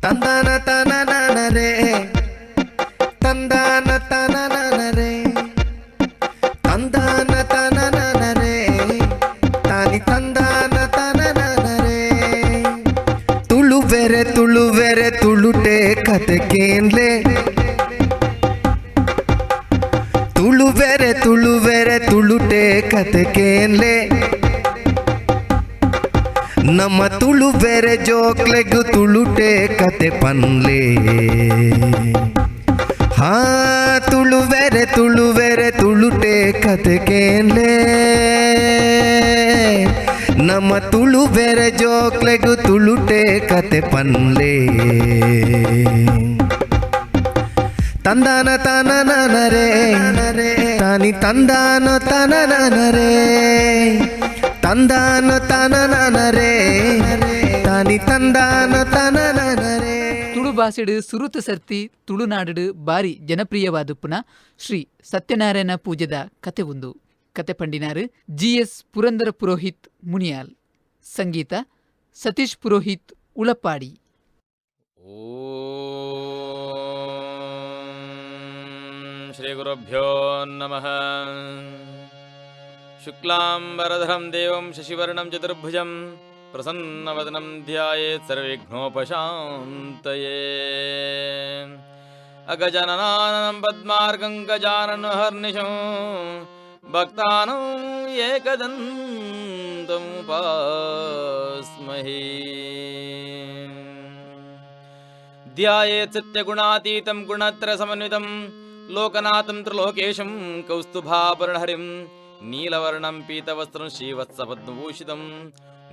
ತಂದಾನ ತನನನರೆ ತಂದಾನ ತನನನರೆ ತಂದಾನ ತನನನರೆ ತಾನಿ ತಂದಾನ ತನನನರೆ ತುಳುವೆರೆ ತುಳುವೆರೆ ತುಳುಟೆ ಕತೆ ಕೇನ್ಲೆ ತುಳುವೆರೆ ತುಳುವೆರೆ ತುಳುಟೆ ಕತೆ ಕೇನ್ಲೆ ನಮ್ಮ ತುಳುವೆರೆ ಜೋಕ್ಲೆಗು ತುಳುಟೆ ಕತೆ ಪನ್ಲೆ ಹಾ ತುಳುವೆರೆ ತುಳುವೆರೆ ತುಳುಟೆ ಕತೆ ಕೇನ್ಲೆ ನಮ್ಮ ತುಳುವೆರೆ ಜೋಕ್ಲೆಗು ತುಳುಟೆ ಕತೆ ಪನ್ಲೆ ತಂದಾನ ತನನನರೆ ತಾನಿ ತಂದಾನ ತನನನರೆ ತಂದಾನ ತನನನರೆ ತಾನಿ ತಂದಾನ ತನನನರೆ. ತುಳು ಭಾಷೆಡು ಸುರುತು ಸರ್ತಿ ತುಳುನಾಡು ಬಾರಿ ಜನಪ್ರಿಯವಾದುಪ್ಪುನ ಶ್ರೀ ಸತ್ಯನಾರಾಯಣ ಪೂಜೆದ ಕತೆ ಒಂದು. ಕತೆ ಪಂಡಿನಾರು GS ಪುರಂದರ ಪುರೋಹಿತ್ ಮುನಿಯಾಲ್. ಸಂಗೀತ ಸತೀಶ್ ಪುರೋಹಿತ್ ಉಳಪಾಡಿ. ಶ್ರೀ ಗುರುಭ್ಯೋ ನಮಃ. ಶುಕ್ಲಾಂಬರಧರಂ ದೇವಂ ಶಶಿವರ್ಣಂ ಚತುರ್ಭುಜಂ ಪ್ರಸನ್ನವದನಂ ಧ್ಯಾಯೇತ್ ಸರ್ವವಿಘ್ನೋಪಶಾಂತಯೇ. ಅಗಜನನಾನನಂ ಪದ್ಮಾರ್ಗಂ ಗಜಾನನಹರ್ನಿಶಂ ಭಕ್ತಾನಾಂ ಏಕದಂತಮುಪಾಸ್ಮಹೇ. ಧ್ಯಾಯೇತ್ ಸತ್ಯಗುಣಾತೀತಂ ಗುಣತ್ರಯಸಮನ್ವಿತಂ ಲೋಕನಾಥಂ ತ್ರಿಲೋಕೇಶಂ ಕೌಸ್ತುಭಾಭರಣಹರಿಂ ನೀಲವರ್ಣಂ ಪೀತವಸ್ತ್ರಂ ಶ್ರೀವತ್ಸಪದ್ಮಭೂಷಿತಂ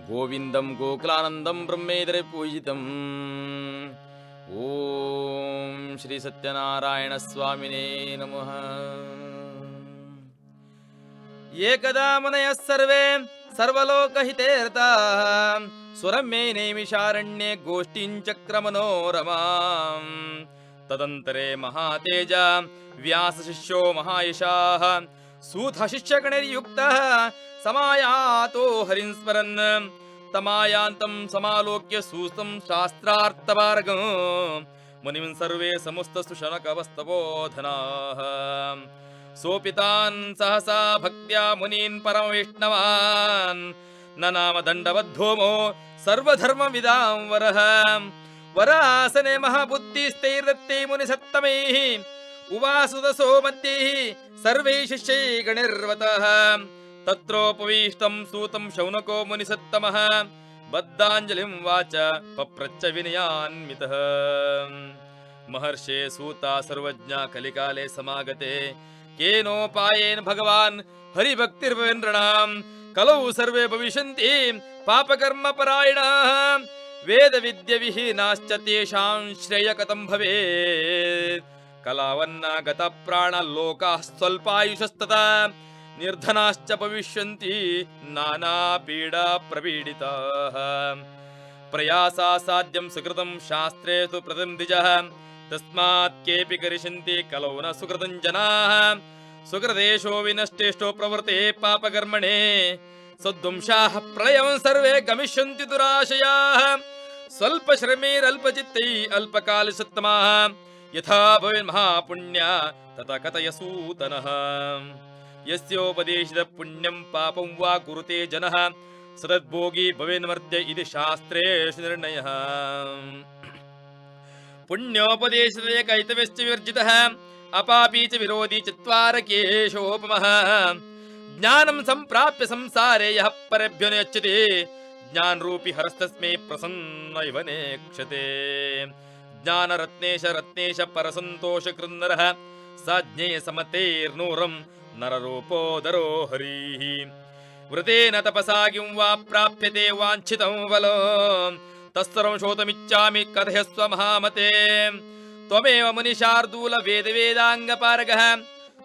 ಗೋವಿಂದಂ ಗೋಕುಲಾನಂದಂ ಬ್ರಹ್ಮೇಂದ್ರ ಪೂಜಿತಂ. ಓಂ ಶ್ರೀ ಸತ್ಯನಾರಾಯಣ ಸ್ವಾಮಿನೇ ನಮಃ. ಏಕದಾ ಮುನಯಃ ಸರ್ವೇ ಸರ್ವಲೋಕಹಿತೇರ್ಥಾಃ ಸ್ವರಮೇ ನೈಮಿಷಾರಣ್ಯೇ ಗೋಷ್ಠೀಂಚಕ್ರಮನೋರಮಾಂ. ತದಂತರೇ ಮಹಾತೇಜ ವ್ಯಾಸಶಿಷ್ಯೋ ಮಹಾಯಶಾಃ ಸೂತಶಿಷ್ಯಗಣೈರ್ಯುಕ್ತಃ ಸಮಾಯಾತೋ ಹರಿಂ ಸ್ಮರನ್ ತಮಾಯಾಂತಂ ಸಮಾಲೋಕ್ಯ ಸೂಸ್ತಂ ಶಾಸ್ತ್ರಾರ್ಥಮಾರ್ಗಂ ಮುನಿಂ ಸರ್ವೇ ಸಮಸ್ತಸ್ತು ಶನಕವಸ್ತಬೋಧನಾಃ. ಸೋಪಿತಾನ್ ಸಹಸಾ ಭಕ್ತ್ಯಾ ಮುನೀನ್ ಪರಮವೈಷ್ಣವಾನ್ ನನಾಮ ದಂಡವದ್ಧೋಮೋ ಸರ್ವಧರ್ಮವಿದಾಂ ವರಃ. ವರಾಸನೆ ಮಹಾಬುದ್ಧಿಸ್ತೈರ್ದತ್ತೈ ಮುನಿಸತ್ತಮೈಃ ಉವಾಸುದಸೋ ಮಧ್ಯೈಃ ಸರ್ವೈ ಶಿಷ್ಯೈ ಗಣಿರ್ವತಃ. ತತ್ರೋಪವಿಷ್ಟಂ ಸೂತಂ ಶೌನಕೋ ಮುನಿಸತ್ತಮಃ ಬದ್ಧಾಂಜಲಿಂ ವಾಚ ಪಪ್ರಚ್ಚ ವಿನಯಾನ್ವಿತಃ. ಮಹರ್ಷೇ ಸೂತ ಸರ್ವಜ್ಞ ಕಲಿಕಾಲೆ ಸಮಾಗತೆ ಕೇನೋಪಾಯೇನ ಭಗವಾನ್ ಹರಿಭಕ್ತಿರ್ಭವೇಂದ್ರಣಾಂ ಕಲೌ ಸರ್ವೇ ಭವಿಷ್ಯಂತಿ ಪಾಪಕರ್ಮ ಪರಾಯಣಾಃ. ವೇದ ವಿದ್ಯ ವಿಹೀನಾಶ್ಚ ತೇಷಾಂ ಶ್ರೇಯ ಕಥಂ ಭವೇತ್. ಕಲಾವನ್ನ ಗತ ಪ್ರಾಣ ಲೋಕಾಃ ಸ್ವಲ್ಪಾಯುಷಸ್ತಥಾ ನಿರ್ಧನಾಶ್ಚ ಭವಿಷ್ಯಂತಿ ನಾನಾ ಪೀಡಾ ಪ್ರಪೀಡಿತಾಃ. ಪ್ರಯಾಸಾ ಸಾಧ್ಯಂ ಸುಕೃತಂ ಶಾಸ್ತ್ರೇಷು ಪ್ರತಿನಿಧಿಜಃ ತಸ್ಮಾತ್ ಕೇಪಿ ಕರಿಷ್ಯಂತಿ ಕಲೌ ನ ಸುಕೃತಂ ಜನಾಃ. ಸುಕೃತೇಶೋ ವಿನಷ್ಟೇಷ್ಟೋ ಪ್ರವೃತೆ ಪಾಪಕರ್ಮಣೇ ಸದ್ವಂಶಾಃ ಪ್ರಳಯಂ ಸರ್ವೇ ಗಮಿಷ್ಯಂತಿ ದುರಾಶಯಾಃ. ಸ್ವಲ್ಪ ಶ್ರಮೇರಲ್ಪಚಿತ್ತೈ ಅಲ್ಪಕಾಲಸತ್ತಮಾಃ ಯಥಾ ಭವೇನ್ ಮಹಾಪುಣ್ಯ ತಥಾ ಕಥಯ ಸೂತನಃ. ಯಸ್ಯೋಪದೇಶಿತ ಪುಣ್ಯಂ ಪಾಪಂ ವಾ ಕುರುತೆ ಜನಃ ಸದದ್ಭೋಗಿ ಭವೇನ್ಮರ್ತ್ಯ ಇತಿ ಶಾಸ್ತ್ರೇಷು ನಿರ್ಣಯಃ. ಪುಣ್ಯೋಪದೇಶಿತ ಕೈತವ್ಯಶ್ಚ ವಿವರ್ಜಿತಃ ಅಪಾಪಿ ಚ ವಿರೋಧಿ ಚತ್ವಾರ ಕೇಶೋಪಮಃ. ಜ್ಞಾನಂ ಸಂಪ್ರಾಪ್ಯ ಸಂಸಾರೇ ಯಃ ಪರೇಭ್ಯೋ ನಯಚ್ಯತೆ ಜ್ಞಾನರೂಪಿ ಹರಸ್ತಸ್ಮೈ ಪ್ರಸನ್ನ ಇವ ನೇಕ್ಷತೆ. ಜ್ಞಾನರತ್ನೇಶ ರತ್ನೇಶ ಪರಸಂತೋಷ ಕೃನ್ನರಃ ಸ ಜ್ಞೇಯ ಸಮತೇರ್ನೂರಂ ನರರೂಪೋದರೋ ಹರಿಃ. ವೃತೇನ ತಪಸಾ ಕಿಂ ವಾ ಪ್ರಾಪ್ಯತೆ ವಾಂಛಿತಂ ಬಲೋ ತತ್ಸರ್ವಂ ಶೋತಮಿಚ್ಛಾಮಿ ಕಥಯಸ್ವ ಮಹಾಮತೆ. ತ್ವಮೇವ ಮುನಿಶಾರ್ದೂಲ ವೇದ ವೇದಾಂಗಪಾರಗಃ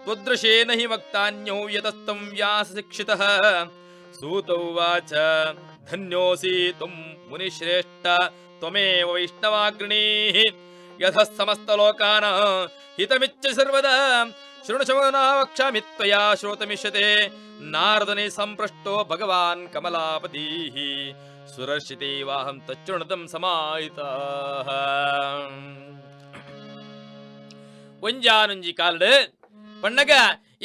ತ್ವದೃಶೇನ ಹಿ ವಕ್ತಾನ್ಯೋ ಯತಸ್ತಂ ವ್ಯಾಸಶಿಕ್ಷಿತಃ. ಸೂತ ಉವಾಚ ಧನ್ಯೋಸಿ ತ್ವಂ ಮುನಿಶ್ರೇಷ್ಠ ತ್ವಮೇವ ವೈಷ್ಣವಾಗ್ರಣೀಃ. ಯತಃ ಸಮಸ್ತಲೋಕಾನಾಂ ಹಿತಮಿಚ್ಛ ಸರ್ವದಾ ಶೃಣುಶಮನಾ ವಕ್ಷ್ಯಾಮಿ ತ್ವಯಾ ಶ್ರೋತಮಿಷ್ಯತೆ. ನಾರದನೇ ಸಂಪೃಷ್ಟೋ ಭಗವಾನ್ ಕಮಲಾಪತಿಃ ಸುರರ್ಷಿತೈವಾಹಂ ತಚ್ಚುಣದಂ ಸಮಾಹಿತಃ. ಒಂಜಾನೊಂಜಿ ಕಾಲಡು ಪಣ್ಣಗ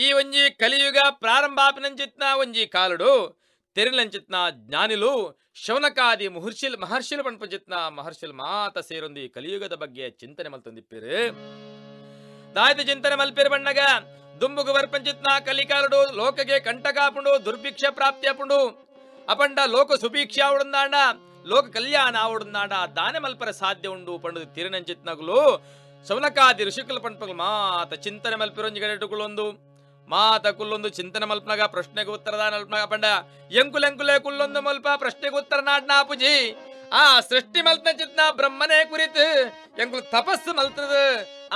ಈ ಒಂಜಿ కలియుగ ప్రారంభాపినంచిత్న ಒಂಜಿ కాలుడు తెరిలంచిత్న జ్ఞానిలు ಶೌನಕಾದಿ ಮಹರ್ಷಿಲು ಪಣ್ಪಂಚಿತ್ನ ಮಹರ್ಷಿಲು ಮಾತ ಸೇರೊಂದಿ ಕಲಿಯುಗದ ಬಗ್ಗೆ ಚಿಂತನೆ ಮಲ್ತೊಂದಿಪ್ಪಿರು. ದಾಯ್ತು ಚಿಂತನೆ ಮಲ್ಪಿರು ಬಣ್ಣಗ ದುಂಬುಗು ವರ್ಪಂಚಿತ್ನ ಕಲಿಕಾಲುಡು ಲೋಕಗೆ ಕಂಟಕಾಪುಂಡು ದುರ್ಭಿಕ್ಷ ಪ್ರಾಪ್ತಿ ಅಪುಂಡು ಅಪಂಡ ಲೋಕ ಸುಭೀಕ್ಷ ಆವಡುಂದಾಂಡ ಲೋಕ ಕಲ್ಯಾಣ ಆವಡುಂದಾಂಡ ದಾನೆ ಮಲ್ಪರ ಸಾಧ್ಯ ಉಂಡು ಪಂಡು ತಿರುನಂಚಿತ್ನಗಳು ಶೌನಕಾದಿ ಋಷಿಕುಲ ಪಣ್ಪಗಳು ಮಾತ ಚಿಂತನೆ ಮಲ್ಪಿರೊಂಜಿ ಗಡೆಟುಗಳೊಂದು ಮಾತ ಕುಲ್ಲೊಂದು ಚಿಂತನೆ ಮಲ್ಪನಾಗ ಪ್ರಶ್ನೆಗೆ ಉತ್ತರದಾನ ಮಲ್ಪನಾಗ ಪಂಡ ಎಂಕುಲೆಂಕುಲೆ ಕುಲ್ಲೊಂದು ಮಲ್ಪ ಪ್ರಶ್ನೆಗೆ ಉತ್ತರ ನಾಡ್ನಾ ಪುಜಿ ಆ ಸೃಷ್ಟಿ ಮಲ್ತನ ಚಿತ್ನ ಬ್ರಹ್ಮನೇ ಕುರಿತು ಎಂಕುಲು ತಪಸ್ಸು ಮಲ್ತದ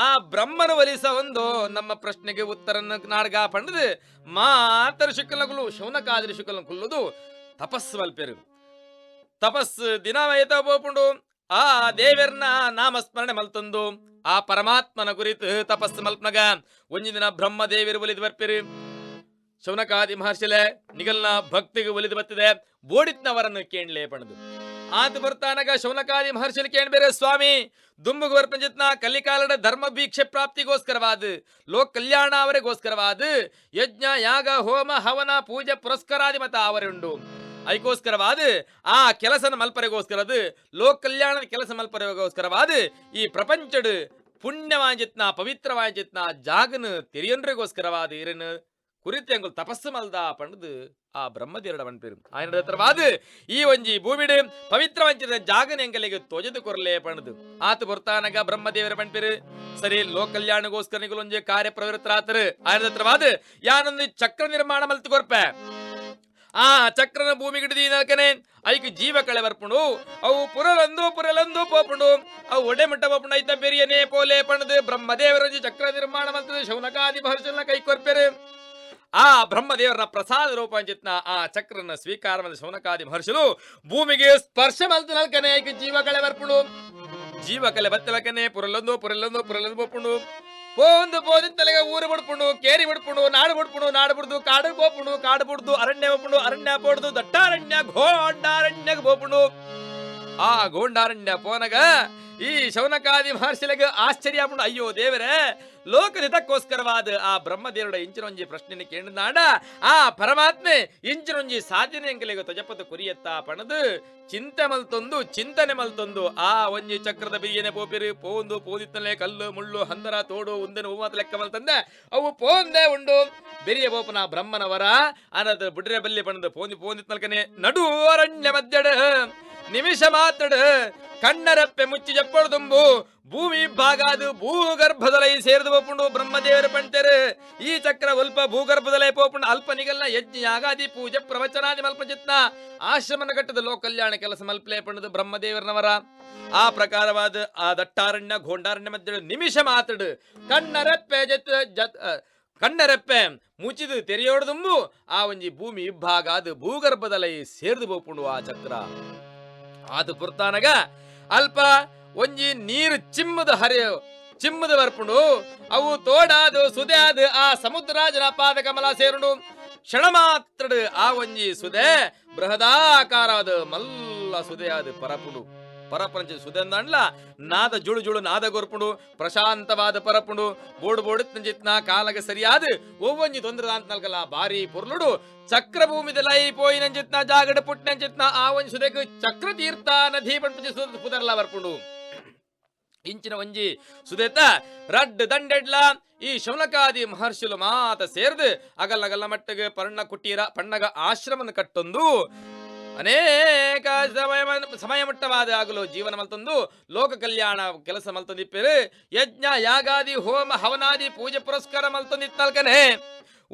ಆ ಬ್ರಹ್ಮನ ಒಲಿಸ ಒಂದು ನಮ್ಮ ಪ್ರಶ್ನೆಗೆ ಉತ್ತರ ನಾಡ್ಗ ಪಂಡದು ಮಾತ ಋಷಿಕಲಗಳು ಶೌನಕಾದಿ ಋಷಿಕಲ ಕುಲ್ಲುದು ತಪಸ್ಸು ಮಲ್ಪೇರು. ತಪಸ್ಸು ದಿನ ಏತ ಬೋಪುಂಡು ಆ ದೇವರನ್ನ ನಾಮಸ್ಮರಣೆ ಮಲ್ತೊಂದು ಆ ಪರಮಾತ್ಮನ ಕುರಿತು ತಪಸ್ಸು ಮಲ್ಪನಗ ಒಂಜಿ ದಿನ ಬ್ರಹ್ಮ ದೇವಿರು ಒಲಿದು ಬರ್ಪಿರಿ. ಶೌನಕಾದಿ ಮಹರ್ಷಿಲೆ ನಿಗಲ್ನ ಭಕ್ತಿಗೆ ಒಲಿದು ಬರ್ತದೆ ಬೋಡಿತ್ನವರನ್ನು ಕೇಣಲೇ ಪಣದು ಆತ ಬರ್ತಾನಗ ಶೌನಕಾದಿ ಮಹರ್ಷಿಲಿ ಕೇಳ್ಬೇರೆ ಸ್ವಾಮಿ ದುಂಬುಗು ವರ್ಪಂಚಿತ್ನ ಕಲಿಕಾಲದ ಧರ್ಮ ಭೀಕ್ಷೆ ಪ್ರಾಪ್ತಿಗೋಸ್ಕರವಾದ ಲೋಕ ಕಲ್ಯಾಣ ಅವರಿಗೋಸ್ಕರವಾದ ಯಜ್ಞ ಯಾಗ ಹೋಮ ಹವನ ಪೂಜೆ ಪುರಸ್ಕಾರಾದಿ ಮತ ಅವರುಂಡು ಅದಕ್ಕೋಸ್ಕರವಾದ ಆ ಕೆಲಸನ ಮಲ್ಪರೆಗೋಸ್ಕರದು ಲೋಕ ಕಲ್ಯಾಣದ ಕೆಲಸ ಮಲ್ಪರೆಗೋಸ್ಕರವಾದ ಈ ಪ್ರಪಂಚಡು ಪುಣ್ಯವಾಂಚಿತ್ನ ಪವಿತ್ರವಾಂಚಿತ್ನ ಜಾಗನು ತೆರಿಯನ್ರಿಗೋಸ್ಕರವಾದ ಇರನು ಕುರಿತು ಎಂಗಳು ತಪಸ್ಸು ಮಲ್ದ ಪಂಡದು ಆ ಬ್ರಹ್ಮದೇವರ ಬಣ್ಪೇರು ఆయన ಹತ್ರವಾದ ಈ ಒಂಜಿ ಭೂಮಿಡು ಪವಿತ್ರವಂಚಿದ ಜಾಗನ ಎಂಗಲಿಗೆ ತೋಜದು ಕೊರಲೇ ಪಣದು ಆತ ಬರ್ತಾನಗ ಬ್ರಹ್ಮದೇವರ ಬಣ್ಪೇರು ಸರಿ ಲೋಕ ಕಲ್ಯಾಣಗೋಸ್ಕರ ನಿಗಳೊಂಜಿ ಕಾರ್ಯ ಪ್ರವೃತ್ತರಾತರು ఆయన ಹತ್ರವಾದ ಯಾನೊಂದು ಚಕ್ರ ನಿರ್ಮಾಣ ಮಲ್ತು ಕೊರ್ಪೆ ಆ ಚಕ್ರನ ಭೂಮಿ ಗಿಡದೀನಕನೆ ಐಕ್ ಜೀವ ಕಳೆ ಬರ್ಪುಂಡು ಅವು ಪುರಲಂದು ಪೋಪುಂಡು ಅವು ಒಡೆ ಮಟ್ಟ ಪೋಪುಂಡು ಐತ ಬೆರಿಯನೇ ಪೋಲೆ ಪಣದು ಬ್ರಹ್ಮದೇವರ ಚಕ್ರ ನಿರ್ಮಾಣ ಮಲ್ತದೆ ಶೌನಕಾದಿ ಮಹರ್ಷಿನ ಕೈ ಕೊರ್ಪೆರು ಆ ಬ್ರಹ್ಮದೇವರನ್ನ ಪ್ರಸಾದ ರೂಪಾಂಚಿತ್ನ ಆ ಚಕ್ರನ ಸ್ವೀಕಾರ ಮಾಡಿದ ಶೌನಕಾದಿ ಮಹರ್ಷಿಲು ಭೂಮಿಗೆ ಸ್ಪರ್ಶ ಮಲ್ತನಲ್ಕನೆ ಐಕ ಜೀವ ಕಳೆ ಬರ್ಪುಂಡು ಜೀವ ಕಲೆ ಬತ್ತಲಕನೆ ಪುರಲೊಂದು ಪೋಪುಂಡು ಪೋಂದು ಪೋದಿಂತಲೆಗೆ ಊರು ಬಿಡ್ಪುಂಡು ಕೇರಿ ಬಿಡ್ಪುಂಡು ನಾಡು ಬಿಡ್ದು ಕಾಡು ಬೋಪುಂಡು ಕಾಡು ಬಿಡ್ದು ಅರಣ್ಯ ಬೋಪುಂಡು ಅರಣ್ಯ ಪೋಡ್ದು ದಟ್ಟಾರಣ್ಯ ಗೋಂಡಾರಣ್ಯಗೆ ಬೋಪುಂಡು ಆ ಗೋಂಡಾರಣ್ಯ ಪೋನಗ ಈ ಶೌನಕಾದಿ ಮಹರ್ಷಿಲೆಗೆ ಆಶ್ಚರ್ಯ ಆಗ್ಬಿಡು ಅಯ್ಯೋ ದೇವರೇ ಲೋಕಹಿತಕ್ಕೋಸ್ಕರವಾದ ಆ ಬ್ರಹ್ಮದೇವರ ಇಂಚಿನೊಂಜಿ ಪ್ರಶ್ನೆ ಕೇಳಿದಾಡ ಆ ಪರಮಾತ್ಮೆ ಇಂಚಿನೊಂಜಿ ಸಾಧನೆ ಎಂಕಲಿಗೆ ತಜಪದ ಕುರಿಯತ್ತ ಪಣದು ಚಿಂತನೆ ಮಲ್ತೊಂದು ಆ ಒಂಜಿ ಚಕ್ರದ ಬಿಯ್ಯನೆ ಪೋಪಿರಿ ಪೋಂದು ಪೋದಿತ್ತಲೆ ಕಲ್ಲು ಮುಳ್ಳು ಹಂದರ ತೋಡು ಉಂದಿನ ಹೂವತ್ ಲೆಕ್ಕ ಮಲ್ತಂದೆ ಅವು ಪೋಂದೆ ಉಂಡು ಬೆರಿಯ ಬೋಪನ ಬ್ರಹ್ಮನವರ ಅನ್ನದ ಬುಡ್ರೆ ಬಲ್ಲಿ ಪಣದು ಪೋಂದಿತ್ತಲ್ಕನೆ ನಡು ಅರಣ್ಯ ಮಧ್ಯಡ ನಿಮಿಷ ಮಾತಡ ಕಣ್ಣರಪ್ಪೆ ಮುಚ್ಚಿ ಜಪ್ಪಳು ತುಂಬು ಭೂಮಿ ಭಾಗಾದು ಭೂಗರ್ಭದಲೈ ಸೇರಿದು ಬೋಪುಂಡು ಬ್ರಹ್ಮದೇವರು ಪಂಟರು ಈ ಚಕ್ರ ಅಲ್ಪ ಭೂಗರ್ಭದಲೈ ಪೋಪುಂಡು ಅಲ್ಪ ನಿಗಲ್ನ ಯಜ್ಞ ಯಾಗಾದಿ ಪೂಜೆ ಪ್ರವಚನಾದಿ ಮಲ್ಪಚಿತ್ನ ಆಶ್ರಮನ ಘಟ್ಟದ ಲೋಕ ಕಲ್ಯಾಣ ಕೆಲಸ ಮಲ್ಪಲೇ ಪಂಡದು ಬ್ರಹ್ಮದೇವರನವರ ಆ ಪ್ರಕಾರವಾದ ಆ ದಟ್ಟಾರಣ್ಯ ಗೋಂಡಾರಣ್ಯ ಮಧ್ಯ ನಿಮಿಷ ಮಾತಡು ಕಣ್ಣರೆಪ್ಪೆ ಮುಚ್ಚಿದು ತೆರೆಯೋಡ್ದುಂಬು ಆ ಒಂಜಿ ಭೂಮಿ ಇಬ್ಬಾಗಾದು ಭೂಗರ್ಭದಲೈ ಸೇರಿದು ಬೋಪುಂಡು ಆ ಚಕ್ರ ಅದು ಪುರ್ತಾನಗ ಅಲ್ಪ ಒಂಜಿ ನೀರು ಚಿಮ್ಮದ ಬರ್ಪುಂಡು ಅವು ತೋಡಾದು ಸುದೆ ಆ ಸಮುದ್ರರಾಜನ ಪಾದ ಕಮಲ ಸೇರುಂಡು ಕ್ಷಣ ಮಾತ್ರಡು ಆ ಒಂಜಿ ಸುದೆ ಬೃಹದಾಕಾರದ ಮಲ್ಲ ಸುದೆ ಅದು ಪರಪುಂಡು ಪರಪಂಚ ಸುದೆ ಅಂದಲ್ಲ ನಾದ ಜುಳು ನಾದ ಗೊರ್ಪುಂಡು ಪ್ರಶಾಂತವಾದ ಪರಪುಂಡು ಬೋಡಿತ್ನ ಕಾಲಗ ಸರಿಯಾದ ಒವ್ವೊಂಜಿ ತೊಂದರೆ ಅಂತ ನಲ್ಕಲ್ಲ ಬಾರಿ ಪೊರ್ಲುಡು ಚಕ್ರ ಭೂಮಿದಲೈ ಪೋಯಿನಂಚಿತ್ನ ಜಾಗಡ ಪುಟ್ನಂಚಿತ್ನ ಆ ಒಂಜಿ ಸುದೆಗ್ ಚಕ್ರ ತೀರ್ಥ ನದಿ ಪಂಪಂಚಿ ಪುದರ್ಲ ಬರ್ಪುಂಡು ಇಂಚಿನ ಒಂಜಿ ಸುದೆತ ರಡ್ ದಂಡೆಡ್ಲ ಈ ಶೌನಕಾದಿ ಮಹರ್ಷಿಲು ಮಾತ ಸೇರ್ದು ಅಗಲ್ಲ ಮಟ್ಟಿಗೆ ಪಣ್ಣಗ ಆಶ್ರಮನ ಕಟ್ಟೊಂದು ಅನೇಕ ಸಮಯ ಮಟ್ಟವಾದ ಆಗಲು ಜೀವನ ಮಲ್ತೊಂದು ಲೋಕ ಕಲ್ಯಾಣ ಕೆಲಸ ಮಲ್ತೊಂದಿಪ್ಪೇರು ಯಜ್ಞ ಯಾಗಾದಿ ಹೋಮ ಹವನಾದಿ ಪೂಜೆ ಪುರಸ್ಕಾರ ಮಲ್ತೊಂದಿತ್ತಲ್ಕನೆ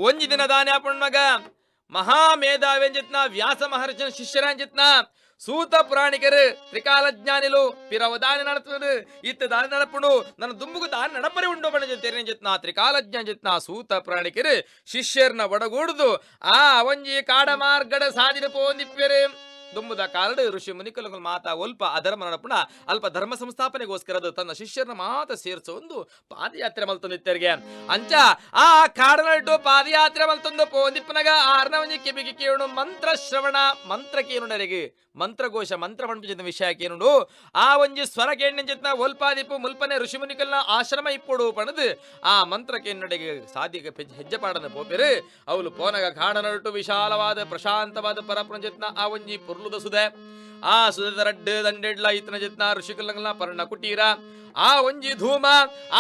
ಒಂಜಿ ದಿನ ದಾನ ಪುಣ್ಮಗ ಮಹಾಮೇಧಾವೆಂಜಿತ್ನ ವ್ಯಾಸ ಮಹರ್ಷಿನ ಶಿಷ್ಯರಂಜಿತ್ನ ಸೂತ ಪುರಾಣಿಕರು ತ್ರಿಕಾಲ ಜ್ಞಾನಿಲು ಪಿರವದಾನ ನಡತದು ಇತ್ತ ದಾನ ನಡಪುಂಡು ನನ್ನ ದುಂಬುಗು ದಾನ ನಡಪರಿ ಉಂಡು ಬಣಜಿತ್ನ ತ್ರಿಕಾಲ ಜ್ಞಾನಿತ್ನ ಸೂತ ಪುರಾಣಿಕರು ಶಿಷ್ಯರ್ನ ಒಡಗೂಡುದು ಆ ಒಂಜಿ ಕಾಡ ಮಾರ್ಗಡ ಸಾಧಿನ ಪೋಂದಿಪ್ಪೇರು ದುಂಬುದ ಕಾಲಡು ಋಷಿ ಮುನಿಕುಲಗಳು ಮಾತಾ ಒಲ್ಪ ಅಧರ್ಮ ನಡಪುಣ ಅಲ್ಪ ಧರ್ಮ ಸಂಸ್ಥಾಪನೆಗೋಸ್ಕರದು ತನ್ನ ಶಿಷ್ಯರನ್ನ ಮಾತ ಸೇರಿಸೋ ಒಂದು ಪಾದಯಾತ್ರೆ ಮಲ್ತೊಂದಿತ್ತರಿಗೆ ಅಂಚ ಆ ಕಾಡನಟ್ಟು ಪಾದಯಾತ್ರೆ ಮಲ್ತೊಂದು ಪೋಂದಿಪ್ಪನಗ ಆರ್ನ ಒಂಜಿ ಕಿಬಿಗೆ ಕೇಳು ಮಂತ್ರ ಶ್ರವಣ ಮಂತ್ರ ಕೇಳುನರಿಗೆ ಮಂತ್ರಘೋಷ ಮಂತ್ರ ಪಂಪಿಸಿದ ವಿಷಯಕ್ಕೆ ಏನುಂಡು ಆ ಒಂಜಿ ಸ್ವರ ಕೇಂದ್ರಿನ ಒಲ್ಪಾದಿಪ್ಪು ಮುಲ್ಪನೆ ಋಷಿಮುನಿಕಲ್ನ ಆಶ್ರಮ ಇಪ್ಪುಡು ಪಣದು ಆ ಮಂತ್ರಕ್ಕೆ ಎನ್ನಡೆಗೆ ಸಾಧ್ಯ ಹೆಜ್ಜೆ ಪಾಡನ ಪೋಪೆರು ಅವಳು ಪೋನಗ ಕಾಡನೊಟ್ಟು ವಿಶಾಲವಾದ ಪ್ರಶಾಂತವಾದ ಪರಪ್ರಂಜಿತ್ನ ಆ ಒಂಜಿ ಪುರ್ಲುದ ಸುದೆ ಆ ಸುಧದ ರಡ್ಡು ದಂಡೆಡ್ಲ ಇತನ ಜತ್ನ ಋಷಿಕಲ್ನ ಪರ್ಣ ಕುಟೀರ ಆ ಒಂಜಿ ಧೂಮ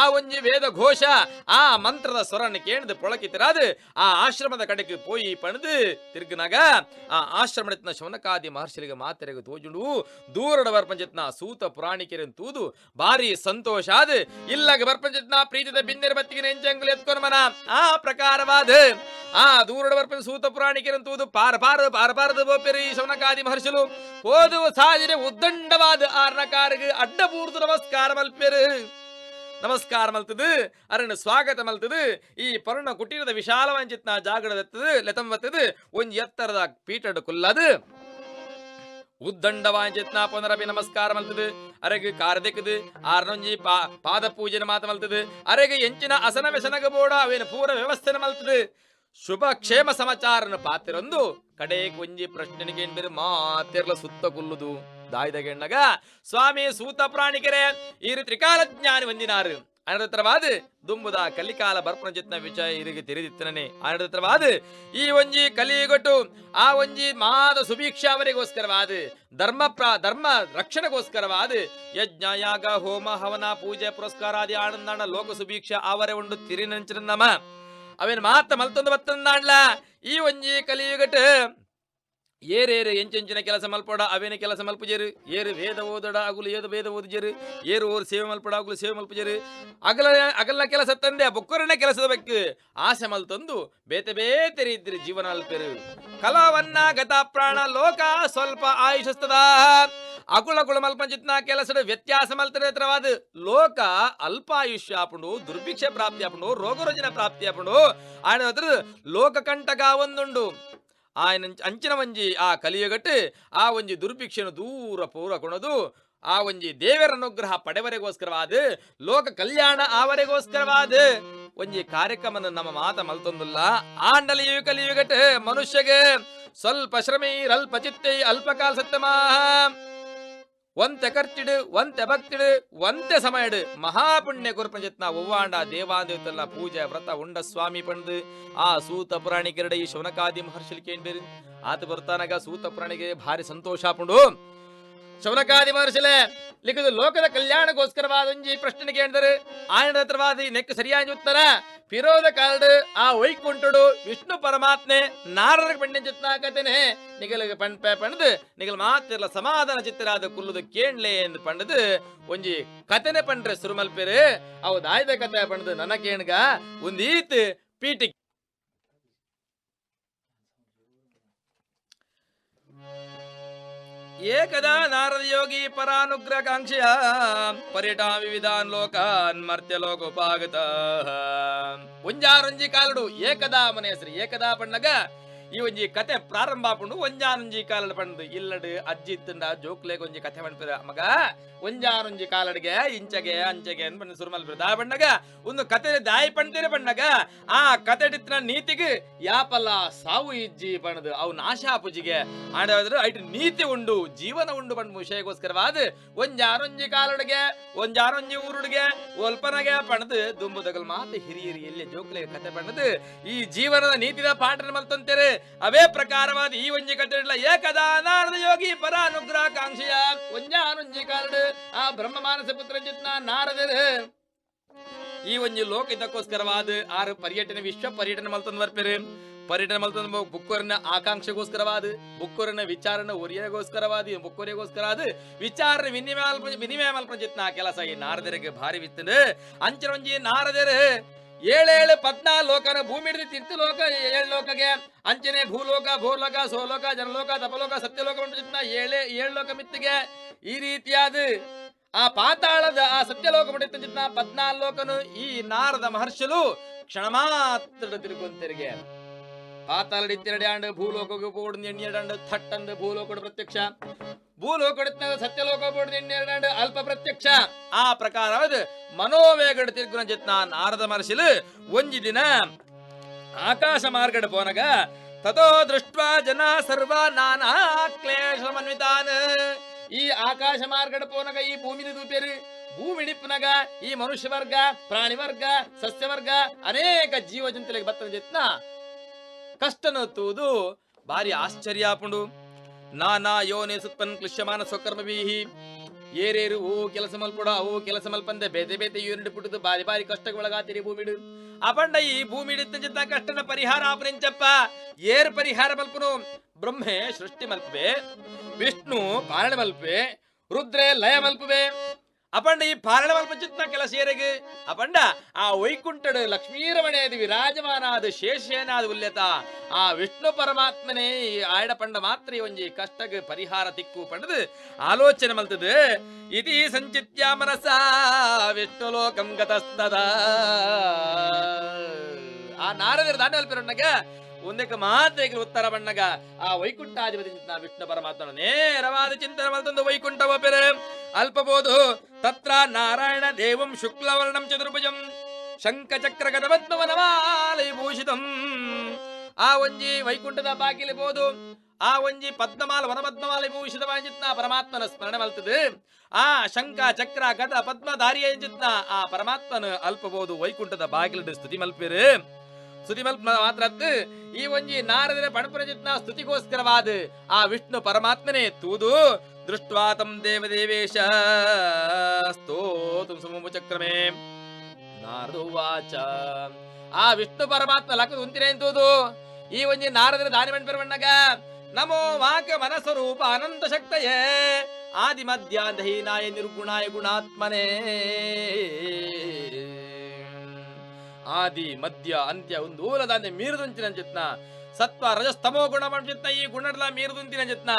ಆ ಒಂಜಿ ವೇದ ಘೋಷ ಆ ಮಂತ್ರದ ಸ್ವರನ್ನು ಕೇಳಿದ ಪೊಳಕಿತರಾದ ಆ ಆಶ್ರಮದ ಕಡೆಗೆ ಪೋಯಿ ಪಣದು ತಿರುಗಿನಾಗ ಆ ಆಶ್ರಮದ ಶೌನಕಾದಿ ಮಹರ್ಷಿಗೆ ಮಾತೆರೆಗೆ ತೋಜುಂಡು ದೂರದ ಬರ್ಪಂಚತ್ನ ಸೂತ ಪುರಾಣಿಕೆರನ್ನು ತೂದು ಭಾರಿ ಸಂತೋಷ ಆದ ಇಲ್ಲಾಗ ಬರ್ಪಂಚತ್ನ ಪ್ರೀತಿದ ಬಿಂದೆರ ಬತ್ತಿಗೆ ಎಂಜಂಗುಲು ಎತ್ಕೊಂಡು ಮನ ಆ ಪ್ರಕಾರವಾದ ಆ ದೂರದ ಬರ್ಪಂಚ ಸೂತ ಪುರಾಣಿಕೆರನ್ನು ತೂದು ಪಾರಪಾರದ ಬೋಪೆರು ಈ ಶೌನಕಾದಿ ಮಹರ್ಷಿಲು ಓದುವ ಸಾಧಿರೆ ಉದ್ದಂಡವಾದ ಆರ್ನಕಾರಿಗೆ ಅಡ್ಡಪೂರ್ದು ನಮಸ್ಕಾರ ಮಲ್ಪೆರು ನಮಸ್ಕಾರ ಮಲ್ತದು ಅರಣ್ಯ ಸ್ವಾಗತ ಮಲ್ತದು ಈ ಪರ್ಣ ಕುಟೀರದ ವಿಶಾಲವಂಚಿತ್ನ ಜಾಗಡದತ್ತದು ಲೆತಂಬತ್ತದು ಒಂಜಿ ಎತ್ತರದ ಪೀಠಡು ಕುಲ್ಲದು ಉದ್ದಂಡವಾಂಚಿತ್ನ ಪುನರಪಿ ನಮಸ್ಕಾರ ಮಲ್ತದು ಅರೆಗೆ ಕಾರ್ದೆಕ್ಕದು ಆರ್ನೊಂಜಿ ಪಾದ ಪೂಜೆನ ಮಾತ ಮಲ್ತದು ಅರೆಗೆ ಎಂಚಿನ ಅಸನ ವ್ಯಸನಗ ಬೋಡ ಅವೇನು ಪೂರ ವ್ಯವಸ್ಥೆನ ಮಲ್ತದು ಶುಭ ಕ್ಷೇಮ ಸಮಾಚಾರನ ಪಾತಿರೊಂದು ಕಡೆ ಒಂಜಿ ಪ್ರಶ್ನೆಗೆ ಏನ್ಬೇರು ಮಾತಿರ್ಲ ಸುತ್ತ ಕುಲ್ಲುದು ದಾಯ್ದಾಗ ಎಣ್ಣಗ ಸ್ವಾಮಿ ಸೂತ ಪ್ರಾಣಿಕೆರೆ ಈ ತ್ರಿಕಾಲ ಜ್ಞಾನಿ ಹೊಂದಿನಾರು ಅನಂತರವಾದ ದುಂಬುದ ಕಲಿಕಾಲ ಬರ್ಪಣಜಿತ್ನ ವಿಷಯ ಇರಿಗೆ ತಿರಿದಿತ್ತನೇ ಅನಂತರವಾದ ಈ ಒಂಜಿ ಕಲಿಗೊಟ್ಟು ಆ ಒಂಜಿ ಮಾದ ಸುಭೀಕ್ಷ ಅವರಿಗೋಸ್ಕರವಾದ ಧರ್ಮ ರಕ್ಷಣೆಗೋಸ್ಕರವಾದ ಯಜ್ಞ ಯಾಗ ಹೋಮ ಹವನ ಪೂಜೆ ಪುರಸ್ಕಾರಾದಿ ಆನಂದಾಣ ಲೋಕ ಸುಭೀಕ್ಷ ಅವರೇ ಉಂಡು ತಿರಿನಂಚಿನ ನಮ ಅವೇನು ಮಾತ ಮಲ್ತೊಂದು ಬತ್ತಂದಾಣ್ಲ ಈ ಒಂಜಿ ಕಲಿಯುಗಟ್ ಏರೇರು ಎಂಚೆಂಚಿನ ಕೆಲಸ ಮಲ್ಪಡ ಅವೇನು ಕೆಲಸ ಮಲ್ಪುಜರು ಏರು ವೇದ ಓದಡ ಅಗುಲು ಏದು ವೇದ ಓದಿಜರು ಏರು ಓರ್ ಸೇವೆ ಮಲ್ಪಡ ಅಗುಲು ಸೇವೆ ಮಲ್ಪುಜರು ಅಗಲ ಕೆಲಸ ತಂದೆ ಬೊಕ್ಕರನೇ ಕೆಲಸದ ಬಗ್ಗೆ ಆಸೆ ಮಲ್ತೊಂದು ಬೇತೆ ಬೇತೆ ರೀತಿ ಜೀವನ ಅಲ್ಪೆರು ಕಲಾವನ್ನ ಗತ ಪ್ರಾಣ ಲೋಕ ಸ್ವಲ್ಪ ಆಯುಷಸ್ತದ ಅಗುಳ ಮಲ್ಪಂಚಿತ್ನ ಕೆಲಸದ ವ್ಯತ್ಯಾಸ ಮಲ್ತರವಾದ ಲೋಕ ಅಲ್ಪಾಯುಷ್ಯ ಆಪುಂಡು ದುರ್ಭಿಕ್ಷೆ ಪ್ರಾಪ್ತಿ ಆಪುಂಡು ರೋಗರುಜಿನ ಪ್ರಾಪ್ತಿ ಆಪುಂಡು ಆಯ್ನ ಲೋಕ ಕಂಟಕ ಒಂದುಂಡು ఆయన ಅಂಚಿನ ಒಂಜಿ ಆ ಕಲಿಯುಗಟ್ಟು ಆ ಒಂಜಿ ದುರ್ಭಿಕ್ಷೆನು ದೂರ ಪೂರ ಕೊಣದು ಆ ಒಂಜಿ ದೇವರ ಅನುಗ್ರಹ ಪಡೆವರೆಗೋಸ್ಕರವಾದ ಲೋಕ ಕಲ್ಯಾಣ ಆವರೆಗೋಸ್ಕರವಾದ ಒಂಜಿ ಕಾರ್ಯಕ್ರಮ ನಮ್ಮ ಮಾತ ಮಲ್ತೊಂದುಲ್ಲ ಆಂಡಲಿಯು ಕಲಿಯುಗಟ್ಟು ಮನುಷ್ಯಗೆ ಸ್ವಲ್ಪ ಶ್ರಮೀರ್ ಅಲ್ಪ ಚಿತ್ತೈ ಅಲ್ಪಕಾಲ ಸತ್ತಮಾ ಒಂತೆ ಖರ್ಚಿಡು ಒಂತೆ ಭಕ್ತಿಡು ಒಂತೆ ಸಮಯಡು ಮಹಾಪುಣ್ಯ ಗುರುಪಂಚತ್ನ ಒವ್ವಾಂಡ ದೇವಾದೇವತೆಲ್ಲ ಪೂಜೆ ವ್ರತ ಉಂಡ ಸ್ವಾಮಿ ಪಂಡು ಆ ಸೂತ ಪುರಾಣಿಕೆರಡೆ ಈ ಶೌನಕಾದಿ ಮಹರ್ಷಿಲ್ ಕೇಂದ್ರಿ ಆತ ಬರ್ತಾನಾಗ ಸೂತ ಪುರಾಣಿಗೆ ಭಾರಿ ಸಂತೋಷ ಆಪುಂಡು ಶೌನಕಾದಿ ಮಹರ್ಷಿಲೆ ಲಿಖಿತ ಲೋಕದ ಕಲ್ಯಾಣಗೋಸ್ಕರವಾದ ಒಂಜಿ ಪ್ರಶ್ನೆ ಕೇಳಿದರು ಆಯನ ಹತ್ರವಾದ ನೆಕ್ ಸರಿಯಾಗಿ ಉತ್ತರ ಪಿರೋದ ಕಾಲ್ಡು ಆ ವೈಕುಂಠುಡು ವಿಷ್ಣು ಪರಮಾತ್ಮೆ ನಾರದ ಪಂಡಿತ ಕಥೆನೆ ನಿಗಲಿಗೆ ಪಣದು ನಿಗಲ್ ಮಾತಿರ್ಲ ಸಮಾಧಾನ ಚಿತ್ತರಾದ ಕುಲ್ಲುದು ಕೇಳ್ಲೆ ಎಂದು ಪಂಡದು ಒಂಜಿ ಕಥೆನೆ ಪಂಡ್ರೆ ಸುರುಮಲ್ಪೇರು ಅವು ದಾಯ್ದ ಕಥೆ ಪಂಡದು ನನ್ನ ಕೇಣ್ಗ ಒಂದೀತ್ ಪೀಟಿ ಏಕದಾ ನಾರದ ಯೋಗಿ ಪರಾನುಗ್ರಹ ಕಾಂಕ್ಷೆಯ ಪರ್ಯಟಾ ವಿವಿಧಾನ್ ಲೋಕಾನ್ ಮರ್ತ್ಯ ಲೋಕೋಪಾಗತ ಒಂಜಾರೊಂಜಿ ಕಾಲಡು ಏಕದಾ ಮನೆ ಹೆಸರು ಏಕದಾ ಪಣ್ಣಗ ಈ ಒಂಜಿ ಕತೆ ಪ್ರಾರಂಭ ಆಪುಂಡು ಒಂಜಾನೊಂಜಿ ಕಾಲಡ್ ಪಂಡು ಇಲ್ಲಡು ಅಜ್ಜಿ ಇತ್ತಂಡ ಜೋಕ್ಲೆಗ್ ಒಂಜಿ ಕತೆ ಪಂಡ್ಪಿರ ಮಗ ಒಂಜಾನೊಂಜಿ ಕಾಲಡ್ಗೆ ಇಂಚಗೆ ಅಂಚಗೆ ಅಂತ ಪಂಡ ಸುರುಮಲ್ಪಿರ ದಾ ಪಂಡಗ ಒಂದು ಕತೆ ದಾಯಿ ಪಂಡ್ತೀರ ಪಂಡಗ ಆ ಕತೆ ಇಟ್ಟಿನ ನೀತಿಗೆ ಯಾಪಲ್ಲ ಸಾವು ಇಜ್ಜಿ ಪಣದು ಅವು ನಾಶ ಪೂಜಿಗೆ ಆಡೋದ್ರು ಐಟ್ ನೀತಿ ಉಂಡು ಜೀವನ ಉಂಡು ಪಂಡ್ ವಿಷಯಗೋಸ್ಕರವಾದ ಒಂಜಾನೊಂಜಿ ಕಾಲಡ್ಗೆ ಒಂಜಾನೊಂಜಿ ಊರುಡ್ಗೆ ಒಲ್ಪನಗೆ ಪಣದು ದುಂಬುದಗಲ್ ಮಾತು ಹಿರಿಯರಿ ಎಲ್ಲಿ ಜೋಕ್ಲೆಗ್ ಕತೆ ಪಂಡದು ಈ ಜೀವನದ ನೀತಿದ ಪಾಠನ ಮಲ್ತಂತೇರೆ ಅವೇ ಪ್ರಕಾರವಾದ ಈ ಒಂಜಿ ಕತೆ ಏಕದಾ ನಾರದ ಯೋಗಿ ಪರ ಅನುಗ್ರಹ ಕಾಂಕ್ಷೆಯ ಒಂಜಾನೊಂಜಿ ಕಾಲಡು ಆ ಬ್ರಹ್ಮ ಮಾನಸ ಪುತ್ರ ಜಿತ್ನ ನಾರದರು ಈ ಒಂಜಿ ಲೋಕ ಇದಕ್ಕೋಸ್ಕರವಾದ ಆರು ಪರ್ಯಟನೆ ವಿಶ್ವ ಪರ್ಯಟನೆ ಮಲ್ತಂದ್ ಬರ್ಪೇರು ಪರ್ಯಟನೆ ಮಲ್ತಂದ್ ಬುಕ್ಕೋರಿನ ಆಕಾಂಕ್ಷೆಗೋಸ್ಕರವಾದ ಬುಕ್ಕೋರಿನ ವಿಚಾರನ ಒರಿಯಗೋಸ್ಕರವಾದ ಬುಕ್ಕೋರಿಗೋಸ್ಕರವಾದ ವಿಚಾರ ವಿನಿಮಯ ಮಲ್ಪನ ಜಿತ್ನ ಕೆಲಸ ಈ ನಾರದರಿಗೆ ಭಾರಿ ವಿತ್ತಂದು ಅಂಚನ ಒಂಜಿ ನಾರದರು 7-14 ಲೋಕನ ಭೂಮಿ ಹಿಡಿದು ತಿರ್ತಿ ಲೋಕ 7 ಲೋಕಗೆ ಅಂಚನೆ ಭೂಲೋಕ ಭೋರ್ಲೋಕ ಸೋಲೋಕ ಜನಲೋಕ ತಪಲೋಕ ಸತ್ಯಲೋಕ 7 ಲೋಕ ಮಿತ್ತಿಗೆ ಈ ರೀತಿಯಾದ ಆ ಪಾತಾಳದ ಆ ಸತ್ಯಲೋಕ ಪಂಡಿತ 14 ಲೋಕನು ಈ ನಾರದ ಮಹರ್ಷಿಲು ಕ್ಷಣ ಮಾತ್ರ ತಿರುಗುವಂತರಿಗೆ ಪಾತಾಳಡಿತ್ತೆರಡೆ ಆಂಡು ಭೂಲೋಕ ಬೋರ್ಡ್ ಎಣ್ಣೆರಡು ಥಟ್ಟಂದು ಭೂಲೋಕದ ಪ್ರತ್ಯಕ್ಷ ಭೂಲೋಕ ಸತ್ಯಲೋಕ ಬೋರ್ಡ್ ಎಣ್ಣೆರಡು ಅಲ್ಪ ಪ್ರತ್ಯಕ್ಷ ಆ ಪ್ರಕಾರವಾದ ಮನೋವೇಗಡ ತಿರುಗುನ ಜತ್ನ ನಾರದ ಮಹರ್ಷಿಲು ಒಂಜಿ ದಿನ ಆಕಾಶ ಮಾರ್ಗಡ ಪೋನಗ ತಥೋ ದೃಷ್ಟ್ವಾ ಜನ ಸರ್ವ ನಾನಾ ಕ್ಲೇಶಮನ್ವಿತಾನ್. ಈ ಆಕಾಶ ಮಾರ್ಗಡ ಪೋನಗ ಈ ಭೂಮಿ ದೂಪೇರು ಭೂಮಿಡಿಪ್ಪನಗ ಈ ಮನುಷ್ಯ ವರ್ಗ ಪ್ರಾಣಿ ವರ್ಗ ಸಸ್ಯ ವರ್ಗ ಅನೇಕ ಜೀವ ಜಂತುಗಳಿಗೆ ಬತ್ತನ ಜತ್ನ ಕಷ್ಟನ ತೂದು ಬಾರಿ ಆಶ್ಚರ್ಯ ಆಪುಂಡು. ನಾನಾ ಯೋನೆ ಸುತ್ಪನ್ ಕ್ಲಿಶ್ಯಮಾನ ಸ್ವಕರ್ಮವೀಹಿ ಏರೇರು ಓ ಕೆಲಸ ಮಲ್ಪುಡ ಓ ಕೆಲಸ ಮಲ್ಪಂದೆ ಬೇತೆ ಬೇತೆ ಯೂನಿಟ್ ಪುಟ್ಟದು ಬಾರಿ ಬಾರಿ ಕಷ್ಟಕ್ಕೆ ಒಳಗಾತಿರಿ ಭೂಮಿಡು ಅಪಂಡ ಈ ಭೂಮಿಡಿತ್ತ ಜಿತ್ತ ಕಷ್ಟನ ಪರಿಹಾರ ಆಪರಿಂಚಪ್ಪ ಏರ್ ಪರಿಹಾರ ಮಲ್ಪನು. ಬ್ರಹ್ಮೆ ಸೃಷ್ಟಿ ಮಲ್ಪವೆ, ವಿಷ್ಣು ಪಾಲನ ಮಲ್ಪೆ, ರುದ್ರೇ ಲಯ ಮಲ್ಪವೆ. ಅಪಂಡ ಈ ಪಾಲನ ಮಲ್ಪ ಚಿತ್ತ ಕೆಲಸ ಏರೆಗೆ ಅಪಂಡ ಆ ವೈಕುಂಠಡು ಲಕ್ಷ್ಮೀರಮಣೇದಿ ವಿರಾಜಮಾನಾದ ಶೇಷೇನಾದ ಉಲ್ಯತ ಆ ವಿಷ್ಣು ಪರಮಾತ್ಮನೇ ಆಯ್ಡ ಪಂಡ ಮಾತ್ರ ಒಂಜಿ ಕಷ್ಟಗೆ ಪರಿಹಾರ ತಿಕ್ಕು ಪಂಡದು ಆಲೋಚನೆ ಮಲ್ತದೆ. ಇತಿ ಸಂಚಿತ್ಯ ಮನಸ ವಿಷ್ಣು ಲೋಕಂ ಗತಸ್ತದ. ಆ ನಾರದರ ದಾಂಡ ಅಲ್ಪಿರೊನ್ನಗ ಒಂದಕ್ಕೆ ಮಾತೆಗೆ ಉತ್ತರ ಬಣ್ಣಗ ಆ ವೈಕುಂಠಾಧಿಪತಿ ವಿಷ್ಣು ಪರಮಾತ್ಮನ ನೇರವಾದ ಚಿಂತನೆ ಮಲ್ತಂದು ವೈಕುಂಠ ಒಪೆರೆ ಅಲ್ಪಬೋದು. ತತ್ರ ನಾರಾಯಣ ದೇವಂ ಶುಕ್ಲವರ್ಣಂ ಚತುರ್ಭುಜಂ ಶಂಖಚಕ್ರ ಗದಪದ್ಮವನಮಾಲಯ ಭೂಷಿತಂ. ಆ ಒಂಜಿ ವೈಕುಂಠದ ಬಾಗಿಲಿಬಹುದು ಆ ಒಂಜಿ ಪದ್ಮಮಾಲ ವನಪದ್ಮಮಾಲ ಭೂಷಿತವಾಗಿತ್ನ ಪರಮಾತ್ಮನ ಸ್ಮರಣೆ ಮಲ್ತದೆ. ಆ ಶಂಖ ಚಕ್ರ ಗದ ಪದ್ಮಧಾರಿಯ ಆ ಪರಮಾತ್ಮನ ಅಲ್ಪಬಹುದು ವೈಕುಂಠದ ಬಾಗಿಲಿಡು ಸ್ತುತಿ ಮಲ್ಪಿರು. ಸ್ತುತಿ ಮಲ್ಪ ಮಾತ್ರ ಈ ಒಂಜಿ ನಾರದರ ಪಣಪುರಜಿತ್ನ ಸ್ತುತಿಗೋಸ್ಕರವಾದ ಆ ವಿಷ್ಣು ಪರಮಾತ್ಮನೇ ತೂದು ದೃಷ್ಟ್ವಾತಂ ದೇವದೇವೇಶ ಸ್ತೋತುಂ ಸಮುಚಕ್ರಮೇ ನಾರದುವಾಚ. ಆ ವಿಷ್ಣು ಪರಮಾತ್ಮ ಲಕ್ಕದ ಉಂತಿನೇ ತೂದು ಈ ಒಂಜಿ ನಾರದರ ದಾನಿ ಮಣ್ಪೆರವಣ್ಣಗ ನಮೋ ವಾಕ ಮನಸ್ವರೂಪ ಅನಂತ ಶಕ್ತಯೇ ಆದಿ ಮಧ್ಯಾಂತಹೀನಾಯ ನಿರ್ಗುಣಾಯ ಗುಣಾತ್ಮನೇ. ಆದಿ ಮಧ್ಯ ಅಂತ್ಯ ಒಂದು ಊಲದಾಂದೆ ಮೀರುದುಂಚಿನ ಚಿತ್ನ ಸತ್ವ ರಜಸ್ತಮೋ ಗುಣ ಚಿತ್ನ ಈ ಗುಣಡ್ಲ ಮೀರುದುಂಚಿನ ಚಿತ್ನ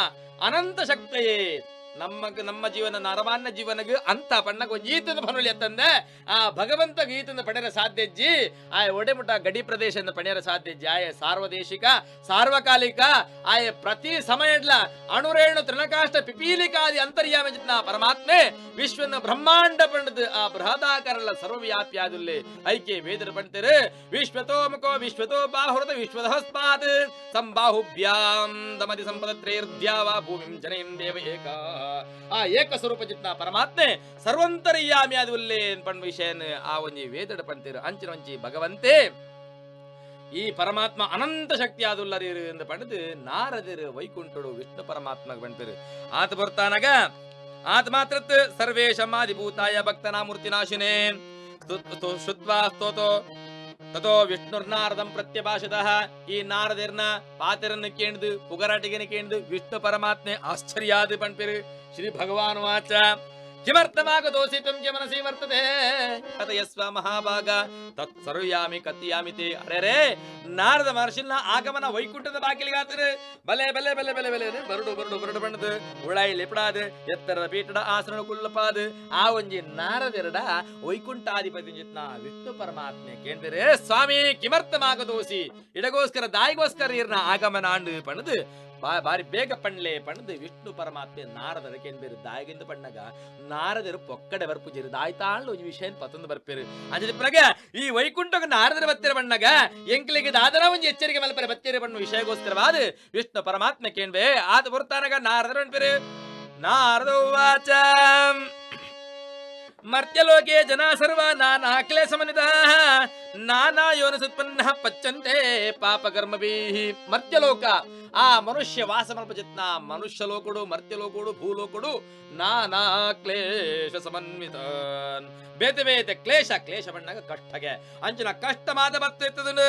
ಅನಂತ ಶಕ್ತಯೇ ನಮ್ಮ ಜೀವನ ನರಮಾನ್ಯ ಜೀವನಗ ಅಂತ ಪಣ್ಣಗ ಒಂದು ಈತನ ಪನುಲಿ ಅಂತಂದೆ ಆ ಭಗವಂತ ಈತನ ಪಡೆಯರ ಸಾಧ್ಯಜ್ಜಿ ಆ ಒಡೆಮುಟ ಗಡಿ ಪ್ರದೇಶ ಪಡೆಯರ ಸಾಧ್ಯಜ್ಜಿ ಆಯ ಸಾರ್ವದೇಶಿಕ ಸಾರ್ವಕಾಲಿಕ ಆಯ ಪ್ರತಿ ಸಮಯಡ್ಲ ಅಣುರೇಣು ತೃಣಕಾಷ್ಟ ಪಿಪೀಲಿಕಾದಿ ಅಂತರ್ಯಾಮ ಜಿತ್ನ ಪರಮಾತ್ಮೆ ವಿಶ್ವನ ಬ್ರಹ್ಮಾಂಡ ಪಂಡದ ಆ ಬೃಹದಾಕಾರಲ್ಲ ಸರ್ವವ್ಯಾಪ್ಯಾದುಲ್ಲೆ ಐಕ್ಯ ವೇದರ ಪಂಡ್ತಾರೆ. ವಿಶ್ವತೋ ಮುಖೋ ವಿಶ್ವತೋ ಬಾಹುರದ ವಿಶ್ವದಹಸ್ಮಾತ್ ಸಂಬಾಹುಭ್ಯಾಂ ದಮದಿ ಸಂಪದತ್ರೈರ್ದ್ಯಾವ ಭೂಮಿಂ ಜನಯಂ ದೇವ ಏಕ. ಆ ಏಕ ಸ್ವರೂಪ ಜಿತ್ನ ಪರಮಾತ್ಮೆ ಸರ್ವಂತರ್ಯಾಮಿ ಆದುಲ್ಲೆ ಪಂಡ ವಿಷಯನ್ ಆ ಒಂಜಿ ವೇದಡ ಪಂಡ್ತೀರು ಅಂಚಿನ ಒಂಚಿ ಭಗವಂತೆ ಈ ಪರಮಾತ್ಮ ಅನಂತ ಶಕ್ತಿ ಆದುಲ್ಲರಿರು ಎಂದು ಪಡೆದು ನಾರದಿರು ವೈಕುಂಠಡು ವಿಷ್ಣು ಪರಮಾತ್ಮ ಪಂಡ್ತೀರು. ಆತ ಬರ್ತಾನಗ ಆತ ಮಾತ್ರ ಸರ್ವೇಶಮಾದಿಭೂತಾಯ ಭಕ್ತನಾ ಮೂರ್ತಿನಾಶಿನೇ ಶುದ್ವಾ ಸ್ತೋತೋ ತಥೋ ವಿಷ್ಣುರ್ನಾರದಂ ಪ್ರತ್ಯಭಾಷತಃ. ಈ ನಾರದರ್ನ ಪಾತೆರನ್ನು ಕೇಳಿದು ಪುಗರಾಟಿಗೆನ ಕೇಳಿದು ವಿಷ್ಣು ಪರಮಾತ್ಮೆ ಆಶ್ಚರ್ಯಾದಿ ಪಂಪಿರು. ಶ್ರೀ ಭಗವಾನ್ ವಾಚ ಕಿಮರ್ಥಮಾಗತೋಸಿ ತ್ವಂ ಕೆ ಮನಸಿ ವರ್ತತೆ ಕಥಯಸ್ವ ಮಹಾಭಾಗ ತತ್ ಸರ್ವ್ಯಾಮಿ ಕಥಯಾಮಿ ತೇ. ಅರೆ ನಾರದ ಮಹರ್ಷಿನ ಆಗಮನ ವೈಕುಂಠದ ಬಾಗಿಲಿಗಾತರು ಬಲೆ ಬಲೆ ಬಲೆ ಬಲೆ ಬಲೆ ಬರಡು ಬರಡು ಬರಡು ಬಣ್ಣದು ಉಳಾಯಿ ಲಿಪಡಾದ ಎತ್ತರದ ಪೀಠದ ಆಸನ ಕುಲ್ಲಪಾದ ಆ ಒಂಜಿ ನಾರದೆರಡ ವೈಕುಂಠಾಧಿಪತಿ ಜಿತ್ನ ವಿಷ್ಣು ಪರಮಾತ್ಮೆ ಕೇಂದ್ರೆ ಸ್ವಾಮಿ ಕಿಮರ್ಥಮಾಗತೋಸಿ ಇಡಗೋಸ್ಕರ ದಾಯಿಗೋಸ್ಕರ ಇರ್ನ ಆಗಮನ ಅಂಡು ಪಣದು ಬಾರಿ ಬೇಗ ಪಣ್ಲೆ ಪಣದು ವಿಷ್ಣು ಪರಮಾತ್ಮೆ ನಾರದರ ಕೇಂದ್ರ ದಾಯಗಿಂದ ಪಣ್ಣಗ ನಾರದರು ಪೊಕ್ಕಡೆ ಬರ್ಪುಜಿರು ದಾಯ್ತಾಳು ಈ ವಿಷಯ ಪತ್ತೊಂದು ಬರ್ಪೇರು ಅಂಜದ ಪ್ರಗ ಈ ವೈಕುಂಠಗ ನಾರದರ ಬತ್ತಿರ ಬಣ್ಣಗ ಎಂಕ್ಲಿಗೆ ದಾದನ ಒಂಜಿ ಎಚ್ಚರಿಕೆ ಮಲ್ಪರೆ ಬತ್ತಿರ ಬಣ್ಣ ವಿಷಯಗೋಸ್ಕರವಾದ ವಿಷ್ಣು ಪರಮಾತ್ಮೆ ಕೇಂದ್ವೆ ಆತ ಬರ್ತಾನಗ ನಾರದರ ಅನ್ಪೇರು. ನಾರದ ವಾಚ ಮರ್ತ್ಯಲೋಕೆ ಜನ ಸರ್ವ ನಾನಾ ಕ್ಲೇಶಮನಿತ ನಾನಾ ಯೋನಸುತ್ಪನ್ನ ಪಚ್ಚಂತೆ ಪಾಪ ಕರ್ಮಭೀಃ. ಮರ್ತ್ಯಲೋಕ ಆ ಮನುಷ್ಯ ವಾಸ ಮಲ್ಪ ಜಿತ್ನ ಮನುಷ್ಯ ಲೋಕಡು ಮರ್ತ್ಯಲೋಕಡು ಭೂಲೋಕಡು ನಾನಾ ಕ್ಲೇಶ ಸಮನ್ವಿತ ಬೇತೆ ಬೇತೆ ಕ್ಲೇಶ ಕ್ಲೇಶ ಬಣ್ಣಗ ಕಷ್ಟಗೆ ಅಂಚಿನ ಕಷ್ಟ ಮಾತ ಬರ್ತದ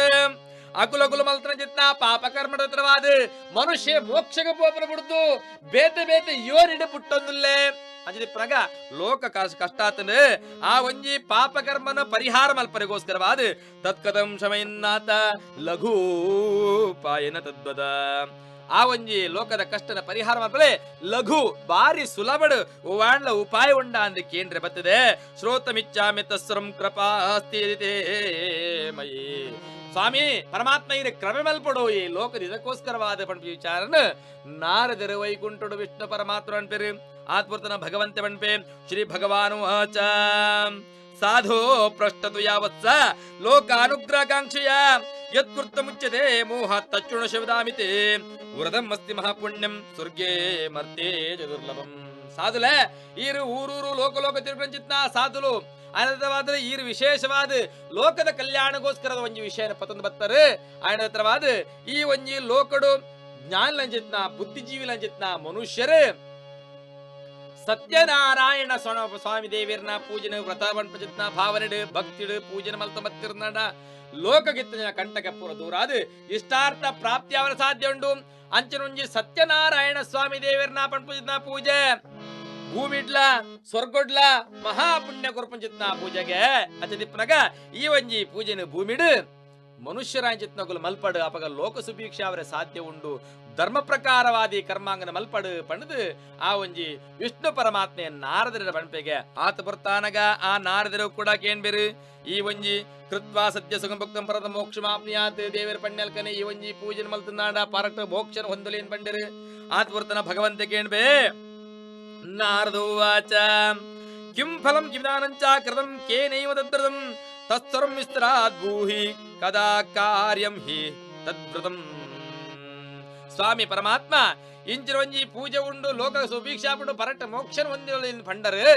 ಅಕುಲ ಕುಲ ಮಲ್ತನ ಜಿತ್ನ ಪಾಪ ಕರ್ಮಡತ್ರವಾದ ಮನುಷ್ಯ ಮೋಕ್ಷಗ ಪೋಪನ ಬಿಡ್ದು ಬೇತೆ ಬೇತೆ ಯೋರಿಡ ಪುಟ್ಟೊಂದುಲ್ಲೇ ಅಂಜದಿ ಪ್ರಗ ಲೋಕ ಕಷ್ಟಾತನ ಆ ಒಂಜಿ ಪಾಪ ಕರ್ಮನ ಪರಿಹಾರ ಮಲ್ಪರಿಗೋಸ್ಕರವಾದ ತತ್ಕದಂ ಶಮಯನ್ನಾತ ಲಘೂಪಾಯನ ತದ್ವದ. ಆ ಒಂಜಿ ಲೋಕದ ಕಷ್ಟನ ಪರಿಹಾರ ಮಲ್ಪಲೆ ಲಘು ಬಾರಿ ಸುಲಭಡು ವಾಣ್ಲ ಉಪಾಯ ಉಂಡ ಅಂದ ಕೇಂದ್ರ ಬರ್ತದೆ. ಶ್ರೋತಮಿಚ್ಚಾಮಿ ತಸ್ಸರಂ ಕೃಪಾಸ್ತಿ ಮಯಿ. ಸ್ವಾಮಿ ಪರಮಾತ್ಮ ಇರ ಕ್ರಮ ಮಲ್ಪಡು ಈ ಲೋಕದ ಇದಕ್ಕೋಸ್ಕರವಾದ ಪಂಡ ವಿಚಾರನ ನಾರದರ ವೈಕುಂಠಡು ವಿಷ್ಣು ಪರಮಾತ್ಮ ಅನ್ಪೇರು. ಆತ್ಮರ್ತನ ಭಗವಂತ ಬಣ್ಪೆ ಶ್ರೀ ಭಗವಾನು ಸಾಧೋ ಪೃಷ್ಟತು ಯಾವತ್ಸ ಲೋಕಾನುಗ್ರಹಕಾಂಕ್ಷೆಯ ಯತ್ಕೃತ ಮುಚ್ಚದೆ ಮೋಹ ತಚ್ಚುಣ ಶಿವದಾಮಿತೆ ವ್ರತಂ ಅಸ್ತಿ ಮಹಾಪುಣ್ಯಂ ಸ್ವರ್ಗೇ ಮರ್ತೆ ದುರ್ಲಭಂ. ಸಾಧುಲೆ ಈರು ಊರೂರು ಲೋಕ ತಿರುಪಂಚಿತ್ನ ಸಾಧುಲು ಅನಂತವಾದ್ರೆ ಈರು ವಿಶೇಷವಾದ ಲೋಕದ ಕಲ್ಯಾಣಗೋಸ್ಕರದ ಒಂಜಿ ವಿಷಯನ ಪತಂದು ಬರ್ತಾರೆ. ಅನಂತರವಾದ ಈ ಒಂಜಿ ಲೋಕಡು ಜ್ಞಾನ ಲಂಚಿತ್ನ ಬುದ್ಧಿಜೀವಿ ಲಂಚಿತ್ನ ಮನುಷ್ಯರೇ ಸತ್ಯನಾರಾಯಣ ಸ್ವಾಮಿ ದೇವಿಯರ್ನ ಪೂಜನೆ ವ್ರತ ಪಂಪಚಿತ್ನ ಭಾವನೆಡು ಭಕ್ತಿಡು ಪೂಜನೆ ಮಲ್ತ ಮತ್ತಿರ್ನಾಡ ಲೋಕಗಿತ್ತ ಕಂಟಕ ಪೂರ ದೂರಾದ ಇಷ್ಟಾರ್ಥ ಪ್ರಾಪ್ತಿ ಅವರ ಸಾಧ್ಯ ಉಂಡು. ಅಂಚನೊಂಜಿ ಸತ್ಯನಾರಾಯಣ ಸ್ವಾಮಿ ದೇವಿಯರ್ನ ಪಂಪಚಿತ್ನ ಪೂಜೆ ಭೂಮಿಡ್ಲ ಸ್ವರ್ಗೊಡ್ಲ ಮಹಾಪುಣ್ಯ ಕೊರ್ಪಂಚಿತ್ನ ಪೂಜೆಗೆ ಅಚದಿಪ್ಪನಗ ಈ ಒಂಜಿ ಪೂಜೆನ ಭೂಮಿಡು ಮನುಷ್ಯರಾಂಚಿತ್ನಗುಲು ಮಲ್ಪಡು ಅಪಗ ಲೋಕ ಸುಭೀಕ್ಷ ಅವರ ಸಾಧ್ಯ ಉಂಡು. ಧರ್ಮ ಪ್ರಕಾರವಾದಿ ಕರ್ಮಾಂಗನ ಮಲ್ಪಡು ಪಣದು ಆ ಒಂಜಿ ವಿಷ್ಣು ಪರಮಾತ್ಮೆಯ ನಾರದರ ಬಣ್ಪೆಗೆ ಆತ ಬರ್ತಾನಗ ಆ ನಾರದರು ಕೂಡ ಕೇನ್ಬೇರು ಈ ಒಂಜಿ ಕೃತ್ವಾ ಸತ್ಯ ಸುಖಂ ಭಕ್ತಂ ಪರದ ಮೋಕ್ಷಮಾಪ್ನಿಯಾತ್ ದೇವರ ಪಣ್ಯಲ್ಕನೆ ಈ ಒಂಜಿ ಪೂಜೆ ಮಲ್ತನಾಡ ಪರಟ ಮೋಕ್ಷನ ಹೊಂದಲೇನ್ ಬಂದಿರು ಆತ ಬರ್ತನ ಭಗವಂತ ಕೇಣ್ಬೇ. ನಾರದೋವಾಚ ಕಿಂ ಫಲಂ ಕಿವಿದಾನಂಚ ಕೃತಂ ಕೇನೈವ ತದ್ವ್ರತಂ ತತ್ಸರ್ವಂ ವಿಸ್ತರಾತ್ ಭೂಹಿ ಕದಾ ಕಾರ್ಯಂ ಹಿ ತದ್ವ್ರತಂ. ಸ್ವಾಮಿ ಪರಮಾತ್ಮ ಇಂಚಿನ ಒಂಜಿ ಪೂಜೆ ಉಂಡು ಲೋಕ ಸುಭೀಕ್ಷಾಪುಂಡು ಪರಟ ಮೋಕ್ಷನ ಹೊಂದಿನ ಪಂಡರು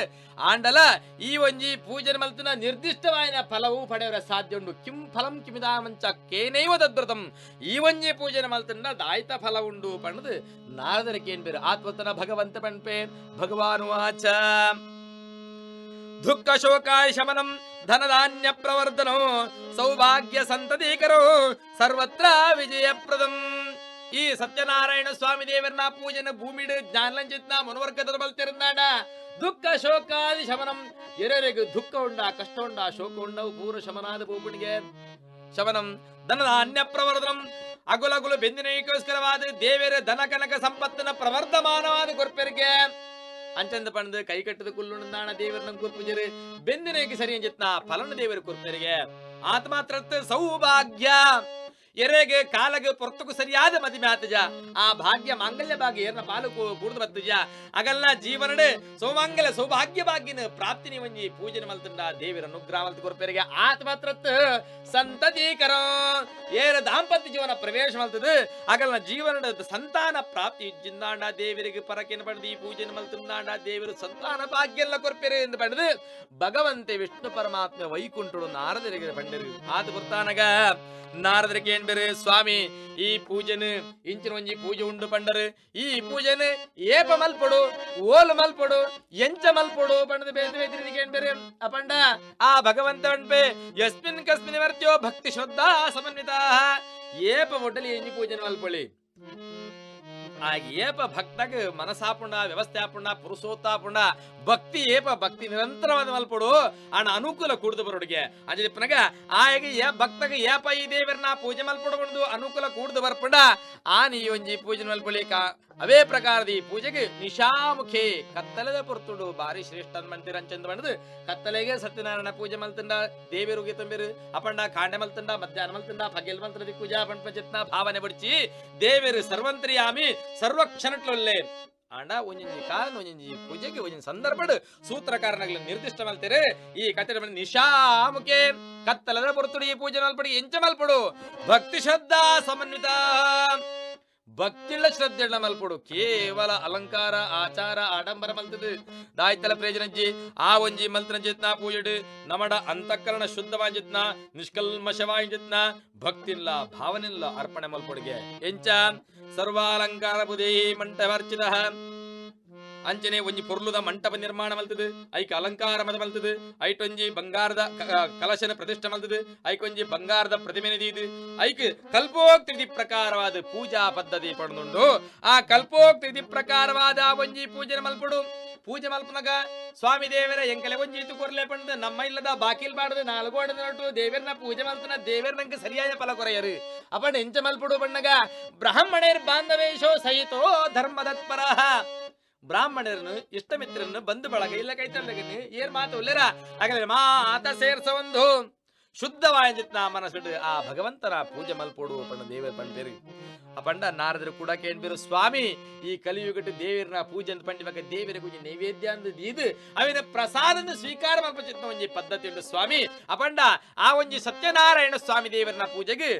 ಆಂಡಲ ಈ ಒಂಜಿ ಪೂಜೆ ಮಲ್ತನ ನಿರ್ದಿಷ್ಟವಾದ ಫಲವು ಪಡೆಯವರ ಸಾಧ್ಯ ಉಂಡು. ಕಿಂ ಫಲಂ ಕಿಮಿದಾಮಂಚ ಕೇನೈವ ತದ್ವ್ರತಂ ಈ ಒಂಜಿ ಪೂಜೆ ಮಲ್ತನ ದಾಯ್ತ ಫಲ ಉಂಡು ಪಂಡದು ನಾರದರಿಗೆ ಏನ್ ಬೇರೆ ಆತ್ಮತನ ಭಗವಂತ ಪಣ್ಪೆ ಭಗವಾನುವಾಚ ದುಃಖ ಶೋಕಾಯ ಶಮನಂ ಧನಧಾನ್ಯ ಪ್ರವರ್ಧನೋ ಸೌಭಾಗ್ಯ ಸಂತತೀಕರೋ ಸರ್ವತ್ರ ವಿಜಯಪ್ರದಂ. ಈ ಸತ್ಯನಾರಾಯಣ ಸ್ವಾಮಿ ದೇವರನ್ನ ಪೂಜನ ಭೂಮಿಡು ಜ್ಞಾನಲಂಚಿತ್ನ ಮನೋವರ್ಗದ ಬಲ್ತಿರುನ್ನಾಡ ದುಃಖ ಶೋಕಾದಿ ಶಮನಂ ಎರೆರೆಗೂ ದುಃಖ ಉಂಡ ಕಷ್ಟ ಉಂಡ ಶೋಕ ಉಂಡವು ಪೂರ ಶಮನಾದ ಭೂಮಿಗೆ ಶಮನಂ ಧನಧಾನ್ಯ ಪ್ರವರ್ಧನಂ ಅಗುಲಗುಲು ಬೆಂದಿನಗೋಸ್ಕರವಾದ ದೇವರ ಧನ ಕನಕ ಸಂಪತ್ತಿನ ಪ್ರವರ್ಧಮಾನವಾದ ಕೊರ್ಪೆರಿಗೆ ಅಂಚಂದ ಪಣದು ಕೈ ಕಟ್ಟದ ಕುಲ್ಲುಂಡಾಣ ದೇವರನ್ನ ಕೂರ್ಪುಜರು ಬೆಂದಿನೇಗೆ ಸರಿ ಅಂಜಿತ್ನ ಫಲನ ದೇವರ ಕೂರ್ಪೆರಿಗೆ ಆತ್ಮಾತ್ರ ಸೌಭಾಗ್ಯ ಎರೆಗೆ ಕಾಲಗೆ ಪೊರ್ತಕು ಸರಿಯಾದ ಮದುವೆ ಆತಜ ಆ ಭಾಗ್ಯ ಮಾಂಗಲ್ಯ ಭಾಗ್ಯ ಏರ್ನ ಪಾಲು ಕೂಡ್ದು ಬರ್ತಜ ಅಗಲ್ನ ಜೀವನಡೆ ಸೌಮಾಂಗಲ್ಯ ಸೌಭಾಗ್ಯ ಭಾಗ್ಯನ ಪ್ರಾಪ್ತಿನಿ ಒಂಜಿ ಪೂಜನೆ ಮಲ್ತಂಡ ದೇವರ ಅನುಗ್ರಹ ಮಲ್ತ ಕೊರ್ಪೆರಿಗೆ ಆತ್ಮಾತ್ರ ಸಂತತೀಕರ ಏರ ದಾಂಪತ್ಯ ಜೀವನ ಪ್ರವೇಶ ಮಲ್ತದ ಅಗಲ್ನ ಜೀವನದ ಸಂತಾನ ಪ್ರಾಪ್ತಿ ಜಿಂದಾಂಡ ದೇವರಿಗೆ ಪರಕೆನ ಪಡೆದು ಈ ಪೂಜನೆ ಮಲ್ತಂದಾಂಡ ದೇವರು ಸಂತಾನ ಭಾಗ್ಯ ಎಲ್ಲ ಕೊರ್ಪೆರೆ ಎಂದು ಪಡೆದು ಭಗವಂತೆ ವಿಷ್ಣು ಪರಮಾತ್ಮ ವೈಕುಂಠರು ನಾರದರಿಗೆ ಪಂಡರು ಆತ ಬರ್ತಾನಗ ನಾರದರಿಗೆ ಏನ್ ಬೇರೆ ಸ್ವಾಮಿ ಈ ಪೂಜೆನ ಇಂಚಿನ ಒಂಜಿ ಪೂಜೆ ಉಂಡು ಪಂಡರು ಈ ಪೂಜೆನ ಏಪ ಮಲ್ಪಡು ಓಲು ಮಲ್ಪಡು ಎಂಚ ಮಲ್ಪಡು ಪಂಡದ ಬೇರೆ ಏನ್ ಬೇರೆ ಅಪಂಡ ಆ ಭಗವಂತ ಪಂಪೆ ಯಸ್ಮಿನ್ ಕಸ್ಮಿನ್ ವರ್ತೋ ಭಕ್ತಿ ಶ್ರದ್ಧಾ ಸಮನ್ವಿತ ಏಪ ಒಡ್ಡಲಿ ಎಂಜಿ ಪೂಜೆನ ಮಲ್ಪೊಳಿ ಆ ಏಪ ಭಕ್ತಗ ಮನಸಾಪುಂಡ ವ್ಯವಸ್ಥೆ ಆಪುಂಡ ಪುರುಷೋತ್ತಾಪುಂಡ ಭಕ್ತಿ ಏಪ ಭಕ್ತಿ ನಿರಂತರವಾದ ಮಲ್ಪಡು ಅಣ್ಣ ಅನುಕೂಲ ಕೂಡ್ದು ಬರೋಡಿಗೆ ಅಂಜಲಿಪ್ಪನಗ ಆಯಗೆ ಭಕ್ತಗ ಏಪ ಈ ದೇವರನ್ನ ಪೂಜೆ ಮಲ್ಪಡು ಅನುಕೂಲ ಕೂಡ್ದು ಬರ್ಪುಂಡ ಆ ನೀ ಒಂಜಿ ಪೂಜೆ ಮಲ್ಪೊಳಿಕ ಅವೇ ಪ್ರಕಾರದ ಈ ಪೂಜೆಗೆ ನಿಶಾಮುಖೇ ಕತ್ತಲದ ಪೊರ್ತುಡು ಬಾರಿ ಶ್ರೇಷ್ಠ ಮಂತಿರಂಚಂದ ಬಣ್ಣದು ಕತ್ತಲೆಗೆ ಸತ್ಯನಾರಾಯಣ ಪೂಜೆ ಮಲ್ತಂಡ ದೇವಿರುಗೆ ತಂಬಿರು ಅಪಂಡ ಕಾಂಡೆ ಮಲ್ತಂಡ ಮಧ್ಯಾಹ್ನ ಮಲ್ತಂಡ ಪಗೆಲ್ ಮಲ್ತಂಡ ಪೂಜಾ ಪಂಪಚಿತ್ನ ಭಾವನೆ ಬಡಿಸಿ ದೇವರು ಸರ್ವಂತರ್ಯಾಮಿ ಸರ್ವಕ್ಷಣಟ್ಲೊಲ್ಲೆ ಆಂಡ ಒಂಜಿ ಕಾರಣ ಒಂಜಿ ಪೂಜೆಗೆ ಒಂಜಿ ಸಂದರ್ಭ ಸೂತ್ರಕಾರನಗಳ ನಿರ್ದಿಷ್ಟ ಮಲ್ತೇರೆ ಈ ಕತೆ ನಿಶಾಮುಖೇ ಕತ್ತಲದ ಪೊರ್ತುಡು ಈ ಪೂಜೆ ಮಲ್ಪಡಿ ಎಂಚ ಮಲ್ಪಡು ಭಕ್ತಿ ಶ್ರದ್ಧಾ ಸಮನ್ವಿತ ಭಕ್ತಿಳ್ಳ ಶ್ರದ್ಧೆಳ್ಳ ಮಲ್ಪಡು ಕೇವಲ ಅಲಂಕಾರ ಆಚಾರ ಆಡಂಬರ ಮಲ್ತದು ದಾಯ್ತಲ ಪ್ರಯೋಜನಜ್ಜಿ ಆ ಒಂಜಿ ಮಲ್ತನಜಿತ್ನ ಪೂಜೆಡು ನಮಡ ಅಂತಃಕರಣ ಶುದ್ಧವಾಂಜಿತ್ನ ನಿಷ್ಕಲ್ಮಶವಾಂಜಿತ್ನ ಭಕ್ತಿಲ್ಲ ಭಾವನಿಲ್ಲ ಅರ್ಪಣೆ ಮಲ್ಪಡುಗೆ ಎಂಚ ಸರ್ವಾಲಂಕಾರ ಬುಧೇ ಮಂಟವರ್ಚಿತ ಅಂಚನೆ ಒಂಜಿ ಪೊರ್ಲುದ ಮಂಟಪ ನಿರ್ಮಾಣ ಮಲ್ತದು ಐಕ ಅಲಂಕಾರ ಮದ ಮಲ್ತದು ಐಟೊಂಜಿ ಬಂಗಾರದ ಕಲಶನ ಪ್ರತಿಷ್ಠೆ ಮಲ್ತದು ಐಕೊಂಜಿ ಬಂಗಾರದ ಪ್ರತಿಮೆ ನದೀದು ಐಕ್ ಕಲ್ಪೋಕ್ತಿ ಪ್ರಕಾರವಾದ ಪೂಜಾ ಪದ್ಧತಿ ಪಡೆದುಂಡು ಆ ಕಲ್ಪೋಕ್ತಿ ಪ್ರಕಾರವಾದ ಒಂಜಿ ಪೂಜೆ ಮಲ್ಪಡು ಪೂಜೆ ಮಲ್ಪನಾಗ ಸ್ವಾಮಿ ದೇವರ ಎಂಕಲೆ ಒಂಜೀತು ಕೊರ್ಲೆ ಪಂಡು ನಮ್ಮ ಇಲ್ಲದ ಬಾಕಿಲ್ ಬಾಡದು ನಾಲ್ಗೋಡ ನಟು ದೇವರನ್ನ ಪೂಜೆ ಮಲ್ತನ ದೇವರ ನಂಗೆ ಸರಿಯಾದ ಫಲ ಕೊರೆಯರು ಅಪಂಡ ಎಂಚ ಮಲ್ಪಡು ಬಣ್ಣಗ ಬ್ರಾಹ್ಮಣೇರ್ ಬಾಂಧವೇಶೋ ಸಹಿತೋ ಧರ್ಮದತ್ಪರ ಬ್ರಾಹ್ಮಣರನ್ನು ಇಷ್ಟಮಿತ್ರನ್ನು ಬಂಧು ಬಳಗ ಇಲ್ಲ ಕೈತಲ್ಲಗನಿ ಏನ್ ಮಾತು ಒಲ್ಲೆರ ಹಾಗಾದ್ರೆ ಮಾತ ಸೇರ್ಸ ಒಂದು ಶುದ್ಧವಾಯಿತ್ನ ಮನಸ್ಸುಡು ಆ ಭಗವಂತರ ಪೂಜೆ ಮಲ್ಪೋಡು ಪಣ್ಣ ದೇವರ ಪಂಡೇರಿ ಅಪಂಡ ನಾರದರು ಕೂಡ ಕೇಳ್ಬಿರು ಸ್ವಾಮಿ ಈ ಕಲಿಯುಗಟ್ಟು ದೇವರನ ಪೂಜೆ ಅಂತ ಪಂಡಿವಾಗ ದೇವರ ಪೂಜೆ ನೈವೇದ್ಯ ಅಂದ್ ಇದು ಅವಿನ ಪ್ರಸಾದ ಸ್ವೀಕಾರ ಮಾಡ್ಪಚಿತ್ತ ಒಂಜಿ ಪದ್ಧತಿ ಉಂಟು ಸ್ವಾಮಿ ಅಪಂಡ ಆ ಒಂಜಿ ಸತ್ಯನಾರಾಯಣ ಸ್ವಾಮಿ ದೇವರನ ಪೂಜೆಗೆ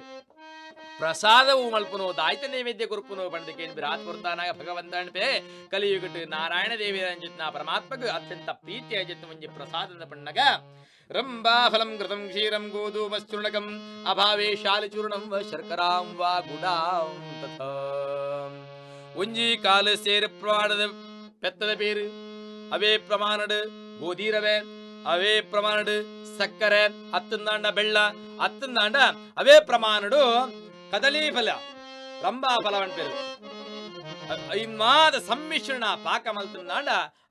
ಪ್ರಸಾದವು ಮಲ್ಪುನು ದಾಯ್ತ ನೈವೇದ್ಯ ಕೊರ್ಪುನು ಪಂಡ ಕೇಳ್ಬಿರು ಆತ್ ಕೊರ್ತಾನಾಗ ಭಗವಂತ ಅನ್ಪೆ ಕಲಿಯುಗಟ್ಟು ನಾರಾಯಣ ದೇವಿಯ ಅಂಜಿತ್ನ ಪರಮಾತ್ಮಗ ಅತ್ಯಂತ ಪ್ರೀತಿ ಅಂಜಿತ್ ಒಂಜಿ ಪ್ರಸಾದದ ಪಣ್ಣಗ ರಂಭಾಫಲಂ ಕೃತಂ ಕ್ಷೀರಂ ಗೋಧೂಮಶ್ಚೂರ್ಣಕಂ ಅಭಾವೇ ಶಾಲಿಚೂರ್ಣಂ ವ ಶರ್ಕರಾಂ ವಾ ಗುಡಾಂ ತಥಾ ಒಂಜಿ ಕಾಲು ಸೇರು ಪ್ರಮಾಣದ ಪೆತ್ತದ ಪೇರು ಅವೇ ಪ್ರಮಾಣದ ಗೋಧೀರವೆ ಅವೇ ಪ್ರಮಾಣದ ಸಕ್ಕರೆ ಅತ್ತಂದಾಂಡ ಬೆಳ್ಳ ಅತ್ತಂದಾಂಡ ಅವೇ ಪ್ರಮಾಣಡು ಕದಲಿ ಫಲ ರಂಭಾಫಲ ಅಂಟೇರು ಇನ್ಮಾದ ಸಮ್ಮಿಶ್ರಣ ಪಾಕ ಮಲ್ತಂದಾಂಡ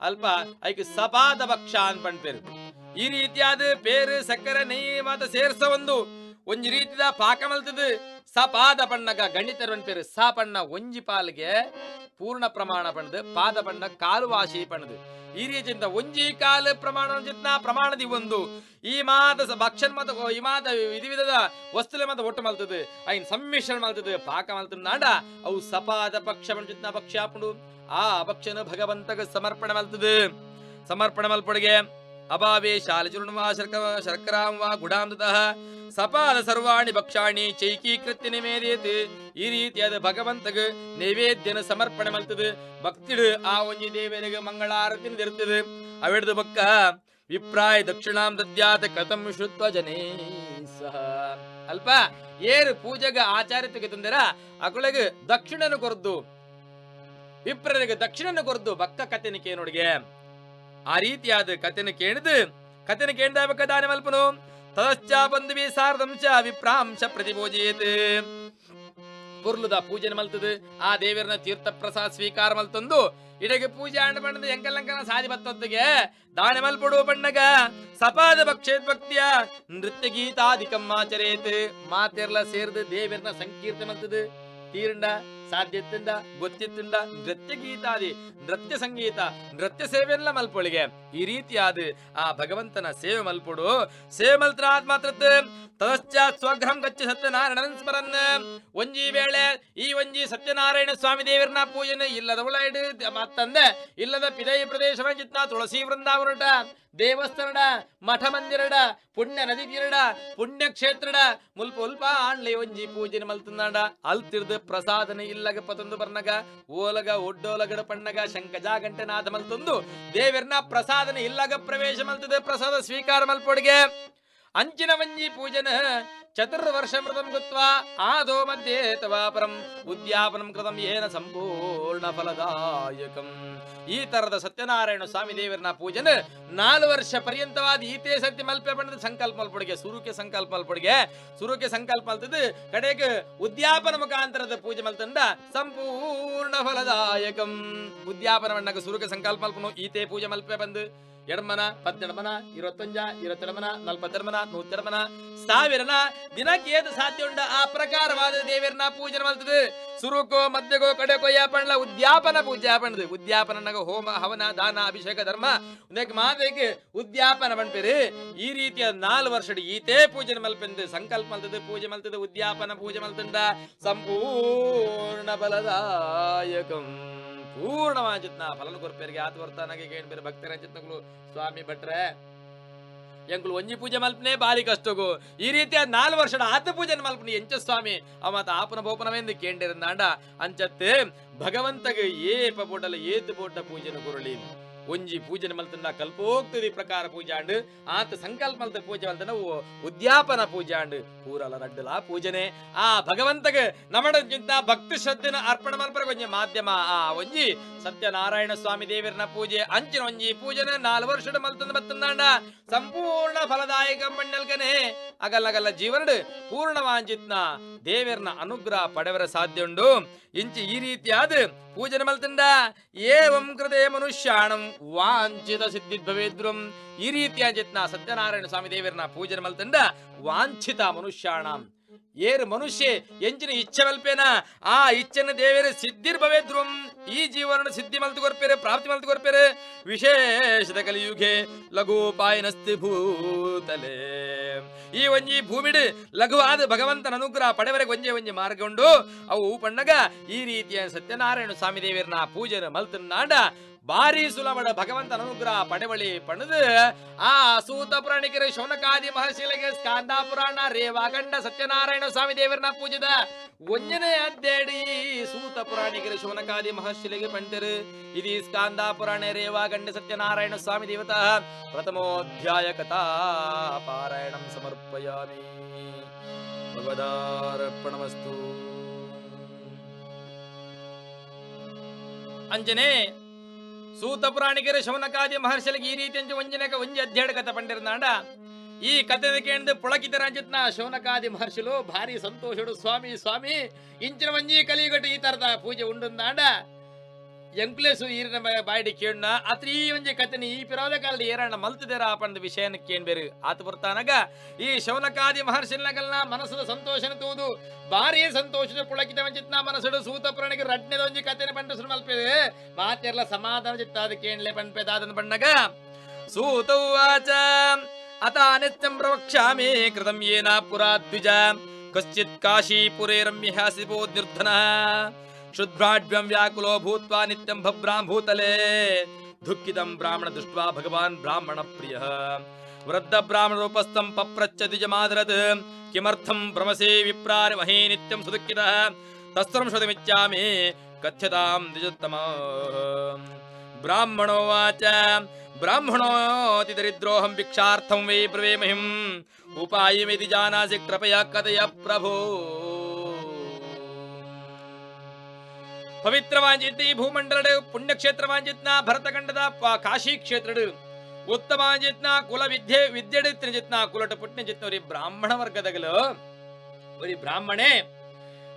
ಅಲ್ಪ ಐಕ್ ಸಪಾದ ಭಕ್ಷ ಅಂತ ಪಂಡ್ಪೇರು ಈ ರೀತಿಯಾದ ಪೇರು ಸಕ್ಕರೆ ನೆಯ್ಯಿ ಮಾತ ಸೇರ್ಸ ಒಂಜಿ ರೀತಿದ ಪಾಕ ಮಲ್ತದ ಸಪಾದ ಪಣ್ಣಗ ಗಣಿತರವನ್ ಪೇರು ಸ ಪಣ್ಣ ಒಂಜಿ ಪಾಲ್ಗೆ ಪೂರ್ಣ ಪ್ರಮಾಣ ಪಣ್ಣದು ಪಾದ ಪಣ್ಣ ಕಾಲು ವಾಸಿ ಪಣ್ಣದು ಈ ರೀತಿಯಿಂದ ಒಂಜಿ ಕಾಲು ಪ್ರಮಾಣ ಪ್ರಮಾಣದಿ ಒಂದು ಈ ಮಾದ ಭಕ್ಷನ್ ಮತ ಈ ಮಾದ ವಿಧಿ ವಿಧದ ವಸ್ತುಲೆ ಮತ ಒಟ್ಟು ಮಲ್ತದೆ ಐನ್ ಸಮ್ಮಿಶ್ರಣ ಮಲ್ತದೆ ಪಾಕ ಮಲ್ತದ ನಾಡ ಅವು ಸಪಾದ ಪಕ್ಷ ಪಂಚಿತ್ನ ಪಕ್ಷ ಹಾಪುಂಡು ಆ ಭಕ್ಷನ ಭಗವಂತಗ ಸಮರ್ಪಣೆ ಮಲ್ತದೆ ಸಮರ್ಪಣೆ ಮಲ್ಪೊಡಿಗೆ ಅಭಾವೇ ಶಾಲಚೂರ್ಣ ವಾ ಶರ್ಕರಾಂ ವಾ ಗುಡಾಂ ತತಃ ಸಪಾದ ಸರ್ವಾಣಿ ಭಕ್ಷಾಣಿ ಚೈಕೀಕೃತ್ಯ ನಿವೇದೇತ್ ಈ ರೀತಿಯಾದ ಭಗವಂತಗ ನೈವೇದ್ಯನ ಸಮರ್ಪಣೆ ಮಲ್ತದೆ ಭಕ್ತಿಡು ಆ ಒಂಜಿ ದೇವರಿಗೆ ಮಂಗಳಾರತಿ ಇರ್ತದೆ ಅವಿಡ್ದು ಬಕ್ಕ ವಿಪ್ರಾಯ ದಕ್ಷಿಣಾಂ ದದ್ಯಾತ ಕಥಂ ಶ್ರುತ್ವ ಜನೇ ಸಹ ಅಲ್ಪ ಏರು ಪೂಜೆಗ ಆಚಾರ್ಯತೆಗೆ ತಂದರ ಅಕುಳಿಗೆ ದಕ್ಷಿಣನು ಕೊರ್ದು ವಿಪ್ರರಿಗೆ ದಕ್ಷಿಣನು ಕೊರ್ದು ಭಕ್ತ ಕಥೆನ ಕೇನೊಡಿಗೆ ಆ ರೀತಿಯಾದ ಕಥೆನ ಕೇಳಿದ ದಾನ ಮಲ್ಪನು ತದಶ್ಚ ಬಂಧುವಿ ಸಾರ್ಧಂಶ ವಿಪ್ರಾಂಶ ಪ್ರತಿಭೋಜಯೇತ್ ಪುರ್ಲುದ ಪೂಜೆ ಮಲ್ತದು ಆ ದೇವರನ ತೀರ್ಥ ಪ್ರಸಾದ ಸ್ವೀಕಾರ ಮಲ್ತಂದು ಇಡಗೆ ಪೂಜೆ ಆಂಡ ಬಣ್ಣದ ಎಂಕಲಂಕನ ಸಾದಿ ಬತ್ತೊತ್ತಿಗೆ ದಾನ ಮಲ್ಪಡು ಬಣ್ಣಗ ಸಪಾದ ಭಕ್ಷೇತ್ ಭಕ್ತಿಯ ನೃತ್ಯ ಗೀತಾಧಿಕಂ ಆಚರೇತ್ ಮಾತೆರ್ಲ ಸೇರ್ದು ದೇವರನ ಸಂಕೀರ್ತ ಮಲ್ತದು ತೀರಂಡ ಸಾಧ್ಯತೆಯಿಂದ ಗೊತ್ತಿತ್ತಿಂದ ನೃತ್ಯ ಗೀತಾದಿ ನೃತ್ಯ ಸಂಗೀತ ನೃತ್ಯ ಸೇವೆಲ್ಲ ಮಲ್ಪೊಳಿಗೆ ಈ ರೀತಿಯಾದ ಆ ಭಗವಂತನ ಸೇವೆ ಮಲ್ಪೊಡು ಸೇವೆ ಮಲ್ತ್ರಾತ್ ಮಾತ್ರ ತದಶ್ಚ ಸ್ವಗ್ರಹಂ ಗಚ್ಚ ಸತ್ಯನಾರಾಯಣ ಸ್ಮರನ್ ಒಂಜಿ ವೇಳೆ ಈ ಒಂಜಿ ಸತ್ಯನಾರಾಯಣ ಸ್ವಾಮಿ ದೇವರನ ಪೂಜನೆ ಇಲ್ಲದ ಉಳೈಡು ಮತ್ತಂದೆ ಇಲ್ಲದ ಪಿದೈ ಪ್ರದೇಶ ಚಿತ್ನ ತುಳಸಿ ವೃಂದಾವನಟ ದೇವಸ್ಥಾನಡ ಮಠ ಮಂದಿರಡ ಪುಣ್ಯ ನದಿ ತೀರಡ ಪುಣ್ಯ ಕ್ಷೇತ್ರಡ ಮುಲ್ಪ ಆಣ್ಲೆ ಒಂಜಿ ಪೂಜನೆ ಮಲ್ತಂದಾಡ ಅಲ್ತಿರ್ದ ಪ್ರಸಾದನೆ ಇಲ್ಲಗ ಪತೊಂದು ಬರ್ನಗ ಓಲಗ ಒಡ್ಡೋಲಗಡ ಪಣ್ಣಗ ಶಂಕಜಾ ಗಂಟೆನಾದ ಮಲ್ತೊಂದು ದೇವರನ ಪ್ರಸಾದನೆ ಇಲ್ಲಗ ಪ್ರವೇಶ ಮಲ್ತದೆ ಪ್ರಸಾದ ಸ್ವೀಕಾರ ಮಲ್ಪೊಡಿಗೆ ಅಂಚಿನ ವಂಜಿ ಪೂಜನ ಚತುರ್ವರ್ಷ ಮೃತಂ ಕೃತ್ವಾ ಆದೋ ಮಧ್ಯೆ ತವಾಪರಂ ಉದ್ಯಾಪನಂ ಕೃತಂ ಏನ ಸಂಪೂರ್ಣ ಫಲದಾಯಕಂ ಈ ತರದ ಸತ್ಯನಾರಾಯಣ ಸ್ವಾಮಿ ದೇವರನ ಪೂಜನ 4 ವರ್ಷ ಪರ್ಯಂತವಾದ ಈತೆ ಸತ್ಯ ಮಲ್ಪೆ ಬಣ್ಣದ ಸಂಕಲ್ಪ ಮಲ್ಪೊಡಿಗೆ ಸುರುಕೆ ಸಂಕಲ್ಪ ಮಲ್ಪೊಡಿಗೆ ಸುರುಕೆ ಸಂಕಲ್ಪ ಮಲ್ತದ ಕಡೆಗೆ ಉದ್ಯಾಪನ ಮುಖಾಂತರದ ಪೂಜೆ ಮಲ್ತಂಡ ಸಂಪೂರ್ಣ ಫಲದಾಯಕಂ ಉದ್ಯಾಪನ ಬಣ್ಣಗ ಸುರುಕೆ ಸಂಕಲ್ಪ ಮಲ್ಪನು ಈತೆ ಪೂಜೆ ಮಲ್ಪೆ ಬಂದು ಎಡಮನ 12 22 42 100 ಸಾವಿರನ ದಿನಕ್ಕೆ ಏದು ಸಾಧ್ಯ ಉಂಡ ಆ ಪ್ರಕಾರವಾದ ದೇವರನ ಪೂಜೆ ಮಲ್ತದೆ ಸುರುಕೋ ಮಧ್ಯಗೋ ಕಡೆಗೋ ಯಾಪಣ್ಣ ಉದ್ಯಾಪನ ಪೂಜೆ ಪಣ್ಣದು ಉದ್ಯಾಪನಗ ಹೋಮ ಹವನ ದಾನ ಅಭಿಷೇಕ ಧರ್ಮ ಮಾತೆಗೆ ಉದ್ಯಾಪನ ಪಂಪೇರಿ ಈ ರೀತಿಯ 4 ವರ್ಷದ ಈತೇ ಪೂಜೆ ಮಲ್ಪೆಂದು ಸಂಕಲ್ಪ ಮಲ್ತದೆ ಪೂಜೆ ಮಲ್ತದೆ ಉದ್ಯಾಪನ ಪೂಜೆ ಮಲ್ತಂಡ ಸಂಪೂರ್ಣ ಫಲದಾಯಕಂ ಪೂರ್ಣವಾಂಚಿತ್ನ ಫಲನ ಕೊರ್ಪೇರಿಗೆ ಆತ ವರ್ತಾನಾಗೆ ಕೇಳ್ಬೇರೆ ಭಕ್ತರ ಚಿತ್ನಗಳು ಸ್ವಾಮಿ ಭಟ್ರೆ ಎಂಕುಲು ಒಂಜಿ ಪೂಜೆ ಮಲ್ಪನೆ ಬಾರಿ ಕಷ್ಟಗು ಈ ರೀತಿಯ 4 ವರ್ಷದ ಆತ ಪೂಜೆ ಮಲ್ಪನೆ ಎಂಚ ಸ್ವಾಮಿ ಅವತ ಆಪನ ಬೋಪನವೆಂದು ಕೇಂಡಿರಂದಾಂಡ ಅಂಚತ್ತೆ ಭಗವಂತಗೆ ಏಪ ಬೋಟಲ ಏತು ಬೋಟ ಪೂಜೆನ ಕೊರಳಿ ಒಂಜಿ ಪೂಜನೆ ಮಲ್ತಂಡ ಕಲ್ಪೋಕ್ತದಿ ಪ್ರಕಾರ ಪೂಜಾಂಡ್ ಆತ ಸಂಕಲ್ಪ ಮಲ್ತ ಪೂಜೆ ಮಲ್ತನ ಉದ್ಯಾಪನ ಪೂಜಾಂಡ್ ಪೂರಲ ರಡ್ಡಲ ಪೂಜನೆ ಆ ಭಗವಂತಗೆ ನಮ್ಮಡಂಚಿಂತ ಭಕ್ತಿ ಶ್ರದ್ಧೆನ ಅರ್ಪಣ ಮಲ್ಪರ ಒಂಜಿ ಮಾಧ್ಯಮ ಆ ಒಂಜಿ ಸತ್ಯನಾರಾಯಣ ಸ್ವಾಮಿ ದೇವರನ ಪೂಜೆ ಅಂಚಿನ ಒಂಜಿ ಪೂಜನೆ 4 ವರ್ಷದ ಮಲ್ತಂದ ಬತ್ತಂದಾಂಡ ಸಂಪೂರ್ಣ ಫಲದಾಯಕ ಮಣ್ಣಲ್ಕನೆ ಅಗಲ್ಲಗಲ್ಲ ಜೀವನಡು ಪೂರ್ಣವಾಂಚಿತ್ನ ದೇವರನ ಅನುಗ್ರಹ ಪಡೆವರ ಸಾಧ್ಯ ಉಂಡು ಇಂಚಿ ಈ ರೀತಿಯಾದ ಪೂಜನೆ ಮಲ್ತಂಡ ಏವಂ ಕೃತೆ ಮನುಷ್ಯಾಣಂ ವಾಂಛಿತ ಸಿದ್ಧಿದ್ಭವೇದ್ರಂ ಈ ರೀತಿಯ ಚಿತ್ನ ಸತ್ಯನಾರಾಯಣ ಸ್ವಾಮಿ ದೇವರನ ಪೂಜನೆ ಮಲ್ತಂಡ ವಾಂಛಿತ ಮನುಷ್ಯಾಣಂ ಏರು ಮನುಷ್ಯ ಎಂಚಿನ ಇಚ್ಛೆ ಮಲ್ಪೇನ ಆ ಇಚ್ಛೆನ ದೇವರ ಸಿದ್ಧಿರ್ ಭವೇದ್ರುಂ ಈ ಜೀವನ ಸಿದ್ಧಿ ಮಲ್ತು ಕೊರ್ಪೇರೆ ಪ್ರಾಪ್ತಿ ಮಲ್ತು ಕೊರ್ಪೇರೆ ವಿಶೇಷದ ಕಲಿಯುಗೆ ಲಘುಪಾಯನಸ್ತಿ ಭೂತಲೆ ಈ ಒಂಜಿ ಭೂಮಿಡ್ ಲಘುವಾದ ಭಗವಂತನ ಅನುಗ್ರಹ ಪಡೆವರೆಗೆ ಒಂಜೆ ಮಾರ್ಗ ಉಂಡು ಅವು ಪಣ್ಣಗ ಈ ರೀತಿಯ ಸತ್ಯನಾರಾಯಣ ಸ್ವಾಮಿ ದೇವರನ್ನ ಪೂಜೆನ ಮಲ್ತನಾಡ ಬಾರಿ ಸುಲಭಡ ಭಗವಂತನ ಅನುಗ್ರಹ ಪಡೆವಳಿ ಪಣದು ಆ ಸೂತ ಪುರಾಣಿಕರ ಶೌನಕಾದಿ ಮಹರ್ಷಿಗಳಿಗೆ ಸ್ಕಾಂದ ಪುರಾಣ ರೇವಾಗಂಡ ಸತ್ಯನಾರಾಯಣ ಸ್ವಾಮಿ ದೇವರನ್ನ ಪೂಜೆದ ಒಂಜನೇ ಅದ್ದೇಡಿ ಸೂತ ಪುರಾಣಿಕರ ಶೌನಕಾದಿ ಮಹರ್ಷಿಗಳಿಗೆ ಪಂಟರು ಇದು ಸ್ಕಾಂದ ಪುರಾಣ ರೇವಾಗಂಡ ಸತ್ಯನಾರಾಯಣ ಸ್ವಾಮಿ ದೇವತಾ ಪ್ರಥಮೋಧ್ಯಾಯ ಕಥಾ ಪಾರಾಯಣಂ ಸಮರ್ಪಯಾಮಿ ಭಗವದಾರ್ಪಣಮಸ್ತು. ಅಂಜನೆ ಸೂತ ಪುರಾಣಿಕರ ಶೌನಕಾದಿ ಮಹರ್ಷಿಗಳಿಗೆ ಈ ರೀತಿ ಒಂಜಿ ಅಧ್ಯಯನ ಕಥೆ ಪಂಡಿರ್ನಾಡ ಈ ಕಥೆ ಕೇಳಿದ ಪುಳಕಿತ ರಂಜಿತ್ನ ಶೌನಕಾದಿ ಮಹರ್ಷಿಲು ಭಾರಿ ಸಂತೋಷಡು ಸ್ವಾಮಿ ಇಂಚಿನ ಒಂಜಿ ಕಲಿಯುಗಟ್ಟು ಈ ತರದ ಪೂಜೆ ಉಂಡುಂದಾಂಡ ಎಂಕ್ಲೇಸು ಈರಿನ ಬಾಯಿಡಿ ಕೇಳನ ಅತ್ರ ಈ ಒಂಜಿ ಕಥೆನ ಈ ಪಿರೋದ ಕಾಲದ ಏರಣ್ಣ ಮಲ್ತದೇರ ಪಂದ ವಿಷಯನ ಕೇಳ್ಬೇರು ಆತ ಬರ್ತಾನಾಗ ಈ ಶೌನಕಾದಿ ಮಹರ್ಷಿನಗಲ್ನ ಮನಸ್ಸದ ಸಂತೋಷನ ತೂದು ಭಾರಿ ಸಂತೋಷದ ಪುಳಕಿತ ವಂಚಿತ್ನ ಮನಸ್ಸಡು ಸೂತ ಪುರಾಣಿಕ ರಡ್ನೆದ ಒಂಜಿ ಕಥೆನ ಪಂಡಸರು ಮಲ್ಪೇದೆ ಮಾತೆರ್ಲ ಸಮಾಧಾನ ಚಿತ್ತಾದ ಕೇಳಲೆ ಪಂಪೇದಾದನ ಬಣ್ಣಗ ಸೂತೌವಾಚ ಅತ ಅನಿತ್ಯಂ ಪ್ರವಕ್ಷ್ಯಾಮಿ ಕೃತಂ ಯೇನ ಪುರಾ ದ್ವಿಜ ಕಶ್ಚಿತ್ ಕಾಶೀಪುರೇ ರಮ್ಯಹಾಸಿಪೋ ನಿರ್ಧನ ಶುದ್ಭ್ರಾಢ್ಯಂ ವ್ಯಾಕುಲೋ ಭೂತ್ವಾ ನಿತ್ಯಂ ಭಬ್ರಾಂ ಭೂತಲೆ ದುಃಖಿತಂ ಬ್ರಾಹ್ಮಣ ದೃಷ್ಟ್ವಾ ಭಗವಾನ್ ಬ್ರಾಹ್ಮಣ ಪ್ರಿಯ ವೃದ್ಧ ಬ್ರಾಹ್ಮಣ ರೂಪಸ್ಥಂ ಪಪ್ರಚ್ಛ ದ್ವಿಜಮಾದರತ್ ಕಿಮರ್ಥಂ ಭ್ರಮಸೇ ವಿಪ್ರಾರ ಮಹೇ ನಿತ್ಯಂ ಸುದುಃಖಿತಃ ತಸ್ಸರ್ವಂ ಶ್ರುತಮಿಚ್ಛಾಮಿ ಕಥ್ಯತಾಂ ದ್ವಿಜೋತ್ತಮ. ಬ್ರಾಹ್ಮಣೋವಾಚ ಬ್ರಾಹ್ಮಣೋತಿ ದರಿದ್ರೋಹಂ ಭಿಕ್ಷಾರ್ಥಂ ವೈ ಬ್ರವೇಮಹಿಂ ಉಪಾಯಮಿತಿ ಜಾನಾಸಿ ಕೃಪಯಾ ಕಥಯ ಪ್ರಭೋ. ಪವಿತ್ರವಾಂಜಿತ್ ಈ ಭೂಮಂಡಲಡು ಪುಣ್ಯಕ್ಷೇತ್ರವಾಂಜಿತ್ನ ಭರತಖಂಡದ ಕಾಶಿ ಕ್ಷೇತ್ರಡು ಉತ್ತಮಾಂಜಿತ್ನ ಕುಲ ವಿದ್ಯೆಡಿತ್ನ ಕುಲಟ ಪುಟ್ನಜಿತ್ನವರಿ ಬ್ರಾಹ್ಮಣ ವರ್ಗದಗಲು ಒರಿ ಬ್ರಾಹ್ಮಣೆ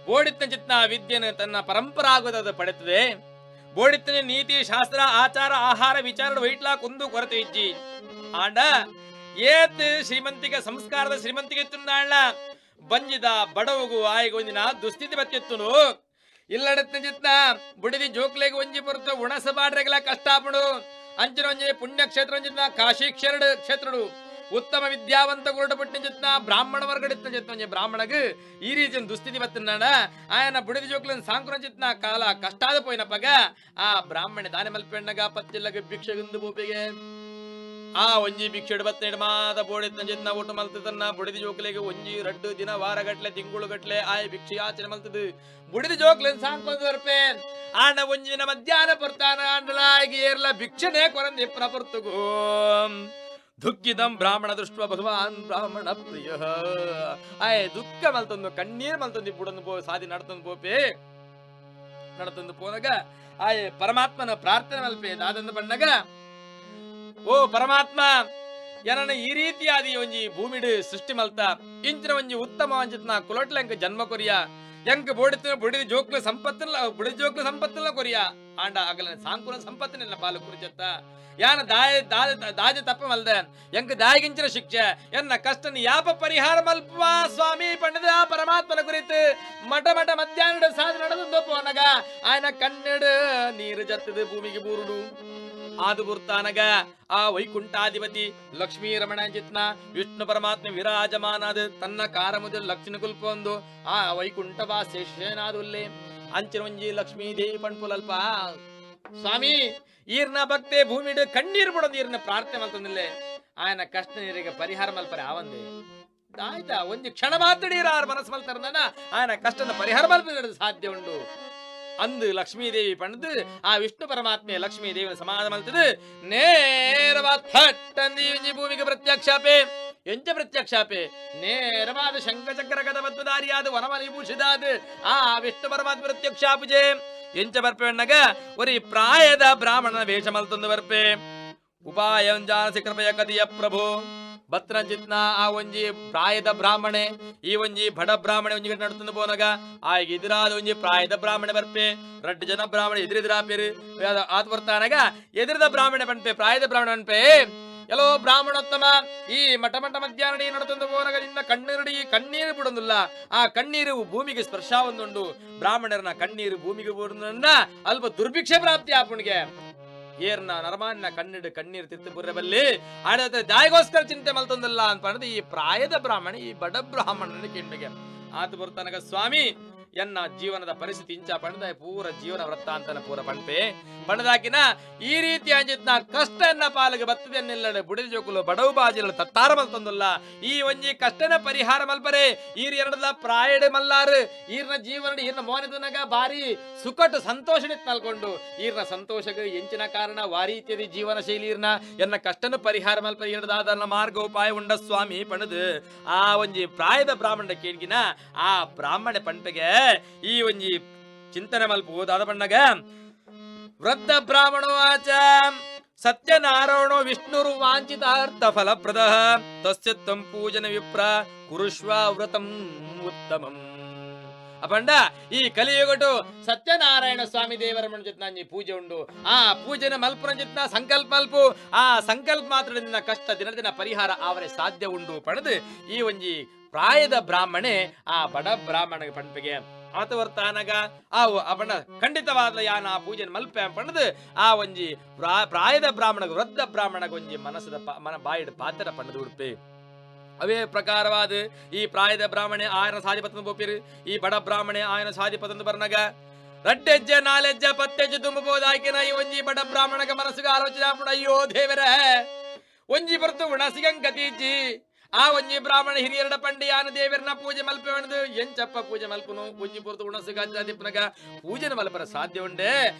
ಬೋಡಿತ್ನ ವಿದ್ಯೆನ ತನ್ನ ಪರಂಪರಾಗತದ ಪಡೆತದೆ. ಬೋಡಿತ್ತನ ನೀತಿ ಶಾಸ್ತ್ರ ಆಚಾರ ಆಹಾರ ವಿಚಾರ ವೈಟ್ಲಾ ಕುಂದು ಕೊರತೆ ಇಜ್ಜಿ ಆಂಡ ಏತ್ ಶ್ರೀಮಂತಿಕ ಸಂಸ್ಕಾರದ ಶ್ರೀಮಂತಿಗೆ ತುನ್ನಾಳ ಬಂಜಿದ ಬಡವಗು ಆಯ್ಗ ಒಂದಿನ ದುಸ್ಥಿತಿ ಬತ್ತಿತ್ತುನು ಇಲ್ಲಡತ್ನ ಜಿತ್ನ ಬುಡಿದಿ ಜೋಕ್ಲೆಗೆ ಒಂಜಿ ಬರುತ್ತ ಉಣಸ ಬಾಡ್ರೆಗಲ ಕಷ್ಟಾಪಡು ಅಂಚಿನ ಒಂಜಿ ಪುಣ್ಯಕ್ಷೇತ್ರ ಒಂಜಿತ್ನ ಕಾಶಿ ಕ್ಷೇತ್ರಡು ಉತ್ತಮ ವಿದ್ಯಾವಂತ ಗುರುಟ ಪುಟ್ಟಿನ ಜಿತ್ನ ಬ್ರಾಹ್ಮಣ ವರ್ಗಡಿತ್ನ ಜಿತ್ನ ಒಂಜಿ ಬ್ರಾಹ್ಮಣಗ್ ಈ ರೀತಿ ದುಸ್ಥಿತಿ ಬತ್ತನಾಡ ಆಯನ ಬುಡಿದಿ ಜೋಕ್ಲನ್ ಸಾಂಕ್ರ ಜಿತ್ನ ಕಾಲ ಕಷ್ಟಾದ ಪೋಯಿನಪ್ಪಗ ಆ ಬ್ರಾಹ್ಮಣ ದಾನೆ ಮಲ್ಪೆಣ್ಣಗ ಪತ್ತಿಲ್ಲಗ ಭಿಕ್ಷೆಗುಂದು ಭೂಪಿಗೆ ಆ ಒಂಜಿ ಭಿಕ್ಷೆಡು ಬತ್ತೇಡು ಮಾದ ಬೋಡಿತ್ನ ಜಿತ್ನ ಊಟ ಮಲ್ತದನ್ನ ಬುಡಿದಿ ಜೋಕ್ಲೆಗೆ ಒಂಜಿ ರಡ್ಡು ದಿನ ವಾರಗಟ್ಲೆ ತಿಂಗುಳುಗಟ್ಲೆ ಆಯ್ ಭಿಕ್ಷೆ ಯಾಚನೆ ಮಲ್ತದು ಬುಡಿದಿ ಜೋಕ್ಲೆನ್ ಸಾಂಕೊಂದು ಬರ್ಪೆ ಆಂಡ ಒಂಜಿನ ಮಧ್ಯಾಹ್ನ ಬರ್ತಾನ ಆಂಡಲಾಗಿ ಏರ್ಲ ಭಿಕ್ಷೆನೇ ಕೊರಂದಿ ಪ್ರಪರ್ತುಗೋ ದುಃಖಿತಂ ಬ್ರಾಹ್ಮಣ ದೃಷ್ಟ ಭಗವಾನ್ ಬ್ರಾಹ್ಮಣ ಪ್ರಿಯ ಆಯ್ ದುಃಖ ಮಲ್ತೊಂದು ಕಣ್ಣೀರ್ ಮಲ್ತೊಂದು ಬುಡೊಂದು ಸಾದಿ ನಡತೊಂದು ಪೋಪೆ ನಡತೊಂದು ಪೋನಾಗ ಆಯ್ ಪರಮಾತ್ಮನ ಪ್ರಾರ್ಥನೆ ಮಲ್ಪೆ ದಾದಂದು ಬಣ್ಣಗ ಓ ಪರಮಾತ್ಮ ಏನನ್ನ ಈ ರೀತಿಯಾದ ಒಂಜಿ ಭೂಮಿಡ್ ಸೃಷ್ಟಿ ಮಲ್ತ ಇಂಚಿನ ಒಂಜಿ ಉತ್ತಮ ವಂಚಿತ್ನ ಕುಲೋಟ್ಲ ಎಂಕ ಜನ್ಮ ಕೊರಿಯ ಎಂಕ ಬೋಡಿತ ಬುಡಿದ ಜೋಕ್ಲ ಸಂಪತ್ತಿನ ಕೊರಿಯ ಆಂಡ ಆಗಲ ಸಾಂಕುಲ ಸಂಪತ್ತಿನ ಪಾಲು ಕುರಿಚತ್ತ ಯಾನ ದಾಜ ತಪ್ಪ ಮಲ್ದ ಎಂಕ ದಾಯಗಿಂಚಿನ ಶಿಕ್ಷೆ ಎನ್ನ ಕಷ್ಟನ ಯಾಪ ಪರಿಹಾರ ಮಲ್ಪ ಸ್ವಾಮಿ ಪಂಡದ ಪರಮಾತ್ಮನ ಕುರಿತು ಮಠ ಮಧ್ಯಾಹ್ನ ಸಾಧ ನಡೆದು ಪೋನಗ ಆಯನ ಕಣ್ಣೆಡು ನೀರು ಜತ್ತದ ಭೂಮಿಗೆ ಬೂರುಡು ಆದು ಗುರ್ತಾನಗ ಆ ವೈಕುಂಠಾಧಿಪತಿ ಲಕ್ಷ್ಮೀ ರಮಣ ಜಿತ್ನ ವಿಷ್ಣು ಪರಮಾತ್ಮ ವಿರಾಜಮಾನಾದ ತನ್ನ ಕಾರಮುದ ಲಕ್ಷ್ಮಿ ಕುಲ್ಪೊಂದು ಆ ವೈಕುಂಠ ವಾಸೇನಾದುಲ್ಲೆ ಅಂಚಿನ ಒಂಜಿ ಲಕ್ಷ್ಮೀ ದೇವಿ ಪಣ್ಪುಲಲ್ಪ ಸ್ವಾಮಿ ಈರ್ನ ಭಕ್ತೆ ಭೂಮಿಡು ಕಣ್ಣೀರ್ ಬಿಡೋದು ಈರ್ನ ಪ್ರಾರ್ಥನೆ ಮಲ್ತಂದಿಲ್ಲೆ ಆಯನ ಕಷ್ಟ ನೀರಿಗೆ ಪರಿಹಾರ ಮಲ್ಪರೆ ಆವಂದೆ ಆಯ್ತಾ ಒಂಜಿ ಕ್ಷಣ ಮಾತಡೀರ ಮನಸ್ಸು ಮಲ್ತಾರ ಆಯನ ಕಷ್ಟನ ಪರಿಹಾರ ಮಲ್ಪದ ಸಾಧ್ಯ ಉಂಡು ಅಂದು ಲಕ್ಷ್ಮೀದೇವಿ ಪಣದು ಆ ವಿಷ್ಣು ಪರಮಾತ್ಮೆ ಲಕ್ಷ್ಮೀದೇವಿನ ಸಮಾಧಾನ ಮಲ್ತದು ನೇರವಾದ ಥಟ್ಟಂದಿ ಭೂಮಿಗೆ ಪ್ರತ್ಯಕ್ಷಾಪೆ ಎಂಚ ಪ್ರತ್ಯಕ್ಷಾಪೆ ನೇರವಾದ ಶಂಖಚಕ್ರ ಗದಬದ್ಧದಾರಿಯಾದ ವನಮನಿಭೂಷಿದಾದ ಆ ವಿಷ್ಣು ಪರಮಾತ್ಮ ಪ್ರತ್ಯಕ್ಷಾಪುಜೆ ಎಂಚ ಬರ್ಪೆಣ್ಣಗ ಒರಿ ಪ್ರಾಯದ ಬ್ರಾಹ್ಮಣನ ವೇಷ ಮಲ್ತೊಂದು ಬರ್ಪೆ ಉಪಾಯ ಜಾನಸಿ ಕೃಪಯ ಕದಿಯ ಪ್ರಭು ಭದ್ರಂಜಿತ್ನ ಆ ಒಂಜಿ ಪ್ರಾಯದ ಬ್ರಾಹ್ಮಣೆ ಈ ಒಂಜಿ ಬಡ ಬ್ರಾಹ್ಮಣೆ ಒಂಜಿ ನಡ್ತಂದು ಪೋನಾಗ ಆಗ ಎದುರಾದ ಒಂಜಿ ಪ್ರಾಯದ ಬ್ರಾಹ್ಮಣೆ ಬರ್ಪೆ ರಡ್ಡು ಜನ ಬ್ರಾಹ್ಮಣ ಎದುರಿದ್ರಾಪೇರು ಆತ ಬರ್ತಾನಾಗ ಎದುರದ ಬ್ರಾಹ್ಮಣೆ ಪಣ್ಪೆ ಪ್ರಾಯದ ಬ್ರಾಹ್ಮಣ ಪಣ್ಪೆ ಎಲ್ಲೋ ಬ್ರಾಹ್ಮಣೋತ್ತಮ ಈ ಮಠ ಮಧ್ಯಾಹ್ನ ನಡತಂದು ಹೋನಗದಿಂದ ಕಣ್ಣೀರು ಬಿಡೊಂದಿಲ್ಲ. ಆ ಕಣ್ಣೀರು ಭೂಮಿಗೆ ಸ್ಪರ್ಶ ಒಂದುಂಡು. ಬ್ರಾಹ್ಮಣರನ್ನ ಕಣ್ಣೀರು ಭೂಮಿಗೆ ಬಿಡುವುದನ್ನ ಅಲ್ಪ ದುರ್ಭಿಕ್ಷೆ ಪ್ರಾಪ್ತಿ ಆಪುಣಿಗೆ ಏರ್ನ ನರಮಾನ್ಯ ಕಣ್ಣೀರು ತಿರ್ತುಪುರಬಲ್ಲಿ ಆಡದ ದಾಯಿಗೋಸ್ಕರ ಚಿಂತೆ ಮಲ್ತೊಂದಲ್ಲ ಅಂತ ಈ ಪ್ರಾಯದ ಬ್ರಾಹ್ಮಣ ಈ ಬಡ ಬ್ರಾಹ್ಮಣನ ಕೆಣ್ಣಿಗೆ ಆತ ಬರ್ತಾನಗ ಸ್ವಾಮಿ ಎನ್ನ ಜೀವನದ ಪರಿಸ್ಥಿತಿ ಇಂಚ ಪಣದ ಪೂರ ಜೀವನ ವೃತ್ತಾಂತನ ಪೂರ ಪಣಪೆ ಪಣದಾಕಿನ ಈ ರೀತಿ ಅಂಜಿತ್ನ ಕಷ್ಟ ಎನ್ನ ಪಾಲಿಗೆ ಬರ್ತದೆ ಅನ್ನೆಲ್ಲಡೆ ಬುಡಿದ ಜೋಕುಲು ಬಡವು ಬಾಜಿಲು ತತ್ತಾರ ಮಲ್ತೊಂದಲ್ಲ. ಈ ಒಂಜಿ ಕಷ್ಟನ ಪರಿಹಾರ ಮಲ್ಪರೆ ಈರ್ ಎರಡದ ಪ್ರಾಯಡೆ ಮಲ್ಲಾರು ಈರ್ನ ಜೀವನ ಈರ್ನ ಮೋನದನಗ ಬಾರಿ ಸುಖಟ್ ಸಂತೋಷಡಿತ್ ಮಲ್ಕೊಂಡು ಈರ್ನ ಸಂತೋಷಗ ಎಂಚಿನ ಕಾರಣ ವಾರೀತ್ಯದಿ ಜೀವನ ಶೈಲಿ ಈರ್ನ ಎನ್ನ ಕಷ್ಟನ ಪರಿಹಾರ ಮಲ್ಪ ಎರಡದಾದ ಮಾರ್ಗೋಪಾಯ ಉಂಡ ಸ್ವಾಮಿ ಪಣದು ಆ ಒಂಜಿ ಪ್ರಾಯದ ಬ್ರಾಹ್ಮಣ ಕೇಳ್ಗಿನ ಆ ಬ್ರಾಹ್ಮಣ ಪಂಪೆಗೆ ಈ ಒಂಜಿ ಚಿಂತನೆ ಮಲ್ಪುವುದಾದ ಬಣ್ಣಗ ವೃದ್ಧ ಬ್ರಾಹ್ಮಣೋ ಆಚ ಸತ್ಯನಾರಾಯಣೋ ವಿಷ್ಣುರು ವಾಂಚಿತಾರ್ಥ ಫಲಪ್ರದ ತಸ್ಯ ತಂ ಪೂಜನ ವಿಪ್ರ ಕುರುಷ್ವ ವ್ರತಂ ಉತ್ತಮಂ. ಅಪಂಡ ಈ ಕಲಿಯುಗಟು ಸತ್ಯನಾರಾಯಣ ಸ್ವಾಮಿ ದೇವರ ಮಂಜಿತ್ನ ಪೂಜೆ ಉಂಡು. ಆ ಪೂಜೆನ ಮಲ್ಪುನ ಜಿತ್ನ ಸಂಕಲ್ಪ ಮಲ್ಪು. ಆ ಸಂಕಲ್ಪ ಮಾತ್ರದಿಂದ ಕಷ್ಟ ದಿನ ಪರಿಹಾರ ಅವರೇ ಸಾಧ್ಯ ಉಂಡು ಪಡೆದು ಈ ಒಂಜಿ ಪ್ರಾಯದ ಬ್ರಾಹ್ಮಣೆ ಆ ಬಡ ಬ್ರಾಹ್ಮಣ ಪಂಪಿಗೆ ಆತ ವರ್ತಾನಗ ಆವು ಅಪಣ ಖಂಡಿತವಾದ ಯಾನ ಆ ಪೂಜೆ ಮಲ್ಪೆ ಪಣದು ಆ ಒಂಜಿ ಪ್ರಾಯದ ಬ್ರಾಹ್ಮಣ ವೃದ್ಧ ಬ್ರಾಹ್ಮಣಗ ಒಂಜಿ ಮನಸ್ಸದ ಮನ ಬಾಯಿಡ ಪಾತ್ರ ಪಣದು ಉಡುಪೆ ಅವೇ ಪ್ರಕಾರವಾದ ಈ ಪ್ರಾಯದ ಬ್ರಾಹ್ಮಣೆ ಆಯನ ಸಾಧಿಪತಂದು ಬೋಪಿರು. ಈ ಬಡ ಬ್ರಾಹ್ಮಣೆ ಆಯನ ಸಾಧಿಪತಂದು ಬರ್ನಗ ರಡ್ಡೆಜ್ಜೆ ನಾಲೆಜ್ಜೆ ಪತ್ತೆಜ್ಜೆ ತುಂಬಬಹುದಾಕಿನ ಈ ಒಂಜಿ ಬಡ ಬ್ರಾಹ್ಮಣಗ ಮನಸ್ಸಿಗೆ ಆಲೋಚನೆ ಆಪುಣ ಅಯ್ಯೋ ದೇವರ ಒಂಜಿ ಬರ್ತು ಉಣಸಿಗಂಗತೀಜಿ ಆ ಒಂಜಿ ಬ್ರಾಹ್ಮಣ ಹಿರಿಯರಡ ಪಂಡಿಯಾನ ದೇವರನ್ನ ಪೂಜೆ ಮಲ್ಪೆ ಮಣದು ಎಂಚಪ್ಪ ಪೂಜೆ ಮಲ್ಪನು ಒಂಜಿ ಪುರತು ಉಣಸಿಗಾದಿಪ್ಪನಗ ಪೂಜೆನ ಮಲ್ಪರ ಸಾಧ್ಯ ಉಂಡೆ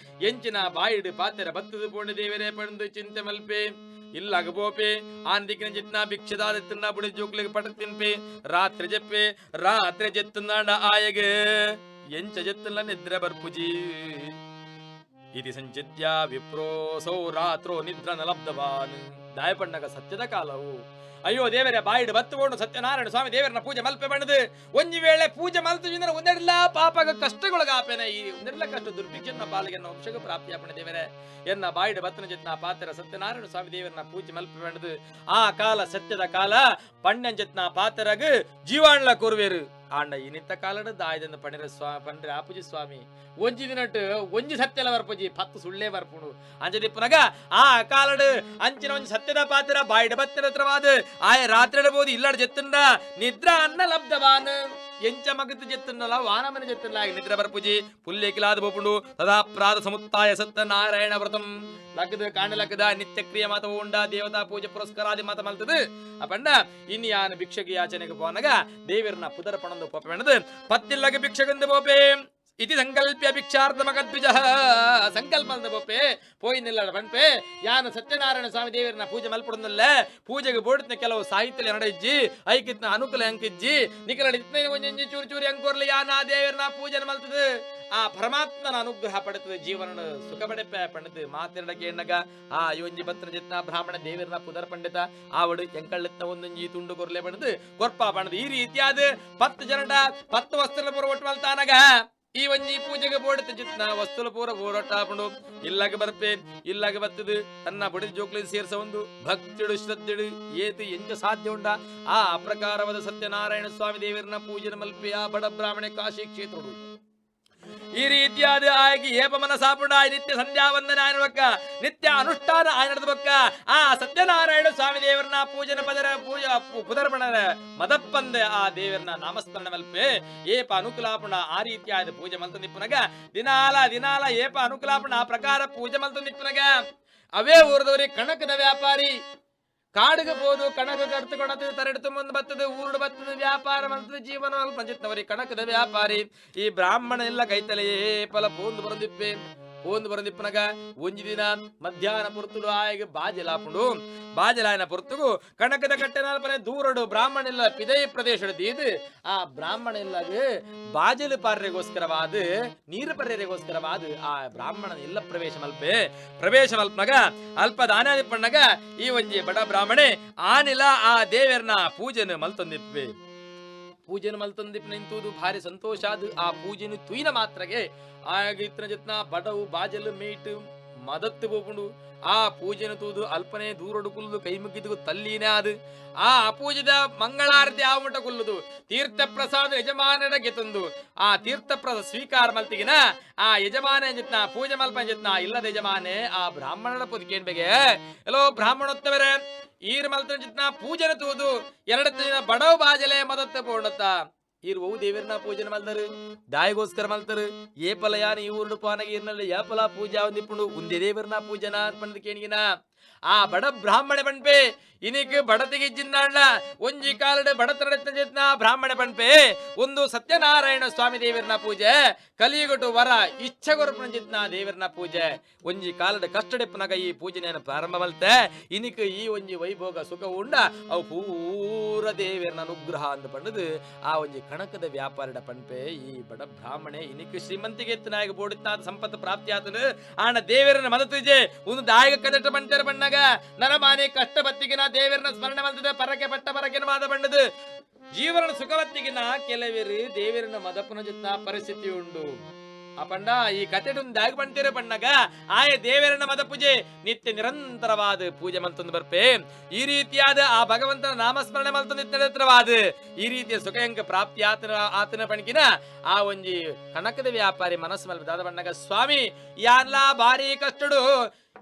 ಎಂಚಿನ ಬಾಯಿಡು ಪಾತೆರ ಬತ್ತದ ಪೋಂಡ ದೇವರೇ ಪಣದು ಚಿಂತೆ ಮಲ್ಪೆ ಇಲ್ಲಾಗ ಬೋಪೆ ಆಂದಿಕಿನ ಜಿತ್ನ ಭಿಕ್ಷದಾದ ತಿನ್ನ ಬುಡಿ ಜೋಕ್ಲಿಗೆ ಪಟ ತಿನ್ಪೆ ರಾತ್ರಿ ಜೆತ್ತುನಾಡ ಆಯಗೆ ಎಂಚ ಜೆತ್ತಲ್ಲ ನಿದ್ರೆ ಬರ್ಪುಜಿ ಇತಿ ಸಂಚಿತ್ಯ ವಿಪ್ರೋಸೌ ರಾತ್ರೋ ನಿದ್ರ ನಲಬ್ಧವಾನ್ ದಾಯಪಣ್ಣಗ ಸತ್ಯದ ಕಾಲವು. ಅಯ್ಯೋ ದೇವರೇ ಬಾಯಿಡು ಬತ್ತುಕೊಂಡು ಸತ್ಯನಾರಾಯಣ ಸ್ವಾಮಿ ದೇವರನ್ನ ಪೂಜೆ ಮಲ್ಪೆ ಮಾಡದು ಒಂಜಿ ವೇಳೆ ಪೂಜೆ ಮಲ್ತಿದ್ರೆ ಒಂದೆಲ್ಲ ಪಾಪಗ ಕಷ್ಟಗೊಳಗಾಪೇನೆ ಈ ಒಂದೆಲ್ಲ ಕಷ್ಟ ದುರ್ಭಿಕ್ಷನ ಪಾಲಿಗೆ ವಂಶಗ ಪ್ರಾಪ್ತಿಯಾಪಣೆ ದೇವರೇ ಎನ್ನ ಬಾಯಿಡು ಬತ್ತನ ಜತ್ನ ಪಾತ್ರ ಸತ್ಯನಾರಾಯಣ ಸ್ವಾಮಿ ದೇವರನ್ನ ಪೂಜೆ ಮಲ್ಪೆ ಮಾಡದು ಆ ಕಾಲ ಸತ್ಯದ ಕಾಲ ಪಣ್ಯನ್ ಜತ್ನ ಪಾತ್ರಗ ಜೀವಾಣ್ಲ ಕೊರುವೇರು ಆಂಡ ಇನಿತ್ತ ಕಾಲಡ ದಾಯದಿಂದ ಪಂಡ್ರೆ ಆಪುಜಿ ಸ್ವಾಮಿ ಒಂಜಿ ದಿನಟ್ ಒಂಜಿ ಸತ್ಯಲ ಬರ್ಪುಜಿ ಪತ್ತು ಸುಳ್ಳೇ ಬರ್ಪುಣು ಅಂಜದಿಪ್ಪನಗ ಆ ಕಾಲಡು ಅಂಚಿನ ಒಂಜಿ ಸತ್ಯದ ಪಾತ್ರ ಬಾಯಿಡ ಬತ್ತಿನ ಹತ್ರವಾದ ಆಯ ರಾತ್ರಿ ಬೋದು ಇಲ್ಲಡ ಜೆತ್ತಂಡ ನಿದ್ರ ಅನ್ನ ಲಬ್ಧವಾನ್ ಎಂಚ ಮಗತ್ ಜೆತ್ತನ್ನಲ್ಲ ವಾನಮನ ಜೆತ್ತಲ್ಲ ನಿದ್ರ ಬರ್ಪುಜಿ ಪುಲ್ಲೇಕಿಲಾದ ಬೋಪುಂಡು ತದಾಪ್ರಾದ ಸಮುತ್ತಾಯ ಸತ್ಯನಾರಾಯಣ ವ್ರತಂ ಲಕ್ಕದ ಕಾಂಡಲಕ್ಕದ ನಿತ್ಯ ಕ್ರಿಯೆ ಮಾತ ಉಂಡ ದೇವತಾ ಪೂಜೆ ಪುರಸ್ಕಾರಾದಿ ಮಾತ ಮಲ್ತದ ಅಪಂಡ ಇನ್ ಯಾನ ಭಿಕ್ಷೆಗೆ ಯಾಚನೆಗೆ ಪೋನಗ ದೇವರನ್ನ ಪುದರ ಪಣಂದು ಪೋಪೆ ಮೆಣದು ಪತ್ತಿಲ್ಲಗೆ ಭಿಕ್ಷೆಗಂದು ಬೋಪೆ ಇತಿ ಸಂಕಲ್ಪ್ಯ ಭಿಕ್ಷಾರ್ಥ ಮಗದ್ವಿಜ ಸಂಕಲ್ಪದ ಬೋಪೆ ಪೋಯಿನಿಲ್ಲ ಪಂಪೆ ಯಾನ ಸತ್ಯನಾರಾಯಣ ಸ್ವಾಮಿ ದೇವರನ್ನ ಪೂಜೆ ಮಲ್ಪಡಲ್ಲ ಪೂಜೆಗೆ ಬೋಡಿನ ಕೆಲವು ಸಾಹಿತ್ಯ ನಡಜ್ಜಿ ಐಕಿತ್ನ ಅನುಕೂಲ ಅಂಕಿಜ್ಜಿ ನಿಕಲ ಒಂಜಿ ಚೂರಿ ಚೂರಿ ಅಂಕೋರ್ಲಿ ಯಾನ ದೇವರನ್ನ ಪೂಜೆ ಮಲ್ತದ ಆ ಪರಮಾತ್ಮನ ಅನುಗ್ರಹ ಪಡೆತದ ಜೀವನ ಸುಖ ಪಡೆಪ ಪಂಡಿತ ಮಾತೆರಡಕ್ಕೆ ಎಣ್ಣಗ ಆ ಯೋಂಜಿ ಬತ್ರ ಜತ್ನ ಬ್ರಾಹ್ಮಣ ದೇವರನ್ನ ಪುದರ್ ಪಂಡಿತ ಆವಡು ಎಂಕಳ್ಳೆತ್ನ ಒಂದೊಂಜಿ ತುಂಡು ಕೊರ್ಲೆ ಪಣದು ಕೊರ್ಪ ಪಣದು ಈ ರೀತಿಯಾದ 10 ಜನಡ 10 ವಸ್ತ್ರ ಪೂರ ಒಟ್ಟು ಮಲ್ತಾನಗ ಈ ಒಂಜಿ ಪೂಜೆಗೆ ಬೋಡಿತ ಜಿತ್ನ ವಸ್ತುಲ ಪೂರ ಬೋರೊಟ್ಟಾಪುಂಡು ಇಲ್ಲಾಗ ಬರ್ಪೆ ಇಲ್ಲಾಗ ಬತ್ತದು ತನ್ನ ಬಡಿದ ಜೋಕ್ಲಿ ಸೇರ್ಸ ಒಂದು ಭಕ್ತಿಡು ಶ್ರದ್ಧೆಡು ಏತು ಎಂಚ ಸಾಧ್ಯ ಉಂಡ ಆ ಅಪ್ರಕಾರವಾದ ಸತ್ಯನಾರಾಯಣ ಸ್ವಾಮಿ ದೇವರನ್ನ ಪೂಜೆ ಮಲ್ಪೆ ಆ ಬಡ ಬ್ರಾಹ್ಮಣ ಕಾಶಿ ಕ್ಷೇತ್ರಡು ಈ ರೀತಿಯಾದ ಆಗಿ ಏಪಮನ ಸಾಪುಂಡ ನಿತ್ಯ ಸಂಧ್ಯಾ ವಂದನ ಆಯ್ನಬಕ್ಕ ನಿತ್ಯ ಅನುಷ್ಠಾನ ಆಯ್ನಡ್ದಬಕ್ಕ ಆ ಸತ್ಯನಾರಾಯಣ ಸ್ವಾಮಿ ದೇವರನ್ನ ಪೂಜನ ಪದರ ಪೂಜಾ ಪುದರ್ಪಣರ ಮದಪ್ಪಂದೆ ಆ ದೇವರನ್ನ ನಾಮಸ್ಮರಣ ಮಲ್ಪೆ ಏಪ ಅನುಕೂಲಾಪುಣ ಆ ರೀತಿಯಾದ ಪೂಜೆ ಮಲ್ತಂದಿಪ್ಪುನಗ ದಿನಾಲ ಏಪ ಅನುಕೂಲಾಪುಣ ಆ ಪ್ರಕಾರ ಪೂಜೆ ಮಲ್ತಂದಿಪ್ಪುನಗ ಅವೇ ಊರದವರಿಗೆ ಕಣಕದ ವ್ಯಾಪಾರಿ ಕಾಡಿಗೆ ಬೋದು ಕಣಕ ಕಡ್ತುಕೊಣದು ತರೆಡ್ತು ಮುಂದೆ ಬರ್ತದೆ ಊರುಡು ಬರ್ತದೆ ವ್ಯಾಪಾರ ಮಾಡ್ತದೆ ಜೀವನ ಪಂಚಿತ್ತವರಿ ಕಣಕದ ವ್ಯಾಪಾರಿ ಈ ಬ್ರಾಹ್ಮಣ ಎಲ್ಲ ಕೈತಲೇ ಫಲ ಪೋಂದು ಬರಂದಿಪ್ಪನಗ ಒಂಜಿ ದಿನ ಮಧ್ಯಾಹ್ನ ಪುರ್ತುಡು ಆಯ್ಗೆ ಬಾಜಲಾಪುಂಡು ಬಾಜಲಾಯನ ಪುರ್ತುಗು ಕಣಕದ ಕಟ್ಟೆನಾಲ್ಪನೆ ದೂರಡು ಬ್ರಾಹ್ಮಣ ಎಲ್ಲ ಪಿದೈ ಪ್ರದೇಶದ ದೀದು ಆ ಬ್ರಾಹ್ಮಣ ಎಲ್ಲಗೆ ಬಾಜಲು ಪಾರ್ಯಗೋಸ್ಕರವಾದ ನೀರು ಪರ್ಯಗೋಸ್ಕರವಾದ ಆ ಬ್ರಾಹ್ಮಣ ಎಲ್ಲ ಪ್ರವೇಶ ಮಲ್ಪನಗ ಅಲ್ಪ ದಾನಿಪ್ಪಣ್ಣಗ ಈ ಒಂಜಿ ಬಡ ಬ್ರಾಹ್ಮಣೆ ಆನಿಲ ಆ ದೇವರನ್ನ ಪೂಜೆನ ಮಲ್ತಂದಿಪ್ಪೆ ಪೂಜೆನ ಮಲ್ತಂದಿಪ್ ನಿಂತುದು ಭಾರಿ ಸಂತೋಷ ಆದ ಆ ಪೂಜೆನು ತುಯಿನ ಮಾತ್ರಗೆ ಆಗಿತ್ರ ಜತ್ನ ಬಡವು ಬಾಜಲು ಮೀಟು ಮದತ್ತು ಬೋಪುಂಡು ಆ ಪೂಜೆನ ತೂದು ಅಲ್ಪನೆ ದೂರಡು ಕುಲ್ಲುದು ಕೈ ಮುಗಿದು ತಲ್ಲಿನೇ ಅದು ಆ ಅಪೂಜದ ಮಂಗಳಾರತಿ ಆಮಟ ಕುಲ್ಲುದು ತೀರ್ಥ ಪ್ರಸಾದ ಯಜಮಾನರಿಗೆ ತಂದು ಆ ತೀರ್ಥ ಪ್ರಸಾದ ಸ್ವೀಕಾರ ಮಲ್ತಿಗಿನ ಆ ಯಜಮಾನ ಅಂಜಿತ್ನ ಪೂಜೆ ಮಲ್ಪ ಅಂಜಿತ್ನ ಇಲ್ಲದ ಯಜಮಾನೆ ಆ ಬ್ರಾಹ್ಮಣರ ಪುದಕೇನ್ ಬೇಗೆ ಎಲ್ಲೋ ಬ್ರಾಹ್ಮಣೋತ್ತವರೇ ಈರ್ ಮಲ್ತಿನ ಪೂಜೆನ ತೂದು ಎರಡು ದಿನ ಬಡವ ಬಾಜಲೆ ಮದತ್ತ ಪೋಣತ್ತ ಈರ್ ಓ ದೇವರನ್ನ ಪೂಜನೆ ಮಲ್ದರು ದಾಯಿಗೋಸ್ಕರ ಮಲ್ತರು ಏಪಲ ಯಾನ ಈ ಊರುಡು ಪಾನಗೆ ಇರ್ನಲ್ಲಿ ಯಾಪಲ ಪೂಜಾ ಒಂದಿಪ್ಪುಂಡು ಉಂದೆ ದೇವರನ್ನ ಪೂಜನ ಪಂಡದ ಕೇಣಿಗಿನ ಆ ಬಡ ಬ್ರಾಹ್ಮಣೆ ಪಂಪೆ ಇನಿಕ್ ಬಡತಿಗೆ ಜಿನ್ನಾಂಡ ಒಂಜಿ ಕಾಲಡೆ ಬಡತನ ಬ್ರಾಹ್ಮಣೆ ಪಂಪೆ ಒಂದು ಸತ್ಯನಾರಾಯಣ ಸ್ವಾಮಿ ದೇವರನ್ನ ಪೂಜೆ ಕಲಿಯುಗಟು ವರ ಇಚ್ಛೆಗೊರಪನ ಜಿತ್ನ ದೇವರನ್ನ ಪೂಜೆ ಒಂಜಿ ಕಾಲಡೆ ಕಷ್ಟಡೆಪ್ಪನಾಗ ಈ ಪೂಜನೆಯನ್ನು ಪ್ರಾರಂಭ ಮಲ್ತೆ ಇನಿಕ್ ಈ ಒಂಜಿ ವೈಭೋಗ ಸುಖ ಉಂಡ ಅವು ಪೂರ ದೇವರನ್ನ ಅನುಗ್ರಹ ಅಂತ ಪಂಡದು ಆ ಒಂಜಿ ಕಣಕದ ವ್ಯಾಪಾರಡ ಪಂಪೆ ಈ ಬಡ ಬ್ರಾಹ್ಮಣೆ ಇನಿಕ್ ಶ್ರೀಮಂತಿಗೆ ಎತ್ತನಾಗ ಬೋಡಿತ್ನಾದ ಸಂಪತ್ತು ಪ್ರಾಪ್ತಿ ಆತನು ಆಣ ದೇವರನ್ನ ಮನತುಜೆ ಒಂದು ದಾಯಕ ಕದಟ ಬಂಟರ ಬಣ್ಣಗ ನರ ಮಾನೆ ಕಷ್ಟ ಬತ್ತಿಗಿನ ದೇವರನ್ನ ಸ್ಮರಣೆ ಮಲ್ತದೆ ಪರಕೆ ಪಟ್ಟ ಪರಕೆನ ಮಾದ ಬಂಡದು ಜೀವನ ಸುಖವತ್ತಿಗಿನ ಕೆಲವೇರು ದೇವರನ್ನ ಮದಪನ ಜೊತ್ತ ಪರಿಸ್ಥಿತಿ ಉಂಡು ಆ ಪಂಡ ಈ ಕತೆ ದಾಗಿ ಬಂತೀರ ಪಣ್ಣಗ ಆಯ ದೇವರನ್ನ ಮದ ಪೂಜೆ ನಿತ್ಯ ನಿರಂತರವಾದ ಪೂಜೆ ಮಲ್ತೊಂದು ಬರ್ಪೆ ಈ ರೀತಿಯಾದ ಆ ಭಗವಂತನ ನಾಮಸ್ಮರಣೆ ಮಲ್ತೊಂದು ನಿರಂತರವಾದ ಈ ರೀತಿಯ ಸುಖಯಂಕ ಪ್ರಾಪ್ತಿ ಆತನ ಪಣಕಿನ ಆ ಒಂಜಿ ಕಣಕದ ವ್ಯಾಪಾರಿ ಮನಸ್ಸು ಮಲ್ಪದಾದ ಪಣ್ಣಗ ಸ್ವಾಮಿ ಯಾನ್ಲಾ ಭಾರಿ ಕಷ್ಟಡು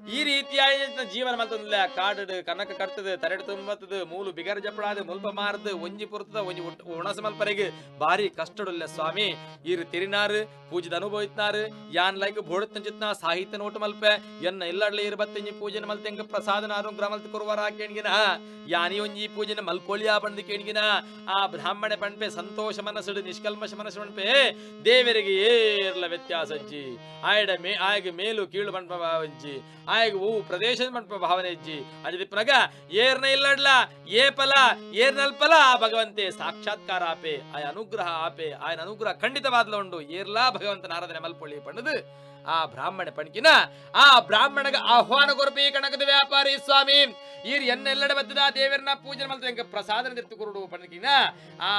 ಈ ರೀತಿಯಾದ ಜೀವನ ಮಲ್ತೊಂದಿಲ್ಲ ಕಾಡು ಕನಕ ಕಟ್ತದ ತರೆಡು ತುಂಬತ್ತದ ಮೂಲು ಬಿಗರ ಜಪ್ಪಳಾದ ಮುಲ್ಪ ಮಾರದು ಒಂಜಿ ಪುರ್ತದ ಒಂಜಿ ಉಣಸ ಮಲ್ಪರೆಗೆ ಭಾರಿ ಕಷ್ಟಡುಲ್ಲ ಸ್ವಾಮಿ ಈರು ತಿರಿನಾರು ಪೂಜದ ಅನುಭವ ಇತ್ನಾರು ಯಾನ್ ಲೈಕ್ ಬೋಡತ್ತಂಚಿತ್ನ ಸಾಹಿತ್ಯ ನೋಟ ಮಲ್ಪೆ ಎನ್ನ ಎಲ್ಲಡ್ಲೆ ಇರ್ಬತ್ತಂಜಿ ಪೂಜೆನ ಮಲ್ತೆಂಗ ಪ್ರಸಾದನ ಆರೋಗ್ಯ ಮಲ್ತ ಕುರುವರ ಕೇಣಿಗಿನ ಯಾನಿ ಒಂಜಿ ಪೂಜೆನ ಮಲ್ಪೊಳಿಯಾ ಬಂದು ಕೇಣಿಗಿನ ಆ ಬ್ರಾಹ್ಮಣೆ ಪಣ್ಪೆ ಸಂತೋಷ ಮನಸ್ಸುಡು ನಿಷ್ಕಲ್ಮಶ ಮನಸ್ಸು ಪಣ್ಪೆ ದೇವರಿಗೆ ಏರ್ಲ ವ್ಯತ್ಯಾಸ ಅಜ್ಜಿ ಆಯ್ಗೆ ಮೇಲು ಕೀಳು ಪಣ್ಪ ಭಾವಂಜಿ ಆಯ್ಗ ಹೂ ಪ್ರದೇಶದ ಪಣ್ಪ ಭಾವನೆ ಅಜ್ಜಿ ಅಜದಿಪ್ಪನಗ ಏರ್ನ ಇಲ್ಲಡ್ಲ ಏಪಲ ಏರ್ನಲ್ಪಲ ಆ ಭಗವಂತೆ ಸಾಕ್ಷಾತ್ಕಾರ ಆಪೆ ಆಯ ಅನುಗ್ರಹ ಆಪೆ ಆಯನ ಅನುಗ್ರಹ ಖಂಡಿತವಾದ್ಲ ಉಂಡು ಏರ್ಲಾ ಭಗವಂತನ ಆರಾಧನೆ ಮಲ್ಪೊಳ್ಳಿ ಪಣ್ಣದು ಆ ಬ್ರಾಹ್ಮಣ ಪಣಕಿನ ಆ ಬ್ರಾಹ್ಮಣಗ ಆಹ್ವಾನ ಕೊರಪಿ ಕಣಕದ ವ್ಯಾಪಾರಿ ಸ್ವಾಮಿ ಈರ್ ಎನ್ನೆಲ್ಲಡೆ ಬದ್ದದ ದೇವರನ್ನ ಪೂಜೆ ಮಲ್ತ ಪ್ರಸಾದನ ತಿರ್ತು ಕೊರಡು ಪಣಕಿನ ಆ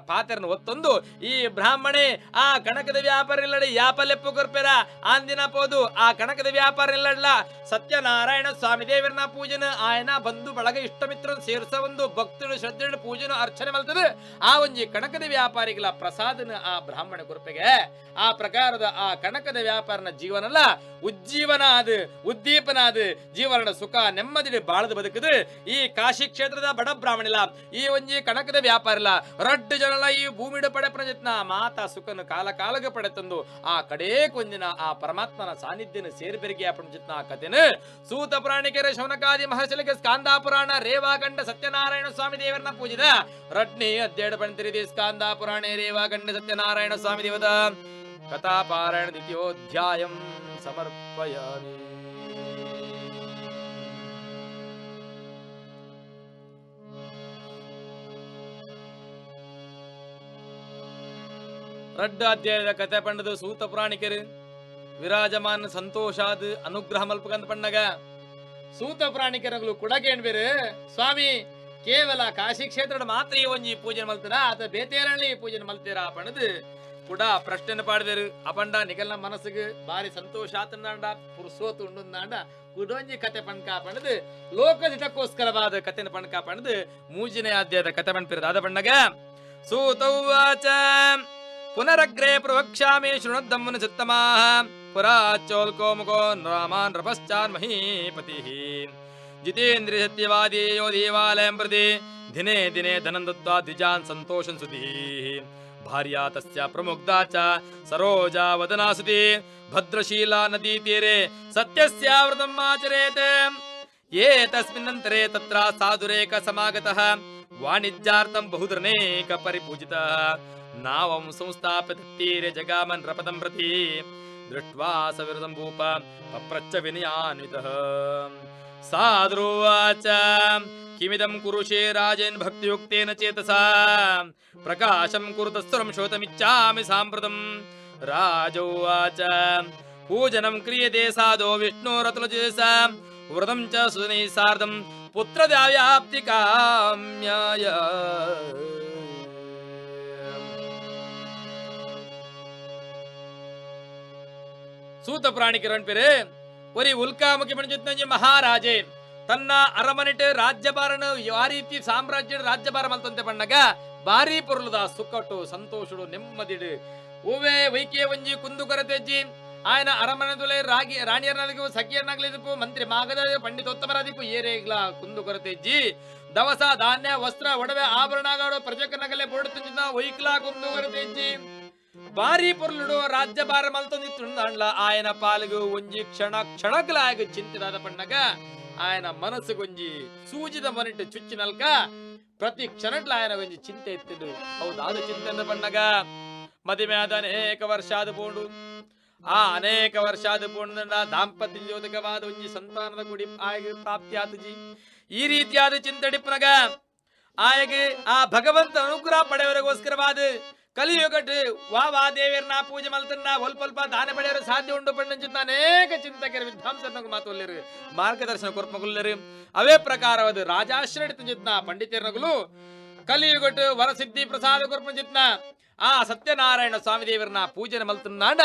ಪಾತ್ರನ ಒತ್ತೊಂದು ಈ ಬ್ರಾಹ್ಮಣೆ ಆ ಕಣಕದ ವ್ಯಾಪಾರ ಇಲ್ಲಡೆ ಯಾಪಲೆಪ್ಪು ಕೊರ್ಪೆರ ಆಂದಿನ ಪೋದು ಆ ಕಣಕದ ವ್ಯಾಪಾರ ಇಲ್ಲಡ್ಲ ಸತ್ಯನಾರಾಯಣ ಸ್ವಾಮಿ ದೇವರನ್ನ ಪೂಜನ ಆಯನ ಬಂಧು ಬಳಗ ಇಷ್ಟ ಮಿತ್ರ ಸೇರ್ಸ ಒಂದು ಭಕ್ತರು ಶ್ರದ್ಧೆಡು ಪೂಜನ ಅರ್ಚನೆ ಮಲ್ತದ ಆ ಒಂಜಿ ಕಣಕದ ವ್ಯಾಪಾರಿಗಳ ಪ್ರಸಾದನ ಆ ಬ್ರಾಹ್ಮಣ ಕೊರ್ಪೆಗೆ ಆ ಪ್ರಕಾರದ ಆ ಕಣಕದ ವ್ಯಾಪಾರನ ಜೀವನಲ್ಲ ಉಜ್ಜೀವನ ಅದು ಉದ್ದೀಪನ ಅದು ಜೀವನದ ಸುಖ ನೆಮ್ಮದಿ ಬಾಳದ ಬದುಕದು ಈ ಕಾಶಿ ಕ್ಷೇತ್ರದ ಬಡ ಬ್ರಾಹ್ಮಣಿಲ್ಲ ಈ ಒಂಜಿ ಕಣಕದ ವ್ಯಾಪಾರ ಇಲ್ಲ ರಡ್ಡು ಜನಲ ಈ ಭೂಮಿಡ ಪಡೆ ಪ್ರಯತ್ನ ಮಾತಾ ಸುಖನು ಕಾಲ ಕಾಲಗ ಪಡೆ ತಂದು ಆ ಕಡೇ ಕೊಂದಿನ ಆ ಪರಮಾತ್ಮನ ಸಾನ್ನಿಧ್ಯನ ಸೇರ್ಬೆರಿಗೆ ಅಪಂಜಿತ್ನ ಆ ಕಥೆನು ಸೂತ ಪುರಾಣಿಕೆರೆ ಶೌನಕಾದಿ ಮಹರ್ಷಲಿಗೆ ಸ್ಕಾಂದ ಪುರಾಣ ರೇವಾಗಂಡ ಸತ್ಯನಾರಾಯಣ ಸ್ವಾಮಿ ದೇವರನ್ನ ಪೂಜಿದ ರಡ್ನಿ ಅಧ್ಯಯನ ಪಂತಿರಿದಿ ಸ್ಕಾಂದ ಪುರಾಣೆ ರೇವಾಗಂಡ ಸತ್ಯನಾರಾಯಣ ಸ್ವಾಮಿ ದೇವದ ಕಥಾಪಾರಾಯಣ ದ್ವಿತೀಯೋಧ್ಯಾಯಂ ಸಮರ್ಪಯಾಮಿ. ರಡ್ಡ ಅಧ್ಯಾಯದ ಕಥೆ ಪಂಡದು ಸೂತ ಪುರಾಣಿಕರು ವಿರಾಜಮಾನ ಸಂತೋಷಾದ ಅನುಗ್ರಹ ಮಲ್ಪಕಂತ ಪಣ್ಣಗ ಸೂತ ಪುರಾಣಿಕರಗಳು ಕೂಡ ಕೇಳ್ಬೇರು ಸ್ವಾಮಿ ಕೇವಲ ಕಾಶಿ ಕ್ಷೇತ್ರದ ಮಾತ್ರ ಈ ಒಂಜಿ ಪೂಜೆ ಮಲ್ತೀರಾ ಅಥವಾ ಬೇತೇರಳ್ಳಿ ಪೂಜೆ ಮಲ್ತೀರಾ ಪಣದು ಕೂಡ ಪ್ರಶ್ನೆ ಪಾಡಿದರು ಅಪಂಡ ನಿಗಲ್ನ ಮನಸ್ಸಿಗೆ ಬಾರಿ ಸಂತೋಷ ಆತಂದಾಂಡ ಪುರುಸೋತು ಉಂಡುಂದಾಂಡ ಕುಡೊಂಜಿ ಕತೆ ಪಣ್ಕ ಪಣದು ಲೋಕದಿಟಕ್ಕೋಸ್ಕರವಾದ ಕಥೆನ ಪಣ್ಕ ಪಣದು ಮೂಜಿನೇ ಅಧ್ಯಾಯದ ಕತೆ ಪಣ್ಪಿರದ ಆದ ಪಣ್ಣಗ ಸೂತೌವಾಚ ಪುನರಗ್ರೇ ಪ್ರವಕ್ಷ್ಯಾಮಿ ಶೃಣುದ್ದಮ್ಮನು ಸತ್ತಮಾಹ ಪುರಾಚೋಲ್ಕೋ ಮುಖೋ ರಾಮಾನ್ ರಪಶ್ಚಾನ್ ಮಹೀಪತಿಃ ಜಿತೇಂದ್ರಿಯ ಸತ್ಯವಾದಿ ಯೋ ದೇವಾಲಯಂ ಪ್ರತಿ ದಿನೇ ದಿನೇ ಧನಂ ದತ್ವಾ ದ್ವಿಜಾನ್ ಸಂತೋಷಂ ಸುತಿ ಭಾರ್ಯಾ ತಸ್ಯ ಪ್ರಮುಗ್ಧಾ ಚ ಸರೋಜಾ ವದನಾ ಸುತಿ ಭದ್ರಶೀಲಾ ನದಿ ತೀರೆ ಸತ್ಯಸ್ಯ ವ್ರತಂ ಆಚರೇತ್ ಏತಸ್ಮಿನ್ನಂತರೆ ತತ್ರ ಸಾಧುರೇಕ ಸಮಾಗತಃ ವಾಣಿಜ್ಯಾರ್ಥಂ ಬಹುಧನೇಕ ಪರಿಪೂಜಿತಃ ನಾವಂ ಸಂಸ್ಥಾಪ್ಯ ತೀರೆ ಜಗಾಮನ್ ರಪದಂ ಪ್ರತಿ ದೃಷ್ಟ್ವಾ ಸವಿರದಂ ಭೂಪ ಪಪ್ರಚ್ಚ ವಿನಯಾನ್ವಿತಃ ಸಾಧುವಾಚ ಕಿಮಿದಂ ಕುರುಷೇ ರಾಜೇನ್ ಭಕ್ತಿಯುಕ್ತೇನ ಚೇತಸಾ ಪ್ರಕಾಶಂ ಕುರುತಸ್ತುರಂ ಶೋತಮಿಚ್ಛಾಮಿ ಸಾಂಪ್ರತಂ ರಾಜೋವಾಚ ಪೂಜನಂ ಕ್ರಿಯತೆ ಸಾಧೋ ವಿಷ್ಣೋರತುಲಜೇಸ ವ್ರತಂ ಚ ಸುನೈ ಸಾರ್ಧಂ ಪುತ್ರದಾವ್ಯಾಪ್ತಿ ಕಾಮ್ಯಾಯ. ಸೂತ ಪ್ರಾಣಿಕರನ್ ಪೇರೆ ಒರಿ ಉಲ್ಕಾಮುಖಿ ಪಂಡಿತ ಮಹಾರಾಜೆ ತನ್ನ ಅರಮನೆಟ್ ರಾಜ್ಯಭಾರನ ಯಾವ ರೀತಿ ಸಾಮ್ರಾಜ್ಯ ರಾಜ್ಯಭಾರ ಮಲ್ತಂತೆ ಬಣ್ಣಗ ಬಾರಿ ಪೊರ್ಲುದ ಸುಕ್ಕಟ್ಟು ಸಂತೋಷಡು ನೆಮ್ಮದಿಡು ಓವೇ ವೈಕೆ ಒಂಜಿ ಕುಂದು ಕೊರತೆಜ್ಜಿ ఆయన అరమనదులే రాణియర్నలకు సఖ్యర్నగలిదిపు మంత్రి మాగద పండితోత్తమరాదిపు ಏರೇಗ್ಲ ಕುಂದು ಕೊರತೆಜ್ಜಿ ದವಸ ಧಾನ್ಯ ವಸ್ತ್ರ ಒಡವೆ ಆಭರಣಗಳು ಪ್ರಜಕನಗಲೆ ಪೊಡುತ್ತಿದ್ದ ವೈಕ್ಲ ಕುಂದು ಕೊರತೆಜ್ಜಿ ಬಾರಿ ಪೊರ್ಲುಡು ರಾಜ್ಯಭಾರ ಮಲ್ತೊಂದಿತ್ತುಂಡ್ಲ ఆయన ಪಾಲಿಗೂ ಒಂಜಿ ಕ್ಷಣಗ್ಲಾಗ ಚಿಂತಿದಾದ ಪಣ್ಣಗ ఆయన ಮನಸ್ಸುಗೊಂಜಿ ಸೂಜಿದ ಮನಿಟ್ಟು ಚುಚ್ಚಿನಲ್ಕ ಪ್ರತಿ ಕ್ಷಣಗ್ಲ ఆయన ಒಂಜಿ ಚಿಂತೆ ಎತ್ತಿಡು ಹೌದಾದ ಚಿಂತೆ ಪಣ್ಣಗ ಮದುವೆ ಆದ ಅನೇಕ ವರ್ಷ ಆದ ಪೋಂಡು ಆ ಅನೇಕ ವರ್ಷ ಆದ ಪೋಂಡ ದಾಂಪತ್ಯ ಜೋದಕವಾದ ಒಂಜಿ ಸಂತಾನದ ಕುಡಿ ಆಯಗೆ ಪ್ರಾಪ್ತಿ ಆತಜಿ ಈ ರೀತಿಯಾದ ಚಿಂತಡಿಪ್ಪನಗ ಆಯಗೆ ಆ ಭಗವಂತ ಅನುಗ್ರಹ ಪಡೆಯವರಿಗೋಸ್ಕರವಾದ ಕಲಿಯುಗಟ್ ವಾ ದೇವಿಯರ್ನ ಪೂಜೆ ಮಲ್ತನ್ನ ಸ್ವಲ್ಪ ದಾನ ಪಡೆಯವರು ಸಾಧ್ಯ ಉಂಟು ಪಂಡಿತ ಅನೇಕ ಚಿಂತಕರು ವಿದ್ವಾಂಸರನ್ನ ಮಾತೊಲ್ಲರು ಮಾರ್ಗದರ್ಶನ ಕೊರ್ಪಗೊಲ್ಲರು ಅವೇ ಪ್ರಕಾರವಾದ ರಾಜಾಶ್ರಯಿತ ಜಿತ್ನ ಪಂಡಿತರನಗಳು ಕಲಿಯುಗಟ್ ವರಸಿದ್ಧಿ ಪ್ರಸಾದ ಕೊರ್ಪ ಜಿತ್ನ ಆ ಸತ್ಯನಾರಾಯಣ ಸ್ವಾಮಿ ದೇವರನ್ನ ಪೂಜೆ ಮಲ್ತನ್ನಾಂಡ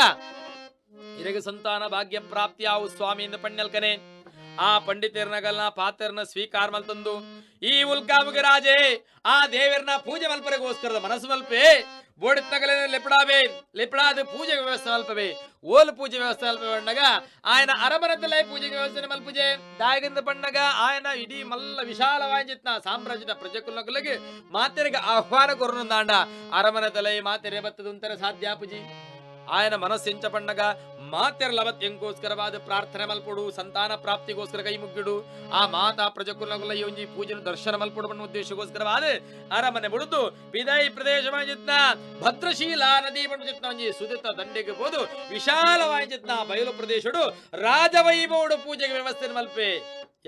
ಇರಗ ಸಂತಾನ ಭಾಗ್ಯ ಪ್ರಾಪ್ತಿಯಾವು ಸ್ವಾಮಿಯಿಂದ ಪಣ್ಯಲ್ಕನೆ ಆ ಪಂಡಿತರನಗಲ್ನ ಪಾತ್ರನ ಸ್ವೀಕಾರ ಮಲ್ತಂದು ಈ ಉಲ್ಕಾಮುಖ ರಾಜೇ ಆ ದೇವರನ್ನ ಪೂಜೆ ಮಲ್ಪರಿಗೋಸ್ಕರದ ಮನಸ್ಸು ಮಲ್ಪೆ ಬೋಡಿತ್ತಗಲೇ ಲೆಪಡಾದ ಪೂಜೆ ವ್ಯವಸ್ಥೆ ಮಲ್ಪವೆ ಓಲು ಪೂಜೆ ವ್ಯವಸ್ಥೆ ಮಲ್ಪವೆ ಬಂಡಾಗ ఆయన ಅರಮನೆದಲ್ಲೇ ಪೂಜೆಗೆ ವ್ಯವಸ್ಥೆ ಮಲ್ಪುಜೆ ದಾಯಗಿಂದ ಬಂಡಾಗ ఆయన ಇಡೀ ಮಲ್ಲ ವಿಶಾಲವಾಯಿತ್ನ ಸಾಮ್ರಾಜ್ಯದ ಪ್ರಜೆಕುಲಗಳಿಗೆ ಮಾತೆರಿಗೆ ಆಹ್ವಾನ ಕೊರನುಂದಾಂಡ ಅರಮನೆದಲ್ಲೇ ಮಾತೆರೆ ಬತ್ತದುಂತರ ಸಾಧ್ಯ ಪೂಜಿ ఆయన ಮನಸ್ಸೆಂಚ ಪಣ್ಣಗ ಮಾತೆರ ಲಭತ್ಯಂಗೋಸ್ಕರವಾದ ಪ್ರಾರ್ಥನೆ ಮಲ್ಪಡು ಸಂತಾನ ಪ್ರಾಪ್ತಿಗೋಸ್ಕರ ಕೈ ಮುಗ್ಗಿಡು ಆ ಮಾತಾ ಪ್ರಜಕುಲಗಳ ಒಂಜಿ ಪೂಜೆನ ದರ್ಶನ ಮಲ್ಪಡು ಬಣ್ಣ ಉದ್ದೇಶಗೋಸ್ಕರವಾದ ಅರಮನೆ ಬಿಡುದು ಬಿದಾಯಿ ಪ್ರದೇಶವಾಗಿತ್ನ ಭದ್ರಶೀಲ ನದಿ ಬಣ್ಣ ಒಂಜಿ ಸುದಿತ ದಂಡೆಗೆ ಹೋದು ವಿಶಾಲವಾಗಿತ್ನ ಬಯಲು ಪ್ರದೇಶಡು ರಾಜವೈಭವಡು ಪೂಜೆಗೆ ವ್ಯವಸ್ಥೆ ಮಲ್ಪೆ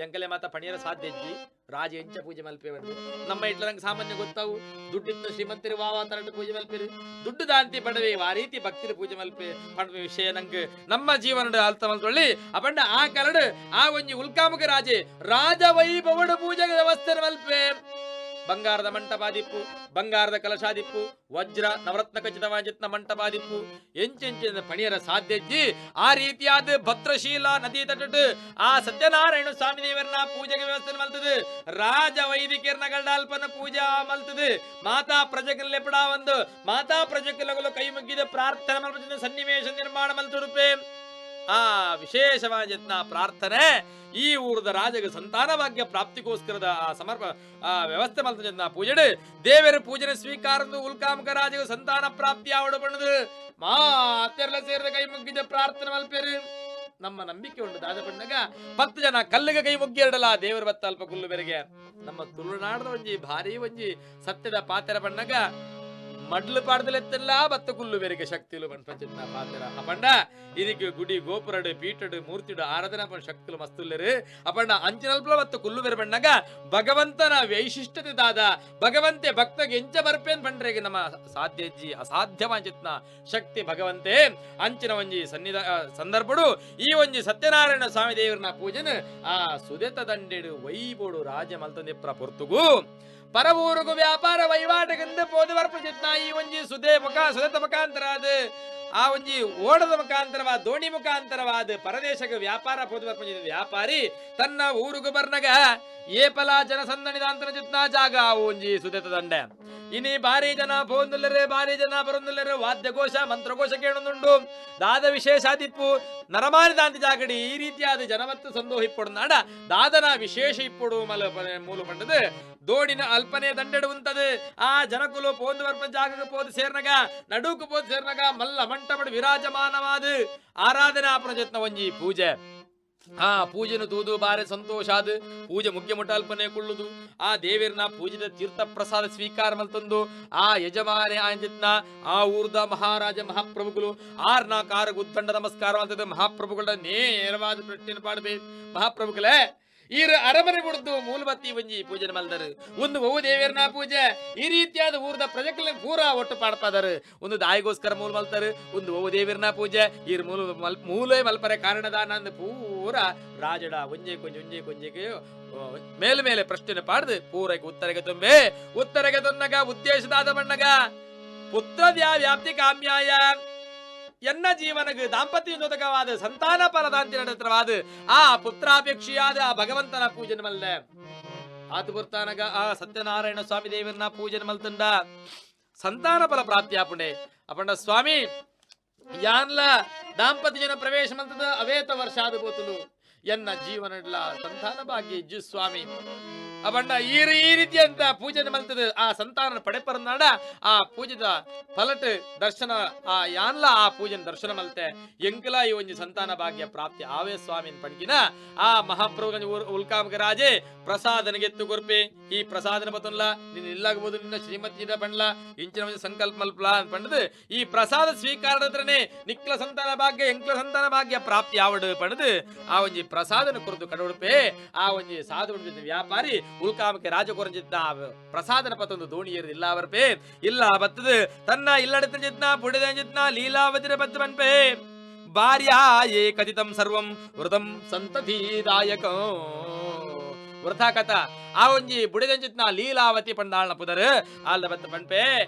ಎಂಕಲೆ ಮಾತ ಪಣಿಯರ ಸಾಧ್ಯಜ್ಜಿ ರಾಜ ಎಂಚ ಪೂಜೆ ಮಲ್ಪೆ ಬಂದು ನಮ್ಮ ಇಟ್ಲ ನಂಗೆ ಸಾಮಾನ್ಯ ಗೊತ್ತಾವು ದುಡ್ಡಿತ್ತ ಶ್ರೀಮಂತರು ವಾವ ತರಟ ಪೂಜೆ ಮಲ್ಪೇರು ದುಡ್ಡು ದಾಂತಿ ಪಡವೆ ಆ ರೀತಿ ಭಕ್ತಿರ ಪೂಜೆ ಮಲ್ಪೆ ಪಡುವ ವಿಷಯ ನಂಗೆ ನಮ್ಮ ಜೀವನದ ಅರ್ಥ ಮಲ್ಕೊಳ್ಳಿ ಅಪಂಡ ಆ ಕರಡು ಆ ಒಂಜಿ ಉಲ್ಕಾಮುಖ ರಾಜೆ ರಾಜ ವೈಭವಡು ಪೂಜೆಗೆ ವ್ಯವಸ್ಥೆ ಮಲ್ಪೆ ಬಂಗಾರದ ಮಂಟಪಾದಿಪ್ಪು ಬಂಗಾರದ ಕಲಶಾದಿಪ್ಪು ವಜ್ರ ನವರತ್ನ ಖಚಿತವಾಗಿತ್ನ ಮಂಟಪಾದಿಪ್ಪು ಎಂಚೆಂಚಿನ ಪಣಿಯರ ಸಾಧ್ಯಜ್ಜಿ ಆ ರೀತಿಯಾದ ಭದ್ರಶೀಲ ನದಿ ತಟ್ಟು ಆ ಸತ್ಯನಾರಾಯಣ ಸ್ವಾಮಿ ದೇವರನ್ನ ಪೂಜೆಗೆ ವ್ಯವಸ್ಥೆ ಮಲ್ತದೆ ರಾಜ ವೈದಿಕರನ್ನ ಗಂಡಾಲ್ಪನ ಪೂಜಾ ಮಲ್ತದೆ ಮಾತಾ ಪ್ರಜೆಗಳ ಲೆಪಡ ಒಂದು ಮಾತಾ ಪ್ರಜೆಗಳು ಕೈ ಮುಗ್ಗಿದ ಪ್ರಾರ್ಥನೆ ಮಲ್ಪದ ಸನ್ನಿವೇಶ ನಿರ್ಮಾಣ ಮಲ್ತುರುಪೆ ಆ ವಿಶೇಷವಾದ ಪ್ರಾರ್ಥನೆ ಈ ಊರದ ರಾಜಗೆ ಸಂತಾನ ಭಾಗ್ಯ ಪ್ರಾಪ್ತಿಗೋಸ್ಕರದ ಆ ಸಮರ್ಪ ಆ ವ್ಯವಸ್ಥೆ ಮಲ್ತ ಪೂಜೆ ದೇವರ ಪೂಜನೆ ಸ್ವೀಕಾರ ಉಲ್ಕಾಮುಖ ರಾಜಗೆ ಸಂತಾನ ಪ್ರಾಪ್ತಿ ಆವಡು ಬಣ್ಣದು ಮಾತೆಲ್ಲ ಸೇರಿದ ಕೈ ಮುಗ್ಗಿದ ಪ್ರಾರ್ಥನೆ ಮಲ್ಪೇರು ನಮ್ಮ ನಂಬಿಕೆ ಉಂಟು ದಾದ ಬಣ್ಣಗ 10 ಜನ ಕಲ್ಲಿಗೆ ಕೈ ಮುಗ್ಗಿ ಎರಡಲ್ಲ ದೇವರ ಬತ್ತ ಅಲ್ಪ ಕುಲ್ಲು ಬೆರೆಗೆ ನಮ್ಮ ತುಳುನಾಡದ ಒಂಜಿ ಭಾರಿ ಒಂಜಿ ಸತ್ಯದ ಪಾತ್ರ ಬಣ್ಣಗ ಮಡ್ಲು ಪಾಡ್ದಲೆತ್ತಲ್ಲ ಬತ್ತ ಕುಲ್ಲು ಬೇರೆಗೆ ಶಕ್ತಿಲು ಪಂಚನ ಪಾತ್ರ ಅಪಂಡ ಇದಕ್ಕೆ ಗುಡಿ ಗೋಪುರಡು ಪೀಠಡು ಮೂರ್ತಿಡು ಆರಾಧನಾ ಶಕ್ತಿಲು ಮಸ್ತುಲ್ಲೆರು ಅಪಂಡ ಅಂಚಿನಲ್ಪ ಬತ್ತ ಕುಲ್ಲು ಬೇರೆ ಬಣ್ಣಗ ಭಗವಂತನ ವೈಶಿಷ್ಟ್ಯತೆ ದಾದ ಭಗವಂತೆ ಭಕ್ತಗೆ ಎಂಚ ಬರ್ಪೇನ್ ಬಂಡ್ರೆಗೆ ನಮ್ಮ ಸಾಧ್ಯಜ್ಜಿ ಅಸಾಧ್ಯವಾಂಚಿತ್ನ ಶಕ್ತಿ ಭಗವಂತೆ ಅಂಚಿನ ಒಂಜಿ ಸಂದರ್ಭಡು ಈ ಒಂಜಿ ಸತ್ಯನಾರಾಯಣ ಸ್ವಾಮಿ ದೇವರನ್ನ ಪೂಜನೆ ಆ ಸುದೆತ ದಂಡೆಡು ವೈಬೋಡು ರಾಜ ಮಲ್ತಂದಿಪ್ರ ಪೊರ್ತುಗು ಪರವೂರುಗು ವ್ಯಾಪಾರ ವಹಿವಾಟಗಂದ ಪೋದು ವರ್ಪಚಿತ್ನ ಈ ಒಂಜಿ ಸುದೆತ ಮುಖಾಂತರಾದ ಆ ಒಂಜಿ ಓಡದ ಮುಖಾಂತರವಾದ ದೋಣಿ ಮುಖಾಂತರವಾದ ಪರದೇಶಕ್ಕೆ ವ್ಯಾಪಾರ ಪೋದು ವರ್ಪಚಿತ ವ್ಯಾಪಾರಿ ತನ್ನ ಊರುಗು ಬರ್ನಗ ಏಪಲ ಜನಸಂದಣಿದಾಂತರ ಚಿತ್ನ ಜಾಗ ಒಂಜಿ ಸುದೆತ ದಂಡೆ ಇನಿ ಬಾರಿ ಜನ ಪೋಂದುಲ್ಲರೆ ಬಾರಿ ಜನ ಬರೊಂದುಲ್ಲರೆ ವಾದ್ಯಘೋಷ ಮಂತ್ರಘೋಷ ಕೇಳೊಂದುಂಡು ದಾದ ವಿಶೇಷ ದಿಪ್ಪು ನರಮಾನಿ ದಾಂತಿ ಜಾಗಡಿ ಈ ರೀತಿಯಾದ ಜನವತ್ತು ಸಂದೋಹಿಪ್ಪೊಡು ನಾಡ ದಾದನ ವಿಶೇಷ ಇಪ್ಪೊಡು ಮೂಲ ಪಂಡದು ದೋಡಿನ ಅಲ್ಪನೆ ದಂಡೆಡು ಉಂಟದು ಆ ಜನಕುಲು ಪೋಂದು ವರ್ಪ ಜಾಗಕ್ಕೆ ಪೋದು ಸೇರ್ನಗ ನಡುಕು ಪೋದು ಸೇರ್ನಗ ಮಲ್ಲ ಮಂಟಪಡು ವಿರಾಜಮಾನವಾದ ಆರಾಧನಾ ಪ್ರಯತ್ನ ಒಂಜಿ ಪೂಜೆ ಆ ಪೂಜೆನು ತೂದು ಬಾರಿ ಸಂತೋಷ ಆದ ಪೂಜೆ ಮುಖ್ಯ ಮುಟ್ಟ ಅಲ್ಪನೆ ಕೊಳ್ಳುದು ಆ ದೇವರನ್ನ ಪೂಜಿದ ತೀರ್ಥ ಪ್ರಸಾದ ಸ್ವೀಕಾರ ಮಲ್ತಂದು ಆ ಯಜಮಾನೆ ಆಂಜಿತ್ನ ಆ ಊರ್ದ ಮಹಾರಾಜ ಮಹಾಪ್ರಭುಗಳು ಆರ್ನ ಕಾರ ಉದ್ದಂಡ ನಮಸ್ಕಾರ ಅಂತದ ಮಹಾಪ್ರಭುಗಳ ನೇರವಾದ ಪ್ರಶ್ನೆ ಪಾಡಬೇಕು ಮಹಾಪ್ರಭುಗಳೇ ಈ ಅರಮನೆ ಬಿಡುದು ಮೂಲಬತ್ತಿ ಒಂಜಿ ಪೂಜೆ ಮಲ್ದರು ಒಂದು ಬಹು ದೇವರನ್ನ ಪೂಜೆ ಈ ರೀತಿಯಾದ ಊರದ ಪ್ರಜೆಗಳ ಪೂರ ಒಟ್ಟು ಪಾಡ್ಪಾದರು ಒಂದು ದಾಯಿಗೋಸ್ಕರ ಮೂಲ ಮಲ್ತಾರೆ ಒಂದು ಬಹು ದೇವರನ್ನ ಪೂಜೆ ಈ ಮೂಲೆ ಮಲ್ಪರೆ ಕಾರಣದಾನ ಅಂದ ಪೂರ ರಾಜಡ ಒಂಜೆ ಕೊಂಜೆಗೆ ಮೇಲೆ ಪ್ರಶ್ನೆ ಪಾಡ್ದು ಪೂರಕ್ಕೆ ಉತ್ತರಗೆ ತೊನ್ನಗ ಉದ್ದೇಶದಾದ ಬಣ್ಣಗ ಪುತ್ರದ್ಯಾ ವ್ಯಾಪ್ತಿ ಕಾಮ್ಯಾಯ ಎನ್ನ ಜೀವನಗೆ ದಾಂಪತ್ಯೋದಕವಾದ ಸಂತಾನ ಫಲದಾಂತಿ ನಡೆತವಾದ ಆ ಪುತ್ರಾಪೇಕ್ಷಿಯಾದ ಆ ಭಗವಂತನ ಪೂಜನೆ ಮಲ್ಲೆ ಆತು ಬರ್ತಾನಗ ಆ ಸತ್ಯನಾರಾಯಣ ಸ್ವಾಮಿ ದೇವರನ್ನ ಪೂಜನೆ ಮಲ್ತಂಡ ಸಂತಾನ ಫಲ ಪ್ರಾಪ್ತಿಯಾಪುಂಡೆ ಅಪಂಡ ಸ್ವಾಮಿ ಯಾನ್ಲ ದಾಂಪತ್ಯ ಜನ ಪ್ರವೇಶ ಮಂತದ ಅವೇತ ವರ್ಷ ಆದ ಬೋತುಲು ಎನ್ನ ಜೀವನ ಸಂತಾನ ಭಾಗ್ಯ ಇಜ್ಜು ಸ್ವಾಮಿ ಅಬಂಡ ಈ ರೀತಿ ಅಂತ ಪೂಜೆ ಮಲ್ತದ ಆ ಸಂತಾನ ಪಡೆಪರನಾಡ ಆ ಪೂಜದ ಫಲಟ್ ದರ್ಶನ ಆ ಯಾನ್ಲ ಆ ಪೂಜನ ದರ್ಶನ ಮಲ್ತೆ ಎಂಕಲ ಈ ಒಂಜಿ ಸಂತಾನ ಭಾಗ್ಯ ಪ್ರಾಪ್ತಿ ಆವೇ ಸ್ವಾಮಿ ಪಣಕಿನ ಆ ಮಹಾಪ್ರಭು ಉಲ್ಕಾಮಕ ರಾಜೆ ಪ್ರಸಾದನಗೆತ್ತು ಕೊರ್ಪೆ ಈ ಪ್ರಸಾದನ ಬತ್ತನ್ಲ ನಿನ್ನ ಇಲ್ಲಾಗಬಹುದು ನಿನ್ನ ಶ್ರೀಮತಿನ ಪಂಡ್ಲ ಇಂಚಿನ ಒಂದು ಸಂಕಲ್ಪ ಮಲ್ಪಲ ಪಂಡದು ಈ ಪ್ರಸಾದ ಸ್ವೀಕಾರದತ್ರನೆ ನಿಕ್ಲ ಸಂತಾನ ಭಾಗ್ಯ ಎಂಕ್ಲ ಸಂತಾನ ಭಾಗ್ಯ ಪ್ರಾಪ್ತಿ ಆವಡು ಪಣದು ಆ ಒಂಜಿ ಪ್ರಸಾದನ ಕುರಿತು ಕಡೊಡುಪೆ ಆ ಒಂಜಿ ಸಾಧು ವ್ಯಾಪಾರಿ ಉಲ್ಕಾಮಕ್ಕೆ ರಾಜ ಕೊರಂಜಿದ್ದ ಪ್ರಸಾದನ ಪತ್ತೊಂದು ದೋಣಿ ಏರಿದಿಲ್ಲ ಅವರ್ಪೆ ಇಲ್ಲ ಬತ್ತದು ತನ್ನ ಇಲ್ಲಡತ ಜಿತ್ನ ಪುಡಿದ ಜಿತ್ನ ಲೀಲಾವತಿರ ಬತ್ತು ಬನ್ಪೆ ಭಾರ್ಯಾ ಏ ಕಥಿತಂ ಸರ್ವಂ ವೃತಂ ಸಂತತಿದಾಯಕ ವೃಥಾ ಕಥ ಆ ಒಂಜಿ ಬುಡಿದಂಜಿತ್ನ ಲೀಲಾವತಿ ಪಂಡಾಳ್ನ ಪುದರ್ ಆಲ್ದ ಬತ್ತ ಪಂಪೆ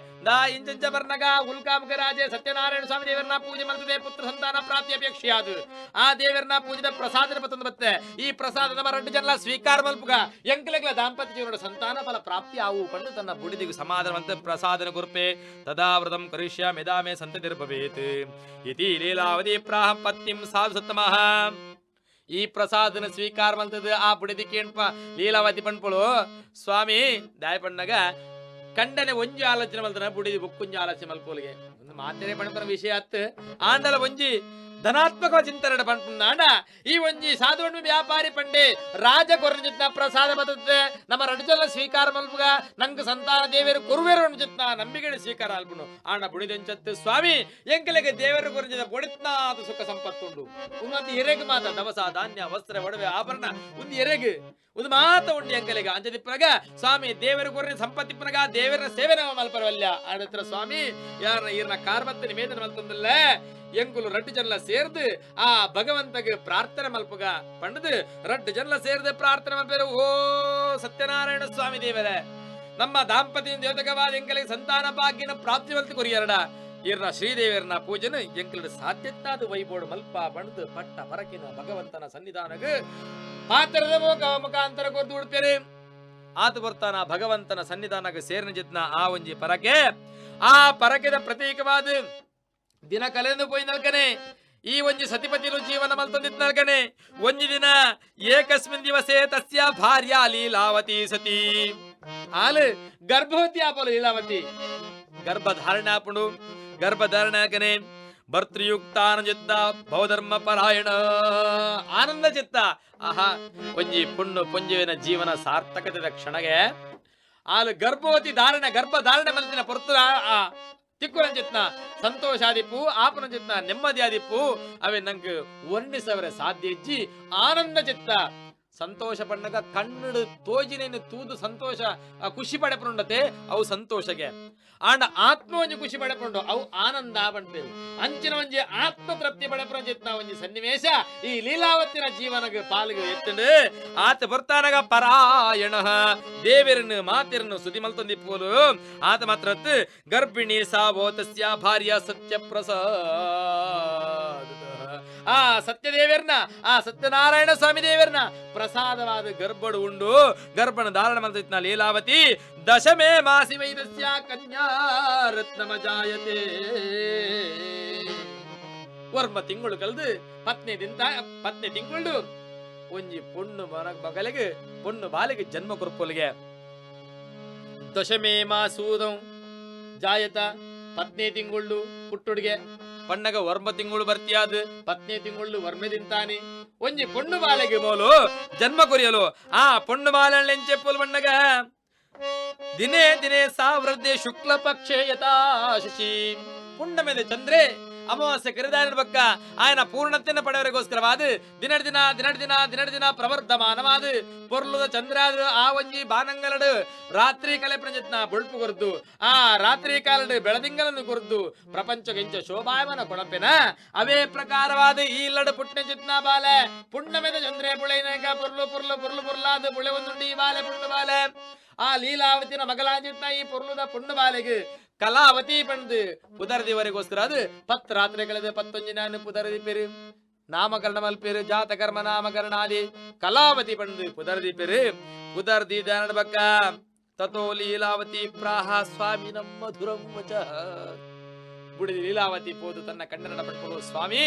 ದಾ ಇಂಚಂಚ ಬರ್ನಗ ಉಲ್ಕಾಮಕ ರಾಜೆ ಸತ್ಯನಾರಾಯಣ ಸ್ವಾಮಿ ದೇವರನ್ನ ಪೂಜೆ ಮಾಡ್ತದೆ ಪುತ್ರ ಸಂತಾನ ಪ್ರಾಪ್ತಿ ಅಪೇಕ್ಷೆಯಾದ ಆ ದೇವರನ್ನ ಪೂಜೆದ ಪ್ರಸಾದನ ಬತ್ತೊಂದು ಬತ್ತೆ ಈ ಪ್ರಸಾದ ನಮ್ಮ ರೆಡ್ಡು ಜನ ಸ್ವೀಕಾರ ಮಲ್ಪುಗ ಎಂಕಲೆಗ್ಲ ದಾಂಪತ್ಯ ಜೀವನದ ಸಂತಾನ ಫಲ ಪ್ರಾಪ್ತಿ ಆವು ಪಂಡು ತನ್ನ ಬುಡಿದಿಗೂ ಸಮಾಧಾನವಂತ ಪ್ರಸಾದನ ಗುರುಪೆ ತದಾವೃತಂ ಕರಿಷ್ಯ ಮೆದಾಮೆ ಸಂತತಿರ್ಭವೇತ್ ಇತಿ ಲೀಲಾವತಿ ಪ್ರಾಹ ಪತ್ನಿಂ ಸಾಧು ಸತ್ತಮಃ ಈ ಪ್ರಸಾದನ ಸ್ವೀಕಾರ ಮಲ್ತದ ಆ ಬುಡಿದಿ ಕೇಣ್ಪ ಲೀಲಾವತಿ ಪಣ್ಪಳು ಸ್ವಾಮಿ ದಾಯ ಪಣ್ಣಗ ಕಂಡನೆ ಒಂಜಿ ಆಲೋಚನೆ ಮಲ್ತನ ಬುಡಿದಿ ಬುಕ್ಕೊಂಜಿ ಆಲೋಚನೆ ಮಲ್ಪೋಲಿಗೆ ಒಂದು ಮಾತೇನೆ ಪಣಪನ ವಿಷಯ ಅತ್ತು ಆಂಡಲ ಒಂಜಿ ಧನಾತ್ಮಕ ಚಿಂತನೆ ಪಂಡ ಈ ಒಂಜಿ ಸಾಧು ವ್ಯಾಪಾರಿ ಪಂಡೆ ರಾಜ ಕೊರಜಿತ್ನ ಪ್ರಸಾದ ಬರ್ತದೆ ನಮ್ಮ ರಡ್ಜಲ ಸ್ವೀಕಾರ ಮಲ್ಪುಗ ನಂಗೆ ಸಂತಾನ ದೇವರು ಕುರುವೇರು ಅನ್ಜಿತ್ನ ನಂಬಿಕೆ ಸ್ವೀಕಾರ ಅಲ್ಪುನು ಆಂಡ ಬುಡಿದೆಂಚತ್ತು ಸ್ವಾಮಿ ಎಂಕಲೆಗೆ ದೇವರು ಕೊರಜಿದ ಬುಡಿತ್ನಾದ ಸುಖ ಸಂಪತ್ತುಂಡು ಒಂದು ಎರೆಗೆ ಮಾತ ದವಸ ಧಾನ್ಯ ವಸ್ತ್ರ ಒಡವೆ ಆಭರಣ ಒಂದು ಎರೆಗೆ ಒಂದು ಮಾತ ಉಂಡಿ ಅಂಕಲೆಗ ಅಂಜದಿಪ್ಪನಗ ಸ್ವಾಮಿ ದೇವರ ಕೊರ್ರಿ ಸಂಪತ್ತಿಪ್ಪನಗ ದೇವರ ಸೇವೆ ನಾವು ಮಲ್ಪರವಲ್ಯ ಆಡತ್ರ ಸ್ವಾಮಿ ಯಾರನ್ನ ಈರ್ನ ಕಾರ್ಮತ್ತ ನಿವೇದನ ಮಲ್ತಂದಲ್ಲ ಎಂಕುಲು ರಡ್ಡು ಜನಲ ಸೇರ್ದು ಆ ಭಗವಂತಗೆ ಪ್ರಾರ್ಥನೆ ಮಲ್ಪಗ ಪಂಡದು ರಡ್ಡು ಜನಲ ಸೇರ್ದು ಪ್ರಾರ್ಥನೆ ಮಲ್ಪೇರು ಓ ಸತ್ಯನಾರಾಯಣ ಸ್ವಾಮಿ ದೇವರೇ ನಮ್ಮ ದಾಂಪತ್ಯ ದೇವತಕವಾದ ಎಂಕಲಿಗೆ ಸಂತಾನ ಭಾಗ್ಯನ ಪ್ರಾಪ್ತಿ ಮಲ್ತು ಕೊರಿಯರಡ ಇರ್ನ ಶ್ರೀದೇವಿಯರ್ನ ಪೂಜೆನು ಎಂಕಲದ ಸಾಧ್ಯತಾದ ವೈಬೋಡು ಮಲ್ಪ ಪಣದು ಪಟ್ಟ ಪರಕಿನ ಭಗವಂತನ ಸನ್ನಿಧಾನಗ ಪಾತ್ರದ ಮುಖಾಂತರ ಕೊರ್ದು ಉಡ್ತೇನೆ ಆತ ಬರ್ತಾನ ಭಗವಂತನ ಸನ್ನಿಧಾನಗ ಸೇರ್ನ ಜಿತ್ನ ಆ ಒಂಜಿ ಪರಕೆ ಆ ಪರಕೆದ ಪ್ರತೀಕವಾದ ದಿನ ಕಲೆಂದು ಪೋಯಿ ನಲ್ಕನೆ ಈ ಒಂಜಿ ಸತಿಪತಿಲು ಜೀವನ ಮಲ್ತೊಂದಿತ್ ನಲ್ಕನೆ ಒಂಜಿ ದಿನ ಏಕಸ್ಮಿನ್ ದಿವಸೆ ತಸ್ಯ ಭಾರ್ಯ ಲೀಲಾವತಿ ಸತಿ ಆಲು ಗರ್ಭವತಿ ಆಪಲು ಲೀಲಾವತಿ ಗರ್ಭಧಾರಣ ಆಪುಂಡು ಗರ್ಭಧಾರಣ ಆಕನೆ ಭರ್ತೃಯುಕ್ತಾನ ಚಿತ್ತ ಬಹುಧರ್ಮ ಪರಾಯಣ ಆನಂದ ಚಿತ್ತ ಆಹಾ ಒಂಜಿ ಪುಣ್ಣು ಪುಂಜುವಿನ ಜೀವನ ಸಾರ್ಥಕತೆದ ಕ್ಷಣಗೆ ಆಲು ಗರ್ಭವತಿ ಧಾರಣ ಗರ್ಭಧಾರಣ ಮನಸ್ಸಿನ ಪೊರ್ತು ತಿಕ್ಕುರಂಜಿತ್ನ ಸಂತೋಷಾದಿಪ್ಪು ಆಪನಂಜಿತ್ನ ನೆಮ್ಮದಿ ಆದಿಪ್ಪು ಅವೇ ನಂಗೆ ವರ್ಣಿಸವರೆ ಸಾಧ್ಯ ಇಜ್ಜಿ ಆನಂದ ಚಿತ್ತ ಸಂತೋಷ ಪಣ್ಣಗ ಕಣ್ಣು ತೋಜಿನೇನು ತೂದು ಸಂತೋಷ ಖುಷಿ ಪಡೆಪುಂಡತೆ ಅವು ಸಂತೋಷಗೆ ಆಂಡ ಆತ್ಮ ಒಂಜಿ ಖುಷಿ ಪಡೆಪುಂಡು ಅವು ಆನಂದ ಬಂಡ್ತೇವೆ ಅಂಚಿನ ಒಂಜಿ ಆತ್ಮ ತೃಪ್ತಿ ಪಡೆಪುರಂಜಿತ್ನ ಒಂಜಿ ಸನ್ನಿವೇಶ ಈ ಲೀಲಾವತಿನ ಜೀವನಗ ಪಾಲಿಗೆ ಎತ್ತಂಡು ಆತ ಬರ್ತಾನಗ ಪರಾಯಣ ದೇವರನ್ನು ಮಾತಿರನ್ನು ಸುದಿ ಮಲ್ತೊಂದಿಪ್ಪೋಲು ಆತ ಮಾತ್ರ ಗರ್ಭಿಣಿ ಸಾವೋ ತಸ್ಯ ಭಾರ್ಯ ಸತ್ಯಪ್ರಸಾದ ಆ ಸತ್ಯದೇವರ್ನ ಆ ಸತ್ಯನಾರಾಯಣ ಸ್ವಾಮಿ ದೇವರ್ನ ಪ್ರಸಾದವಾದ ಗರ್ಭಡು ಉಂಡು ಗರ್ಭನ ಧಾರಣ ಮಂತ್ರಿತ್ನ ಲೀಲಾವತಿ ದಶಮೇ ಮಾಸಿ ವೈದಸ್ಯ ಕನ್ಯಾ ರತ್ನಮ ಜಾಯತೆ ವರ್ಮ ತಿಂಗಳು ಕಳೆದು ಪತ್ನಿ ತಿಂಗಳು ಒಂಜಿ ಪೊಣ್ಣು ಮಗಲಿಗೆ ಪೊಣ್ಣು ಬಾಲಿಗೆ ಜನ್ಮ ಕೊರ್ಪೊಲಿಗೆ ದಶಮೇ ಮಾಸೂದಂ ಜಾಯತ ಪತ್ನಿ ತಿಂಗಳು ಪುಟ್ಟುಡಿಗೆ ಪಣ್ಣಗ ವರ್ಮ ತಿಂಗಳು ಬರ್ತಿಯಾದ ಪತ್ನಿ ತಿಂಗಳು ವರ್ಮೆ ತಿಂತಾನೆ ಒಂಜಿ ಪೊಣ್ಣು ಬಾಲೆಗೆ ಮೋಲು ಜನ್ಮ ಕೊರಿಯಲು ಆ ಪೊಣ್ಣು ಬಾಲೆಂಚೆಪ್ಪಲು ಬಣ್ಣಗ ದಿನೇ ದಿನೇ ಸಾವೃದ್ಧೆ ಶುಕ್ಲ ಪಕ್ಷೆ ಯಥಾ ಶಶಿ ಪುಣ್ಣಮೆದೆ ಚಂದ್ರೆ ಅಮಾವಾಸ್ಯೆ ಕರೆದಾನಿರ್ಬೇಕ ಆಯನ ಪೂರ್ಣತೆಯನ್ನು ಪಡೆಯವರಿಗೋಸ್ಕರವಾದ ದಿನ ದಿನ ಪ್ರವರ್ಧಮಾನವಾದ ಪೊರ್ಲುದ ಚಂದ್ರಾದ ಆ ಒಂಜಿ ಬಾನಂಗಲಡು ರಾತ್ರಿ ಕಲೆ ಪ್ರಜತ್ನ ಬೊಳ್ಪು ಕೊರ್ದು ಆ ರಾತ್ರಿ ಕಾಲಡು ಬೆಳದಿಂಗಲನ್ನು ಕೊರ್ದು ಪ್ರಪಂಚಗೆಂಚ ಶೋಭಾಯಮನ ಕೊಡಪೆನ ಅವೇ ಪ್ರಕಾರವಾದ ಈ ಇಲ್ಲಡು ಪುಟ್ನೆ ಚಿತ್ನ ಬಾಲೆ ಪುಣ್ಣಮೆದ ಚಂದ್ರೆ ಬುಳೆನಗ ಪುರ್ಲಾದ ಬುಳೆ ಒಂದುಂಡಿ ಬಾಲೆ ಪುಣ್ಣು ಬಾಲೆ ಆ ಲೀಲಾವತಿನ ಮಗಲಾಜಿತ್ನ ಈ ಪೊರ್ಲುದ ಪುಣ್ಣು ಬಾಲೆಗೆ ಕಲಾವತಿ ಪಂದು ಪುದರ್ದಿವರೆಗೋಸ್ಕರ ಅದು 10 ರಾತ್ರಿ ಕಳೆದ 11 ನಾನು ಪುದರ್ದಿ ಪೇರು ನಾಮಕರಣ ಮಲ್ಪೇರು ಜಾತಕರ್ಮ ನಾಮಕರಣಾದಿ ಕಲಾವತಿ ಪಂದು ಪುದರ್ದಿ ಪೇರು ಪುದರ್ದಿ ನಡಬಕ್ಕ ತಥೋ ಲೀಲಾವತಿ ಪ್ರಾಹ ಸ್ವಾಮಿ ನಮ್ಮ ಮಧುರಂ ವಚ ಬುಡಿದಿ ಲೀಲಾವತಿ ಪೋದು ತನ್ನ ಕಣ್ಣರಣ ಪಡ್ಕೊಳ್ಳುವ ಸ್ವಾಮಿ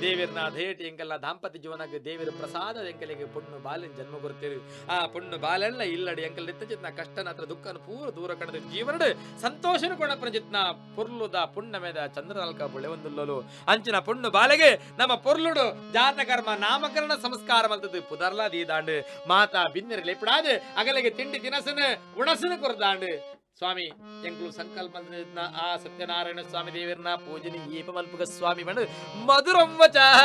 ದೇವಿರನ ಧೇಟಿ ಎಂಕಲ್ಲ ದಾಂಪತ್ಯ ಜೀವನಕ್ಕೆ ದೇವಿರ ಪ್ರಸಾದ ಎಂಕಲಿಗೆ ಪುಣ್ಣು ಬಾಲಿನ ಜನ್ಮ ಕೊಡ್ತೀರಿ ಆ ಪುಣ್ಣು ಬಾಲೆಲ್ಲ ಇಲ್ಲಡಿ ಎಂಕಲ್ ನಿತ್ತಚಿತ್ನ ಕಷ್ಟನ ಹತ್ರ ದುಃಖನ ಪೂರ ದೂರ ಕಣದ ಜೀವನ ಸಂತೋಷನ ಕೊಣ ಪ್ರಜಿತ್ನ ಪುರ್ಲುದ ಪುಣ್ಣ ಮೇದ ಚಂದ್ರನಾಲ್ಕ ಬುಳೆ ಒಂದುಲ್ಲಲು ಅಂಚಿನ ಪುಣ್ಣು ಬಾಲೆಗೆ ನಮ್ಮ ಪುರ್ಲುಡು ಜಾತಕರ್ಮ ನಾಮಕರಣ ಸಂಸ್ಕಾರ ಮಲ್ತದ್ದು ಪುದರ್ಲ ದೀದಾಂಡು ಮಾತಾ ಬಿನ್ನರಿ ಲೆಪ್ಪಡಾದು ಅಗಲಿಗೆ ತಿಂಡಿ ತಿನಸನ ಉಣಸನ ಕೊರ್ದಾಂಡು ಸ್ವಾಮಿ ಎಂಕ್ಲು ಸಂಕಲ್ಪ ಆ ಸತ್ಯನಾರಾಯಣ ಸ್ವಾಮಿ ದೇವರನ್ನ ಪೂಜನೆ ಏಪ ಮಲ್ಪುಗ ಸ್ವಾಮಿ ಬಂದು ಮಧುರಂ ವಚಾಹ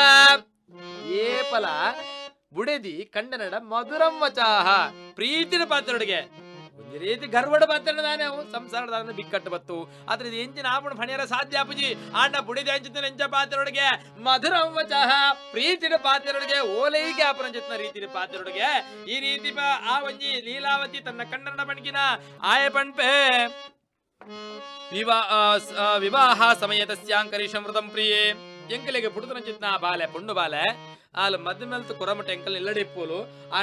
ಏಪಲ ಬುಡೆದಿ ಕಂಡನಡ ಮಧುರಂ ವಚಾಹ ಪ್ರೀತಿನ ಪಾತ್ರೊಡಿಗೆ ಒಂದು ರೀತಿ ಗರ್ವಡ ಪಾತ್ರ ನಾವು ಸಂಸಾರದ ಬಿಕ್ಕಟ್ಟು ಬತ್ತು ಆದ್ರೆ ಇದು ಎಂಚಿನ ಆಪಣ ಫಣಿಯರ ಸಾಧ್ಯ ಅಪ್ಪುಜಿ ಆಂಡ ಬುಡಿದ ಎಂಚಿನ ಎಂಚ ಪಾತ್ರೊಡಿಗೆ ಮಧುರಂ ವಚಾಹ ಪ್ರೀತಿನ ಪಾತ್ರೊಡಿಗೆ ಓಲೈಗೆ ಆಪಣ ಜೊತ್ನ ರೀತಿನ ಪಾತ್ರೊಡಿಗೆ ಈ ರೀತಿ ಆ ಒಂಜಿ ಲೀಲಾವತಿ ತನ್ನ ಕಣ್ಣನ ಬಣ್ಕಿನ ಆಯ ಪಣ್ಪೆ ವಿವಾಹ ಸಮಯತಸ್ಯಾಂಕರಿ ಸಮೃತಂ ಪ್ರಿಯೇ ಎಂಕಲಿಗೆ ಪುಡುತನ ಚಿತ್ನ ಬಾಲೆ ಪುಣ್ಣು ಬಾಲೆ ಅಲ್ಲಿ ಮಧ್ಯ ಮೇಲ್ತು ಕೊರಮಟ ಎಂಕಲ್ ಎಲ್ಲಡಿಪ್ಪುಲು ಆ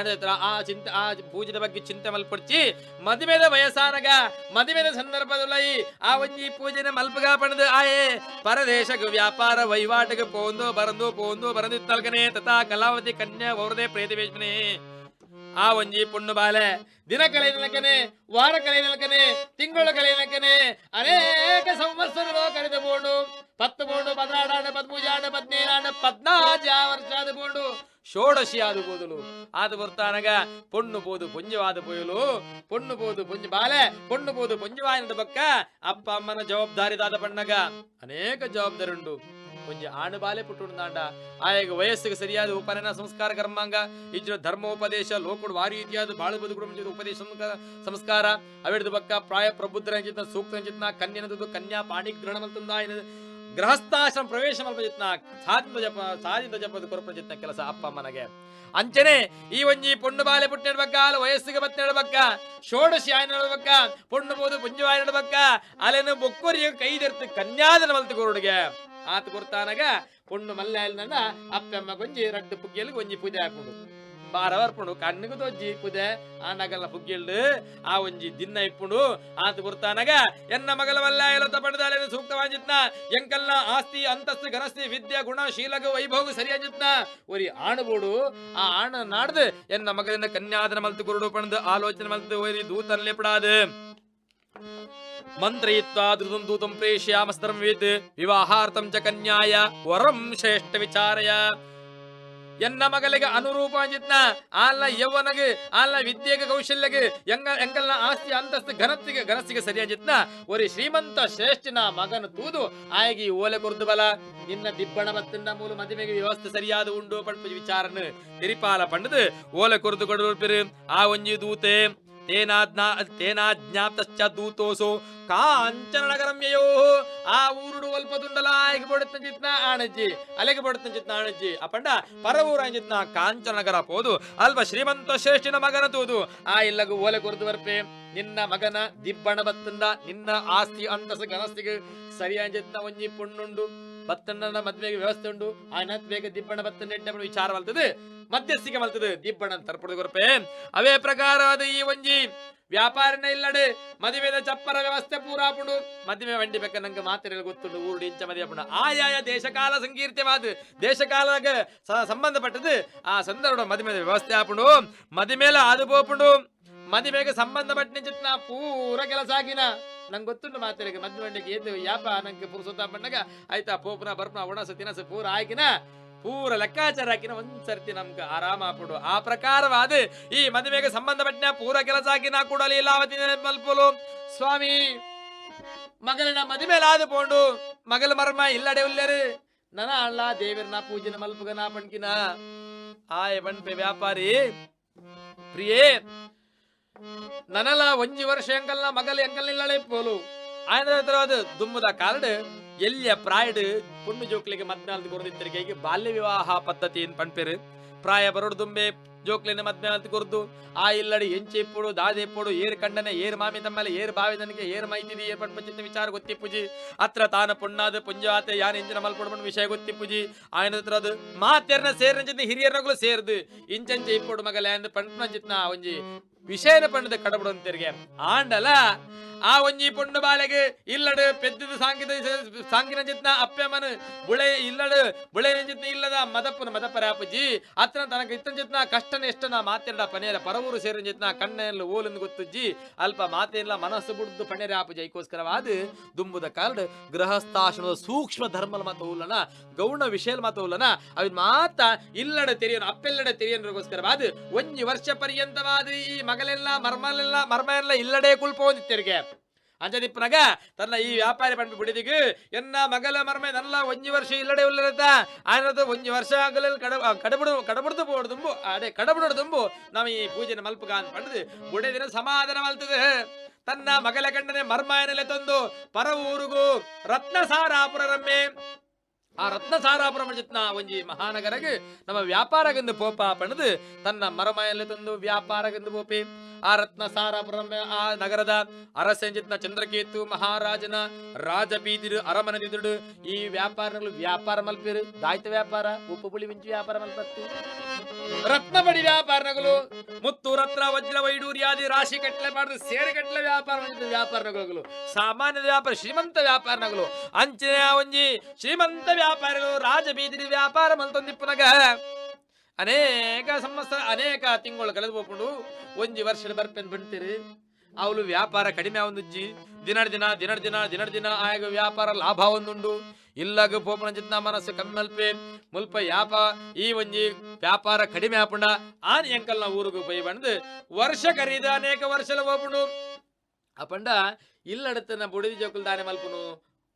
ಪೂಜದ ಬಗ್ಗೆ ಚಿಂತೆ ಮಲ್ಪಡ್ಚಿ ಮದುವೆದ ವಯಸ್ಸಾನಗ ಮದುವೆದ ಸಂದರ್ಭದಲ್ಲಿ ಆ ಒಂಜಿ ಪೂಜೆನ ಮಲ್ಪಗ ಪಣದು ಆಯೇ ಪರದೇಶಗ ವ್ಯಾಪಾರ ವಹಿವಾಟಿಗೆ ಪೋಂದು ಬರಂದಿತ್ತಲ್ಕನೆ ತಥಾ ಕಲಾವತಿ ಕನ್ಯಾ ಅವರದೇ ಪ್ರೇತವೇಶ್ಮನೆ ಆ ಒಂಜಿ ಪುಣ್ಣು ಬಾಲೆ ದಿನ ಕಳೆಯನಕನೆ ವಾರ ಕಳೆಯನಕನೆ ತಿಂಗಳು ಕಳೆಯನಕನೆ ಅನೇಕ ಸಂವತ್ಸರ ಕಳೆದ ಬೋಂಡು 10 ಬೋಂಡು 16 13 17 14 ವರ್ಷ ಬೋಂಡು ಷೋಡಶಿ ಆದು ಬೋದಲು ಆದು ಬರ್ತಾನಗ ಪೊಣ್ಣು ಬೋದು ಪುಂಜವಾದ ಪೊಯ್ಯಲು ಪೊಣ್ಣು ಬೋದು ಪುಂಜ ಬಾಲೆ ಪೊಣ್ಣು ಬೋದು ಪುಂಜವಾಯನದ ಬಕ್ಕ ಅಪ್ಪ ಅಮ್ಮನ ಜವಾಬ್ದಾರಿದಾದ ಪಣ್ಣಗ ಅನೇಕ ಜವಾಬ್ದಾರಿ ಉಂಡು ಒಂಜಿ ಆಣು ಬಾಲೆ ಪುಟ್ಟುಂದಾಂಡ ಆಯಾಗ ವಯಸ್ಸಿಗೆ ಸರಿಯಾದ ಉಪನಯನ ಸಂಸ್ಕಾರ ಕರ್ಮಾಂಗ ಇಜ್ರ ಧರ್ಮೋಪದೇಶ ಲೋಕುಡು ವಾರಿ ರೀತಿಯಾದ ಬಾಳು ಬದುಕು ಉಪದೇಶ ಸಂಸ್ಕಾರ ಅವಿಡ್ದು ಬಕ್ಕ ಪ್ರಾಯ ಪ್ರಬುದ್ಧರ ಸೂಕ್ತ ಚಿತ್ನ ಕನ್ಯನದು ಕನ್ಯಾ ಪಾಣಿ ಗ್ರಹಣ ಮಲ್ತಂದ ಗೃಹಸ್ಥಾಶ್ರಮ ಪ್ರವೇಶ ಮಲ್ಪಜಿತ್ನ ಸಾಧಿತ ಜಪದ ಕೊರಪ್ರಜಿತ್ನ ಕೆಲಸ ಅಪ್ಪ ಅಮ್ಮನಗೆ ಅಂಚನೆ ಈ ಒಂಜಿ ಪೊಣ್ಣು ಬಾಲೆ ಪುಟ್ಟಿಡ್ಬಕ್ಕ ಅಲ್ಲ ವಯಸ್ಸಿಗೆ ಬತ್ತ ನಡ್ಬಕ್ಕ ಷೋಡಶಿ ಆಯ್ನ ನಡ್ಬಕ್ಕ ಪೊಣ್ಣು ಬೋದು ಪುಂಜವಾಯ ನಡ್ಬಕ್ಕ ಅಲ್ಲೇನು ಬೊಕ್ಕೂರಿಗೆ ಕೈದೆರ್ತು ಕನ್ಯಾದನ ಮಲ್ತು ಕೊರುಡಿಗೆ ಆತ ಕೊಡ್ತಾನಾಗ ಪೊಣ್ಣು ಮಲ್ಲೆನ ಅಪ್ಪಮ್ಮ ಗೊಂಜಿ ರಡ್ಡು ಪುಗ್ಗಿಯಲ್ಲಿ ಒಂಜಿ ಪೂಜೆ ಹಾಕೊಂಡು ಬಾರವರ್ಪುಂಡು ಕಣ್ಣಿಗೂ ತೊಜ್ಜಿ ಪೂಜೆ ಆನಗಲ್ಲ ಪುಗ್ಗಿಲ್ಡು ಆ ಒಂಜಿ ದಿನ ಇಪ್ಪುಂಡು ಆತ ಕೊಡ್ತಾನಾಗ ಎನ್ನ ಮಗಲ ಮಲ್ಲ ಎಲ್ಲ ಪಡೆದ ಸೂಕ್ತವಾಗಿತ್ನ ಎಂಕಲ್ನ ಆಸ್ತಿ ಅಂತಸ್ತು ಘನಸ್ತಿ ವಿದ್ಯೆ ಗುಣ ಶೀಲಗ ವೈಭೋಗ ಸರಿಯಾಗಿತ್ನ ಒರಿ ಆಣಬೋಡು ಆ ಆಣ ನಾಡ್ದು ಎನ್ನ ಮಗಲಿನ ಕನ್ಯಾದನ ಮಲ್ತು ಕುರುಡು ಪಣದು ಆಲೋಚನೆ ಮಲ್ತು ಒರಿ ದೂತನ್ಲೆ ಪಡಾದು ಮಂತ್ರಯಿತ್ವಾ ಧೃತಂ ದೂತಂ ಪ್ರೇಷ್ಯಾಮಸ್ತರಂ ವೇತ್ ವಿವಾಹಾರ್ಥಂ ಚ ಕನ್ಯಾಯ ವರಂ ಶ್ರೇಷ್ಠ ವಿಚಾರಯ ಎನ್ನ ಮಗಲಿಗೆ ಅನುರೂಪ ಅಂಜಿತ್ನ ಆಲ್ಲ ಯೌವನಗೆ ಆಲ್ಲ ವಿದ್ಯೆಗೆ ಕೌಶಲ್ಯಗೆ ಎಂಕಲ್ನ ಆಸ್ತಿ ಅಂತಸ್ತು ಘನಸ್ಸಿಗೆ ಸರಿಯಾಜಿತ್ನ ಒರಿ ಶ್ರೀಮಂತ ಶ್ರೇಷ್ಠನ ಮಗನ ತೂದು ಆಯಗಿ ಓಲೆ ಕೊರ್ದು ಬಲ ನಿನ್ನ ದಿಬ್ಬಣ ಮತ್ತಿನ ಮೂಲ ಮದುವೆಗೆ ವ್ಯವಸ್ಥೆ ಸರಿಯಾದ ಉಂಡು ಪಡ್ಪ ವಿಚಾರನು ತಿರಿಪಾಲ ಪಂಡದು ಓಲೆ ಕೊರ್ದು ಕೊಡು ಆ ಒಂಜಿ ದೂತೆ ತೇನಾಜ್ಞಾಪ್ತಶ್ಚ ದೂತೋಸೋ ಕಾಂಚನ ನಗರಮ್ಯಯೋ ಆ ಊರುಡು ಒಲ್ಪದುಂಡಲ ಆಯ್ಕೆ ಬಡುತ್ತ ಚಿತ್ನ ಆಣಜ್ಜಿ ಅಲೆಗೆ ಬಡುತ್ತ ಚಿತ್ನ ಆಣಜ್ಜಿ ಅಪ್ಪಂಡ ಪರ ಊರ ಚಿತ್ನ ಕಾಂಚನ ನಗರ ಪೋದು ಅಲ್ಪ ಶ್ರೀಮಂತ ಶ್ರೇಷ್ಠನ ಮಗನ ತೂದು ಆ ಇಲ್ಲಗೂ ಓಲೆ ಕೊರ್ದು ಬರ್ಪೆ ನಿನ್ನ ಮಗನ ದಿಬ್ಬಣ ಬತ್ತಂದ ನಿನ್ನ ಆಸ್ತಿ ಅಂತಸ ಗನಸ್ತಿಗೆ ಸರಿಯಾದ ಚಿತ್ನ ಒಂಜಿ ಪುಣ್ಣುಂಡು ಬತ್ತಣ್ಣ ಮದ್ವೆಗೆ ವ್ಯವಸ್ಥೆ ಉಂಡು ಆ ಬೇಗ ದಿಬ್ಬಣ ಬತ್ತಣ್ಣ ಎಡ್ಡೆ ವಿಚಾರ ಮಲ್ತದೆ ಮಧ್ಯಸ್ಥಿಗೆ ಮಲ್ತದೆ ದಿಬ್ಬಣ ತರ್ಪಡು ಗೊರಪೆ ಅವೇ ಪ್ರಕಾರವಾದ ಈ ಒಂಜಿ ವ್ಯಾಪಾರನ ಇಲ್ಲಡೆ ಮದುವೆದ ಚಪ್ಪರ ವ್ಯವಸ್ಥೆ ಪೂರಾಪುಂಡು ಮದುವೆ ವಂಡಿ ಬೇಕ ನಂಗೆ ಮಾತಿರಲು ಗೊತ್ತುಂಡು ಊರುಡು ಇಂಚ ಮದುವೆ ಪುಂಡು ಆಯಾಯ ದೇಶಕಾಲ ಸಂಕೀರ್ತಿವಾದ ದೇಶಕಾಲಗ ಸಂಬಂಧಪಟ್ಟದು ಆ ಸಂದರ್ಭ ಮದುವೆ ವ್ಯವಸ್ಥೆ ಆಪುಂಡು ಮದುವೆಲ ಆದು ಪೋಪುಂಡು ಮದುವೆಗೆ ಸಂಬಂಧಪಟ್ಟ ಚಿತ್ನ ಪೂರ ಕೆಲಸ ಆಗಿನ ನಂಗೆ ಗೊತ್ತುಂಟು ಮಾತಿರಗೆ ಮದುವೆ ವಂಡಿಗೆ ಏತು ಯಾಪ ನಂಗೆ ಪುರುಸೊತ್ತ ಬಣ್ಣಗ ಆಯ್ತಾ ಪೋಪುನ ಬರ್ಪನ ಒಣಸ ತಿನಸ ಪೂರ ಹಾಕಿನ ಪೂರ ಲೆಕ್ಕಾಚಾರ ಹಾಕಿನ ಒಂದ್ಸರ್ತಿ ನಮ್ಗೆ ಆರಾಮ ಹಾಪುಡು ಆ ಪ್ರಕಾರವಾದ ಈ ಮದುವೆಗೆ ಸಂಬಂಧಪಟ್ಟ ಪೂರ ಕೆಲಸ ಹಾಕಿನ ಕೂಡ ಲೀಲಾವತಿ ಮಲ್ಪುಲು ಸ್ವಾಮಿ ಮಗಳನ ಮದುವೆಲಾದ ಪೋಂಡು ಮಗಳ ಮರ್ಮ ಇಲ್ಲಡೆ ಉಲ್ಲರು ನನ ಅಳ್ಳ ದೇವರನ ಪೂಜೆನ ಮಲ್ಪುಗನ ಪಣ್ಕಿನ ಆಯ ಬಣ್ಪೆ ವ್ಯಾಪಾರಿ ಪ್ರಿಯೇ ನನಲ ಒಂಜಿ ವರ್ಷ ಎಂಕಲ್ನ ಮಗಲ್ ಎಂಕಲ್ನಿಲ್ಲಡೆ ಪೋಲು ಆಯ್ದ ದುಮ್ಮದ ಕಾರ್ಡ್ ಎಲ್ಲಿಯ ಪ್ರಾಯಡ್ ಪುಣ್ಣು ಜೋಕ್ಲಿಗೆ 14 ಕೊರದಿದ್ದರಿಗೆ ಬಾಲ್ಯ ವಿವಾಹ ಪದ್ಧತಿ ಪಣ್ಪೇರು ಪ್ರಾಯ ಬರೋಡು ದುಂಬೆ ಜೋಕ್ಲಿನ ಮದ್ಮೆ ಅಂತ ಕುರ್ದು ಆ ಇಲ್ಲಡಿ ಎಂಚೆ ಇಪ್ಪುಡು ದಾದೆ ಇಪ್ಪುಡು ಏರ್ ಕಂಡನೆ ಏರ್ ಮಾಮಿ ತಮ್ಮಲ್ಲಿ ಏರ್ ಬಾವಿದನಿಗೆ ಏರ್ ಮೈತಿದಿ ಏರ್ ಪಂಚಿತ್ತ ವಿಚಾರ ಗೊತ್ತಿಪ್ಪುಜಿ ಅತ್ರ ತಾನ ಪುಣ್ಣಾದ ಪುಂಜಾತೆ ಯಾನ್ ಇಂಚಿನ ಮಲ್ಪಡ್ಬಂಡ್ ವಿಷಯ ಗೊತ್ತಿಪ್ಪುಜಿ ఆయన ಅದು ಮಾತೆರ್ನ ಸೇರ್ನ ಹಿರಿಯರ್ನಗಳು ಸೇರ್ದು ಇಂಚಂಚೆ ಇಪ್ಪುಡು ಮಗಲೆ ಅಂದ್ ಪಂಚಿತ್ನ ಒಂಜಿ ವಿಷಯನ ಪಂಡದ ಕಡಬಡು ಅಂತಿರ್ಗೆ ಆಂಡಲ ಆ ಒಂಜಿ ಪುಂಡು ಬಾಲೆಗೆ ಇಲ್ಲಡು ಪೆದ್ದದು ಸಾಂಗಿನ ಜಿತ್ನ ಅಪ್ಪೆಮನು ಬುಳೆ ಇಲ್ಲಡು ಬುಳೆ ಜಿತ್ನ ಇಲ್ಲದ ಮದಪ್ಪರಾಪಜಿ ಅತ್ರ ತನಕ ಇತ್ತನ ಜಿತ್ನ ಕಷ್ಟನ ಎಷ್ಟನ ಮಾತೆರಡ ಪನೇರ ಪರವೂರು ಸೇರಿನ ಜಿತ್ನ ಕಣ್ಣೆಲ್ಲ ಓಲಂದು ಗೊತ್ತುಜ್ಜಿ ಅಲ್ಪ ಮಾತೆಲ್ಲ ಮನಸ್ಸು ಬಿಡ್ದು ಪಣೆರ ಆಪಜಿ ಐಕೋಸ್ಕರವಾದ ದುಂಬುದ ಕಾರಣ ಗೃಹಸ್ಥಾಶ್ರಮದ ಸೂಕ್ಷ್ಮ ಧರ್ಮಲ ಮಾತ ಉಲ್ಲನ ಗೌಣ ವಿಷಯ ಮಾತ ಉಲ್ಲನ ಅವಿನ ಮಾತ ಇಲ್ಲಡ ತೆರೆಯನು ಅಪ್ಪೆಲ್ಲಡ ತೆರೆಯನ್ಗೋಸ್ಕರವಾದ ಒಂಜಿ ವರ್ಷ ಪರ್ಯಂತವಾದ ಈ ಮಗಲೆಲ್ಲ ಮರ್ಮ ಎಲ್ಲ ಇಲ್ಲಡೆ ಕುಲ್ಪೋದಿತ್ತೆರಿಗೆ ಅಂಜದಿಪ್ಪನಾಗ ತನ್ನ ಈ ವ್ಯಾಪಾರಿ ಪಂಪಿ ಬಿಡಿದಿಗೆ ಎನ್ನ ಮಗಲ ಮರ್ಮೆ ನಲ್ಲ ಒಂಜಿ ವರ್ಷ ಇಲ್ಲಡೆ ಉಲ್ಲರತ ಆಯ್ನದು ಒಂಜಿ ವರ್ಷ ಆಗಲಲ್ಲಿ ಕಡಬುಡ್ದು ಬೋಡ್ದುಂಬು ಅದೇ ಕಡಬುಡು ದುಂಬು ನಾವು ಈ ಪೂಜೆನ ಮಲ್ಪಗ ಅಂತ ಪಡೆದು ಬುಡೆ ದಿನ ಸಮಾಧಾನ ಮಲ್ತದೆ ತನ್ನ ಮಗಲ ಗಂಡನೆ ಮರ್ಮಾಯನೆಲೆ ತಂದು ಪರ ಊರುಗು ರತ್ನಸಾರಾಪುರ ರಮ್ಮೆ ಆ ರತ್ನಸಾರಾಪುರ ಜಿತ್ನ ಒಂಜಿ ಮಹಾನಗರಗೆ ನಮ್ಮ ವ್ಯಾಪಾರಗೆಂದು ಪೋಪ ಪಣದು ತನ್ನ ಮರಮಾಯಲ್ಲಿ ತಂದು ವ್ಯಾಪಾರಗೆಂದು ಪೋಪಿ ಆ ರತ್ನಸಾರಾಪುರ ಆ ನಗರದ ಅರಸಂಜಿತ್ನ ಚಂದ್ರಕೇತು ಮಹಾರಾಜನ ರಾಜಬೀದಿರು ಅರಮನೆದಿದುಡು ಈ ವ್ಯಾಪಾರ ಮಲ್ಪಿರು ದಾಯ್ತ ವ್ಯಾಪಾರ ಉಪ್ಪು ಪುಳಿ ಮಿಂಚು ವ್ಯಾಪಾರ ಮಲ್ಪತ್ತು ರತ್ನಬಡಿ ವ್ಯಾಪಾರಗಳು ಮುತ್ತು ರತ್ನ ವಜ್ರ ವೈಡೂರ್ಯಾದಿ ರಾಶಿ ಕಟ್ಲೆ ಮಾಡಿದ ಸೇರಿ ಕಟ್ಲೆ ವ್ಯಾಪಾರಗಳು ಸಾಮಾನ್ಯ ವ್ಯಾಪಾರ ಶ್ರೀಮಂತ ವ್ಯಾಪಾರಗಳು ಅಂಚಿನ ಒಂಜಿ ಶ್ರೀಮಂತ ವ್ಯಾಪಾರಗಳು ರಾಜಬೀದಿರಿ ವ್ಯಾಪಾರ ಮಲ್ತೊಂದಿಪ್ಪುನಗ ಅನೇಕ ಸಂವತ್ಸರ ಅನೇಕ ತಿಂಗಳು ಕಳೆದು ಹೋಗ್ಕೊಂಡು ಒಂಜಿ ವರ್ಷದ ಬರ್ಪೆನ್ ಬಿಡ್ತೀರಿ ಅವಳು ವ್ಯಾಪಾರ ಕಡಿಮೆ ಆವೊಂದುಜ್ಜಿ ದಿನ ಆಗ ವ್ಯಾಪಾರ ಲಾಭ ಒಂದುಂಡು ಇಲ್ಲಾಗ ಪೋಪನ ಜಿತ್ನ ಮನಸ್ಸು ಕಮ್ಮಿ ಮುಲ್ಪ ಈ ಒಂಜಿ ವ್ಯಾಪಾರ ಕಡಿಮೆ ಆಪುಂಡ ಆನ್ ಎಂಕಲ್ನ ಊರಿಗೂ ಪೈ ಬಂದು ವರ್ಷ ಕರೀದ ಅನೇಕ ವರ್ಷಲ ಹೋಗ್ಕೊಂಡು ಅಪಂಡ ಇಲ್ಲಡತನ ಬುಡಿದಿ ಜೋಕುಲ್ ದಾನೆ ಮಲ್ಪುನು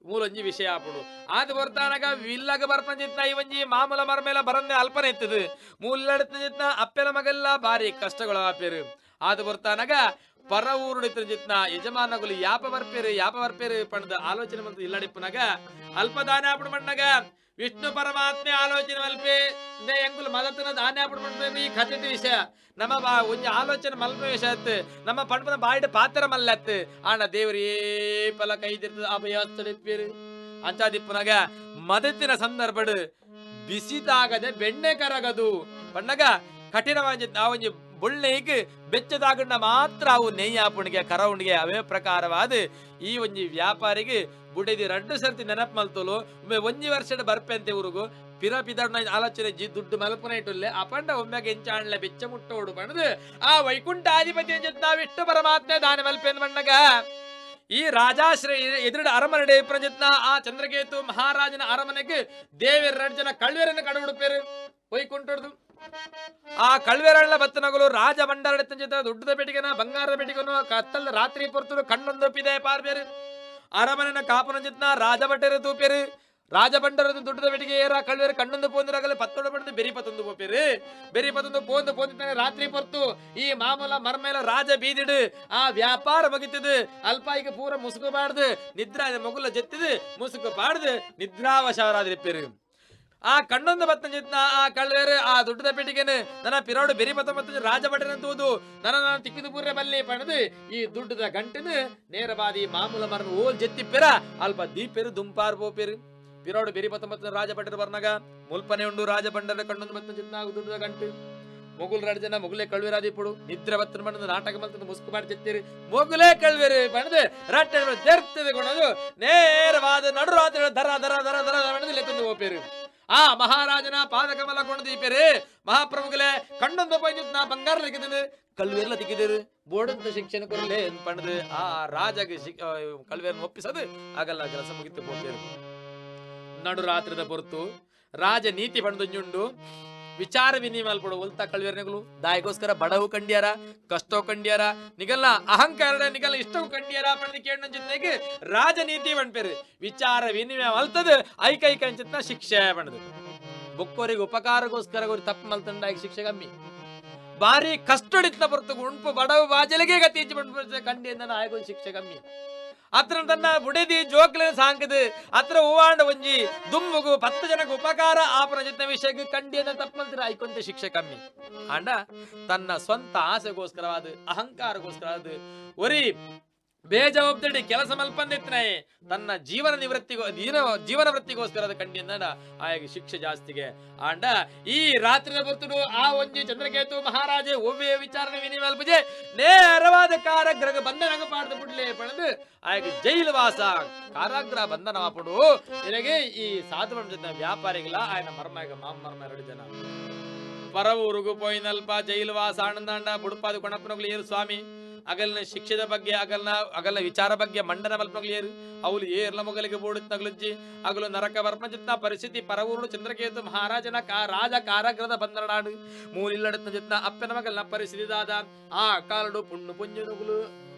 ಮೂಲೊಂಜಿ ವಿಷಯ ಆಪುಡು ಆದ ಬರ್ತಾನಾಗ ವಿಲ್ಲಗ ಬರ್ಪಂಜಿತ್ನ ಈ ಒಂಜಿ ಮಾಮೂಲ ಮರ್ಮೇಲ ಬರಂದೆ ಅಲ್ಪನೆ ಇತ್ತದು ಮೂಲಡತನ ಅಪ್ಪೆಲ ಮಗೆಲ್ಲ ಬಾರಿ ಕಷ್ಟಗಳು ಆಪೇರು ಆದ ಬರ್ತಾನಾಗ ಪರ ಊರುಡಿತ ಜಿತ್ನ ಯಜಮಾನಗಳು ಯಾಪ ಬರ್ಪೇರು ಪಣದ ಆಲೋಚನೆ ಬಂತು ಇಲ್ಲಡಿಪ್ಪನಾಗ ಅಲ್ಪದಾನ ಆಪುಡು ಮಣ್ಣಗ ವಿಷ್ಣು ಪರಮಾತ್ಮೆ ಆಲೋಚನೆ ಮಲ್ಪೆ ಎಂಕುಲು ಮದತನ ದಾನ ಆಪುಡು ಮಣ್ಣ ಈ ಕಥಿತ ವಿಷಯ ನಮ್ಮ ಒಂಜಿ ಆಲೋಚನೆ ಮಲ್ಪ ವಿಷಯ ಅತ್ತು ನಮ್ಮ ಪಂಪನ ಬಾಯಿಡ ಪಾತ್ರ ಮಲ್ಲತ್ತು ಆಣ ದೇವರೇ ಪಲ ಕೈದಿರ್ತದ ಅಭಯಸ್ತಡಿಪ್ಪೇರು ಅಂಚಾದಿಪ್ಪನಾಗ ಮದತಿನ ಸಂದರ್ಭಡು ಬಿಸಿದಾಗದೆ ಬೆಣ್ಣೆ ಕರಗದು ಪಣ್ಣಗ ಕಠಿಣವಾಗಿ ಒಂಜಿ ಬುಳ್ಳೆಗೆ ಬೆಚ್ಚದಾಗಣ್ಣ ಮಾತ್ರ ಅವು ನೆಯ್ಯಾಪುಣಿಗೆ ಕರವುಣಿಗೆ ಅವೇ ಪ್ರಕಾರವಾದ ಈ ಒಂಜಿ ವ್ಯಾಪಾರಿಗೆ ಬುಡೆದಿ 2 ಸರ್ತಿ ನೆನಪು ಮಲ್ತೋಲು ಒಂಜಿ ವರ್ಷದ ಬರ್ಪೆಂತೆ ಊರುಗು ಪಿದಡ್ನ ಆಲೋಚನೆ ದುಡ್ಡು ಮಲ್ಪನ ಇಟ್ಟುಲ್ಲೆ ಅಪಂಡ ಒಮ್ಮೆಗೆ ಎಂಚಾಣ್ಲೆ ಬೆಚ್ಚ ಮುಟ್ಟೋಡು ಬಣ್ಣದು ಆ ವೈಕುಂಠಾಧಿಪತಿ ವಿಷ್ಣು ಪರಮಾತ್ಮೆ ದಾನ ಮಲ್ಪೆಂದು ಬಣ್ಣಗ ಈ ರಾಜಾಶ್ರಯ ಎದುರುಡ ಅರಮನೆ ಪ್ರಜತ್ನ ಆ ಚಂದ್ರಕೇತು ಮಹಾರಾಜನ ಅರಮನೆಗೆ ದೇವರ 2 ಜನ ಕಳ್ವೇರನ್ನು ಕಡಹುಡುಪೇರು ವೈಕುಂಠಡ್ದು ಆ ಕಳ್ವೇರಳ್ಳ ಬತ್ತನಗಳು ರಾಜ ಭಂಡಾರ ದುಡ್ಡದ ಪೆಟ್ಟಿಗೆನ ಬಂಗಾರದ ಪೆಟ್ಟಿಗೆನು ಕತ್ತಲ ರಾತ್ರಿ ಪೊರ್ತಲು ಕಣ್ಣೊಂದೊಪ್ಪಿದೆ ಪಾರ್ಬೇರು ಅರಮನೆನ ಕಾಪನ ಜಿತ್ನ ರಾಜ ಭಟ್ಟರು ತೂಪೇರು ರಾಜ ಭಂಡಾರದ ದುಡ್ಡದ ಪೆಟ್ಟಿಗೆ ಏರ ಕಳ್ವೇರು ಕಣ್ಣೊಂದು ಪೋಂದಿರಾಗಲೇ ಪತ್ತೊಂದು ಪಡೆದು ಬೆರಿಪತ್ತೊಂದು ಪೋಪೇರು ಬೆರಿಪತ್ತೊಂದು ಪೋಂದಿದ್ದಾನೆ ರಾತ್ರಿ ಪೊರ್ತು ಈ ಮಾಮೂಲ ಮರ್ಮೇಲ ರಾಜ ಬೀದಿಡು ಆ ವ್ಯಾಪಾರ ಮುಗಿತದು ಅಲ್ಪ ಈಗ ಪೂರ ಮುಸುಕು ಬಾಡ್ದು ನಿದ್ರಾ ಮಗುಲ ಜೆತ್ತಿದು ಮುಸುಕು ಬಾಡ್ದು ನಿದ್ರಾವಶರಾದಿರಿಪ್ಪೇರು ಆ ಕಣ್ಣೊಂದು ಬತ್ತಂಜಿತ್ನ ಆ ಕಳ್ವೇರು ಆ ದುಡ್ಡದ ಪೆಟ್ಟಿಗೆನು ನನ್ನ ಪಿರೋಡು ಬೆರಿ ಬತ್ತ ರಾಜಭಟನ ತೂದು ನನ್ನ ತಿಕ್ಕಿದು ಪೂರ್ರೆ ಬಲ್ಲಿ ಪಣದು ಈ ದುಡ್ಡದ ಗಂಟೆನು ನೇರವಾದಿ ಮಾಮೂಲ ಮರನು ಓಲ್ ಜೆತ್ತಿಪ್ಪೆರ ಅಲ್ಪ ದೀಪೆರು ದುಂಪಾರ್ ಬೋಪೇರು ಪಿರೋಡು ಬೆರಿ ಬತ್ತ ರಾಜಭಟರು ಬರ್ನಾಗ ಮುಲ್ಪನೆ ಉಂಡು ರಾಜಭಂಡರ ಕಣ್ಣೊಂದು ಬತ್ತಂಜಿತ್ನ ದುಡ್ಡದ ಗಂಟು ಮೊಗುಲ್ 2 ಜನ ಮೊಗುಲೇ ಕಳ್ವೇರಾದಿ ಪುಡು ನಿದ್ರೆ ಬತ್ತನ ಬಣ್ಣದ ನಾಟಕ ಮಲ್ತದ ಮುಸ್ಕು ಮಾಡಿ ಜೆತ್ತಿರಿ ಮೊಗುಲೇ ಕಳ್ವೇರು ಬಣ್ಣದು ರಟ್ಟೆ ಜರ್ತದೆ ಕೊಡೋದು ನೇರವಾದ ನಡು ರಾತ್ರಿ ದರ ದರ ದರ ದರ ಬಣ್ಣದ ಲೆತ್ತಂದು ಹೋಪೇರು ಆ ಮಹಾರಾಜನ ಪಾದಕಮಲ ಕೊಂಡದೀಪೇರೆ ಮಹಾಪ್ರಭುಗಳೇ ಕಣ್ಣೊಂದು ಪೈನ ಬಂಗಾರ ಲಿಖಿದನು ಕಲ್ವೇರ್ಲ ತಿಕ್ಕಿದರು ಬೋರ್ಡಂತ ಶಿಕ್ಷಣ ಕೊರಲೇ ಪಣದು ಆ ರಾಜಗೆ ಕಲ್ವೇರ್ನ ಒಪ್ಪಿಸದು ಆಗಲ್ಲ ಕೆಲಸ ಮುಗಿತು ಹೋಗ್ತೇರು ನಡು ರಾತ್ರಿದ ಹೊರತು ರಾಜ ನೀತಿ ಪಣದುಂಜುಂಡು ವಿಚಾರ ವಿನಿಮಯ ಒಲ್ತಾ ಕಳ್ವೇರ್ನೆಗಳು ದಾಯಗೋಸ್ಕರ ಬಡವು ಕಂಡ್ಯಾರ ಕಷ್ಟೋ ಕಂಡ್ಯಾರ ನಿಗಲ್ಲ ಅಹಂಕಾರ ನಿಗಲ್ಲ ಇಷ್ಟವು ಕಂಡ್ಯಾರ ಪಣದಿ ಕೇಳ ಜೊತೆಗೆ ರಾಜನೀತಿ ಬಣ್ಪೇರು ವಿಚಾರ ವಿನಿಮಯ ಮಲ್ತದ ಐಕೈಕ ಅಂಚಿತ್ನ ಶಿಕ್ಷೆ ಬಣ್ಣದು ಬುಕ್ಕೋರಿಗೆ ಉಪಕಾರಗೋಸ್ಕರ ತಪ್ಪು ಮಲ್ತಂಡ ಶಿಕ್ಷೆ ಕಮ್ಮಿ ಬಾರಿ ಕಷ್ಟಡಿತ್ನ ಹೊರತು ಉಂಪು ಬಡವು ಬಾಜಲಿಗೆ ಗತಿ ಕಂಡಿಯಿಂದ ಆಯ್ಕೊಂಡ್ ಶಿಕ್ಷೆ ಕಮ್ಮಿ ಅತ್ರ ತನ್ನ ಬುಡಿದಿ ಜೋಕ್ಲೆ ಸಾಂಕದು ಅತ್ರ ಹೂವಾಂಡ ಒಂಜಿ ದುಮ್ಮುಗು 10 ಜನಕ್ಕೆ ಉಪಕಾರ ಆಪನ ಜೊತೆ ವಿಷಯಕ್ಕೆ ಕಂಡಿಯನ್ನ ತಪ್ಪಲ್ತಿರ ಐಕೊಂತ ಶಿಕ್ಷೆ ಕಮ್ಮಿ ಆಂಡ ತನ್ನ ಸ್ವಂತ ಆಸೆಗೋಸ್ಕರವಾದ ಅಹಂಕಾರಗೋಸ್ಕರವಾದ ಒರಿ ಬೇಜವಾಬ್ದಾರಿ ಕೆಲಸ ಮಲ್ಪಂದಿತ್ತನೆ ತನ್ನ ಜೀವನ ವೃತ್ತಿಗೋಸ್ಕರದ ಕಂಡಿಂದ ಆಗ ಶಿಕ್ಷೆ ಜಾಸ್ತಿಗೆ ಆಂಡ ಈ ರಾತ್ರಿ ಬರ್ತಡು ಆ ಒಂಜಿ ಚಂದ್ರಕೇತು ಮಹಾರಾಜೆ ಒವ್ವೆ ವಿಚಾರಣೆ ವಿನಿ ಮಲ್ಪಜೆ ನೇರವಾದ ಕಾರಾಗೃಹ ಬಂಧನ ಪಾಡ್ದು ಬಿಡ್ಲೆ ಪಡೆದು ಆಗ ಜೈಲು ವಾಸ ಕಾರಾಗೃಹ ಬಂಧನ ಮಾಪಡು ನಿನಗೆ ಈ ಸಾಧು ಜೊತೆ ವ್ಯಾಪಾರಿಗಳ ఆయన ಮರ್ಮಾಗ ಮಾಮರ್ಮ 2 ಜನ ಪರವೂರುಗು ಪೋಯಿನಲ್ಪ ಜೈಲು ವಾಸ ಆನಂದಾಂಡ ಬುಡುಪಾದ ಕೊಣಪ್ಪನಗಳು ಏರು ಸ್ವಾಮಿ ಅಗಲ್ನ ಶಿಕ್ಷೆದ ಬಗ್ಗೆ ಅಗಲ್ನ ವಿಚಾರ ಬಗ್ಗೆ ಮಂಡನ ಮಲ್ಪನಗಳು ಅವಳು ಏರ್ಲ ಮೊಗಲಿಗೆ ಬೋಡುತ್ತ ನಗಲುಜ್ಜಿ ಅಗಲು ನರಕ ವರ್ಪಜಿತ್ನ ಪರಿಸ್ಥಿತಿ ಪರವೂರು ಚಂದ್ರಕೇತು ಮಹಾರಾಜನ ರಾಜ ಕಾರಾಗೃಹದ ಬಂದರನಾಡು ಮೂಲಿಲ್ಲಡತ್ನ ಜಿತ್ನ ಅಪ್ಪನ ಮಗಲ್ನ ಪರಿಸ್ಥಿತಿ ದಾದ ಆ ಕಾಲಡು ಪುಣ್ಣು ಪುಂಜನುಗುಲು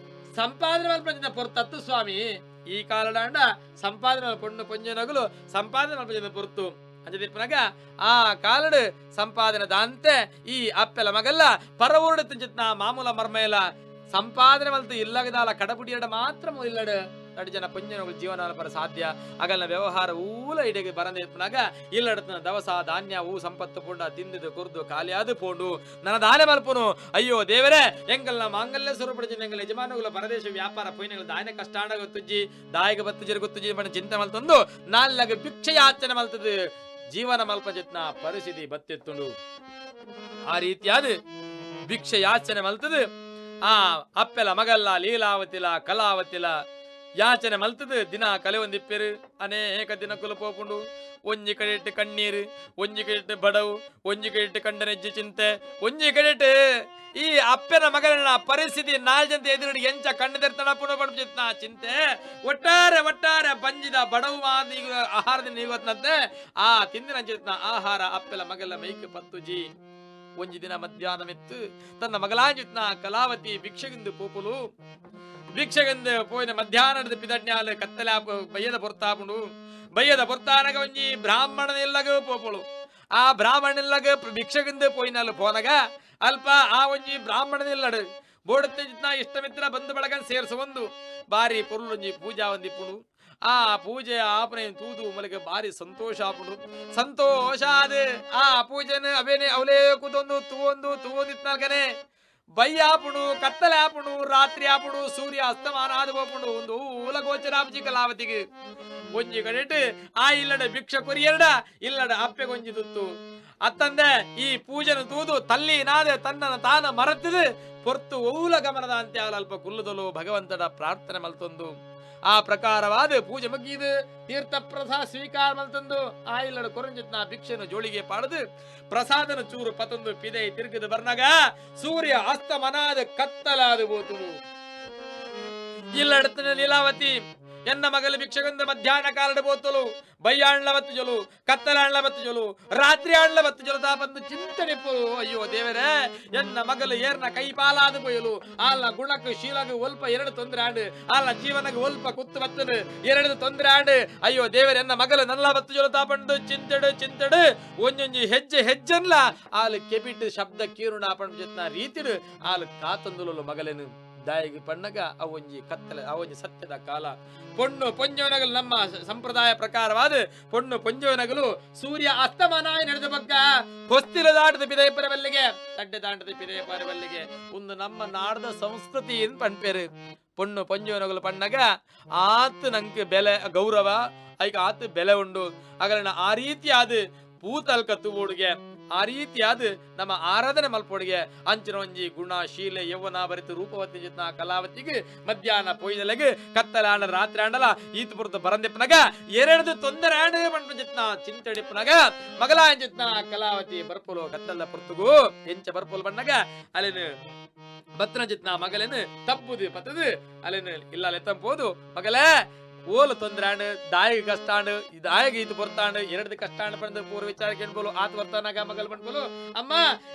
ಸಂಪಾದನೆ ಮಲ್ಪಜಿನ ಪೊರ್ತತ್ತು ಸ್ವಾಮಿ ಈ ಕಾಲಡ ಸಂಪಾದನೆ ಪುಣ್ಣು ಪುಂಜನಗುಲು ಸಂಪಾದನೆ ಮಲ್ಪಜಿನ ಪೊರ್ತು ಅಂಜದಿಪ್ಪನಾಗ ಆ ಕಾಲಡು ಸಂಪಾದನೆ ದಾಂತೆ ಈ ಅಪ್ಪೆಲ ಮಗಲ್ಲ ಪರವೂರು ಜಿತ್ನ ಮಾಮೂಲ ಮರ್ಮೇಲ ಸಂಪಾದನೆ ಮಲ್ತು ಇಲ್ಲಗದಾಲ ಕಡಪುಡಿಯಡ ಮಾತ್ರ ಇಲ್ಲಡು 2 ಜನ ಪುಂಜನಗಳು ಜೀವನ ಪರ ಸಾಧ್ಯ ಅಗಲ್ನ ವ್ಯವಹಾರ ಊಲ ಇಡೆಗೆ ಬರಂದಿಪ್ಪನಾಗ ಇಲ್ಲಡತನ ದವಸ ಧಾನ್ಯ ಹೂ ಸಂಪತ್ತು ಪುಂಡ ತಿಂದಿದು ಕುರ್ದು ಖಾಲಿಯಾದು ಪೋಂಡು ನನ್ನ ದಾನೆ ಮಲ್ಪುನು ಅಯ್ಯೋ ದೇವರೇ ಎಂಗಲ್ನ ಮಾಂಗಲ್ಯ ಸ್ವರೂಪಡಿನ ಎಂಗಲ್ ಯಜಮಾನುಗಳ ಪರದೇಶ ವ್ಯಾಪಾರ ಪೊಯ್ನಗಳು ದಾನೆ ಕಷ್ಟಾಂಡ ಗೊತ್ತುಜ್ಜಿ ದಾಯಿಗೆ ಬತ್ತುಜಿರು ಗೊತ್ತುಜ್ಜಿ ಬಣ್ಣ ಚಿಂತೆ ಮಲ್ತೊಂದು ನಾಲ್ಗೆ ಭಿಕ್ಷೆಯಾಚನೆ ಮಲ್ತದು ಜೀವನ ಮಲ್ಪಜಿತ್ನ ಪರಿಸ್ಥಿತಿ ಬತ್ತಿತ್ತುಂಡು ಆ ರೀತಿಯಾದ ಭಿಕ್ಷೆ ಯಾಚನೆ ಮಲ್ತದು ಆ ಅಪ್ಪೆಲ ಮಗಲ್ಲ ಲೀಲಾವತಿಲ ಕಲಾವತಿಲ ಯಾಚನೆ ಮಲ್ತದು ದಿನ ಕಲೆ ಒಂದಿಪ್ಪೆರು ಅನೇಕ ದಿನ ಕುಲಪೋಪುಂಡು ಒಂಜಿ ಕಡೆ ಇಟ್ಟು ಕಣ್ಣೀರು ಒಂಜಿ ಕಡೆ ಇಟ್ಟು ಬಡವು ಒಂಜಿ ಕಡೆ ಇಟ್ಟು ಕಂಡನೆಜ್ಜಿ ಚಿಂತೆ ಒಂಜಿ ಕಡೆ ಇಟ್ಟು ಈ ಅಪ್ಪನ ಮಗನ ಪರಿಸ್ಥಿತಿ ನಾಲ್ಜಂತ ಎದುರು ಎಂಚ ಕಣ್ಣದಿರ್ತಾನ ಪುನಃ ಪಡ್ಚಿತ್ನ ಚಿಂತೆ ಒಟ್ಟಾರೆ ಬಂಜಿದ ಬಡವು ಆಹಾರದಿಂದ ಇವತ್ತಂತೆ ಆ ತಿಂದಿನ ಚಿತ್ನ ಆಹಾರ ಅಪ್ಪೆಲ ಮಗಲ ಮೈಕ್ ಪತ್ತುಜಿ ಒಂಜಿ ದಿನ ಮಧ್ಯಾಹ್ನವಿತ್ತು ತನ್ನ ಮಗಲಾಂಜಿತ್ನ ಕಲಾವತಿ ಭಿಕ್ಷೆಗಿಂದು ಪೋಪುಲು ಭಿಕ್ಷೆಗಿಂದು ಪೋಯಿನ ಮಧ್ಯಾಹ್ನದ ಪಿದಡ್ನ್ಯಾಲ ಕತ್ತಲೆ ಬಯ್ಯದ ಪೊರ್ತಾಪುಂಡು ಬಯ್ಯದ ಪೊರ್ತಾನಗ ಒಂಜಿ ಬ್ರಾಹ್ಮಣನೆಲ್ಲಗ ಪೋಪುಳು ಆ ಬ್ರಾಹ್ಮಣನೆಲ್ಲಗ ಭಿಕ್ಷೆಗಿಂದು ಪೋಯಿನಲ್ಲ ಪೋನಗ ಅಲ್ಪ ಆ ಒಂಜಿ ಬ್ರಾಹ್ಮಣನೆಲ್ಲಡು ಬೋಡುತ್ತೆ ಇಷ್ಟಮಿತ್ರ ಬಂಧು ಬಳಗ ಸೇರಿಸುವಂದು ಬಾರಿ ಪೊರುಳೊಂಜಿ ಪೂಜಾ ಒಂದಿಪ್ಪುಡು ಆ ಪೂಜೆ ಆಪನೆ ತೂದು ಮಲಗೆ ಬಾರಿ ಸಂತೋಷ ಆಪುಡು ಸಂತೋಷ ಆದ ಆ ಪೂಜೆನ ಅವೇನೆ ಅವಲೇ ಕೂತೊಂದು ತೂವೊಂದಿತ್ನಾಲ್ಕನೆ ಬಯ್ಯ ಆಪುಡು ಕತ್ತಲೆ ಆಪುಡು ರಾತ್ರಿ ಆಪುಡು ಸೂರ್ಯ ಅಸ್ತಮಾನ ಆದ ಹೋಗ್ಪುಡು ಒಂದು ಊಲ ಗೋಚರ ಆಪುಜಿ ಕಲಾವತಿಗೆ ಒಂಜಿ ಕಡೆಟ್ ಆ ಇಲ್ಲಡ ಭಿಕ್ಷ ಕೊರಿಯರ್ಡ ಇಲ್ಲಡ ಅಪ್ಪೆ ಗೊಂಜಿ ತುತ್ತು ಅತ್ತಂದೆ ಈ ಪೂಜೆನ ತೂದು ತಲ್ಲಿ ನಾದೆ ತನ್ನನ ತಾನ ಮರತ್ತಿದು ಪೊರ್ತು ಊಲ ಗಮನದ ಅಂತ್ಯ ಅಲ್ಪ ಕುಲ್ಲದಲು ಭಗವಂತನ ಪ್ರಾರ್ಥನೆ ಮಲ್ತೊಂದು ಆ ಪ್ರಕಾರವಾದ ಪೂಜೆ ಮುಗಿದು ತೀರ್ಥ ಪ್ರಸಾದ ಸ್ವೀಕಾರ ಮಲ್ತಂದು ಆ ಇಲ್ಲಡ ಕೊರಂಜಿತ್ನ ಭಿಕ್ಷೆನ ಜೋಳಿಗೆ ಪಾಡದು ಪ್ರಸಾದನ ಚೂರು ಪತೊಂದು ಪಿದೆ ತಿರುಗಿದು ಬರ್ನಾಗ ಸೂರ್ಯ ಅಸ್ತಮನಾದ ಕತ್ತಲಾದ ಬೋತು ಇಲ್ಲಡತನ ಲೀಲಾವತಿ ಎನ್ನ ಮಗಲ ಭಿಕ್ಷೆಗೊಂದು ಮಧ್ಯಾಹ್ನ ಕಾಲದ ಬೋತಲು ಬಯ್ಯಾಣ್ಲ ಬತ್ತು ಜೊಲು ಕತ್ತಲಾಣ್ಲ ಬತ್ತು ಜೊಲು ರಾತ್ರಿ ಆಣ್ಲ ಬತ್ತು ಜೊಲು ತಾ ಬಂದು ಚಿಂತನೆ ಪೋಲು ಅಯ್ಯೋ ದೇವರೇ ಎನ್ನ ಮಗಲು ಏರ್ನ ಕೈ ಪಾಲಾದ ಬೊಯ್ಯಲು ಆಲ್ನ ಗುಣಕ್ಕೆ ಶೀಲಗ ಒಲ್ಪ 2 ತೊಂದ್ರೆ ಆಂಡು ಆಲ್ನ ಜೀವನಗ ಒಲ್ಪ ಕುತ್ತು ಬತ್ತನು 2 ತೊಂದ್ರೆ ಆಂಡು ಅಯ್ಯೋ ದೇವರ ಎನ್ನ ಮಗಲು ನಲ್ಲ ಬತ್ತು ಜೊಲು ತಾ ಬಂದು ಚಿಂತೆಡು ಒಂಜೊಂಜಿ ಹೆಜ್ಜೆನ್ಲ ಆಲ್ ಕೆಬಿಟ್ ಶಬ್ದ ಕೀರುಣ ಪಂಡ ಜತ್ನ ರೀತಿಡು ಆಲ್ ಕಾತಂದುಲು ಮಗಲೇನು ದಾಯಿಗೆ ಪಣ್ಣಗ ಅವೊಂಜಿ ಕತ್ತಲೆ ಅವೊಂಜಿ ಸತ್ಯದ ಕಾಲ ಪೊಣ್ಣು ಪೊಂಜವನಗಲು ನಮ್ಮ ಸಂಪ್ರದಾಯ ಪ್ರಕಾರವಾದ ಪೊಣ್ಣು ಪೊಂಜವನಗಲು ಸೂರ್ಯ ಅಸ್ತಮಾನಾಯ ನಡೆದ ಬಗ್ಗ ಹೊಸ್ತಿಲ ದಾಟದ ಪಿದಯಪರ ಬಲ್ಲಿಗೆ ತಡ್ಡೆ ದಾಟದ ಪಿದಯಪರ ಬಲ್ಲಿಗೆ ಒಂದು ನಮ್ಮ ನಾಡದ ಸಂಸ್ಕೃತಿ ಏನ್ ಪಣ್ಪೇರು ಪೊಣ್ಣು ಪೊಂಜವನಗಲು ಪಣ್ಣಗ ಆತು ನಂಗೆ ಬೆಲೆ ಗೌರವ ಐಕ ಆತು ಬೆಲೆ ಉಂಡು ಅಗಲನ ಆ ರೀತಿಯಾದ ಪೂತಲ್ಕ ತೂವೋಡುಗೆ ಆ ರೀತಿಯಾದ ನಮ್ಮ ಆರಾಧನೆ ಮಲ್ಪೋಡಿಗೆ ಅಂಚಿನ ಒಂಜಿ ಗುಣ ಶೀಲೆ ಯೌವನ ಬರಿತು ರೂಪವತಿ ಜೊತ್ನ ಕಲಾವತಿಗೆ ಮಧ್ಯಾಹ್ನ ಪೊಯ್ದಲೆಗೆ ಕತ್ತಲಾಂಡ ರಾತ್ರಿ ಆಂಡಲ ಈತ ಪುರತು ಬರಂದಿಪ್ಪನಾಗ 2 ತೊಂದರೆ ಆಂಡ ಬಂಡ ಜೊತ್ನ ಚಿಂತಡಿಪ್ಪನಾಗ ಮಗಲ ಜೊತ್ನ ಕಲಾವತಿ ಬರ್ಪುಲು ಕತ್ತಲ ಪುರ್ತುಗು ಎಂಚ ಬರ್ಪುಲು ಬಣ್ಣಗ ಅಲ್ಲಿನ ಬತ್ತನ ಜೊತ್ನ ಮಗಲೇನು ತಪ್ಪುದು ಪತ್ತದು ಅಲ್ಲಿನ ಇಲ್ಲ ಲೆತ್ತಂಪೋದು ಮಗಲೇ ಓಲು ತೊಂದ್ರಾಂಡು ದಾಯಿಗೆ ಕಷ್ಟಾಂಡು ದಾಯಿಗೆ ಇದು ಬರ್ತಾಂಡು 2 ಕಷ್ಟಾಂಡು ಬಂದು ಪೂರ್ವ ವಿಚಾರ ಕೇಳ್ಬೋಲು ಆತ ಬರ್ತಾನಾಗ ಮಗಲ್ ಬಂದ್ಬೋಲು ಅಮ್ಮ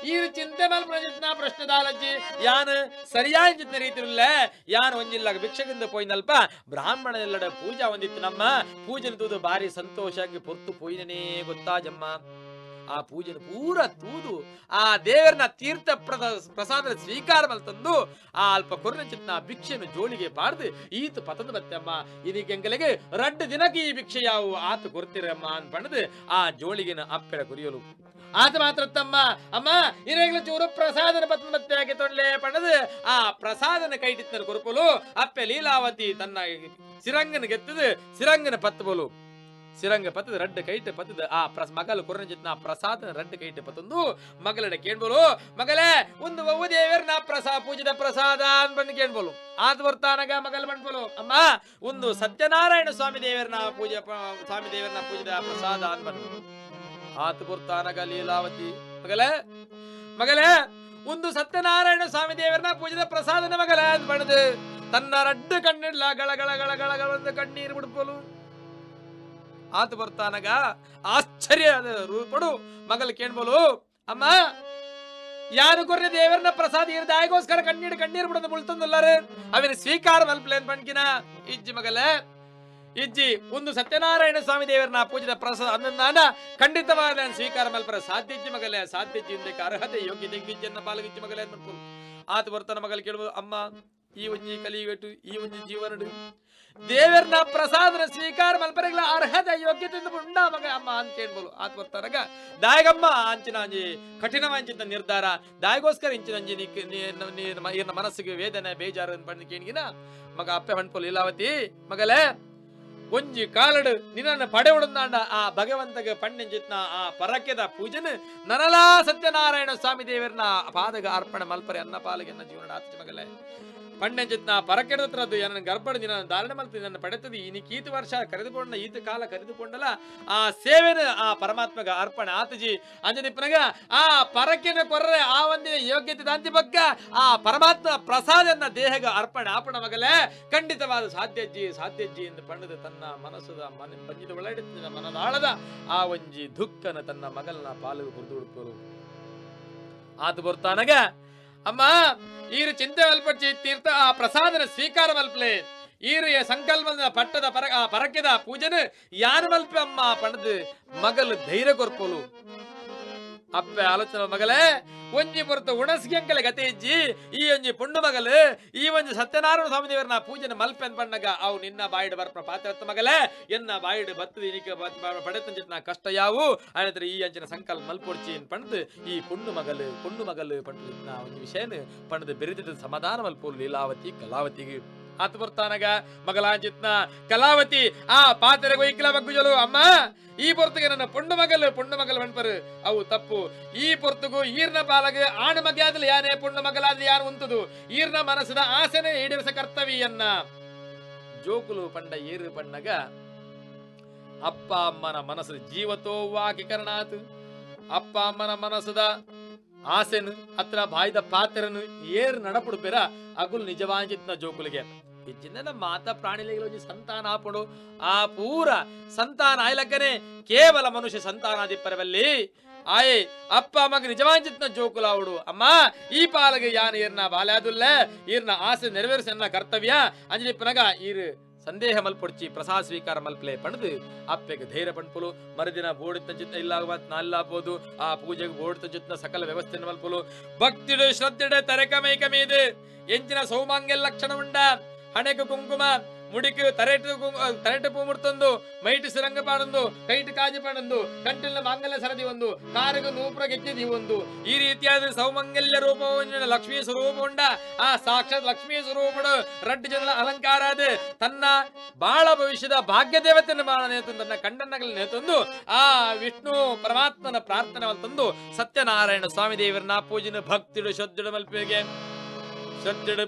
ಈ ಚಿಂತೆ ಮಲ್ಪನ ಪ್ರಶ್ನೆ ದಾಲಜ್ಜಿ ಯಾನ್ ಸರಿಯಾದ ಚಿಂತೆ ರೀತಿಲ್ಲ ಯಾನ್ ಒಂಜಿಲ್ಲ ಭಿಕ್ಷೆಗಿಂದ ಪೋಯ್ನಲ್ಪ ಬ್ರಾಹ್ಮಣ ಎಲ್ಲಡ ಪೂಜಾ ಒಂದಿತ್ತು ನಮ್ಮ ಪೂಜೆನ ತೂದು ಬಾರಿ ಸಂತೋಷ ಆಗಿ ಪೊರ್ತು ಪೋಯ್ನೇ ಗೊತ್ತಾ ಜಮ್ಮ ಆ ಪೂಜೆನ ಪೂರ ತೂದು ಆ ದೇವರನ್ನ ತೀರ್ಥ ಪ್ರಸಾದ ಸ್ವೀಕಾರ ಮಲ್ತಂದು ಆ ಅಲ್ಪ ಕೊರ್ನಂಚಿತ್ನ ಭಿಕ್ಷೆಯನ್ನು ಜೋಳಿಗೆ ಪಾಡ್ದು ಈತ ಪತದ ಬತ್ತಮ್ಮ ಇದಕ್ಕೆಂಗಲಿಗೆ 2 ದಿನಕ್ಕೆ ಈ ಭಿಕ್ಷೆ ಯಾವು ಆತ ಕೊಡ್ತೀರಮ್ಮ ಅನ್ಪಣದು ಆ ಜೋಳಿಗೆನ ಅಪ್ಪೆಡ ಕುರಿಯಲು ಆತ ಮಾತ್ರ ತಮ್ಮ ಅಮ್ಮ ಇರಗ್ಲ ಚೂರು ಪ್ರಸಾದನ ಪತ್ನ ಮತ್ತೆ ಆಗಿ ತೊಡ್ಲೆ ಪಣದು ಆ ಪ್ರಸಾದನ ಕೈಟಿತ್ತನ ಕೊರಪಲು ಅಪ್ಪೆ ಲೀಲಾವತಿ ತನ್ನ ಸಿರಂಗನ ಗೆತ್ತದು ಸಿರಂಗನ ಪತ್ತಬೋಲು ಸಿರಂಗ ಪತ್ತದ 2 ಕೈಟ ಪತ್ತದ ಆ ಮಗಲು ಕೊರನ ಪ್ರಸಾದನ 2 ಕೈಟ ಪತ್ತಂದು ಮಗಲಡೆ ಕೇಳ್ಬೋಲು ಮಗಲೇ ಒಂದು ಒವ್ವ ದೇವರನ ಪೂಜಿತ ಪ್ರಸಾದ ಅನ್ಬಂದು ಕೇಳ್ಬೋಲು ಆತ ಬರ್ತಾನಗ ಮಗಲ್ ಬಂಡ್ಬೋಲು ಅಮ್ಮ ಒಂದು ಸತ್ಯನಾರಾಯಣ ಸ್ವಾಮಿ ದೇವರನ ಪೂಜಿತ ಪ್ರಸಾದ ಅನ್ಬಂದು ಆತ ಬರ್ತಾನಗ ಲೀಲಾವತಿ ಮಗಲೇ ಒಂದು ಸತ್ಯನಾರಾಯಣ ಸ್ವಾಮಿ ದೇವರನ ಪೂಜಿತ ಪ್ರಸಾದನ ಮಗಲ ಅನ್ಬಂದು ತನ್ನ 2 ಕಣ್ಣಿಡ್ಲ ಗಳ ಕಣ್ಣೀರು ಬಿಡ್ಬೋಲು ಆತ ಬರ್ತಾನಗ ಆಶ್ಚರ್ಯ ರೂಪಡು ಮಗಲ್ ಕೇಳ್ಬೋಲು ಅಮ್ಮ ಯಾರು ಕೊರ್ರೆ ದೇವರನ ಪ್ರಸಾದ ಇರ್ದಾಯಗೋಸ್ಕರ ಕಣ್ಣೀರು ಬಿಡೋದು ಮುಳ್ತಂದಲ್ಲಾರೆ ಅವಿನ ಸ್ವೀಕಾರ ಮಲ್ಪಲೇನ್ ಬಣ್ಕಿನ ಇಜ್ಜಿ ಮಗಲೇ ಇಜ್ಜಿ ಒಂದು ಸತ್ಯನಾರಾಯಣ ಸ್ವಾಮಿ ದೇವರನ ಪೂಜಿತ ಪ್ರಸಾದ ಅನ್ನದಾನ ಖಂಡಿತವಾದ ಸ್ವೀಕಾರ ಮಲ್ಪರ ಸಾಧ್ಯಜ್ಜಿ ಮಗಲೇ ಸಾಧ್ಯಜ್ಜಿ ಇಂದಕ್ಕೆ ಅರ್ಹತೆ ಯೋಗ್ಯತೆ ಗಿಜ್ಜನ್ನ ಪಾಲಗಿಜ್ಜಿ ಮಗಲೇ ಅನ್ಬಿಟ್ಟು ಆತ ಬರ್ತಾನ ಮಗಲ್ ಕೇಳ್ಬೋದು ಅಮ್ಮ ಈ ಒಂಜಿ ಕಲಿಯುಗಟ್ಟು ಈ ಒಂಜಿ ಜೀವನಡು ದೇವರನ ಪ್ರಸಾದನ ಸ್ವೀಕಾರ ಮಲ್ಪರೆಗಳ ಅರ್ಹತೆ ಯೋಗ್ಯತೆ ಉಂಡ ಮಗ ಅಮ್ಮ ಅಂತ ಕೇಳ್ಬೋದು ಆತ ಬರ್ತಾರಾಗ ದಾಯಗಮ್ಮ ಅಂಚಿನ ಅಂಜಿ ಕಠಿಣವಾಂಚಿನ ನಿರ್ಧಾರ ದಾಯಗೋಸ್ಕರ ಇಂಚಿನ ಅಂಜಿ ನೀರ್ನ ಮನಸ್ಸಿಗೆ ವೇದನೆ ಬೇಜಾರು ಬಂದು ಕೇಳಿಗಿನ ಮಗ ಅಪ್ಪೆ ಹಣ್ಪೋಲು ಲೀಲಾವತಿ ಮಗಲೇ ಒಂಜಿ ಕಾಲಡು ನಿನ್ನ ಪಡೆ ಉಡಂದಾಂಡ ಆ ಭಗವಂತಗೆ ಪಣ್ಣೆಂಜಿತ್ನ ಆ ಪರಕ್ಯದ ಪೂಜನೆ ನನಲಾ ಸತ್ಯನಾರಾಯಣ ಸ್ವಾಮಿ ದೇವರನ ಪಾದಗ ಅರ್ಪಣೆ ಮಲ್ಪರೆ ಅನ್ನ ಪಾಲಿಗೆ ನನ್ನ ಜೀವನ ಆತ ಮಗಲೇ ಪಣ್ಣೆಂಜಿತ್ನ ಪರಕ್ಕೆಡತ್ರದ್ದು ನನ್ನ ಗರ್ಭಡ ನಿನ್ನ ಧಾರಣೆ ಮಲ್ತಿ ನನ್ನ ಪಡೆತದಿ ಇನಿಕ್ ಈತ ವರ್ಷ ಕರೆದುಕೊಂಡ ಈತ ಕಾಲ ಕರೆದುಕೊಂಡಲ್ಲ ಆ ಸೇವೆನ ಆ ಪರಮಾತ್ಮಗ ಅರ್ಪಣೆ ಆತಜಿ ಅಂಜನಿಪ್ಪನಗ ಆ ಪರಕ್ಕೆನ ಕೊರ್ರೆ ಆ ಒಂದಿನ ಯೋಗ್ಯತೆ ದಾಂತಿ ಬಗ್ಗ ಆ ಪರಮಾತ್ಮ ಪ್ರಸಾದನ್ನ ದೇಹಗ ಅರ್ಪಣೆ ಆಪಣ ಮಗಲೇ ಖಂಡಿತವಾದ ಸಾಧ್ಯಜ್ಜಿ ಎಂದು ಪಣ್ಣದ ತನ್ನ ಮನಸ್ಸದ ಬಂಜಿದ ಒಳಡಿದ ಮನದಾಳದ ಆ ಒಂಜಿ ದುಃಖನ ತನ್ನ ಮಗಲನ ಪಾಲು ಹುರಿದು ಆತ ಬರ್ತಾನಗ ಅಮ್ಮ ಈರು ಚಿಂತೆ ಮಲ್ಪಚ್ಚಿ ತೀರ್ಥ ಆ ಪ್ರಸಾದನ ಸ್ವೀಕಾರ ಮಲ್ಪಲೆ ಈರು ಸಂಕಲ್ಪದ ಪಟ್ಟದ ಪರಕ್ಯದ ಪೂಜನೆ ಯಾರು ಮಲ್ಪೆ ಅಮ್ಮ ಪಣದು ಮಗಲು ಧೈರ್ಯ ಕೊರ್ಪೋಲು ಅಪ್ಪೆ ಆಲೋಚನೆ ಮಗಲೇ ಒಂಜಿ ಪೊರ್ತ ಉಣಸ್ಗೆಂಕಲೆ ಗತೆ ಇಜ್ಜಿ ಈ ಒಂಜಿ ಪುಂಡು ಮಗಲು ಈ ಒಂಜಿ ಸತ್ಯನಾರಾಯಣ ಸ್ವಾಮಿ ದೇವರನ ಪೂಜೆನ ಮಲ್ಪೆ ಪಣ್ಣಗ ಅವು ನಿನ್ನ ಬಾಯಿಡ್ ಬರ್ಪ ಪಾತ್ರ ಮಗಲೇ ಎನ್ನ ಬಾಯಿಡ್ ಬತ್ತದ ಇನಿಕ ಪಡೆತಂಚಿನ ಕಷ್ಟ ಯಾವು ಆನಂತರ ಈ ಅಂಚಿನ ಸಂಕಲ್ಪ ಮಲ್ಪೊಡ್ಚಿ ಪಣದು ಈ ಪುಂಡು ಮಗಲು ಪಂಡು ಒಂದು ವಿಷಯನ ಪಣದು ಬೆರೆದಿದ್ದ ಸಮಾಧಾನ ಮಲ್ಪೋಲು ಲೀಲಾವತಿ ಕಲಾವತಿಗೆ ಆತ ಬರ್ತಾನಗ ಮಗಲಾಂಚಿತ್ನ ಕಲಾವತಿ ಆ ಪಾತ್ರೆ ಗೊಯ್ಕಲ ಬಗ್ಗುಜಲು ಅಮ್ಮ ಈ ಪೊರ್ತಗೆ ನನ್ನ ಪುಂಡು ಮಗಲ್ ಬಣ್ಪರು ಅವು ತಪ್ಪು ಈ ಪೊರ್ತಗೂ ಈರ್ನ ಪಾಲಗೆ ಆಣ ಮಗ್ಯಾದಲ್ಲಿ ಯಾನೇ ಪುಂಡು ಮಗಲಾದ ಯಾರು ಉಂಟದು ಈರ್ನ ಮನಸ್ಸದ ಆಸೆನೆ ಈಡೇರಿಸ ಕರ್ತವ್ಯನ್ನ ಜೋಕುಲು ಪಂಡ ಏರು ಪಣ್ಣಗ ಅಪ್ಪ ಅಮ್ಮನ ಮನಸ್ಸು ಜೀವತೋವಾಗಿ ಕರ್ಣಾತ್ ಅಪ್ಪ ಅಮ್ಮನ ಮನಸ್ಸದ ಆಸೆನು ಅತ್ರ ಬಾಯ್ದ ಪಾತ್ರನು ಏರು ನಡಪುಡು ಪೆರ ಅಗುಲ್ ನಿಜವಾಂಚಿತ್ನ ಜೋಕುಲಿಗೆ ಇಜ್ಜಿನ ಮಾತಾ ಪ್ರಾಣಿಗಳಿಗೆ ಸಂತಾನ ಆಪಡು ಆ ಪೂರ ಸಂತಾನ ಆಯ್ಲಕ್ಕನೆ ಕೇವಲ ಮನುಷ್ಯ ಸಂತಾನಾದಿಪ್ಪರವಲ್ಲಿ ಆಯೆ ಅಪ್ಪ ಮಗ ನಿಜವಾಂಚಿತ್ನ ಜೋಕುಲಾವುಡು ಅಮ್ಮ ಈ ಪಾಲಗೆ ಯಾನ್ ಈರ್ನ ಬಾಲ್ಯಾದುಲ್ಲೆ ಈರ್ನ ಆಸೆ ನೆರವೇರಿಸನ್ನ ಕರ್ತವ್ಯ ಅಂಜಲಿಪ್ಪನಗ ಈರು ಸಂದೇಹ ಮಲ್ಪೊಡ್ಚಿ ಪ್ರಸಾದ ಸ್ವೀಕಾರ ಮಲ್ಪಲೆ ಪಣದು ಅಪ್ಪೆಗೆ ಧೈರ್ಯ ಪಣ್ಪುಲು ಮರುದಿನ ಬೋಡಿತ ಚಿತ್ತ ಇಲ್ಲಾಗುವಂತ ನಲ್ಲಾಬೋದು ಆ ಪೂಜೆಗೆ ಬೋಡಿತ ಚಿತ್ತ ಸಕಲ ವ್ಯವಸ್ಥೆಯನ್ನು ಮಲ್ಪುಲು ಭಕ್ತಿಡು ಶ್ರದ್ಧೆಡೆ ತರೆಕಮೈಕಮೀದು ಎಂಚಿನ ಸೌಮಾಂಗ್ಯ ಲಕ್ಷಣ ಉಂಡ ಹಣೆಗೆ ಕುಂಕುಮ ಮುಡಿಕೆ ತರೆಟು ಪೂ ಮುಡ್ತೊಂದು ಮೈಟು ಸಿರಂಗ ಪಾಡೊಂದು ಕೈಟು ಕಾಜಿ ಪಾಡೊಂದು ಕಂಟಿನ ಮಾಂಗಲ್ಯ ಸರದಿ ಒಂದು ಕಾರಿಗೆ ನೂಪುರ ಗೆಜ್ಜೆದಿ ಒಂದು ಈ ರೀತಿಯಾದ ಸೌಮಂಗಲ್ಯ ರೂಪವನ್ನು ಲಕ್ಷ್ಮೀ ಸ್ವರೂಪ ಉಂಡ ಆ ಸಾಕ್ಷಾತ್ ಲಕ್ಷ್ಮೀ ಸ್ವರೂಪಡು ರಡ್ಡು ಜನರ ಅಲಂಕಾರ ಅದು ತನ್ನ ಬಾಳ ಭವಿಷ್ಯದ ಭಾಗ್ಯ ದೇವತೆಯನ್ನು ನೇತಂದು ತನ್ನ ಕಂಡನ್ನಗಳ ನೇತಂದು ಆ ವಿಷ್ಣು ಪರಮಾತ್ಮನ ಪ್ರಾರ್ಥನೆ ತಂದು ಸತ್ಯನಾರಾಯಣ ಸ್ವಾಮಿ ದೇವರನ್ನ ಪೂಜೆನ ಭಕ್ತಿಡು ಶ್ರದ್ಧೆಡು ಮಲ್ಪಿಗೆ ಶ್ರದ್ಧೆಡು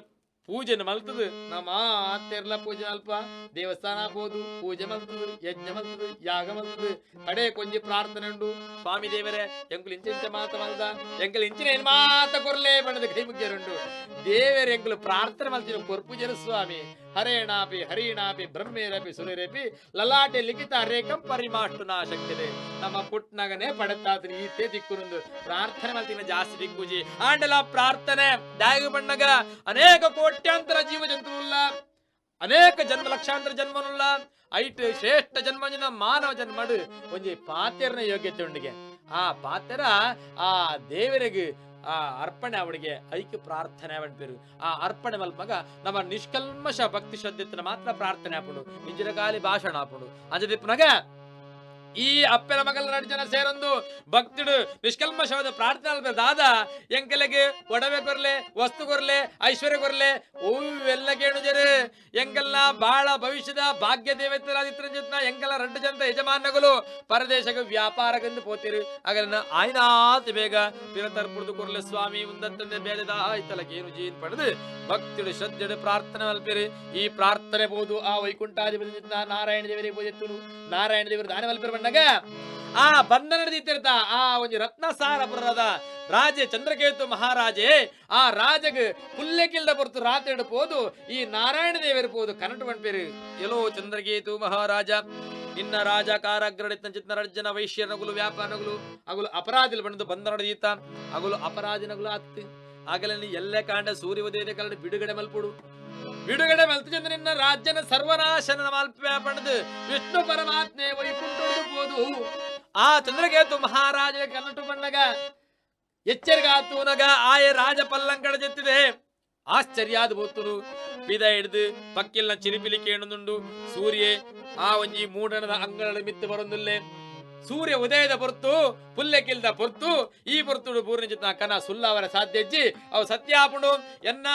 ಪೂಜೆನ ಮಲ್ತದು ನಮ್ಮ ಅತ್ತೆರ್ಲ ಪೂಜೆ ಅಲ್ಪ ದೇವಸ್ಥಾನ ಆಗ್ಬೋದು ಪೂಜೆ ಮಲ್ತದು ಯಜ್ಞ ಮಲ್ತದು ಯಾಗ ಮಲ್ತದು ಕಡೆ ಕೊಂಜಿ ಪ್ರಾರ್ಥನೆ ಉಂಡು ಸ್ವಾಮಿ ದೇವರೇ ಎಂಕುಲು ಇಂಚ ಮಾತ ಮಲ್ದ ಎಂಕುಲು ಇಂಚಿನ ಏನ್ ಮಾತ ಕೊರ್ಲೇ ಬಣ್ಣದ ಕೈ ಮುಗ್ಯರುಂಡು ದೇವರ ಎಂಕುಲು ಪ್ರಾರ್ಥನೆ ಮಲ್ತಿನ ಕೊರ್ಪೂಜನ ಸ್ವಾಮಿ ಹರೇಣಾಪಿ ಹರಿಣಾಪಿ ಬ್ರಹ್ಮೇರಪಿ ಸುರೇರಪಿ ಲಲಾಟೆ ಲಿಖಿತ ರೇಖಂ ಪರಿಮಾಷ್ಟು ನಾಶಕ್ತಿದೆ ನಮ್ಮ ಪುಟ್ನಗನೆ ಪಡೆತಾತ್ರಿ ಈತೆ ದಿಕ್ಕುನುಂದು ಪ್ರಾರ್ಥನೆ ಮಲ್ತಿನ ಜಾಸ್ತಿ ದಿಕ್ಕುಜಿ ಆಂಡಲ ಪ್ರಾರ್ಥನೆ ದಾಯಗ ಬಣ್ಣಗ ಅನೇಕ ಕೋಟ್ಯಾಂತರ ಜೀವ ಜಂತುವುಲ್ಲ ಅನೇಕ ಜನ್ಮ ಲಕ್ಷಾಂತರ ಜನ್ಮನುಲ್ಲ ಐಟ್ ಶ್ರೇಷ್ಠ ಜನ್ಮ ಮಾನವ ಜನ್ಮಡು ಒಂಜಿ ಪಾತೆರ್ನ ಯೋಗ್ಯತೆ ಉಂಡಿಗೆ ಆ ಪಾತ್ರ ಆ ದೇವರಿಗೆ ಆ ಅರ್ಪಣೆ ಅವಳಿಗೆ ಐಕ್ಯ ಪ್ರಾರ್ಥನೆ ಅವನ ಆ ಅರ್ಪಣೆ ಮಲ್ಪಗ ನಮ್ಮ ನಿಷ್ಕಲ್ಮಶ ಭಕ್ತಿ ಶ್ರದ್ಧೆತ್ತನ ಮಾತ್ರ ಪ್ರಾರ್ಥನೆ ಹಾಪುಡು ಇಂಜಿನ ಕಾಲಿ ಭಾಷಣ ಹಾಪುಡು ಅಂಜದಿಪ್ಪನಾಗ ಈ ಅಪ್ಪನ ಮಗಲ 2 ಜನ ಸೇರೊಂದು ಭಕ್ತುಡು ನಿಷ್ಕಲ್ಮಶವಾದ ಪ್ರಾರ್ಥನೆ ದಾದ ಎಂಕಲೆಗೆ ಒಡವೆ ಕೊರ್ಲೆ ವಸ್ತು ಕೊರ್ಲೆ ಐಶ್ವರ್ಯ ಕೊರ್ಲೆ ಎಲ್ಲ ಕೇಳುಜರು ಎಂಕಲ್ನ ಬಾಳ ಭವಿಷ್ಯದ ಭಾಗ್ಯ ದೇವತೆರಾದಿತ್ರ ಎಂಕಲ 2 ಜನ ಯಜಮಾನಗಳು ಪರದೇಶಕ್ಕೆ ವ್ಯಾಪಾರಗಂದು ಪೋತಿರು ಅಗಲನ್ನ ಆಯ್ನಾತ್ ಬೇಗ ಪಿರತರ್ ಪುಡ್ದು ಕೊರ್ಲೆ ಸ್ವಾಮಿ ಉಂದಂತಂದೆ ಬೇದದ ಆಯ್ತಲಕೇನು ಜೀನ್ ಪಡೆದು ಭಕ್ತಿಡು ಶ್ರದ್ಧೆಡು ಪ್ರಾರ್ಥನೆ ಮಲ್ಪಿರಿ ಈ ಪ್ರಾರ್ಥನೆ ಬೋದು ಆ ವೈಕುಂಠಾಧಿಪತಿ ನಾರಾಯಣ ದೇವರಿಗೆ ಬೋದಿತ್ತು ನಾರಾಯಣ ದೇವರು ದಾನ ಮಲ್ಪಿರ ಬಂದಾಗ ಆ ಬಂಧನ ನಡೆದಿರ್ತ ಆ ಒಂದು ರತ್ನಸಾರಪುರದ ರಾಜೆ ಚಂದ್ರಕೇತು ಮಹಾರಾಜೆ ಆ ರಾಜಗ ಪುಲ್ಲೆಕಿಲ್ದ ಬರ್ತು ರಾತ್ರಿ ಪೋದು ಈ ನಾರಾಯಣ ದೇವರು ಪೋದು ಕನಟು ಬಂಡ್ಪೇರು ಎಲ್ಲೋ ಚಂದ್ರಕೇತು ಮಹಾರಾಜ ನಿನ್ನ ರಾಜ ಕಾರಾಗ್ರಡಿತ ಚಿತ್ನರಜ್ಜನ ವೈಶ್ಯನಗುಲು ವ್ಯಾಪಾರಗಳು ಅಗುಲು ಅಪರಾಧಿಲ್ ಬಂದು ಬಂಧನ ನಡೆದೀತ ಅಗುಲು ಅಪರಾಧಿನಗುಲು ಆತ್ತಿ ಆಗಲೇ ಎಲ್ಲೇ ಕಾಂಡ ಸೂರ್ಯ ಉದಯದ ಕಾಲ ಬಿಡುಗಡೆ ಮಲ್ಪುಡು ಬಿಡುಗಡೆ ಮಲ್ತು ಚಂದ್ರ ನಿನ್ನ ರಾಜ್ಯನ ಸರ್ವನಾಶನ ಮಲ್ಪೆ ಪಡೆದು ವಿಷ್ಣು ಪರಮಾತ್ಮೆ ವೈಕುಂಠ ಹೋದು ಆ ಚಂದ್ರಕೇತು ಮಹಾರಾಜ ಕನ್ನಟ ಬಂದಾಗ ಎಚ್ಚರಿಗಾತೂನಗ ಆಯ ರಾಜ ಪಲ್ಲಂಕಡ ಜೊತ್ತಿದೆ ಆಶ್ಚರ್ಯ ಆದ ಬೋತುನು ಪಿದ ಹಿಡಿದು ಪಕ್ಕಿಲ್ನ ಚಿರಿಪಿಲಿ ಕೇಳುದುಂಡು ಸೂರ್ಯ ಆ ಒಂಜಿ ಮೂಡಣದ ಅಂಗಳದ ಮಿತ್ತು ಬರೊಂದುಲ್ಲೆ ಸೂರ್ಯ ಉದಯದ ಹೊರತು ಪುಲ್ಲೆಕಿಲ್ದ ಹೊರತು ಈ ಹೊರತು ಪೂರ್ಣ ಜಿತ್ನ ಕನ ಸುಲ್ಲವರ ಸಾಧ್ಯಜ್ಜಿ ಅವು ಸತ್ಯಾಪುಂಡು ಎನ್ನ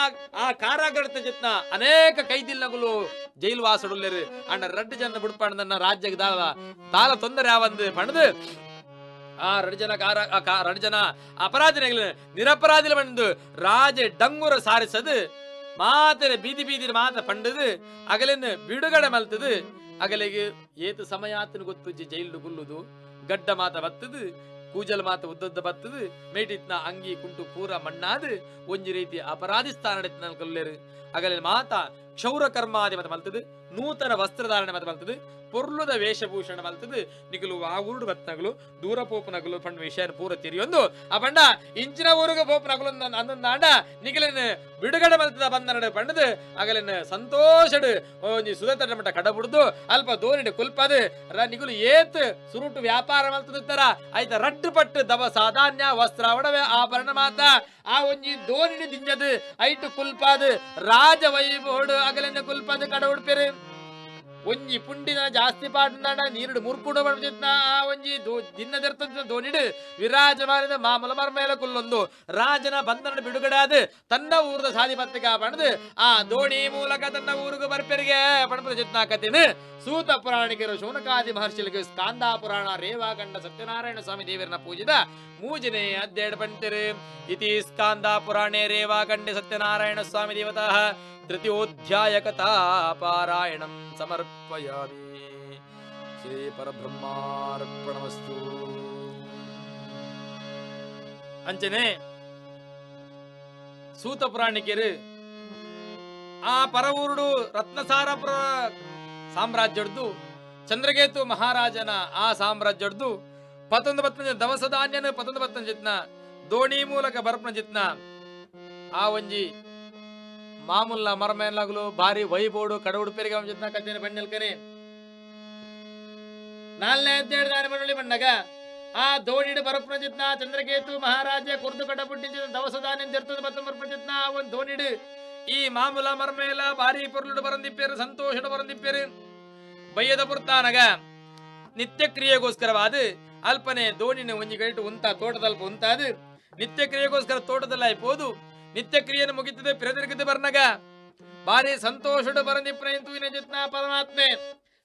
ಆ ಕಾರಾಗೃತ ಜಿತ್ನ ಅನೇಕ ಕೈದಿಲ್ಲಗಳು ಜೈಲು ವಾಸಡುಲ್ಲೇರು ಅಣ್ಣ 2 ಜನ ಬಿಡ್ಪಣ್ಣ ರಾಜ್ಯಕ್ಕೆ ತಾಲ ತೊಂದರೆ ಯಾವಂದು ಪಣದು ಆ 2 ಜನ 2 ಜನ ಅಪರಾಧಿಗಳು ನಿರಪರಾಧಿಗಳು ಬಂದು ರಾಜ ಡಂಗುರ ಸಾರಿಸದು ಮಾತರೆ ಬೀದಿ ಬೀದಿ ಮಾತ ಪಂಡದು ಅಗಲಿನ ಬಿಡುಗಡೆ ಮಲ್ತದು ಅಗಲಿಗೆ ಏತು ಸಮಯಾತನು ಗೊತ್ತು ಜೈಲು ಗುಲ್ಲುದು ಗಡ್ಡ ಮಾತ ಬತ್ತದು ಕೂಜಲ್ ಮಾತ ಉದ್ದದ್ದ ಬತ್ತದು ಮೇಟಿತ್ನ ಅಂಗಿ ಕುಂಟು ಪೂರ ಮಣ್ಣಾದು ಒಂಜಿ ರೀತಿ ಅಪರಾಧಿ ಸ್ಥಾನ ಕೊಲ್ಲೇರು ಅಗಲಿನ ಮಾತ ಕ್ಷೌರ ಕರ್ಮಾದಿ ಮತ ಮಲ್ತದು ನೂತನ ವಸ್ತ್ರಧಾರಣೆ ಮತ ಮಲ್ತದು ಪೊರ್ಲುದ ವೇಷಭೂಷಣ ಮಲ್ತದು ನಿಗಲು ಆ ಊರುಡು ಬತ್ನಗಲು ದೂರ ಪೋಪನಗಲು ಪಂಡ ವಿಷಯ ಪೂರ ತಿರಿಯೊಂದು ಆ ಪಂಡ ಇಂಚಿನ ಊರುಗ ಪೋಪನಗಲು ಅಂದೊಂದು ಆಂಡ ನಿಗಲಿನ ಬಿಡುಗಡೆ ಮಲ್ತದ ಬಂದನಡು ಪಂಡದು ಅಗಲಿನ ಸಂತೋಷಡು ಒಂಜಿ ಸುದತಡ ಮಟ್ಟ ಕಡಬುಡ್ದು ಅಲ್ಪ ದೋನಿಡು ಕುಲ್ಪದು ನಿಗುಲು ಏತ್ ಸುರುಟು ವ್ಯಾಪಾರ ಮಲ್ತದರ ಆಯ್ತ ರಟ್ಟು ಪಟ್ಟು ದವ ಸಾಧಾನ್ಯ ವಸ್ತ್ರ ಒಡವೆ ಆಭರಣ ಮಾತ ಆ ಒಂಜಿ ದೋನಿಡು ದಿಂಜದು ಐಟು ಕುಲ್ಪಾದು ರಾಜ ವೈಭೋಡು ಅಗಲಿನ ಕುಲ್ಪದು ಕಡ ಉಡ್ಪೇರು ಒಂಜಿ ಪುಂಡಿನ ಜಾಸ್ತಿ ಪಾಟನಾಡ ನೀರುಡು ಮುರ್ಕುಡು ಬಂದಿದ್ನ ಆ ಒಂಜಿ ದಿನದರ್ತ ದೋನಿಡು ವಿರಾಜಮಾನದ ಮಾಮೂಲ ಮರ್ಮೇಲ ಕುಲ್ಲೊಂದು ರಾಜನ ಬಂಧನ ಬಿಡುಗಡಾದ ತನ್ನ ಊರದ ಸಾಧಿಪತ್ತಿಗ ಪಣದು ಆ ದೋಣಿ ಮೂಲಕ ತನ್ನ ಊರಿಗೆ ಬರ್ಪೆರಿಗೆ ಪಣಪದ ಜಿತ್ನ ಕಥೆನು ಸೂತ ಪುರಾಣಿಕರು ಶೌನಕಾದಿ ಮಹರ್ಷಿಗಳಿಗೆ ಸ್ಕಾಂದ ಪುರಾಣ ರೇವಾಗಂಡ ಸತ್ಯನಾರಾಯಣ ಸ್ವಾಮಿ ದೇವರನ್ನ ಪೂಜಿದ ಮೂಜನೆ ಅದ್ದೇಡ್ ಪಂತಿರು ಇತಿ ಸ್ಕಾಂದ ಪುರಾಣೆ ರೇವಾಗಂಡೆ ಸತ್ಯನಾರಾಯಣ ಸ್ವಾಮಿ ದೇವತಾ ತೃತೀಯೋಧ್ಯಾಯ ಕಥಾ ಪಾರಾಯಣಂ ಸಮರ್ಪಯಾಮಿ. ಶ್ರೀ ಪರಬ್ರಹ್ಮಾರ್ಪಣಮಸ್ತು. ಅಂಚನೆ ಸೂತ ಪುರಾಣಿಕರು ಆ ಪರವೂರುಡು ರತ್ನಸಾರಪುರ ಸಾಮ್ರಾಜ್ಯಡ್ದು ಚಂದ್ರಕೇತು ಮಹಾರಾಜನ ಆ ಸಾಮ್ರಾಜ್ಯಡ್ದು 19 ದವಸ ಧಾನ್ಯನ 19 ಜಿತ್ನ ದೋಣಿ ಮೂಲಕ ಬರ್ಪನ ಜಿತ್ನ ಆ ಒಂಜಿ ಮಾಮೂಲ್ನ ಮರಮೇಲಾಗಲು ಭಾರಿ ವೈಬೋಡು ಕಡ ಉಡುಪೇರಿಗೆ ಜಿತ್ನ ಕಥೆನ ಬಣ್ಣಲ್ಕನೆ 4ನೇ ಅಧ್ಯಾಯದ ಮರಳಿ ಬಂದಾಗ ಆ ದೋಣಿಡು ಬರಪನ ಜಿತ್ನ ಚಂದ್ರಕೇತು ಮಹಾರಾಜ ಕುರ್ದು ಕಡ ಪುಟ್ಟಿನ ದವಸ ಧಾನ್ಯ ಜರ್ತದ 19 ಜಿತ್ನ ಆ ಒಂದು ದೋಣಿಡು ಈ ಮಾಮೂಲ ಮರಮೇಲ ಭಾರಿ ಪೊರ್ಲುಡು ಬರಂದಿಪ್ಪೇರು ಸಂತೋಷಡು ಬರಂದಿಪ್ಪೇರು ಬಯ್ಯದ ಪುರ್ತಾನಗ ನಿತ್ಯ ಕ್ರಿಯೆಗೋಸ್ಕರವಾದ ಅಲ್ಪನೆ ದೋಣಿನ ಒಂಜಿ ಗಂಟು ಉಂತ ತೋಟದಲ್ಪ ಉಂತಾದ ನಿತ್ಯ ಕ್ರಿಯೆಗೋಸ್ಕರ ತೋಟದಲ್ಲಿ ಆಯ್ಪೋದು ನಿತ್ಯ ಕ್ರಿಯೆಯನ್ನು ಮುಗಿತದೆ ಪಿರದಿರ್ಗದ ಬರ್ನಗ ಭಾರಿ ಸಂತೋಷಡು ಬರಂದಿಪ್ಪನ ಇಂತುವಿನ ಜೊತ್ನ ಪರಮಾತ್ಮೆ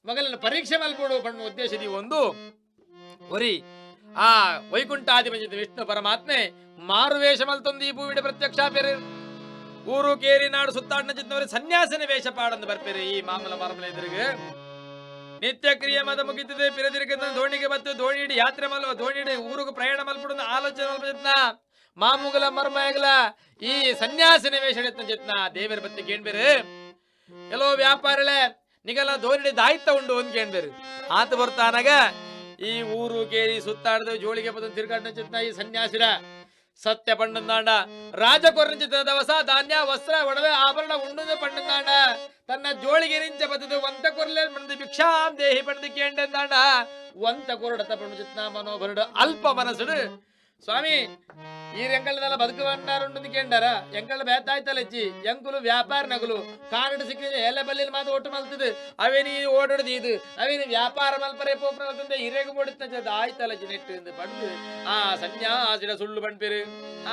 ಮಗಲನ್ನ ಪರೀಕ್ಷೆ ಮಲ್ಪೋಡು ಬಣ್ಣ ಉದ್ದೇಶದಿ ಒಂದು ಒರಿ ಆ ವೈಕುಂಠಾಧಿಪತಿ ವಿಷ್ಣು ಪರಮಾತ್ಮೆ ಮಾರುವೇಷ ಮಲ್ತೊಂದು ಈ ಭೂಮಿಡ ಪ್ರತ್ಯಕ್ಷ ಪೇರು ಊರು ಕೇರಿ ನಾಡು ಸುತ್ತಾಡಿನ ಚಿತ್ತವರೆ ಸನ್ಯಾಸನ ವೇಷ ಪಾಡಂದು ಬರ್ಪೇರೆ ಈ ಮಾಮೂಲ ಮರಮಲ ಎದುರಿಗೆ ನಿತ್ಯ ಕ್ರಿಯೆ ಮದ ಮುಗಿತದೆ ಪಿರದಿರ್ಗದ ದೋಣಿಗೆ ಬತ್ತು ದೋಣಿಡಿ ಯಾತ್ರೆ ಮಲ್ವ ದೋಣಿಡಿ ಊರಿಗೆ ಪ್ರಯಾಣ ಮಲ್ಪಡ ಆಲೋಚನೆ ಮಾಮೂಗಲ ಮರ್ಮಗಲ ಈ ಸನ್ಯಾಸನ ವೇಷ ಜತ್ನ ದೇವರ ಬತ್ತಿ ಕೇಳ್ಬೇರು ಎಲ್ಲೋ ವ್ಯಾಪಾರಳೆ ನಿಗಲ ದೋಣಿಡಿ ದಾಯಿತ ಉಂಡು ಒಂದ್ ಕೇಳ್ಬೇರು ಆತ ಬರ್ತಾನಾಗ ಈ ಊರು ಕೇರಿ ಸುತ್ತಾಡ್ದು ಜೋಳಿಗೆ ಬದ ತಿರ್ಗಾಡಿನ ಚಿತ್ನ ಈ ಸನ್ಯಾಸಿರ ಸತ್ಯ ಪಂಡಂದಾಂಡ ರಾಜ ಕೊರ್ನ ಚಿತ್ರ ದವಸ ಧಾನ್ಯ ವಸ್ತ್ರ ಒಡವೆ ಆಭರಣ ಉಂಡು ಪಂಡಂದಾಂಡ ತನ್ನ ಜೋಳಿಗೆರಿಂಚ ಬದದು ಒಂತ ಕೊರ್ಲೆ ಪಣದು ಭಿಕ್ಷಾಂ ದೇಹಿ ಪಣದು ಕೇಂಡೆಂದಾಂಡ ಒಂತ ಕೊರಡತ ಪಣುಚಿತ್ನ ಮನೋಭರುಡು ಅಲ್ಪ ಮನಸುಡು ಸ್ವಾಮಿ ಈ ಎಂಕಲ್ನೆಲ್ಲ ಬದುಕುವಂಡು ಕೇಂಡಾರ ಎಂಕಲ್ ಬೇತಾಯ್ತಲ್ಲ ಹೆಚ್ಚಿ ಎಂಕುಲು ವ್ಯಾಪಾರ ನಗಲು ಕಾನಡ ಸಿಕ್ಕಿದ್ರೆ ಎಲ್ಲ ಬಲ್ಲಿಲ್ ಮಾತು ಒಟ್ಟು ಮಲ್ತದು ಅವೇನಿ ಓಡೋಡ್ದು ಇದು ಅವೇನಿ ವ್ಯಾಪಾರ ಮಲ್ಪರೆ ಪೋಪ್ರಲ್ತಂದೆ ಹಿರೇಗು ಮೂಡಿತ ಆಯ್ತಲ್ಲ ನೆಟ್ಟು ಪಂಡು ಆ ಸನ್ಯಾಸಿಡ ಸುಳ್ಳು ಪಣ್ಪೇರು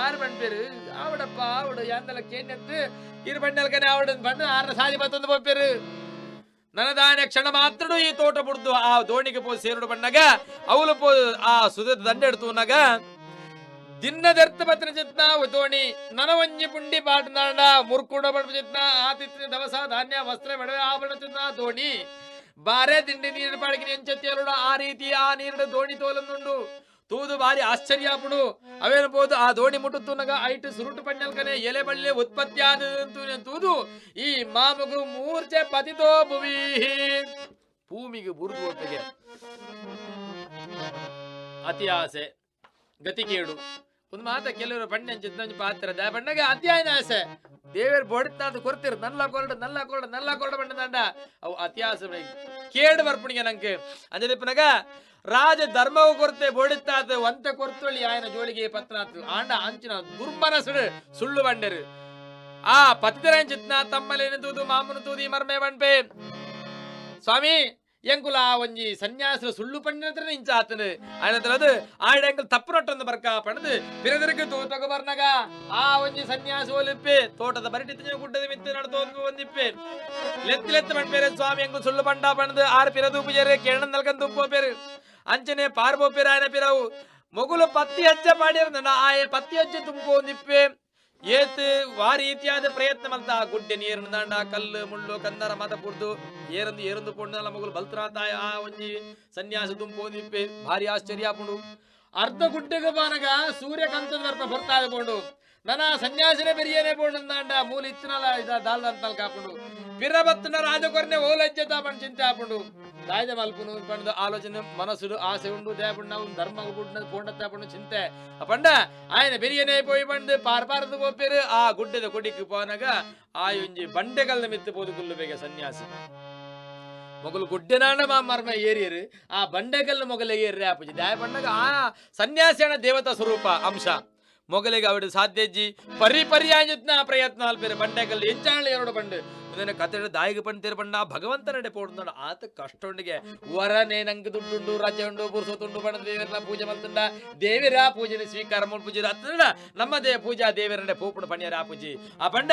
ಆರು ಪಣ್ಪೇರು ಆವಡಪ್ಪ ಆವಡು ಯಾಂದಲ ಕೇಂಡತ್ತು ಇರು ಬಂಡಲ್ಕನೆ ಆವಡ ಪಂಡು ಆರ ಸಾದಿ ಮತ್ತೊಂದು ಪೋಪೇರು ನನದಾನ ಕ್ಷಣ ಮಾತ್ರ ಈ ತೋಟ ಬಿಡ್ದು ಆ ದೋಣಿಗೆ ಪೋ ಸೇರುಡು ಬಣ್ಣಗ ಅವಳು ಪೋ ಆ ಸುದ ದಂಡ ಎಡ್ತುನಾಗ ದಿನ್ನದರ್ಥ ಪತ್ರ ಚಿತ್ನ ದೋಣಿ ನನವಂಜಿ ಪುಂಡಿ ಪಾಟನಾಡ ಮುರ್ಕುಡ ಬಡ ಚಿತ್ನ ಆತಿಥ್ಯ ದವಸ ಧಾನ್ಯ ವಸ್ತ್ರ ಬಡವೆ ಆಭರಣ ಚಿತ್ನ ದೋಣಿ ಬಾರೆ ತಿಂಡಿ ನೀರು ಪಾಡಿಗೆ ಎಂಚೆತ್ತಿಯರುಡ ಆ ರೀತಿ ಆ ನೀರಿನ ದೋಣಿ ತೋಲಂದುಂಡು ತೂದು ಬಾರಿ ಆಶ್ಚರ್ಯಪಡು ಅವೇನಬಹುದು ಆ ದೋಣಿ ಮುಟ್ಟುತ್ತುನಗ ಐಟು ಸುರುಟು ಪಣ್ಣಲ್ಕನೆ ಎಲೆ ಬಳ್ಳಿ ಉತ್ಪತ್ತಿ ಆದಂತೂ ತೂದು ಈ ಮಾಮಗು ಮೂರ್ಛೆ ಪತಿತೋ ಭುವಿ ಭೂಮಿಗೆ ಬುರುದು ಒಟ್ಟಿಗೆ ಅತಿ ಆಸೆ ಗತಿ ಕೇಡು ಒಂದು ಮಾತ ಕೆಲವರು ಬಣ್ಣ ಚಿತ್ತ ಪಾತ್ರ ಬಣ್ಣಗೆ ಅತ್ಯಾಯನ ಆಸೆ ದೇವರ ಬೋಡಿತಾದ ಕೊರ್ತಿರು ನಲ್ಲ ಕೊರಡ ಬಣ್ಣ ದಂಡ ಅವು ಅತ್ಯಾಸ ಕೇಡು ಬರ್ಪುಣಿಗೆ ನಂಗೆ ಅಂಜದಿಪ್ಪನಗ ರಾಜ ಧರ್ಮವು ಕೊರತೆ ಬೋಡಿತ್ತಾದ ಒಂತ ಕೊರ್ತೊಳಿ ಆಯನ ಜೋಳಿಗೆ ಪತ್ನಾತ್ ಆಂಡ ಅಂಚಿನ ದುರ್ಮನಸುಡು ಸುಳ್ಳು ಬಂಡರು ಆ ಪತಿತರ ಚಿತ್ನ ತಮ್ಮಲೇನು ತೂದು ಮಾಮೂನು ತೂದಿ ಮರ್ಮೆ ಬಣ್ಪೆ ಸ್ವಾಮಿ ಎಂಕುಲ ಒಂಜಿ ಸನ್ಯಾಸ ಸುಳ್ಳು ಪಂಡಿನ ಇಂಚ ಆತನು ಆಯ್ನದು ಆಯ್ಡ ಎಂಕಲ್ ತಪ್ಪು ನೊಟ್ಟೊಂದು ಬರ್ಕ ಪಣದು ಪಿರದರಿಗೆ ತೂತಗ ಬರ್ನಗ ಆ ಒಂಜಿ ಸನ್ಯಾಸ ಒಲಿಪ್ಪೆ ತೋಟದ ಬರಟಿ ಗುಡ್ಡದ ಮಿತ್ತು ನಡ್ದು ಒಂದಿಪ್ಪೆ ಲೆತ್ತು ಪಣ್ಪೇರೆ ಸ್ವಾಮಿ ಎಂಕು ಸುಳ್ಳು ಪಂಡ ಪಣದು ಆರು ಪಿರದು ಪೂಜಾರೆ ಕೇರಳ ನಲ್ಕನ್ ತುಂಬೋಪೇರು ಅಂಚನೆ ಪಾರ್ಬೋಪೇರು ಆಯ್ನ ಪಿರವು ಮೊಗುಲು ಪತ್ತಿ ಹಚ್ಚ ಮಾಡಿರ ಆಯ ಪತ್ತಿ ಹಚ್ಚ ತುಂಬು ಒಂದಿಪ್ಪೆ ಏತ್ ವಾರಿ ರೀತಿಯಾದ ಪ್ರಯತ್ನ ಮಲ್ತ ಗುಡ್ಡೆ ನೀರಿನ ದಾಂಡ ಕಲ್ಲು ಮುಳ್ಳು ಕಂದರ ಮತ ಪುಡ್ದು ಏರಂದು ಪೊಂಡಲ ಮಗುಲು ಬಲ್ತರಾತಾಯ ಆ ಒಂಜಿ ಸನ್ಯಾಸ ದುಂಪೋದಿಪ್ಪೆ ಭಾರಿ ಆಶ್ಚರ್ಯ ಪುಂಡು ಅರ್ಧ ಗುಡ್ಡೆಗೆ ಬಾನಗ ಸೂರ್ಯ ಕಂತದ ಬರ್ಪ ಬರ್ತಾ ಪೋಂಡು ನನ್ನ ಸನ್ಯಾಸಿನೇ ಬೆರಿಯೇನೆ ಪೋಂಡ ಮೂಲ ಇತ್ತನಲ್ಲ ಇದ ದಾಲ್ ಅಂತ ಕಾಪುಂಡು ಪಿರಬತ್ತನ ರಾಜಕೊರ್ನೆ ಓಲಜ್ಜತ ಪಂಡ್ ಚಿಂತೆ ಆಪುಂಡು ದಾಯ್ದ ಮಲ್ಪುನು ಪಂಡ ಆಲೋಚನೆ ಮನಸ್ಸುಡು ಆಸೆ ಉಂಡು ದೇಪುಂಡ ಧರ್ಮ ಬುಡ್ನ ಪೋಂಡತ್ತ ಪಂಡು ಚಿಂತೆ ಅಪಂಡ ఆయన ಬೆರಿಯೇನೆ ಪೋಯಿ ಬಂದು ಪಾರ್ಪಾರದು ಗೋಪೇರು ಆ ಗುಡ್ಡದ ಕೊಡಿக்கு போனಗ ಆ ಒಂಜಿ ಬಂಡೆಗಲ್ನ ಮಿತ್ತು ಪೋದು ಕುಲ್ಲು ಬೇಗ ಸನ್ಯಾಸಿ ಮೊಗಲು ಗುಡ್ಡೆನಾಂಡ ಮರ್ಮ ಏರಿಯರು ಆ ಬಂಡೆಗಲ್ನ ಮೊಗಲೆ ಏರ್ರೆ ಆಪುಜಿ ದಾಯ ಪಂಡಗ ಆ ಸನ್ಯಾಸಿಯನ ದೇವತಾ ಸ್ವರೂಪ ಅಂಶ ಮೊಗಲಿಗೆ ಅವಡು ಸಾಧ್ಯಜ್ಜಿ ಪರಿಪರ್ಯಾಯತ್ನ ಪ್ರಯತ್ನ ಅಲ್ಪೇರು ಬಂಡೆಗಲ್ ಎಂಚಾಣಿ ಎರಡು ಬಂಡು ಕತೆ ದಾಯಿಗೆ ಪಂಡ್ತೀರ ಬಣ್ಣ ಭಗವಂತನಡೆ ಪೋಡ್ ಆತ ಕಷ್ಟೊಂಡಿಗೆ ವರನೇ ನಂಗೆ ದುಡ್ಡುಂಡು ರಾಜ್ಯ ಉಂಡು ಪುರುಸೋತುಂಡು ಬಣ್ಣ ದೇವರನ್ನ ಪೂಜೆ ಮಲ್ತುಂಡ ದೇವರ ಪೂಜೆನ ಸ್ವೀಕಾರ ಮಾಡಿ ಪೂಜೆ ಅತ್ತಂಡ ನಮ್ಮ ಪೂಜಾ ದೇವರನ್ನೇ ಪೋಪುಡು ಪಣ್ಯರ ಆ ಪೂಜೆ ಆ ಪಂಡ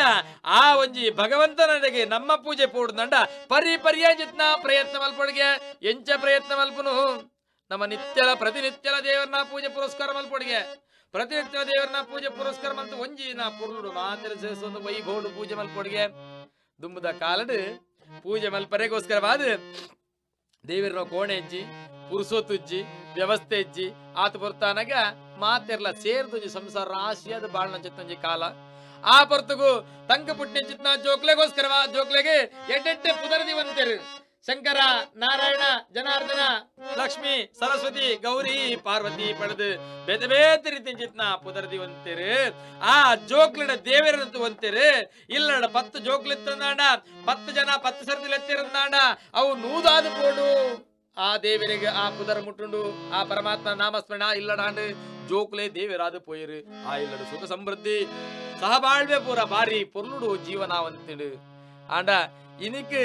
ಆ ಒಂಜಿ ಭಗವಂತನಡೆಗೆ ನಮ್ಮ ಪೂಜೆ ಪೋಡುದಂಡ ಪರಿಪರ್ಯಾಯತ್ನ ಪ್ರಯತ್ನ ಮಲ್ಪೊಡಿಗೆ ಎಂಚ ಪ್ರಯತ್ನ ಮಲ್ಪುನು ನಮ್ಮ ನಿತ್ಯಲ ಪ್ರತಿನಿತ್ಯಲ ದೇವರನ್ನ ಪೂಜೆ ಪುರಸ್ಕಾರ ಮಲ್ಪೊಡಿಗೆ ಪ್ರತಿನಿತ್ಯ ದೇವರನ್ನ ಪೂಜೆ ಪುರಸ್ಕಾರ ಮಲ್ತು ಒಂಜಿನ ಪುರುಡು ಮಾತ್ರ ಸೇರಿಸೊಂದು ವೈಭೋಡು ಪೂಜೆ ಮಲ್ಪೊಡಿಗೆ ದುಂಬುದ ಕಾಲಡು ಪೂಜೆ ಮಲ್ಪರೆಗೋಸ್ಕರವಾದ ದೇವರ ಕೋಣೆ ಇಜ್ಜಿ ಪುರುಸೋತುಜ್ಜಿ ವ್ಯವಸ್ಥೆ ಇಜ್ಜಿ ಆತ ಬರ್ತಾನಾಗ ಮಾತೆರ್ಲ ಸೇರ್ದು ಸಂಸಾರ ರಾಶಿಯಾದ ಬಾಳ್ನ ಚಿತ್ತಂಜಿ ಕಾಲ ಆ ಪೊರ್ತುಗು ತಂಕ ಪುಟ್ಟ ಚಿತ್ನ ಜೋಕ್ಲೆಗೋಸ್ಕರವಾ ಜೋಕ್ಲೆಗೆ ಎಡ್ಡೆಟ್ಟೆ ಪುದರ್ದಿವಂತೆರು ಶಂಕರ ನಾರಾಯಣ ಜನಾರ್ದನ ಲಕ್ಷ್ಮಿ ಸರಸ್ವತಿ ಗೌರಿ ಪಾರ್ವತಿ ಪಡೆದು ಬೇತೆ ಬೇತೆ ರೀತಿ ಚಿತ್ನ ಪುದರ್ದಿವಂತೆರು ಆ ಜೋಕ್ಲಿನ ದೇವರಂತ ಒಂತೆರು ಇಲ್ಲಡ 10 ಜೋಕ್ಲಿತ್ತಂದಾಂಡ 10 ಜನ 10 ಸರ್ದಿಲೆತ್ತಿರಂದಾಂಡ ಅವು ನೂದಾದು ಪೋಡು ಆ ದೇವರಿಗೆ ಆ ಪುದರ ಮುಟ್ಟುಂಡು ಆ ಪರಮಾತ್ಮ ನಾಮಸ್ಮರಣ ಇಲ್ಲಡಾಂಡು ಜೋಕ್ಲೆ ದೇವರಾದ ಪೋಯರು ಆ ಇಲ್ಲಡು ಸುಖ ಸಮೃದ್ಧಿ ಸಹಬಾಳ್ವೆ ಪೂರ ಬಾರಿ ಪೊರ್ಲುಡು ಜೀವನಾವಂತಿಡು ಆಂಡ ಇನಿಕ್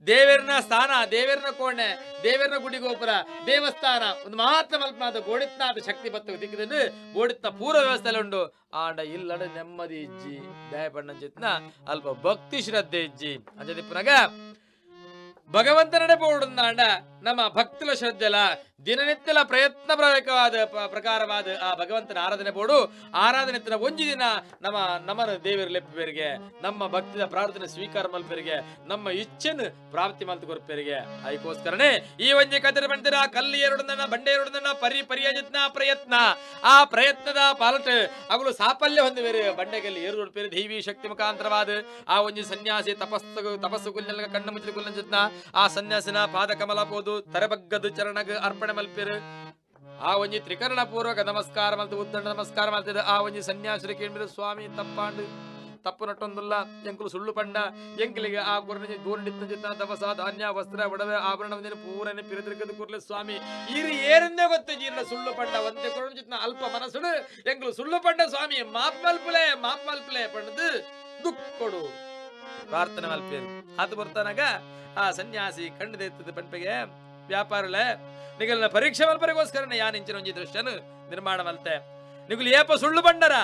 ದೇವರನ ಸ್ಥಾನ ದೇವರನ ಕೋಣೆ ದೇವರನ ಗುಡಿ ಗೋಪುರ ದೇವಸ್ಥಾನ ಒಂದು ಮಾತ್ರ ಮಲ್ಪನಾದ ಗೋಡಿತ್ನಾದ ಶಕ್ತಿ ಬತ್ತ ದಿಕ್ಕದಂಡು ಗೋಡಿತ್ನ ಪೂರ್ವ ವ್ಯವಸ್ಥೆ ಉಂಡು ಆಂಡ ಇಲ್ಲಡ ನೆಮ್ಮದಿ ಇಜ್ಜಿ ದಯಪಣ್ಣ ಚಿತ್ನ ಅಲ್ಪ ಭಕ್ತಿ ಶ್ರದ್ಧೆ ಇಜ್ಜಿ ಅಂಜದಿಪ್ಪನಾಗ ಭಗವಂತನಡೆ ಪೋಡುಂದಾಂಡ ನಮ್ಮ ಭಕ್తుల ಶ್ರದ್ಧೆಲ ದಿನನಿತ್ಯಲ ಪ್ರಯತ್ನ ಪ್ರಕಾರವಾದ ಆ ಭಗವಂತನ ಆರಾಧನೆ ಪೋಡು ಆರಾಧನೆ ಒಂಜಿ ದಿನ ನಮ್ಮನ ದೇವರ ಲೆಪ್ಪರಿಗೆ ನಮ್ಮ ಭಕ್ತಿದ ಪ್ರಾರ್ಥನೆ ಸ್ವೀಕಾರ ಮಲ್ಪರಿಗೆ ನಮ್ಮ ಇಚ್ಛೆನ ಪ್ರಾಪ್ತಿ ಮಲ್ತು ಕೊರ್ಪರಿಗೆ ಅದಕ್ಕೋಸ್ಕರನೇ ಈ ಒಂಜಿ ಕತೆ ಬಂದಿರ ಕಲ್ಲು ಎರಡುಂದನ ಬಂಡೆ ಎರಡುಂದನ ಪರಿಯತ್ನ ಪ್ರಯತ್ನ ಆ ಪ್ರಯತ್ನದ ಪಾಲಟ ಅವಳು ಸಾಫಲ್ಯ ಹೊಂದಿವೇರು ಬಂಡೆಗಲ್ಲಿ ಏರು ಪೇರು ದೈವಿ ಶಕ್ತಿ ಮುಖಾಂತರವಾದ ಆ ಒಂಜಿ ಸನ್ಯಾಸಿ ತಪಸ್ಸು ಕುಲ್ಲ ಕಣ್ಣು ಮುಚ್ಚಿ ಕುಲ್ಲ ಚಿತ್ನ ಆ ಸನ್ಯಾಸಿನ ಪಾದ ಕಮಲ ಪೋದು ತರಬಗ್ಗದು ಚರಣಗ ಅರ್ಪಣೆ ಮಲ್ಪೇರು ಆ ಒಂಜಿ ತ್ರಿಕರಣ ಪೂರ್ವಕ ನಮಸ್ಕಾರ ಮಲ್ತು ಉದ್ದಂಡ ನಮಸ್ಕಾರ ಮಲ್ತಿದ ಆ ಒಂಜಿ ಸನ್ಯಾಸರು ಕೇಳಿದ್ರು ಸ್ವಾಮಿ ತಪ್ಪಾಂಡು ತಪ್ಪು ನಟ್ಟೊಂದಲ್ಲ ಎಂಕುಲು ಸುಳ್ಳು ಪಂಡ ಎಂಕಲಿಗೆ ಆ ಕುರ್ನ ಗೋರ್ಣಿತ್ತ ದವಸ ಧಾನ್ಯ ವಸ್ತ್ರ ಒಡವೆ ಆಭರಣ ಪೂರನೆ ಪಿರತಿರ್ಕದ ಕೂರ್ಲೆ ಸ್ವಾಮಿ ಈರಿ ಏರಿಂದೇ ಗೊತ್ತು ಜೀರ್ಣ ಸುಳ್ಳು ಪಂಡ ಒಂದೇ ಕೊರಣ ಅಲ್ಪ ಮನಸ್ಸುಡು ಎಂಕಲು ಸುಳ್ಳು ಪಂಡ ಸ್ವಾಮಿ ಮಾಪ್ ಮಲ್ಪಲೆ ಪಂಡದು ದುಃಖಡು ಪ್ರಾರ್ಥನೆ ಮಲ್ಪೇರು ಅದು ಬರ್ತಾನಾಗ ಆ ಸನ್ಯಾಸಿ ಕಣ್ಣು ಪಂಪೆಗೆ ವ್ಯಾಪಾರಲೆ ನಿಗಲ್ನ ಪರೀಕ್ಷೆ ಮಲ್ಪರಿಗೋಸ್ಕರ ಯಾನ್ ಇಂಚಿನ ಒಂಜಿ ದೃಶ್ಯನು ನಿರ್ಮಾಣ ಮಲ್ತೆ ನಿಗುಲು ಏಪ ಸುಳ್ಳು ಬಂಡರ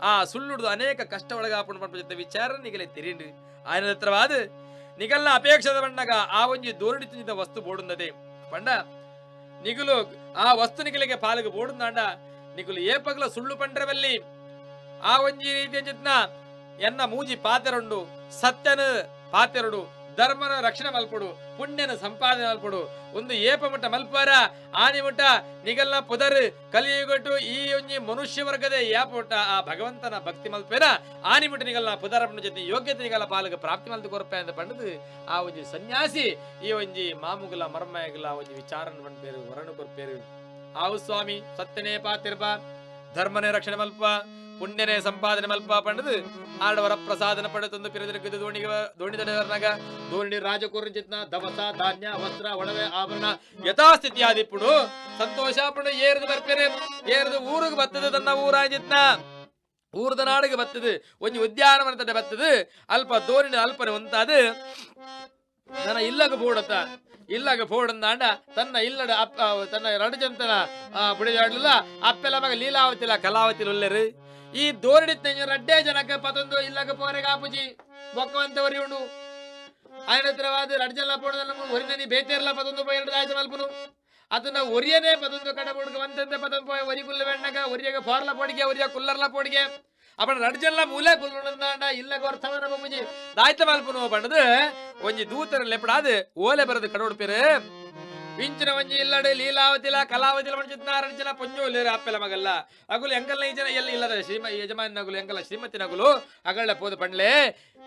ಆ ಸುಳ್ಳುಡ್ದು ಅನೇಕ ಕಷ್ಟ ಒಳಗಾಪುಣ ಪಂಪ ವಿಚಾರ ನಿಗಲೆ ತಿರಿಂಡು ఆయన ಹತ್ರವಾದ ನಿಗಲ್ನ ಅಪೇಕ್ಷದ ಬಣ್ಣಗ ಆ ಒಂಜಿ ದೋರಡಿ ತಿಂದ ವಸ್ತು ಬೋಡುಂದದೆ ಪಂಡ ನಿಗುಲು ಆ ವಸ್ತು ನಿಗಲಿಗೆ ಪಾಲಿಗೆ ಬೋಡುಂದಾಂಡ ನಿಗುಲು ಏಪಗಲ ಸುಳ್ಳು ಪಂಡ್ರವಲ್ಲಿ ಆ ಒಂಜಿ ರೀತಿಯ ಚಿತ್ನ ಎನ್ನ ಮೂಜಿ ಪಾತೆರುಂಡು ಸತ್ಯನ ಪಾತೆರುಡು ಧರ್ಮನ ರಕ್ಷಣೆ ಮಲ್ಪಡು ಪುಣ್ಯನ ಸಂಪಾದನೆ ಮಲ್ಪಡು ಒಂದು ಏಪ ಮಟ್ಟ ಮಲ್ಪಾರ ಆನಿ ಮಟ್ಟ ನಿಗಲ್ನ ಪುದರ್ ಕಲಿಯುಗಟ್ಟು ಈ ಒಂಜಿ ಮನುಷ್ಯ ವರ್ಗದ ಏಪ ಮಟ್ಟ ಆ ಭಗವಂತನ ಭಕ್ತಿ ಮಲ್ಪೇರ ಆನಿ ಮಟ್ಟ ನಿಗಲ್ನ ಪುದರ ಜೊತೆ ಯೋಗ್ಯತೆ ನಿಗಲ ಪಾಲಕ ಪ್ರಾಪ್ತಿ ಮಲ್ತು ಕೊರಪೆ ಅಂತ ಪಂಡದು ಆ ಒಂಜಿ ಸನ್ಯಾಸಿ ಈ ಒಂಜಿ ಮಾಮುಗಲ ಮರ್ಮಯಗಲ ಒಂಜಿ ವಿಚಾರನ ಪಂಪೇರು ವರನು ಕೊರ್ಪೇರು ಆವು ಸ್ವಾಮಿ ಸತ್ಯನೇ ಪಾತಿರ್ಬ ಧರ್ಮನೇ ರಕ್ಷಣೆ ಮಲ್ಪ ಪುಣ್ಯನೇ ಸಂಪಾದನೆ ಮಲ್ಪ ಪಂಡದು ಆಡವರ ಪ್ರಸಾದನ ಪಡೆತಂದು ಪಿರದಿರುತ್ತದೆ ದೋಣಿ ತಡೆವರ್ನಾಗ ದೋಣಿ ರಾಜಕೂರ್ನ ಚಿತ್ನ ದವಸ ಧಾನ್ಯ ವಸ್ತ್ರ ಒಡವೆ ಆಭರಣ ಯಥಾಸ್ಥಿತಿ ಆದಿಪ್ಪುಡು ಸಂತೋಷ ಪುಡು ಏರ್ದು ಬರ್ಪೇರೆ ಏರ್ದು ಊರಿಗೆ ಬರ್ತದೆ ತನ್ನ ಊರಾಜಿತ್ನ ಊರ್ದ ನಾಡಿಗೆ ಬರ್ತದೆ ಒಂಜಿ ಉದ್ಯಾನವನ ತಡೆ ಬರ್ತದೆ ಅಲ್ಪ ದೋಣಿನ ಅಲ್ಪನೆ ಉಂತಾದು ನನ್ನ ಇಲ್ಲಗ ಬೋಡತ್ತ ಇಲ್ಲಾಗ ಪೋಡಂದಾಂಡ ತನ್ನ ಇಲ್ಲಡ ತನ್ನ ರಡಜಂತನ ಬುಡಿದಾಡ್ಲಿಲ್ಲ ಅಪ್ಪೆಲ್ಲ ಮಗ ಲೀಲಾವತಿಲ ಕಲಾವತಿಲ ಒಲ್ಲೆರು ಈ ದೋರಡಿತ್ತ ರಡ್ಡೇ ಜನಕ್ಕೆ ಪತೊಂದು ಇಲ್ಲಾಗ ಪೋರೆಗ ಆಪುಜಿ ಬೊಕ್ಕವಂತ ಒರಿ ಉಂಡು ఆయన ಹತ್ರವಾದ ರಡ್ಜಲ್ಲ ಪೋಡದಲ್ಲ ಒರಿನನಿ ಬೇತೇರ್ಲ ಪತೊಂದು ಎರಡು ದಾಯ್ತ ಮಲ್ಪುನು ಅದನ್ನ ಒರಿಯನೇ ಪತೊಂದು ಕಡ ಬುಡ್ಕ ಒಂದಂತೆ ಪತೊಂದು ಪೋಯ ಒರಿ ಕುಲ್ಲ ಬೆಣ್ಣಗ ಒರಿಯಾಗ ಫಾರ್ಲ ಪೋಡಿಗೆ ಒರಿಯ ಕುಲ್ಲರ್ಲ ಪೋಡಿಗೆ ಅಪ್ಪನ ರಡ್ಜಲ್ಲ ಮೂಲೆ ಕುಲ್ಲುಂಡಾಂಡ ಇಲ್ಲಗ ವರ್ತವನ ಬೊಮ್ಮುಜಿ ದಾಯ್ತ ಮಲ್ಪುನು ಪಂಡದು ಒಂಜಿ ದೂತರ ಲೆಪಡಾದು ಓಲೆ ಬರದು ಕಡೋಡ್ಪೇರು ಇಂಚಿನ ಒಂಜಿ ಇಲ್ಲಡೆ ಲೀಲಾವತಿಲ ಕಲಾವತಿಲ ರಡ್ಜಲ ಪೊಂಜೋಲೇರು ಅಪ್ಪೆಲ ಮಗಲ್ಲ ಅಗುಲು ಎಂಗಲ್ಲ ಈ ಜನ ಎಲ್ಲಿ ಇಲ್ಲದ ಯಜಮಾನ ನಗುಲು ಎಂಗಲ್ಲ ಶ್ರೀಮತಿ ನಗುಲು ಅಗಳ ಪೋದು ಪಂಡ್ಲೆ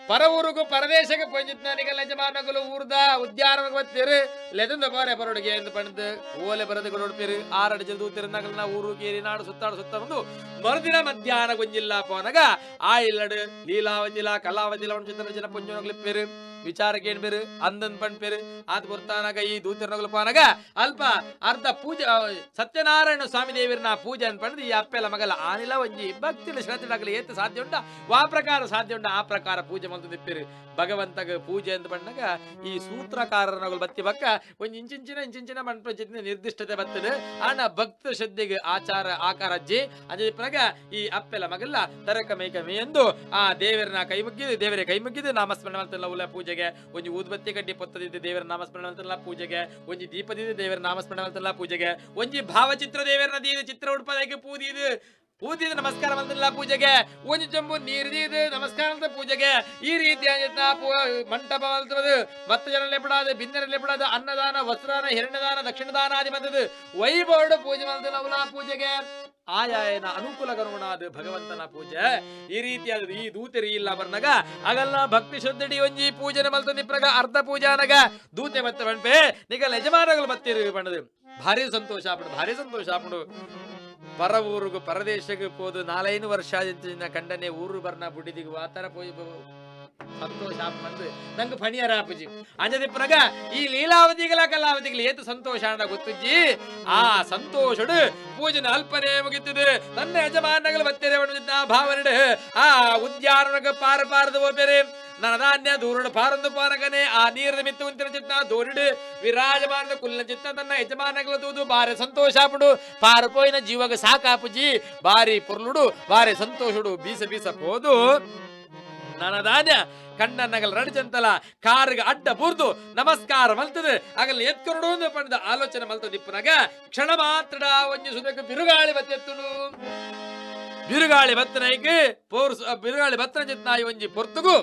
ಪರ ಊರುಗು ಪರದೇಶಕ್ಕೆ ಪೊಂಜಿತ್ನ ನಿಗಲ್ಲ ಯಜಮಾನ ನಗುಲು ಊರ್ದ ಉದ್ಯಾನ ಬತ್ತೇರು ಲೆದಂದ ಬಾರೆ ಬರೋಡಿಗೆ ಎಂದು ಪಂಡದು ಓಲೆ ಬರದು ಕಡೋಡ್ಪೇರು ಆರಡ್ಜಲ್ ದೂತಿರ ನಗಲ್ನ ಊರು ಕೇರಿ ನಾಡು ಸುತ್ತಾಡು ಸುತ್ತ ಬಂದು ಮರುದಿನ ಮಧ್ಯಾಹ್ನ ಗೊಂಜಿಲ್ಲ ಪೋನಗ ಆ ಇಲ್ಲಡು ಲೀಲಾವತಿಲ ಕಲಾವತಿಲ ಜನ ಪೊಂಜೋನಗ್ಲಿಪ್ಪೇರು ವಿಚಾರಕ್ಕೆ ಏನ್ ಬೇರು ಅಂದನ್ ಪಂಡ್ ಪೇರು ಆತ ಬರ್ತಾನಾಗ ಈ ದೂತಿರ್ನಗಲು ಪಾನಾಗ ಅಲ್ಪ ಅರ್ಧ ಪೂಜೆ ಸತ್ಯನಾರಾಯಣ ಸ್ವಾಮಿ ದೇವಿರನ ಪೂಜೆ ಅಂತ ಪಂಡ್ ಈ ಅಪ್ಪೆಲ್ಲ ಮಗಲ ಆನಿಲ ಒಂಜಿ ಭಕ್ತಿಲ ಶ್ರದ್ಧೆಡಾಗಲಿ ಏತ ಸಾಧ್ಯ ಉಂಟ ವಾ ಪ್ರಕಾರ ಸಾಧ್ಯ ಉಂಟ ಆ ಪ್ರಕಾರ ಪೂಜೆ ಮಂತು ದಿಪ್ಪಿರು ಭಗವಂತಗ ಪೂಜೆ ಅಂತ ಪಂಡಾಗ ಈ ಸೂತ್ರಕಾರನಗಳು ಬತ್ತಿ ಬಕ್ಕ ಒಂಜಿ ಇಂಚಿಂಚಿನ ಮಣ್ಣ ನಿರ್ದಿಷ್ಟತೆ ಬರ್ತದೆ ಆನ ಭಕ್ತ ಶ್ರದ್ಧೆಗೆ ಆಚಾರ ಆಕಾರ ಅಜ್ಜಿ ಅಜ್ಜಿ ಪನಗ ಈ ಅಪ್ಪೆಲ್ಲ ಮಗಲ್ಲ ತರಕ ಮೇಕಮೆ ಎಂದು ಆ ದೇವರನ ಕೈ ಮುಗಿದು ದೇವರೇ ಕೈ ಮುಗಿದು ನಾಮಸ್ಮರಣೆ ಮಾಡ್ತಿಲ್ಲ ಉಲ್ಲ ಪೂಜೆಗೆ ಒಂಜಿ ಊದ್ಬತ್ತಿ ಕಡ್ಡಿ ಪೊತ್ತದಿದ್ದು ದೇವರ ನಾಮಸ್ಮರಣೆ ಮಾಡ್ತಿಲ್ಲ ಪೂಜೆಗೆ ಒಂಜಿ ದೀಪದಿದ್ದು ದೇವರ ನಾಮಸ್ಮರಣೆ ಮಾಡ್ತಿಲ್ಲ ಪೂಜೆಗೆ ಒಂಜಿ ಭಾವಚಿತ್ರ ದೇವರನ ದೀದ ಚಿತ್ರ ಉಡ್ಪದಾಗಿ ಪೂದಿದ ನಮಸ್ಕಾರ ಮಾಡ್ತಿಲ್ಲ ಪೂಜೆಗೆ ಒಂಜಿ ಚಂಬು ನೀರಿದ ನಮಸ್ಕಾರ ಪೂಜೆಗೆ ಈ ರೀತಿಯ ಮಂಟಪ ಮಲ್ತದು ಮತ್ತ ಜನ ಲೆಪಡಾದ ಬಿಂದರ ಲೆಪಡಾದ ಅನ್ನದಾನ ವಸ್ತ್ರದಾನ ಹಿರಣ್ಯದಾನ ದಕ್ಷಿಣದಾನ ಆದಿ ಬಂದದು ವೈಭವಡು ಪೂಜೆ ಮಾಡ್ತಿಲ್ಲ ಪೂಜೆಗೆ ಆಯಾಯನ ಅನುಕೂಲಗನುಗುಣಾದ ಭಗವಂತನ ಪೂಜೆ ಈ ರೀತಿಯಾದ ಈ ದೂತರಿ ಇಲ್ಲ ಬರ್ನಗ ಆಗಲ್ಲ ಭಕ್ತಿ ಶ್ರದ್ಧಡಿ ಒಂಜಿ ಪೂಜನೆ ಮಲ್ತ ನಿಪ್ರಗ ಅರ್ಧ ಪೂಜಾನಗ ದೂತೆ ಮತ್ತೆ ಬಣ್ಪೆ ನಿಗಲ್ ಯಜಮಾನಗಳು ಬತ್ತಿರು ಬಣ್ಣದು ಭಾರಿ ಸಂತೋಷ ಆಪಡು ಪರ ಊರುಗು ಪರದೇಶಕ್ಕೆ ಹೋದು 4-5 ವರ್ಷ ಕಂಡನೆ ಊರು ಬರ್ನ ಬುಡಿದಿಗೂ ಆತರ ಸಂತೋಷ ಬಂದು ನಂಗೆ ಫಣಿಯರ ಅಪ್ಪಜಿ ಅಂಜದಿಪ್ಪನಗ ಈ ಲೀಲಾವತಿಗಳ ಕಲಾವತಿಗಳು ಏತು ಸಂತೋಷ ಅಂಡ ಗೊತ್ತುಜ್ಜಿ ಆ ಸಂತೋಷಡು ಪೂಜನ ಅಲ್ಪನೆ ಮುಗಿತದೆ ನನ್ನ ಯಜಮಾನಗಳು ಬತ್ತೇರೆ ಭಾವನೆ ಆ ಉದ್ಯಾನಗ ಪಾರದು ಹೋಗ್ಬೇರೆ ನನ್ನ ಧಾನ್ಯ ದೂರಡು ಪಾರಂದು ಪಾರಗನೆ ಆ ನೀರದ ಮಿತ್ತು ಉಂತಿನ ಚಿತ್ತ ದೂರಡು ವಿರಾಜಮಾನ ಕುಲ್ಲ ಚಿತ್ತ ತನ್ನ ಯಜಮಾನಗಳು ತೂದು ಬಾರಿ ಸಂತೋಷ ಪಡು ಪಾರಪೋಯಿನ ಜೀವಗ ಸಾಕಾಪುಜಿ ಬಾರಿ ಪುರ್ಲುಡು ಬಾರಿ ಸಂತೋಷಡು ಬೀಸ ಪೋದು ನನ್ನ ಧಾನ್ಯ ಕಣ್ಣನ್ನಗಲ್ ರಡಿಚಂತಲ ಕಾರ್ಗ ಅಡ್ಡ ಬುರ್ದು ನಮಸ್ಕಾರ ಮಲ್ತದೆ ಆಗಲ್ಲ ಎತ್ಕೊಂಡು ಪಂಡ ಆಲೋಚನೆ ಮಲ್ತದಿಪ್ಪನಾಗ ಕ್ಷಣ ಮಾತ್ರ ಒಂಜಿ ಸುದಕ್ಕೆ ಬಿರುಗಾಳಿ ಬತ್ತೆತ್ತುಡು ಬಿರುಗಾಳಿ ಬತ್ತನೈಗೆ ಬಿರುಗಾಳಿ ಬತ್ತನ ಚಿತ್ನಾಯಿ ಒಂಜಿ ಪೊರ್ತುಗು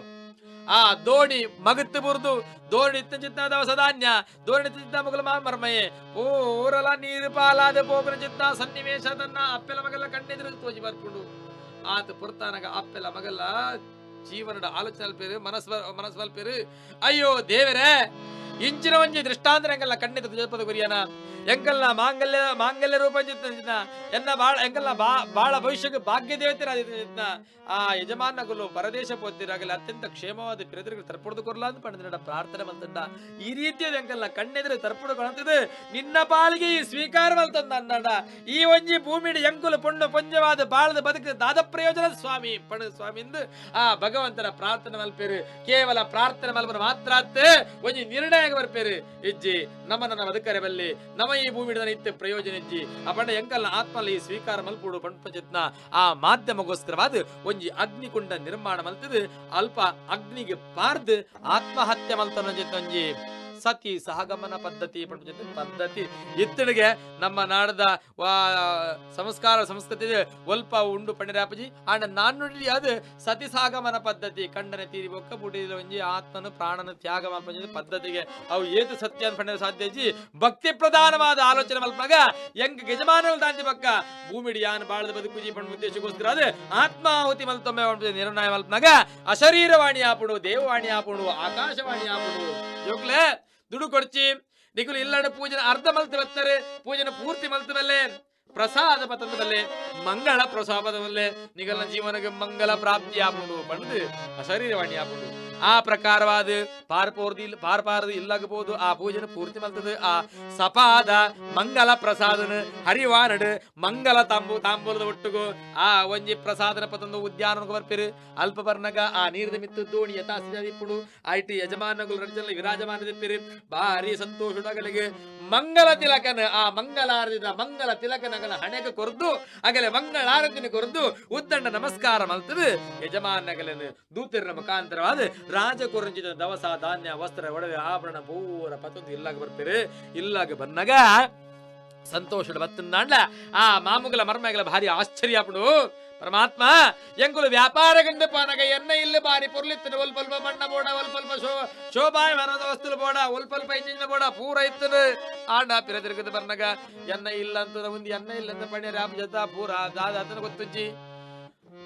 ಆ ದೋಣಿ ಮಗತ್ತು ಬುರ್ದು ದೋಣಿ ಚಿತ್ತ ದವಸ ಧಾನ್ಯ ದೋಣಿ ಚಿತ್ತ ಮಗಲ ಮರ್ಮಯೇ ಊರಲ ನೀರು ಪಾಲಾದ ಪೋಪನ ಚಿತ್ತ ಸನ್ನಿವೇಶ ತನ್ನ ಅಪ್ಪೆಲ ಮಗಲ ಕಣ್ಣೆದುರು ತೋಜಿ ಬರ್ಕೊಂಡು ಆತ ಪುರ್ತಾನಗ ಅಪ್ಪೆಲ ಮಗಲ ಜೀವನದ ಆಲೋಚನೆ ಮನಸ್ಸಲ್ಪೇರು ಅಯ್ಯೋ ದೇವರೇ ಇಂಚಿನ ಒಂಜಿ ದೃಷ್ಟಾಂತರಂಗಲ್ಲ ಕಣ್ಣೆದ ಜಪದ ಗುರಿಯನ ಎಂಕಲ್ನ ಮಾಂಗಲ್ಯ ರೂಪ ಎನ್ನ ಎಂಕಲ್ನ ಬಾಳ ಭವಿಷ್ಯಕ್ಕೆ ಭಾಗ್ಯ ದೇವತೆ ಆ ಯಜಮಾನಗಳು ಪರದೇಶ ಪೋತಿರಾಗಲಿ ಅತ್ಯಂತ ಕ್ಷೇಮವಾದ ಪಿರದರಿಗೆ ತರ್ಪುಡು ಕೊರ್ಲ ಅಂತ ಪಂಡಿತ ಪ್ರಾರ್ಥನೆ ಮಲ್ತಂಡ ಈ ರೀತಿಯ ಎಂಕಲ್ನ ಕಣ್ಣೆದ್ರೆ ತರ್ಪುಡು ಕಾಣ್ತದೆ ನಿನ್ನ ಪಾಲಿಗೆ ಈ ಸ್ವೀಕಾರ ಮಲ್ತಂದ ಅನ್ನಡ ಈ ಒಂಜಿ ಭೂಮಿಡಿ ಎಂಕುಲು ಪೊಣ್ಣು ಪಂಜವಾದ ಬಾಳದ ಬದುಕ ದಾದ ಪ್ರಯೋಜನ ಸ್ವಾಮಿ ಪಣ ಸ್ವಾಮಿಂದು ಆ ಭಗವಂತನ ಪ್ರಾರ್ಥನೆ ಮಲ್ಪೇರು ಕೇವಲ ಪ್ರಾರ್ಥನೆ ಮಲ್ಪನ ಮಾತ್ರ ಒಂಜಿ ನಿರ್ಣಯ ಬರ್ಪೇರು ಇಜ್ಜಿ ನಮ್ಮನ್ನ ಬದುಕರೆ ಬಲ್ಲಿ ನಮ್ಮ ಈ ಭೂಮಿಡ ನಿತ್ಯ ಪ್ರಯೋಜನ ಇಜ್ಜಿ ಆ ಪಂಡ ಎಂಕಲ್ನ ಆತ್ಮಲ್ಲಿ ಈ ಸ್ವೀಕಾರ ಮಲ್ಪುಡು ಪಂಪಂಚತ್ನ ಆ ಮಾಧ್ಯಮಗೋಸ್ಕರವಾದ ಒಂಜಿ ಅಗ್ನಿಕುಂಡ ನಿರ್ಮಾಣ ಮಲ್ತದ ಅಲ್ಪ ಅಗ್ನಿಗೆ ಪಾರ್ದು ಆತ್ಮಹತ್ಯೆ ಮಲ್ತನ ಒಂಜಿ ಸತಿ ಸಹಗಮನ ಪದ್ಧತಿ ಪದ್ಧತಿ ಇತ್ತಣಿಗೆ ನಮ್ಮ ನಾಡದ ಸಂಸ್ಕಾರ ಸಂಸ್ಕೃತಿ ಒಲ್ಪ ಉಂಡು ಪಂಡಿರಾಪಜಿ ಆಂಡ ನಾನುಡಿ ಅದು ಸತಿ ಸಹಗಮನ ಪದ್ಧತಿ ಕಂಡನೆ ತೀರಿ ಬೊಕ್ಕ ಬುಡಿದ ಒಂಜಿ ಆತ್ಮನು ಪ್ರಾಣನ ತ್ಯಾಗ ಮಲ್ಪಂಜಿ ಪದ್ಧತಿಗೆ ಅವು ಏತು ಸತ್ಯ ಪಂಡ ಸಾಧ್ಯಜಿ ಭಕ್ತಿ ಪ್ರಧಾನವಾದ ಆಲೋಚನೆ ಮಲ್ಪನಾಗ ಎಂಗ ಯಜಮಾನಗಳು ದಾಂತಿ ಬಕ್ಕ ಭೂಮಿಡಿ ಯಾನ್ ಬಾಳದ ಬದುಕುಜಿ ಪಂಡ ಉದ್ದೇಶಕ್ಕೋಸ್ಕರ ಅದು ಆತ್ಮಾಹುತಿ ಮಲ್ತೊಮ್ಮೆ ನಿರ್ಣಯ ಮಲ್ಪನಾಗ ಅಶರೀರವಾಣಿ ಆಪುಡು ದೇವವಾಣಿ ಆಪುಡು ಆಕಾಶವಾಣಿ ಆಪುಡು ಯೋಕ್ಲೆ ದುಡು ಕೊಡ್ಚಿ ನಿಗುಲು ಇಲ್ಲಡ ಪೂಜನ ಅರ್ಧ ಮಲ್ತು ಬರ್ತಾರೆ ಪೂಜನ ಪೂರ್ತಿ ಮಲ್ತು ಬಲ್ಲೆ ಪ್ರಸಾದ ಪತಂದ ಬಲ್ಲೆ ಮಂಗಳ ಪ್ರಸಾದ ಬಲ್ಲೆ ನಿಗಲ ಜೀವನಕ್ಕೆ ಮಂಗಲ ಪ್ರಾಪ್ತಿ ಆಪುಡು ಪಂಡು ಅಶರೀರವಾಣಿ ಆಪುಡು ಆ ಪ್ರಕಾರವಾದ ಪಾರ್ಪಾರದು ಇಲ್ಲಾಗಬಹುದು ಆ ಪೂಜನ ಪೂರ್ತಿ ಮಲ್ತದ ಆ ಸಪಾದ ಮಂಗಲ ಪ್ರಸಾದನ ಹರಿವಾನಡ್ ಮಂಗಲ ತಾಂಬೂಲದ ಒಟ್ಟುಗು ಆ ಒಂಜಿ ಪ್ರಸಾದನ ಪತಂದು ಉದ್ಯಾನಗ ಬರ್ಪೇರು ಅಲ್ಪ ಬರ್ನಗ ಆ ನೀರದ ಮಿತ್ತು ದೋಣಿ ಯಥಾಸ್ಥಿಪುಡು ಐಟಿ ಯಜಮಾನಗಳು ರಜಲ ವಿರಾಜಮಾನ ದಿಪ್ಪಿರು ಭಾರಿ ಸಂತೋಷಗಳಿಗೆ ಮಂಗಲ ತಿಲಕನ ಆ ಮಂಗಲಾರದಿದ ಮಂಗಲ ತಿಲಕನಗನ ಹಣೆಗೆ ಕೊರ್ದು ಅಗಲೆ ಮಂಗಳಾರತಿನ ಕೊರ್ದು ಉದ್ದಂಡ ನಮಸ್ಕಾರ ಮಲ್ತದ ಯಜಮಾನಗಲನ್ನು ದೂತರಿನ ಮುಖಾಂತರವಾದ ರಾಜಕುರಂಜಿತ ದವಸ ಧಾನ್ಯ ವಸ್ತ್ರ ಒಡವೆ ಆಭರಣ ಪೂರ ಪತಂದು ಇಲ್ಲಾಗ ಬರ್ತೀರಿ ಇಲ್ಲಾಗ ಬಂದಾಗ ಸಂತೋಷದ ಬತ್ತಂದಾಂಡ್ಲ ಆ ಮಾಮುಗಲ ಮರ್ಮಗಳ ಭಾರಿ ಆಶ್ಚರ್ಯ ಪಡು ಪರಮಾತ್ಮ ಎಂಕುಲು ವ್ಯಾಪಾರ ಗಂಡ ಪಾನಗ ಎನ್ನ ಇಲ್ಲ ಬಾರಿ ಪೊರ್ಲಿತ್ತನ ಒಲ್ಪಲ್ಪ ಮಣ್ಣ ಬೋಡ ಒಲ್ಪಲ್ಪ ಶೋಭಾಯ ಮರದ ವಸ್ತುಲು ಬೋಡ ಒಲ್ಪಲ್ಪ ಇಂಜಿನ ಬೋಡ ಪೂರ ಇತ್ತನ ಆಂಡ ಪಿರದಿರ್ಗದ ಬರ್ನಗ ಎನ್ನ ಇಲ್ಲ ಅಂತ ಒಂದು ಎನ್ನ ಇಲ್ಲ ಅಂತ ಪಣ್ಯ ರಾಮ ಜತ ಪೂರ ದಾದ ಅದನ್ನ ಗೊತ್ತುಂಜಿ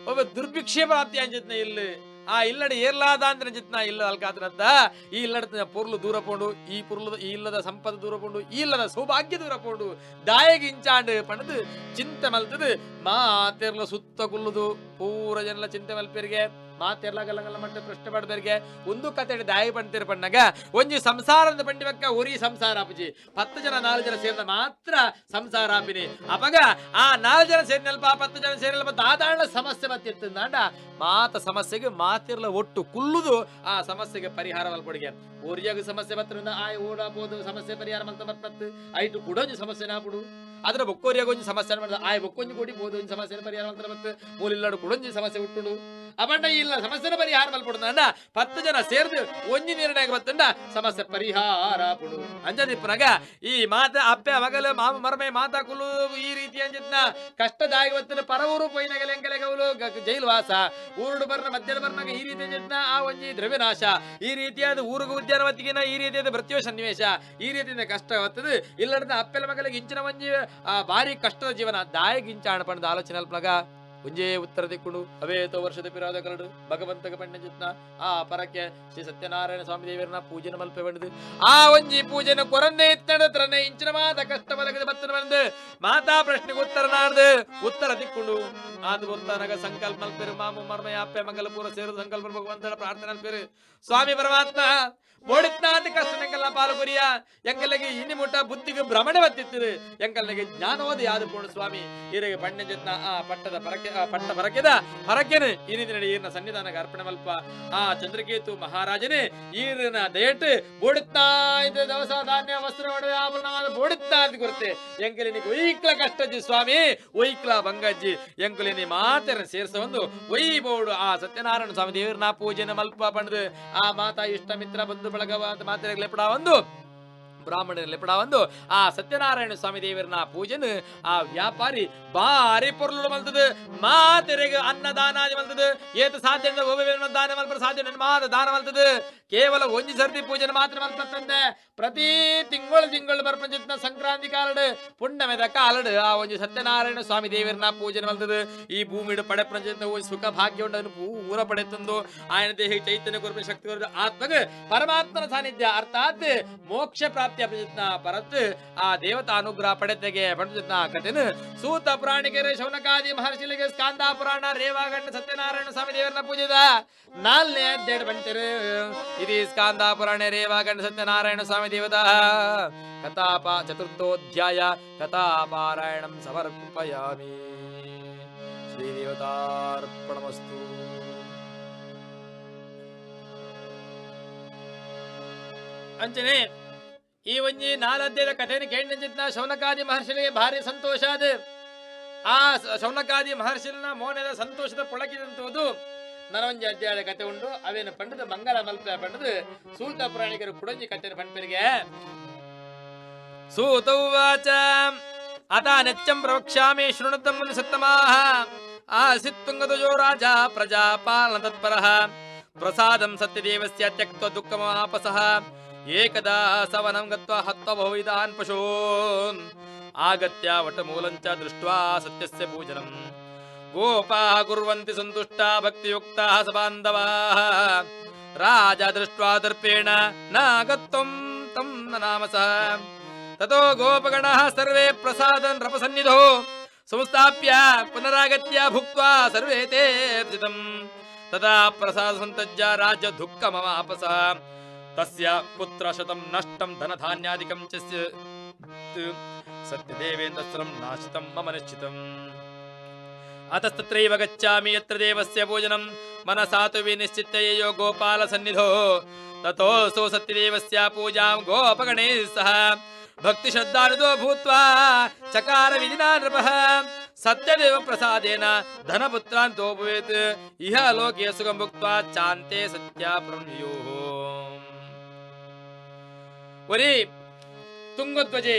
ಒಬ್ಬ ದುರ್ಭಿಕ್ಷೆ ಪ್ರಾಪ್ತಿ ಅಂಜತ್ನ ಇಲ್ಲ ಆ ಇಲ್ಲಡ ಏರ್ಲಾದ ಅಂದ್ರೆ ಜಿತ್ನ ಇಲ್ಲ ಅಲ್ಕಾದ್ರಂತ ಈ ಇಲ್ಲಡ ಪೊರ್ಲು ದೂರ ಪೋಂಡು ಈ ಇಲ್ಲದ ಸಂಪದ ದೂರ ಪೋಂಡು ಈ ಇಲ್ಲದ ಸೌಭಾಗ್ಯ ದೂರ ಪೋಂಡು ದಾಯಗೆ ಇಂಚಾಂಡು ಪಣದು ಚಿಂತೆ ಮಲ್ತದು ಮಾತೆರ್ಲ ಸುತ್ತ ಕುಲ್ಲುದು ಪೂರ ಜನಲ ಚಿಂತೆ ಮಲ್ಪೇರಿಗೆ ಮಾತೆರ್ಲಾಗಲ್ಲ ಮಟ್ಟ ಪ್ರಶ್ನೆ ಪಡ್ಬೇರಿಗೆ ಒಂದು ಕತೆ ದಾಯ ಪಂಡ್ತೀರ ಪಣ್ಣಗ ಒಂಜಿ ಸಂಸಾರದ ಪಂಡಿವಕ್ಕ ಉರಿ ಸಂಸಾರ ಅಪ್ಪಜಿ 10 ಜನ 4 ಜನ ಸೇರಿದ ಮಾತ್ರ ಸಂಸಾರ ಆಪಿನಿ ಅಪಗ ಆ 4 ಜನ ಸೇರಿನಲ್ಪ 10 ಜನ ಸೇರಿನಲ್ಪ ದಾದಾಳ ಸಮಸ್ಯೆ ಬತ್ತಿರ್ತಂದಾಂಡ ಮಾತ ಸಮಸ್ಯೆಗೆ ಮಾತಿರ್ಲ ಒಟ್ಟು ಕುಲ್ಲುದು ಆ ಸಮಸ್ಯೆಗೆ ಪರಿಹಾರ ಮಲ್ಪಡಿಗೆ ಊರಿಯಾಗ ಸಮಸ್ಯೆ ಬತ್ತರಿಂದ ಆಯ್ ಓಡಾಬೋದು ಸಮಸ್ಯೆ ಪರಿಹಾರ ಮಲ್ತ ಬರ್ತತ್ತು ಐಟು ಕುಡೋಂಜಿ ಸಮಸ್ಯೆ ನಾಪುಡು ಅದ್ರ ಬೊಕ್ಕೋರಿಯಾಗ ಒಂಜಿ ಸಮಸ್ಯೆ ಮಾಡಿದ ಆಯ್ ಬೊಕ್ಕೊಂಜಿ ಕೊಡಿ ಬೋದು ಒಂಜಿ ಸಮಸ್ಯೆ ಪರಿಹಾರ ಮಲ್ತ ಬರ್ತದೆ ಮೂಲಿಲ್ಲಾಡು ಕುಡೊಂಜಿ ಸಮಸ್ಯೆ ಹುಟ್ಟುಡು ಅಬಂಡ ಇಲ್ಲ ಸಮಸ್ಯೆನ ಪರಿಹಾರ ಮಲ್ಪಡುದಂಡ 10 ಜನ ಸೇರ್ದು ಒಂಜಿ ನಿರ್ಣಯ ಬತ್ತಂಡ ಸಮಸ್ಯೆ ಪರಿಹಾರ ಪುಡು ಅಂಜದಿಪ್ಪನಾಗ ಈ ಮಾತ ಅಪ್ಪೆ ಮಗಲ ಮಾಮ ಮರ್ಮೆ ಮಾತಾ ಕುಲು ಈ ರೀತಿ ಅಂಜಿದ್ನ ಕಷ್ಟದಾಗಿ ಬತ್ತನ ಪರವರು ಪೊಯ್ನಗಲೆ ಎಂಕಲೆಗವಲು ಜೈಲು ವಾಸ ಊರುಡು ಬರ್ನ ಮಧ್ಯಾಹ್ನ ಬರ್ನಾಗ ಈ ರೀತಿ ಅಂಜಿದ್ನ ಆ ಒಂಜಿ ದ್ರವ್ಯನಾಶ ಈ ರೀತಿಯಾದ ಊರುಗ ಉದ್ಯಾನವತ್ತಿಗಿನ ಈ ರೀತಿಯಾದ ಮೃತ್ಯು ಸನ್ನಿವೇಶ ಈ ರೀತಿಯಿಂದ ಕಷ್ಟ ಬರ್ತದೆ ಇಲ್ಲದ ಅಪ್ಪೆಲ ಮಗಲಿಗೆ ಇಂಚಿನ ಒಂಜಿ ಭಾರಿ ಕಷ್ಟದ ಜೀವನ ದಾಯಗಿಂಚಾಣ ಪಣದ ಆಲೋಚನೆ ಅಲ್ಪನಾಗ ಒಂಜೇ ಉತ್ತರ ದಿಕ್ಕುಡು ಅವೇತೋ ವರ್ಷದ ಪಿರಾದ ಕರಡು ಭಗವಂತಗ ಪಂಡ ಜಿತ್ನ ಆ ಪರಕ್ಕೆ ಶ್ರೀ ಸತ್ಯನಾರಾಯಣ ಸ್ವಾಮಿ ದೇವರನ್ನ ಪೂಜೆನ ಮಲ್ಪೆ ಬಂಡದು ಆ ಒಂಜಿ ಪೂಜೆನ ಕೊರನ್ನೆ ಇತ್ತಡತ್ರನೆ ಇಂಚಿನ ಮಾತ ಕಷ್ಟ ಬಲಗದ ಬತ್ತನ ಬಂದು ಮಾತಾ ಪ್ರಶ್ನೆಗೆ ಉತ್ತರ ನಾಡ್ದು ಉತ್ತರ ದಿಕ್ಕುಂಡು ಆದ ಬರ್ತಾನಾಗ ಸಂಕಲ್ಪ ಮಲ್ಪೇರು ಮಾಮು ಮರ್ಮಯ ಅಪ್ಪೆ ಮಂಗಲ ಪೂರ ಸೇರು ಸಂಕಲ್ಪ ಭಗವಂತನ ಪ್ರಾರ್ಥನೆ ಮಲ್ಪೇರು ಸ್ವಾಮಿ ಪರಮಾತ್ಮ ಬೋಡಿತ್ನಾಂತ ಕಷ್ಟ ಎಂಕಲ್ನ ಪಾಲು ಕೊರಿಯ ಎಂಕಲ್ಲಿಗೆ ಇನಿ ಮುಟ್ಟ ಬುದ್ಧಿಗೆ ಭ್ರಮಣೆ ಬತ್ತಿತ್ತದೆ ಎಂಕಲ್ಲಿಗೆ ಜ್ಞಾನೋದ ಯಾದು ಪೋಣ ಸ್ವಾಮಿ ಈರೆಗೆ ಪಣ್ಣ ಜತ್ನ ಆ ಪಟ್ಟದ ಪಟ್ಟ ಪರಕೆದ ಪರಕೆನು ಈ ರೀತಿ ನಡಿ ಈರ್ನ ಸನ್ನಿಧಾನಕ್ಕೆ ಅರ್ಪಣೆ ಮಲ್ಪ ಆ ಚಂದ್ರಕೇತು ಮಹಾರಾಜನೇ ಈರ್ನ ದಯಟ್ಟು ಬೋಡಿತ್ತಾ ಇದ್ದ ದವಸ ಧಾನ್ಯ ವಸ್ತ್ರ ಒಡವೆ ಆಭರಣವಾದ ಬೋಡಿತ್ತಾ ಅಂತ ಕೊರತೆ ಎಂಕಲಿನಿಗೆ ಒಯ್ಕ್ಲ ಕಷ್ಟಜ್ಜಿ ಸ್ವಾಮಿ ಒಯ್ಕ್ಲ ಬಂಗಜ್ಜಿ ಎಂಕಲಿನಿ ಮಾತೆರ ಸೇರ್ಸ ಒಂದು ಒಯ್ಬೋಡು ಆ ಸತ್ಯನಾರಾಯಣ ಸ್ವಾಮಿ ದೇವರನ್ನ ಪೂಜೆನ ಮಲ್ಪ ಪಣದು ಆ ಮಾತಾ ಇಷ್ಟ ಮಿತ್ರ ಬಂಧು ಬಳಗವಾದ ಮಾತೆರೆಗೆ ಲೆಪಡ ಒಂದು ಬ್ರಾಹ್ಮಣರ ಲೆಪಡ ಒಂದು ಆ ಸತ್ಯನಾರಾಯಣ ಸ್ವಾಮಿ ದೇವರನ್ನ ಪೂಜೆನ ಆ ವ್ಯಾಪಾರಿ ಬಾರಿ ಪೊರ್ಲು ಮಲ್ತದ ಮಾತೆರೆಗೆ ಅನ್ನದಾನಾದಿ ಮಲ್ತದ ಏತು ಸಾಧ್ಯ ದಾನ ಮಲ್ಪ ಸಾಧ್ಯ ಮಾದ ದಾನ ಮಲ್ತದ ಕೇವಲ ಒಂಜಿ ಸರ್ತಿ ಪೂಜೆನ ಮಾತ್ರ ಮಲ್ಪತ್ತಂದೆ ಪ್ರತಿ ತಿಂಗಳು ಬರ್ಪಂಚಿತ್ನ ಸಂಕ್ರಾಂತಿ ಕಾಲಡು ಪುಣ್ಯಮೆದ ಕಾಲಡು ಆ ಒಂಜಿ ಸತ್ಯನಾರಾಯಣ ಸ್ವಾಮಿ ದೇವರನ್ನ ಪೂಜೆನ ಮಲ್ತದ ಈ ಭೂಮಿಡು ಪಡೆ ಪ್ರಪಂಚ ಸುಖ ಭಾಗ್ಯ ಉಂಟು ಪೂರ ಪಡೆತಂದು ఆయన ದೇಹ ಚೈತನ್ಯ ಕೊರಪೆ ಶಕ್ತಿ ಆತ್ಮಗ ಪರಮಾತ್ಮನ ಸಾನ್ನಿಧ್ಯ ಅರ್ಥಾತ್ ಮೋಕ್ಷ ಪ್ರಾಪ್ತಿ ಅಗತ್ಯ ಪ್ರಯತ್ನ ಪರತ್ ಆ ದೇವತಾ ಅನುಗ್ರಹ ಪಡೆತೆಗೆ ಪಡೆದ ಕಥೆನು ಸೂತ ಪುರಾಣಿಕರು ಶೌನಕಾದಿ ಮಹರ್ಷಿಗಳಿಗೆ ಸ್ಕಾಂದ ಪುರಾಣ ರೇವಾಗಂಡ ಸತ್ಯನಾರಾಯಣ ಸ್ವಾಮಿ ದೇವರನ್ನ ಪೂಜಿದ 4ನೇ ಅಧ್ಯಾಯ ಬಂತಿರು ಇದು ಸ್ಕಾಂದ ಪುರಾಣ ರೇವಾಗಂಡ ಸತ್ಯನಾರಾಯಣ ಸ್ವಾಮಿ ದೇವತಾ ಚತುರ್ಥೋಧ್ಯಾಯ ಕಥಾಪಾರಾಯಣಂ ಸಮರ್ಪಯಾಮಿ. ಶ್ರೀ ದೇವತಾರ್ಪಣಮಸ್ತು. ಅಂಚನೆ ಈ ಒಂಜಿ 4 ಅಧ್ಯಾಯದ ಕಥೆಯನ್ನು ಕೇಳಿನ ಶೌನಕಾದಿ ಮಹರ್ಷಿಗಳಿಗೆ ಭಾರಿ ಸಂತೋಷ ಅದ. ಆ ಶೌನಕಾದಿ ಮಹರ್ಷಿನ ಮೌನದ ಸಂತೋಷದ ಪೊಳಕಿದಂತುವುದು ನನ್ನ ಒಂಜಿ ಅಧ್ಯಾಯದ ಕಥೆ ಉಂಟು. ಅವೇನು ಪಂಡದ ಮಂಗಲ ಮಲ್ಪ ಪಂಡದು ಸೂತ ಪುರಾಣಿಕರು ಕುಡಂಜಿ ಕಥೆನ ಪಂಪರಿಗೆ ಸೂತೌವಾಚ ಅತ ನಿತ್ಯಂ ಪ್ರವಕ್ಷ್ಯಾಮಿ ಶೃಣುತಂ ಸತ್ತಮಾಹ ಆಸಿತ್ ತುಂಗಧ್ವಜೋ ರಾಜ ಪ್ರಜಾಪಾಲನ ತತ್ಪರಃ ಪ್ರಸಾದಂ ಸತ್ಯದೇವಸ್ಯ ತ್ಯಕ್ತ್ವ ದುಃಖಮಾಪಸಃ ಏಕದಾ ಸವನಂ ಗತ್ವಾ ಹತ್ವ ಬಹುವಿಧಾನ್ ಪಶೂನ್ ಆಗತ್ಯ ವಟಮೂಲಂಚ ದೃಷ್ಟ್ವಾ ಸತ್ಯಸ್ಯ ಪೂಜನಂ ಗೋಪಾಃ ಕುರ್ವಂತಿ ಸಂತುಷ್ಟಾ ಭಕ್ತಿಯುಕ್ತಾಃ ಸಬಾಂಧವಾಃ ರಾಜ ದೃಷ್ಟ್ವಾ ದರ್ಪೇಣ ನ ಗತ್ವಂ ತಂ ನನಾಮಸಃ ತತೋ ಗೋಪಗಣಃ ಸರ್ವೇ ಪ್ರಸಾದನ್ ರಪಸನ್ನಿಧೋ ಸಂಸ್ಥಾಪ್ಯ ಪುನರಾಗತ್ಯ ಭುಕ್ತ್ವಾ ಸರ್ವೇ ತೇ ಪ್ಸಿತಂ ತದಾ ಪ್ರಸಾದ ಸಂತಜ್ಯ ರಾಜ್ಯ ದುಃಖಮವಾಪಸಃ ತಸ್ಯ ಪುತ್ರ ಶತಂ ನಷ್ಟಂ ಧನಧಾನ್ಯಾದಿಕಂ ಚ ಸತ್ಯದೇವೇಂದ್ರಸ್ತ್ರಂ ನಾಶಿತಂ ಮಮ ನಿಶ್ಚಿತಂ ಅತಸ್ತತ್ರೈವ ಗಚ್ಚಾಮಿ ಯತ್ರ ದೇವಸ್ಯ ಪೂಜನಂ ಮನಸಾತು ವಿನಿಶ್ಚಿತ್ಯ ಯೋ ಗೋಪಾಲ ಸನ್ನಿಧೋ ತತೋಸೋ ಸತ್ಯದೇವಸ್ಯ ಪೂಜಾಂ ಗೋಪಗಣೈಃ ಸಹ ಭಕ್ತಿ ಶ್ರದ್ಧಾನುದೋ ಭೂತ್ವಾ ಚಕಾರ ವಿಧಿನಾ ನೃಪಃ ಸತ್ಯದೇವ ಪ್ರಸಾದೇನ ಧನಪುತ್ರಾನ್ ತೋಪವೇತ್ ಇಹ ಲೋಕೆ ಸುಖಂ ಭುಕ್ತ್ವಾ ಚಾಂತೆ ಸತ್ಯ ಬ್ರಹ್ಮಯೋಃ. ಒರಿ ತುಂಗಧ್ವಜೆ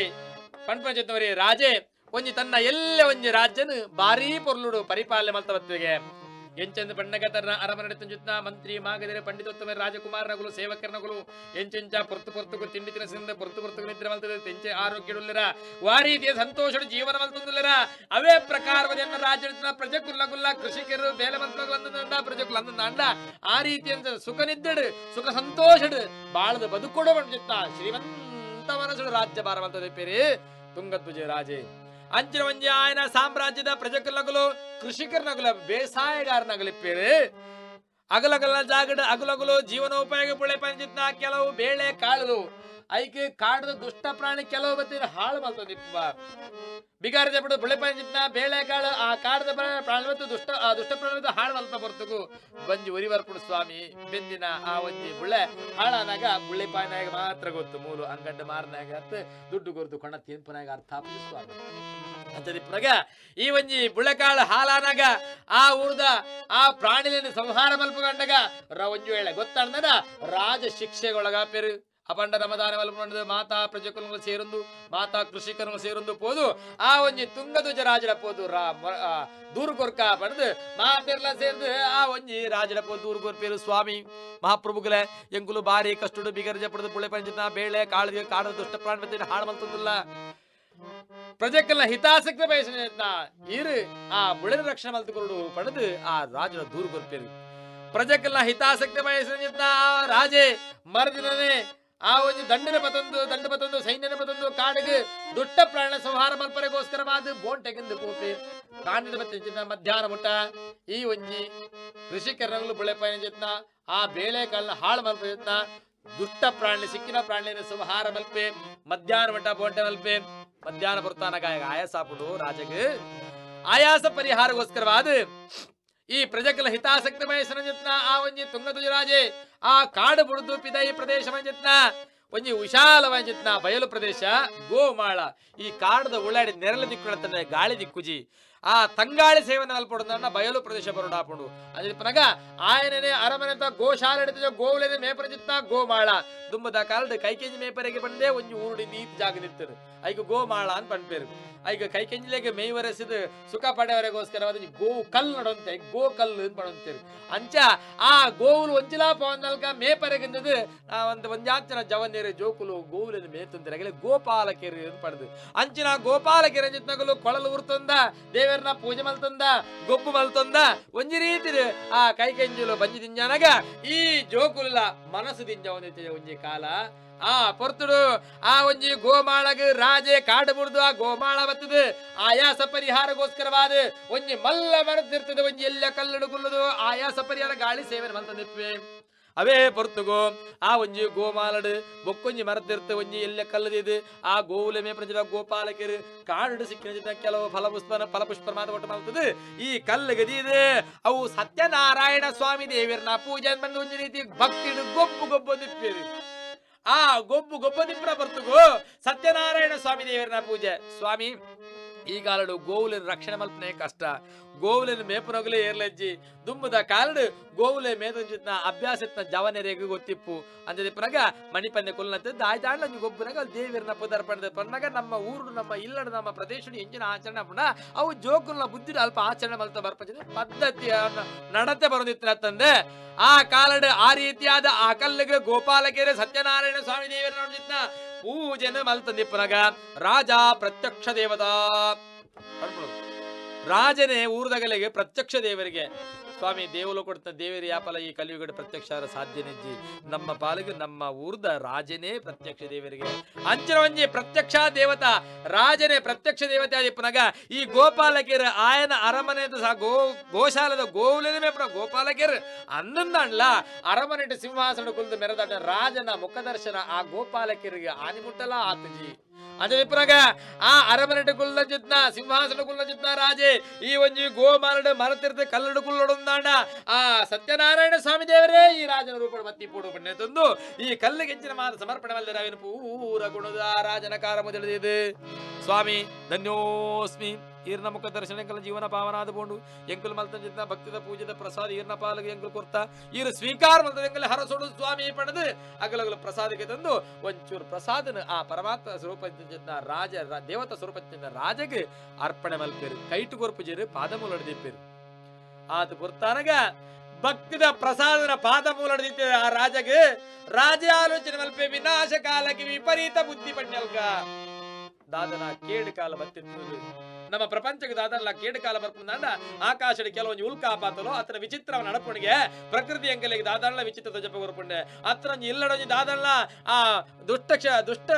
ಪಂಪಂಚತ್ವರಿ ರಾಜೆ ಒಂಜಿ ತನ್ನ ಎಲ್ಲ ಒಂಜಿ ರಾಜ್ಯನು ಬಾರಿ ಪೊರ್ಲುಡು ಪರಿಪಾಲನೆ ಮಲ್ತವತ್ವಿಗೆ ಎಂಚೆಂದು ಪಣ್ಣಗತರ ಅರಮನೆ ತಂಜುತ್ನ ಮಂತ್ರಿ ಮಾಗದರೆ ಪಂಡಿತೋತ್ತಮ ರಾಜಕುಮಾರನಗಳು ಸೇವಕರನಗಳು ಎಂಚೆಂಚ ಪೊರ್ತುಕು ತಿಂಡಿ ತಿನಸಿಂದ ಪೊರ್ತುಕು ನಿದ್ರೆ ಮಲ್ತದೆ ತೆಂಚೆ ಆರೋಗ್ಯಡುಲ್ಲರ ವಾರೀತಿಯ ಸಂತೋಷಡು ಜೀವನ ಮಲ್ತುಲ್ಲರ ಅವೇ ಪ್ರಕಾರವನ್ನ ರಾಜ್ಯ ಪ್ರಜೆಕುಲ್ಲಗುಲ್ಲ ಕೃಷಿಕರು ಬೇಲೆ ಮಲ್ತಂಡ ಪ್ರಜೆಕುಲ್ಲ ಅಂಡ ಆ ರೀತಿಯ ಸುಖ ನಿದ್ದಡು ಸುಖ ಸಂತೋಷಡು ಬಾಳದ ಬದುಕೊಡು ಪಂಡಿತ ಶ್ರೀಮಂತ ಮನಸ್ಸುಡು ರಾಜ್ಯ ಭಾರ ಮಲ್ತದೆ ಪೇರಿ ತುಂಗಧ್ವಜ ರಾಜೆ ಅಂಚಿನ ಒಂಜಿ ಆಯನ ಸಾಮ್ರಾಜ್ಯದ ಪ್ರಜೆಕುಲ್ಲಗುಲು ಕೃಷಿಕರನಗುಲ ಬೇಸಾಯಗಾರನಗಲಿಪ್ಪೇರು ಅಗಲಗಲ ಜಾಗಡ ಅಗಲಗಲು ಜೀವನೋಪಯೋಗ ಪುಳೆ ಪಂಚಿತ್ನ ಕೆಲವು ಬೇಳೆ ಕಾಳು ಐಕೆ ಕಾಡದ ದುಷ್ಟ ಪ್ರಾಣಿ ಕೆಲವು ಬತ್ತಿ ಹಾಳು ಮಲ್ತದಿಪ್ಪ ಬಿಗಾರದ ಬಿಡು ಬುಳೆ ಪಂಚಿತ್ನ ಬೇಳೆ ಕಾಳು ಆ ಕಾಡದ ಪ್ರಾಣವತ್ತು ದುಷ್ಟ ಪ್ರಾಣವತ್ತು ಹಾಳು ಮಲ್ಪ ಬರ್ತಕು ಬಂಜಿ ಉರಿವರ್ಪುಡು ಸ್ವಾಮಿ ಬೆಂದಿನ ಆ ಒಂಜಿ ಬುಳ್ಳೆ ಹಾಳಾನಾಗ ಬುಳ್ಳೆ ಪಾಯನಾಗ ಮಾತ್ರ ಗೊತ್ತು ಮೂಲು ಅಂಗಡ್ಡ ಮಾರನಾಗ ಅತ್ತ ದುಡ್ಡು ಗೊರ್ದು ಕೊಣ ತೀನ್ಪನಾಗ ಅರ್ಥ ಆಪದು ಸ್ವಾಮಿ ಅಂತದಿಪ್ಪನಾಗ ಈ ಒಂಜಿ ಬುಳ್ಳೆಕಾಳು ಹಾಲಾನಾಗ ಆ ಊರ್ದ ಆ ಪ್ರಾಣಿಲಿನ ಸಂಹಾರ ಮಲ್ಪಗಂಡಾಗ ಒಂಜು ವೇಳೆ ಗೊತ್ತಾಡ್ದ ರಾಜ ಶಿಕ್ಷೆಗೊಳಗ ಪೆರು ಅಪಂಡ ರಮದಾನ ಮಲ್ಪಂಡದು ಮಾತಾ ಪ್ರಜೆಕುಲು ಸೇರೊಂದು ಮಾತಾ ಕೃಷಿಕರು ಸೇರೊಂದು ಪೋದು ಆ ಒಂಜಿ ತುಂಗಧ್ವಜ ರಾಜಡ ಪೋದು ದೂರು ಕೊರ್ಕ ಪಡೆದು ಮಾತೆರ್ಲ ಸೇರ್ದು ಆ ಒಂಜಿ ರಾಜಡ ಪೋದು ದೂರು ಕೊರ್ಪೇರು ಸ್ವಾಮಿ ಮಹಾಪ್ರಭುಗಳೇ ಎಂಕುಲು ಬಾರಿ ಕಷ್ಟುಡು ಬಿಗರ್ಜ ಪಡೆದು ಬುಳೆ ಪಂಚಿನ ಬೇಳೆ ಕಾಳಿಗೆ ಕಾಡದ ದುಷ್ಟ ಪ್ರಾಣ ಹಾಳು ಮಲ್ತಂದಿಲ್ಲ ಪ್ರಜೆಕಲ್ನ ಹಿತಾಸಕ್ತಿ ಬಯಸಿನ ಇರು ಆ ಬುಳೆನ ರಕ್ಷಣೆ ಮಲ್ತುಕೊಂಡು ಪಡೆದು ಆ ರಾಜನ ದೂರು ಕೊರ್ಪೇರು ಪ್ರಜೆಕಲ್ನ ಹಿತಾಸಕ್ತಿ ಬಯಸಿನ ಆ ರಾಜೆ ಮರದಿನೇ ಆ ಒಂದು ದಂಡ ಬತಂದು ಸೈನ್ಯನ ಬತಂದು ಕಾಡಿಗೆ ದುಷ್ಟ ಪ್ರಾಣ ಸಂಹಾರ ಮಲ್ಪರೆಗೋಸ್ಕರವಾದ ಬೋಂಟೆಗೆಂದು ಕೋಪೆ ಕಾಂಡದ ಬತ್ತಿನ ಮಧ್ಯಾಹ್ನ ಮುಟ್ಟ ಈ ಒಂಜಿ ಕೃಷಿಕರನಗಳು ಬುಳೆ ಪಯಣ ಜತ್ನ ಆ ಬೇಳೆ ಕಾಳನ್ನ ಹಾಳು ಮಲ್ಪ ಜತ್ನ ದುಷ್ಟ ಪ್ರಾಣಿ ಸಿಕ್ಕಿನ ಪ್ರಾಣಿನ ಸಂಹಾರ ಮಲ್ಪೆ ಮಧ್ಯಾಹ್ನ ಮಟ್ಟ ಬೋಂಟೆ ಮಲ್ಪೆ ಮಧ್ಯಾಹ್ನ ಬರ್ತಾನಾಗ ಆಯಾಸ ಹಾಪುಡು ರಾಜಗೆ ಆಯಾಸ ಪರಿಹಾರಗೋಸ್ಕರವಾದ ಈ ಪ್ರಜೆಕಲ ಹಿತಾಸಕ್ತಿ ಬಯಸನ ಜತ್ನ ಆ ಒಂಜಿ ತುಂಗಧ್ವಜ ರಾಜೆ ಆ ಕಾಡು ಬುಡುದು ಪಿದೈ ಪ್ರದೇಶ ಮಂಜತ್ನ ಒಂಜಿ ವಿಶಾಲವಂಜತ್ನ ಬಯಲು ಪ್ರದೇಶ ಗೋಮಾಳ ಈ ಕಾಡದ ಉಳ್ಳಾಡಿ ನೆರಳು ದಿಕ್ಕುಳತನ ಗಾಳಿ ದಿಕ್ಕುಜಿ ಆ ತಂಗಾಳಿ ಸೇವನೆ ಅಲ್ಪಡೋದನ್ನ ಬಯಲು ಪ್ರದೇಶ ಬರೋಡಾಪುಂಡು ಅದ್ರ ಪನಗ ಆಯನೇ ಅರಮನೆ ಗೋಶಾಲೆ ಗೋವುಲೆನೆ ಮೇಪರಜಿತ್ನ ಗೋಮಾಳ ದುಂಬದ ಕಾಲದ ಕೈಕೆಂಜಿ ಮೇಪರೆಗೆ ಬಂದೇ ಒಂಜಿ ಊರುಡಿ ನೀತ್ ಜಾಗ ನಿಂತರು ಐಗ ಗೋಮಾಳ ಅಂತ ಪಂಪೇರು ಐಗ ಕೈಕೆಂಜಿಲೆಗೆ ಮೇಯ್ವರೆಸಿದ ಸುಖ ಪಡೆಯವರೆಗೋಸ್ಕರವಾದ ಗೋ ಕಲ್ಲು ನಡಂತೆ ಗೋ ಕಲ್ಲು ಅಂತ ಪಡಂತೇರು ಅಂಚ ಆ ಗೋವುಲು ಒಂಚಿಲಾ ಪವನಲ್ಕ ಮೇಪರೆಗಿಂದದು ಒಂಜಾಚನ ಜವನೇರು ಜೋಕುಲು ಗೋವುಲೆನ ಮೇತಂತಾರೆ ಗೋಪಾಲಕೆರೆ ಅಂತ ಪಡೆದು ಅಂಚಿನ ಗೋಪಾಲಕೆರೆ ಜಿತ್ನಗಲು ಕೊಳಲು ಉರ್ತಂದ ದೇವ ದೇವರನ್ನ ಪೂಜೆ ಮಲ್ತಂದ ಗೊಬ್ಬು ಮಲ್ತಂದ ಒಂಜಿ ರೀತಿ ಆ ಕೈಕೆಂಜುಲು ಬಂಜಿ ದಿಂಜಾನಾಗ ಈ ಜೋಕುಲ್ಲ ಮನಸ್ಸು ದಿಂಜ ಒಂದಿತ್ತಿದೆ ಒಂಜಿ ಕಾಲ ಆ ಪೊರ್ತುಡು ಆ ಒಂಜಿ ಗೋಮಾಳಗ ರಾಜೆ ಕಾಡು ಮುರಿದು ಆ ಗೋಮಾಳ ಬತ್ತದು ಆಯಾಸ ಪರಿಹಾರಗೋಸ್ಕರವಾದ ಒಂಜಿ ಮಲ್ಲ ಮರದಿರ್ತದೆ ಒಂಜಿ ಎಲ್ಲ ಕಲ್ಲಡು ಗುಲ್ಲದು ಆಯಾಸ ಪರಿಹಾರ ಗಾಳಿ ಸೇವನೆ ಮಲ್ತಂದಿತ್ವೆ ಅವೇ ಪೊರ್ತುಗೋ ಆ ಒಂಜಿ ಗೋಮಾಲಡು ಬೊಕ್ಕೊಂಜಿ ಮರದಿರ್ತ ಒಂಜಿ ಎಲ್ಲ ಕಲ್ಲದಿದು ಆ ಗೋವುಲೆ ಮೇ ಪ್ರಜಲ ಗೋಪಾಲಕರು ಕಾಡು ಸಿಕ್ಕಿನ ಕೆಲವು ಫಲಪುಷ್ಪ ಮಾತ ಒಟ್ಟು ಮಲ್ತದು ಈ ಕಲ್ಲು ಗದಿದೆ ಅವು ಸತ್ಯನಾರಾಯಣ ಸ್ವಾಮಿ ದೇವರನ್ನ ಪೂಜೆ ಬಂದು ಒಂಜಿ ರೀತಿ ಭಕ್ತಿ ಗೊಬ್ಬು ದಿಪ್ಪೇರಿ ಆ ಗೊಬ್ಬು ದಿಪ್ಪರ ಬರ್ತುಗೋ ಸತ್ಯನಾರಾಯಣ ಸ್ವಾಮಿ ದೇವರನ್ನ ಪೂಜೆ ಸ್ವಾಮಿ ಈ ಕಾಲಡು ಗೋವುಲಿನ ರಕ್ಷಣೆ ಮಲ್ಪನೆ ಕಷ್ಟ ಗೋವುಲಿನ ಮೇಪನೊಗಲೇ ಏರ್ಲಜ್ಜಿ ದುಂಬದ ಕಾಲಡು ಗೋವುಲೆ ಮೇದಂಚಿತ್ನ ಅಭ್ಯಾಸತ್ನ ಜವನೆರೆಗೆ ಗೊತ್ತಿಪ್ಪು ಅಂದಿಪ್ಪನಾಗ ಮಣಿಪನ್ನೆ ಕೊಲ್ಲಂತ ದಾಯ್ದಾಳ ಗೊಬ್ಬನಾಗ ದೇವರನ್ನ ಪದಾರ್ಪಣದ ಪನ್ನಾಗ ನಮ್ಮ ಊರು ನಮ್ಮ ಇಲ್ಲಡ ನಮ್ಮ ಪ್ರದೇಶ ಎಂಜಿನ ಆಚರಣೆ ಪುಣ ಅವು ಜೋಕುಲ್ನ ಬುದ್ಧಿ ಅಲ್ಪ ಆಚರಣೆ ಮಲ್ತ ಬರ್ಪಂಚಿದ ಪದ್ಧತಿ ನಡತೆ ಬರೋದಿತ್ತು ತಂದೆ ಆ ಕಾಲಡು ಆ ರೀತಿಯಾದ ಆ ಕಲ್ಲಿಗೆ ಗೋಪಾಲಕೆರೆ ಸತ್ಯನಾರಾಯಣ ಸ್ವಾಮಿ ದೇವರ ನೋಡಿದ್ನ ಪೂಜೆನ ಮಲ್ತಂದಿಪ್ಪನಾಗ ರಾಜ ಪ್ರತ್ಯಕ್ಷ ದೇವತಾ ರಾಜನೇ ಊರ್ದಗಲೆಗೆ ಪ್ರತ್ಯಕ್ಷ ದೇವರಿಗೆ ಸ್ವಾಮಿ ದೇವಲು ಕೊಡ್ತ ದೇವರ ಯಾಪಲ ಈ ಕಲಿಯುಗಡ ಪ್ರತ್ಯಕ್ಷ ಸಾಧ್ಯನೆಜ್ಜಿ ನಮ್ಮ ಪಾಲಿಗೆ ನಮ್ಮ ಊರ್ದ ರಾಜನೇ ಪ್ರತ್ಯಕ್ಷ ದೇವರಿಗೆ ಅಂಚಿನ ಒಂಜಿ ಪ್ರತ್ಯಕ್ಷ ದೇವತಾ ರಾಜನೇ ಪ್ರತ್ಯಕ್ಷ ದೇವತೆ ಆದಿಪ್ಪನಾಗ ಈ ಗೋಪಾಲಕೇರ ಆಯನ ಅರಮನೆ ಗೋಶಾಲದ ಗೋವುಲೇ ಗೋಪಾಲಕೇರ್ ಅನ್ನಂದಣ್ಣ ಅರಮನೆ ಸಿಂಹಾಸನ ಕುಲ್ದು ಮೆರೆದಾಡ ರಾಜನ ಮುಖದರ್ಶನ ಆ ಗೋಪಾಲಕರಿಗೆ ಆನಿ ಮುಟ್ಟಲ ಆತಜಿ ಅದೇ ವಿಪ್ರಾಗ ಆ ಅರಮನೆ ಕುಲ್ಲ ಜಿತ್ನ ಸಿಂಹಾಸನ ಕುಲ್ಲ ಜಿತ್ನ ರಾಜೆ ಈ ಒಂಜಿ ಗೋಮಾಲಡ ಮರತಿರ್ತ ಕಲ್ಲಡು ಕುಲ್ಲೊಡಂದಾಂಡ ಆ ಸತ್ಯನಾರಾಯಣ ಸ್ವಾಮಿ ದೇವರೇ ಈ ರಾಜನ ರೂಪ ಮತ್ತಿ ಪೂಡು ಪುಣ್ಯ ತಂದು ಈ ಕಲ್ಲಿಗೆಂಚಿನ ಮಾದ ಸಮರ್ಪಣೆ ಮಲ್ದ ರಾವಿನ ಪೂರ ಗುಣದ ರಾಜನ ಕಾರ ಮೊದಲಿದೆ ಸ್ವಾಮಿ ಧನ್ಯೋಸ್ಮಿ ಈರ್ನ ಮುಖ ದರ್ಶನ ಎಂಕಲ ಜೀವನ ಪಾವನಾದ ಬೋಂಡು ಎಂಕಲ್ ಮಲ್ತನ ಜಿತ್ನ ಭಕ್ತಿದ ಪೂಜದ ಪ್ರಸಾದ ಈರ್ನ ಪಾಲಗೆ ಎಂಕಲ್ ಕೊರ್ತ ಈರು ಸ್ವೀಕಾರ ಮಲ್ತದ ಎಂಕಲ್ ಹರಸೋಡು ಸ್ವಾಮಿ ಪಡೆದು ಅಗಲಗಲ ಪ್ರಸಾದಕ್ಕೆ ತಂದು ಒಂಚೂರು ಪ್ರಸಾದನ ಆ ಪರಮಾತ್ಮ ಸ್ವರೂಪ ರಾಜ ದೇವತಾ ಸ್ವರೂಪ ರಾಜಗೆ ಅರ್ಪಣೆ ಮಲ್ಪೇರು ಕೈಟು ಕೊರ್ಪುಜೇರು ಪಾದ ಮೂಲಡಿದಿಪ್ಪೇರು ಆತ ಕೊರ್ತಾನಗ ಭಕ್ತಿದ ಪ್ರಸಾದನ ಪಾದ ಮೂಲಡಿದಿತ್ತು ಆ ರಾಜಗೆ ರಾಜ ಆಲೋಚನೆ ಮಲ್ಪೆ ವಿನಾಶ ಕಾಲಕ್ಕೆ ವಿಪರೀತ ಬುದ್ಧಿ ಪಣ್ಯಲ್ಕ ದಾದನ ಕೇಡು ಕಾಲ ಬತ್ತಿತ್ತು ನಮ್ಮ ಪ್ರಪಂಚಕ್ಕೆ ದಾದಲ್ಲ ಕೇಡು ಕಾಲ ಬರ್ಕೊಂಡ ಆಕಾಶದ ಕೆಲವೊಂದು ಉಲ್ಕಾಪಾತಲು ಅತ್ರ ವಿಚಿತ್ರ ನಡಪುಣಿಗೆ ಪ್ರಕೃತಿ ಅಂಕಲಿಗೆ ದಾದಲ್ಲ ವಿಚಿತ್ರ ಜಪ ಬರ್ಪುಂಡೆ ಅತ್ರ ಇಲ್ಲಡೊಂಜಿ ದಾದಲ್ಲ ಆ ದುಷ್ಟ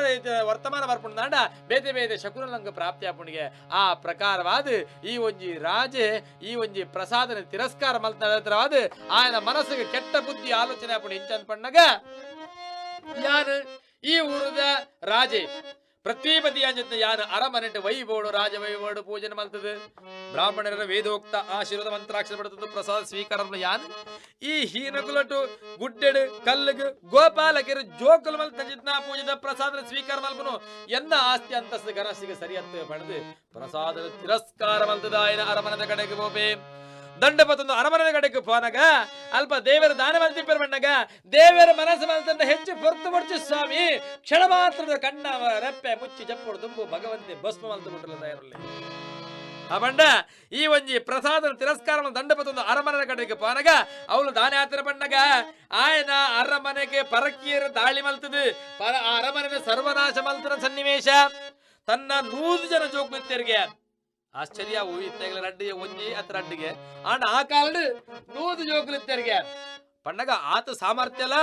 ವರ್ತಮಾನ ಬರ್ಪುಂಡ ಬೇತೆ ಬೇತೆ ಶಕುನಲಂಗ ಪ್ರಾಪ್ತಿ ಆಪುಣಿಗೆ ಆ ಪ್ರಕಾರವಾದ ಈ ಒಂಜಿ ರಾಜೆ ಈ ಒಂಜಿ ಪ್ರಸಾದನ ತಿರಸ್ಕಾರ ಮಲ್ತವಾದ ಆಯನ ಮನಸ್ಸಿಗೆ ಕೆಟ್ಟ ಬುದ್ಧಿ ಆಲೋಚನೆ ಆಪುಣಿ ಇಂಚನ್ ಪಣ್ಣಗ ಯಾರು ಈ ಊರದ ರಾಜೆ ಪ್ರತಿಪದಿ ಅಂಜತ್ನ ಯಾನ ಅರಮನೆ ವೈಬೋಡು ರಾಜ ವೈಬೋಡು ಪೂಜನೆ ಮಲ್ತದೆ ಬ್ರಾಹ್ಮಣರ ವೇದೋಕ್ತ ಆಶೀರ್ವಾದ ಮಂತ್ರಾಕ್ಷರ ಪಡೆದ ಪ್ರಸಾದ ಸ್ವೀಕಾರ ಯಾನ್ ಈ ಹೀನಕುಲಟು ಗುಡ್ಡೆಡು ಕಲ್ಲುಗು ಗೋಪಾಲಕರು ಜೋಕುಲು ಮಲ್ತಂಜಿತ್ನ ಪೂಜದ ಪ್ರಸಾದ ಸ್ವೀಕಾರ ಮಲ್ಪನು ಎನ್ನ ಆಸ್ತಿ ಅಂತಸ್ತು ಗನಸಿಗೆ ಸರಿಯತ್ತ ಪಡೆದು ಪ್ರಸಾದ ತಿರಸ್ಕಾರ ಮಲ್ತದ ಆಯನ ಅರಮನದ ಕಡೆಗೆ ಹೋಬೆ ದಂಡಪತ್ತೊಂದು ಅರಮನೆ ಕಡೆಗೆ ಪೋನಗ ಅಲ್ಪ ದೇವರ ದಾನ ಮಲ್ತಿಪ್ಪರ ಬಣ್ಣಗ ದೇವರ ಮನಸ್ಸು ಮಲ್ತಂದ ಹೆಚ್ಚು ಹೊರತು ಮುಡ್ಚು ಸ್ವಾಮಿ ಕ್ಷಣ ಮಾತ್ರದ ಕಣ್ಣ ರೆಪ್ಪೆ ಮುಚ್ಚಿ ಜಪ್ಪುಡು ದುಂಬು ಭಗವಂತೆ ಭಸ್ಮ ಮಲ್ತು ಬಿಟ್ಟಲ್ಲ ತಯಾರಲ್ಲಿ ಆ ಬಂಡ ಈ ಒಂಜಿ ಪ್ರಸಾದ ತಿರಸ್ಕಾರ ದಂಡಪತ್ತೊಂದು ಅರಮನೆ ಕಡೆಗೆ ಪೋನಗ ಅವಳು ದಾನ ಯಾತ್ರ ಬಣ್ಣಗ ಆಯನ ಅರಮನೆಗೆ ಪರಕೀಯರ ದಾಳಿ ಮಲ್ತದು ಅರಮನೆ ಸರ್ವನಾಶ ಮಲ್ತನ ಸನ್ನಿವೇಶ ತನ್ನ 100 ಜನ ಜೋಗ್ಮಿತ್ಯರಿಗೆ ಆಶ್ಚರ್ಯ ಊಹಿತ್ತಾಗಲ ರಡ್ಡಿಗೆ ಒಂಜಿ ಅತ್ರ ಅಡ್ಡಿಗೆ ಆಂಡ ಆ ಕಾಲಡ್ 100 ಜೋಕುಲಿತ್ತರಿಗೆ ಪಂಡಗ ಆತ ಸಾಮರ್ಥ್ಯಲ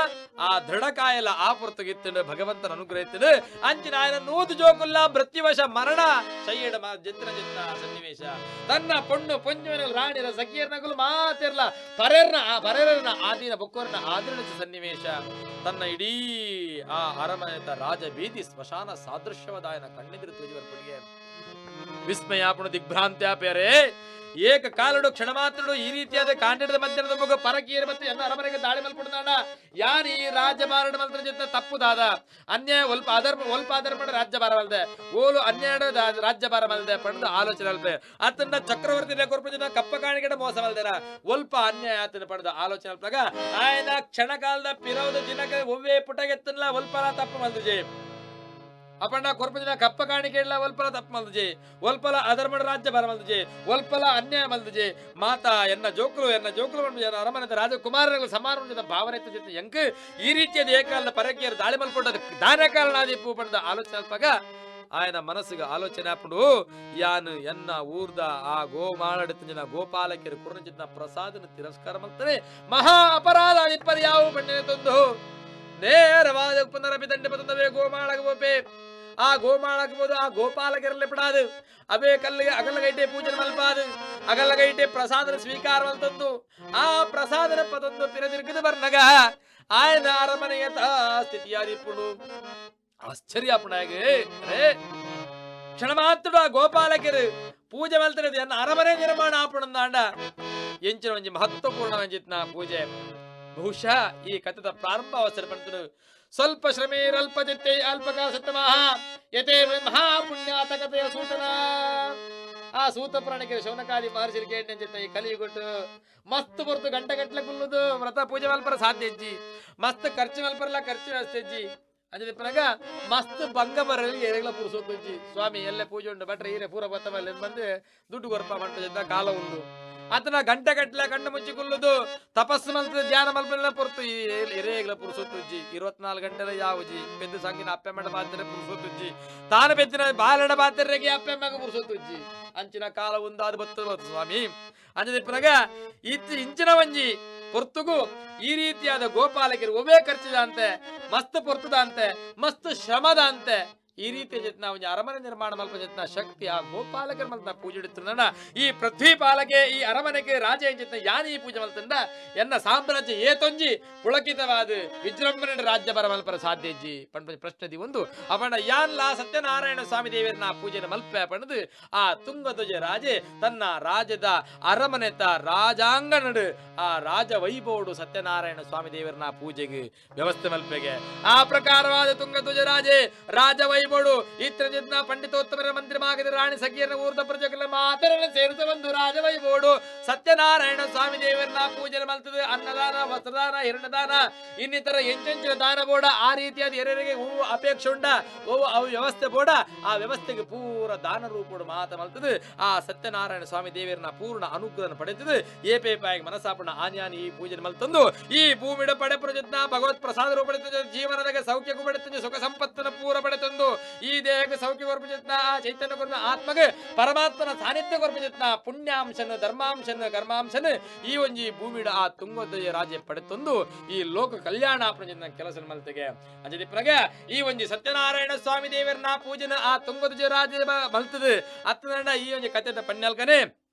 ಆ ದೃಢಕಾಯಲ ಆ ಪುರ್ತಗಿತ್ತು ಭಗವಂತನ ಅನುಗ್ರಹ ಇತ್ತು ಅಂಚಿನ ಆಯನ 100 ಜೋಕುಲ್ಲ ಮೃತ್ಯುವಶ ಮರಣ ಶೈಯಡ ಜತ್ರ ಸನ್ನಿವೇಶ ತನ್ನ ಪೊಣ್ಣು ಪೊಂಜುವಿನ ರಾಣಿರ ಸಖಿಯರ್ನಗಲು ಮಾತಿರ್ಲ ಪರೆರ್ನ ಆದಿನ ಬೊಕ್ಕೋರ್ನ ಆದಿನ ಸನ್ನಿವೇಶ ತನ್ನ ಇಡೀ ಆ ಅರಮನೆತ ರಾಜ ಬೀದಿ ಸ್ಮಶಾನ ಸಾದೃಶ್ಯವದಾಯನ ಕಣ್ಣೆದುರು ತೋಜಿವರ್ಪಡಿಗೆ ವಿಸ್ಮಯಾಪುಣ ದಿಗ್ಭ್ರಾಂತ್ಯಾಪೇರೆ ಏಕ ಕಾಲಡು ಕ್ಷಣ ಮಾತ್ರಡು ಈ ರೀತಿಯಾದ ಕಾಂಡಿಡದ ಮಧ್ಯದ ಮಗು ಪರಕೀಯರು ಮತ್ತೆ ಎನ್ನ ಅರಮನೆಗೆ ದಾಳಿ ಮಲ್ಪಡ್ದಾನ ಯಾರು ಈ ರಾಜ್ಯ ಬಾರಡ ಮಲ್ತರ ಜೊತೆ ತಪ್ಪುದಾದ ಅನ್ಯಾಯ ಒಲ್ಪ ಆಧರ್ಮ ರಾಜ್ಯ ಬಾರ ಮಲ್ದೆ ಓಲು ಅನ್ಯಾಯ ರಾಜ್ಯ ಬಾರ ಮಲ್ದೆ ಪಡೆದ ಆಲೋಚನೆ ಅಲ್ಪೆ ಆತನ ಚಕ್ರವರ್ತಿ ಕೊರ್ಪದ ಕಪ್ಪ ಕಾಣಿಕೆಡ ಮೋಸ ಮಲ್ದೇನ ಒಲ್ಪ ಅನ್ಯಾಯ ಆತನ ಪಡೆದ ಆಲೋಚನೆ ಅಲ್ಪಾಗ ಆಯನ ಕ್ಷಣ ಕಾಲದ ಪಿರವದ ದಿನಕ್ಕೆ ಒವ್ವೇ ಪುಟಗೆತ್ತಲ್ಲ ಒಲ್ಪಲ ತಪ್ಪು ಮಲ್ದಜೆ ಅಪಣ್ಣ ಕೊರ್ಪದಿನ ಕಪ್ಪ ಕಾಣಿಕೆ ಇಲ್ಲ ಒಲ್ಪಲ ತಪ್ಪು ಮಲ್ದಜೆ ಒಲ್ಪಲ ಅಧರ್ಮಡ ರಾಜ್ಯ ಬರ ಮಲ್ದಜೆ ಒಲ್ಪಲ ಅನ್ಯಾಯ ಮಲ್ದಜೆ ಮಾತಾ ಎನ್ನ ಜೋಕುಲು ಅರಮನೆ ರಾಜಕುಮಾರಗಳ ಸಮಾರಂಭದ ಭಾವನೆ ಜೊತೆ ಎಂಕ್ ಈ ರೀತಿಯಾದ ಏಕಾಲದ ಪರಕೀಯರು ದಾಳಿ ಮಲ್ಪಟ್ಟದ ದಾನ ಕಾರಣ ಪಡೆದ ಆಲೋಚನೆ ಅಲ್ಪಾಗ ఆయన మనసుగా ఆలోచన అప్పుడు యాను ఎన్న ఊర్ద ఆ ಗೋಮಾಳಡಿನ ಗೋಪಾಲಕರು ಕುರ್ನಚಿನ ಪ್ರಸಾದನ ತಿರಸ್ಕಾರ ಮಾಡ್ತಾರೆ ಮಹಾ ಅಪರಾಧ ನಿಪ್ಪದು ಯಾವ ಪಂಡಿನ ತಂದು ನೇರವಾದ ಪುನರಭಿದಂಡೆ ಬರ್ತವೆ ಗೋಮಾಳಗೆ ಹೋಪೆ ಆ ಗೋಮಾಳಕ್ಕೆ ಹೋದು ಆ ಗೋಪಾಲಕರಲ್ಲಿ ಬಿಡಾದು ಅವೇ ಕಲ್ಲಿಗೆ ಅಗಲಗೈಟೆ ಪೂಜೆ ಮಲ್ಪಾದು ಅಗಲಗೈಟೆ ಪ್ರಸಾದನ ಸ್ವೀಕಾರ ಮಲ್ತಂದು ಆ ಪ್ರಸಾದನ ಪದೊಂದು ಪಿರದಿರ್ಗದು ಬರ್ನಗ ఆయన అరమనయ స్థితియాదిప్పుడు ఆశ్చర్యపడాగే అరే క్షణమాత్రుడు ఆ గోపాలకరు పూజ వెళ్తున్నది అన్న అరమనే నిర్మాణ ఆపడుందాండ ఎంచిన మంచి మహత్వపూర్ణమని చెప్పిన పూజ ಬಹುಶಃ ಈ ಕಥದ ಪ್ರಾರಂಭ ಅವಸರ ಪಡ್ತರು ಸ್ವಲ್ಪ ಶ್ರಮೇರಲ್ಪ ಚಿತ್ತೆ ಅಲ್ಪಕಾಲ ಸತ್ತಮಃ ಯತೆ ಮಹಾಪುಣ್ಯಾತ ಕಥೆಯ ಸೂತನ ಆ ಸೂತ ಪುರಾಣಿಕೆ ಶೌನಕಾದಿ ಮಹರ್ಷಿಗೆ ಈ ಕಲಿಯುಗೊಟ್ಟು ಮಸ್ತ್ ಬರ್ತು ಗಂಟೆ ಗಂಟ್ಲೆ ಕುಲ್ಲುದು ವ್ರತ ಪೂಜೆ ಮಲ್ಪರ ಸಾಧ್ಯ ಇಜ್ಜಿ ಮಸ್ತ್ ಖರ್ಚು ಮಲ್ಪರಲ್ಲ ಖರ್ಚು ವ್ಯವಸ್ಥೆ ಇಜ್ಜಿ ಅಂಜಿ ಪನಗ ಮಸ್ತ್ ಭಂಗ ಬರಲಿ ಎರೆಗಳ ಪುರುಸೋತ್ತಜ್ಜಿ ಸ್ವಾಮಿ ಎಲ್ಲೇ ಪೂಜೆ ಉಂಟು ಬಟ್ರೆ ಈರೆ ಪೂರ ಬತ್ತ ಮೇಲೆ ಬಂದು ದುಡ್ಡು ಗೊರಪ ಮಂಟ ಕಾಲ ಉಂಡು ಆತನ ಗಂಟೆ ಗಟ್ಟಲೆ ಕಣ್ಣು ಮುಚ್ಚಿ ಕುಲ್ಲುದು ತಪಸ್ಸು ಮಲ್ತದೆ ಧ್ಯಾನ ಮಲ್ಪನೆಲ್ಲ ಪೊರ್ತು ಈ ಎರೆಗಳ ಪುರುಸೋತ್ತಜ್ಜಿ 24 ಗಂಟೆಲ ಯಾವುಜಿ ಪೆದ್ದು ಸಂಗಿನ ಅಪ್ಪೆ ಮಡ ಬಾtere ಪುರುಸೋತ್ತಜ್ಜಿ ತಾನು ಬೆದ್ದಿನ ಬಾಲಡ ಬಾತೆರೆಗೆ ಅಪ್ಪೆ ಮಗ ಪುರುಸೋತ್ತಜ್ಜಿ ಅಂಚಿನ ಕಾಲ ಉಂದಾದ ಬತ್ತು ಸ್ವಾಮಿ ಅಂಜದಿಪ್ಪನಗ ಇಂಚಿನ ಒಂಜಿ ಪೊರ್ತುಗು ಈ ರೀತಿಯಾದ ಗೋಪಾಲಕರು ಒಬ್ಬೇ ಖರ್ಚಿದ ಅಂತೆ ಮಸ್ತ್ ಪೊರ್ತದ ಅಂತೆ ಮಸ್ತ್ ಶ್ರಮದ ಅಂತೆ ಈ ರೀತಿ ಜೊತೆ ನಾವು ಅರಮನೆ ನಿರ್ಮಾಣ ಮಲ್ಪ ಜೊತೆ ಶಕ್ತಿ ಆ ಗೋಪಾಲಕರ ಮಲ್ತ ಪೂಜೆ ಇಡುತ್ತ ಈ ಪೃಥ್ವಿ ಪಾಲಕೆ ಈ ಅರಮನೆಗೆ ರಾಜ ಜೊತೆ ಯಾನಿ ಈ ಪೂಜೆ ಮಲ್ತಂಡ ಎನ್ನ ಸಾಮ್ರಾಜ್ಯ ಏತೊಂಜಿ ಪುಳಕಿತವಾದ ವಿಜೃಂಭಣೆ ರಾಜ್ಯ ಬರ ಮಲ್ಪರ ಸಾಧ್ಯಜ್ಜಿ ಪಂಡ ಪ್ರಶ್ನದಿ ಒಂದು ಅವನ ಯಾನ್ಲ ಸತ್ಯನಾರಾಯಣ ಸ್ವಾಮಿ ದೇವರನ್ನ ಪೂಜೆನ ಮಲ್ಪೆ ಪಣದು ಆ ತುಂಗಧ್ವಜ ರಾಜೆ ತನ್ನ ರಾಜದ ಅರಮನೆತ ರಾಜಾಂಗಣಡು ಆ ರಾಜ ವೈಭವಡು ಸತ್ಯನಾರಾಯಣ ಸ್ವಾಮಿ ದೇವರನ್ನ ಪೂಜೆಗೆ ವ್ಯವಸ್ಥೆ ಮಲ್ಪೆಗೆ ಆ ಪ್ರಕಾರವಾದ ತುಂಗಧ್ವಜ ರಾಜೆ ರಾಜ ವೈಭವ ಇತ್ರ ಪಂಡಿತೋತ್ತಮರ ಮಂದಿರಮಾಗದ ರಾಣಿ ಸಖಿಯರ ಊರ್ಧ ಪ್ರಜೆಗಳ ಮಾತರನ್ನು ಸೇರಿದ ಒಂದು ರಾಜವೈಭೋಡು ಸತ್ಯನಾರಾಯಣ ಸ್ವಾಮಿ ದೇವರನ್ನ ಪೂಜೆ ಮಲ್ತದೆ ಅನ್ನದಾನ ವಸ್ತ್ರದಾನ ಹಿರಣದಾನ ಇನ್ನಿತರ ಎಂಚೆಂಚಿನ ದಾನ ಬೋಡ ಆ ರೀತಿಯಾದ ಎರರಿಗೆ ಹೂವು ಅಪೇಕ್ಷೆ ಉಂಡ ಹೂವು ಅವು ವ್ಯವಸ್ಥೆ ಬೋಡ ಆ ವ್ಯವಸ್ಥೆಗೆ ಪೂರ ದಾನ ರೂಪೋಡು ಮಾತ ಮಲ್ತದೆ ಆ ಸತ್ಯನಾರಾಯಣ ಸ್ವಾಮಿ ದೇವರನ್ನ ಪೂರ್ಣ ಅನುಗ್ರಹ ಪಡೆತದೆ ಏಪೇಪಾಯಿ ಮನಸಾಪಣ ಆನ್ಯಾನಿ ಈ ಪೂಜೆ ಮಲ್ತಂದು ಈ ಭೂಮಿಡ ಪಡೆ ಪ್ರಜತ್ನ ಭಗವತ್ ಪ್ರಸಾದ ರೂಪ ಪಡೆತದೆ ಜೀವನದಾಗ ಸೌಖ್ಯಕ್ಕೂ ಪಡೆತದೆ ಸುಖ ಸಂಪತ್ತನ ಪೂರ ಪಡೆತಂದು ಈ ದೇಹಕ್ಕೆ ಸೌಖ್ಯ ಕೊರ್ಪಜತ್ನ ಚೈತನ್ಯ ಕೊರ್ಪ ಆತ್ಮಗೆ ಪರಮಾತ್ಮನ ಸಾನ್ನಿಧ್ಯ ಕೊರ್ಪಜತ್ನ ಪುಣ್ಯಾಂಶನ ಧರ್ಮಾಂಶನ ಕರ್ಮಾಂಶನ ಈ ಒಂಜಿ ಭೂಮಿಡ ಆ ತುಂಗಧ್ವಜ ರಾಜ್ಯ ಪಡೆತಂದು ಈ ಲೋಕ ಕಲ್ಯಾಣ ಪ್ರಜತ್ನ ಕೆಲಸ ಮಲ್ತೆಗೆ ಅಂಜದಿಪ್ಪನಗೆ ಈ ಒಂಜಿ ಸತ್ಯನಾರಾಯಣ ಸ್ವಾಮಿ ದೇವರನ್ನ ಪೂಜನ ಆ ತುಂಗಧ್ವಜ ರಾಜ್ಯ ಮಲ್ತದೆ ಅತ್ತನಂಡ ಈ ಒಂಜಿ ಕಥೆದ ಪನ್ಯಾಲ್ಕನೆ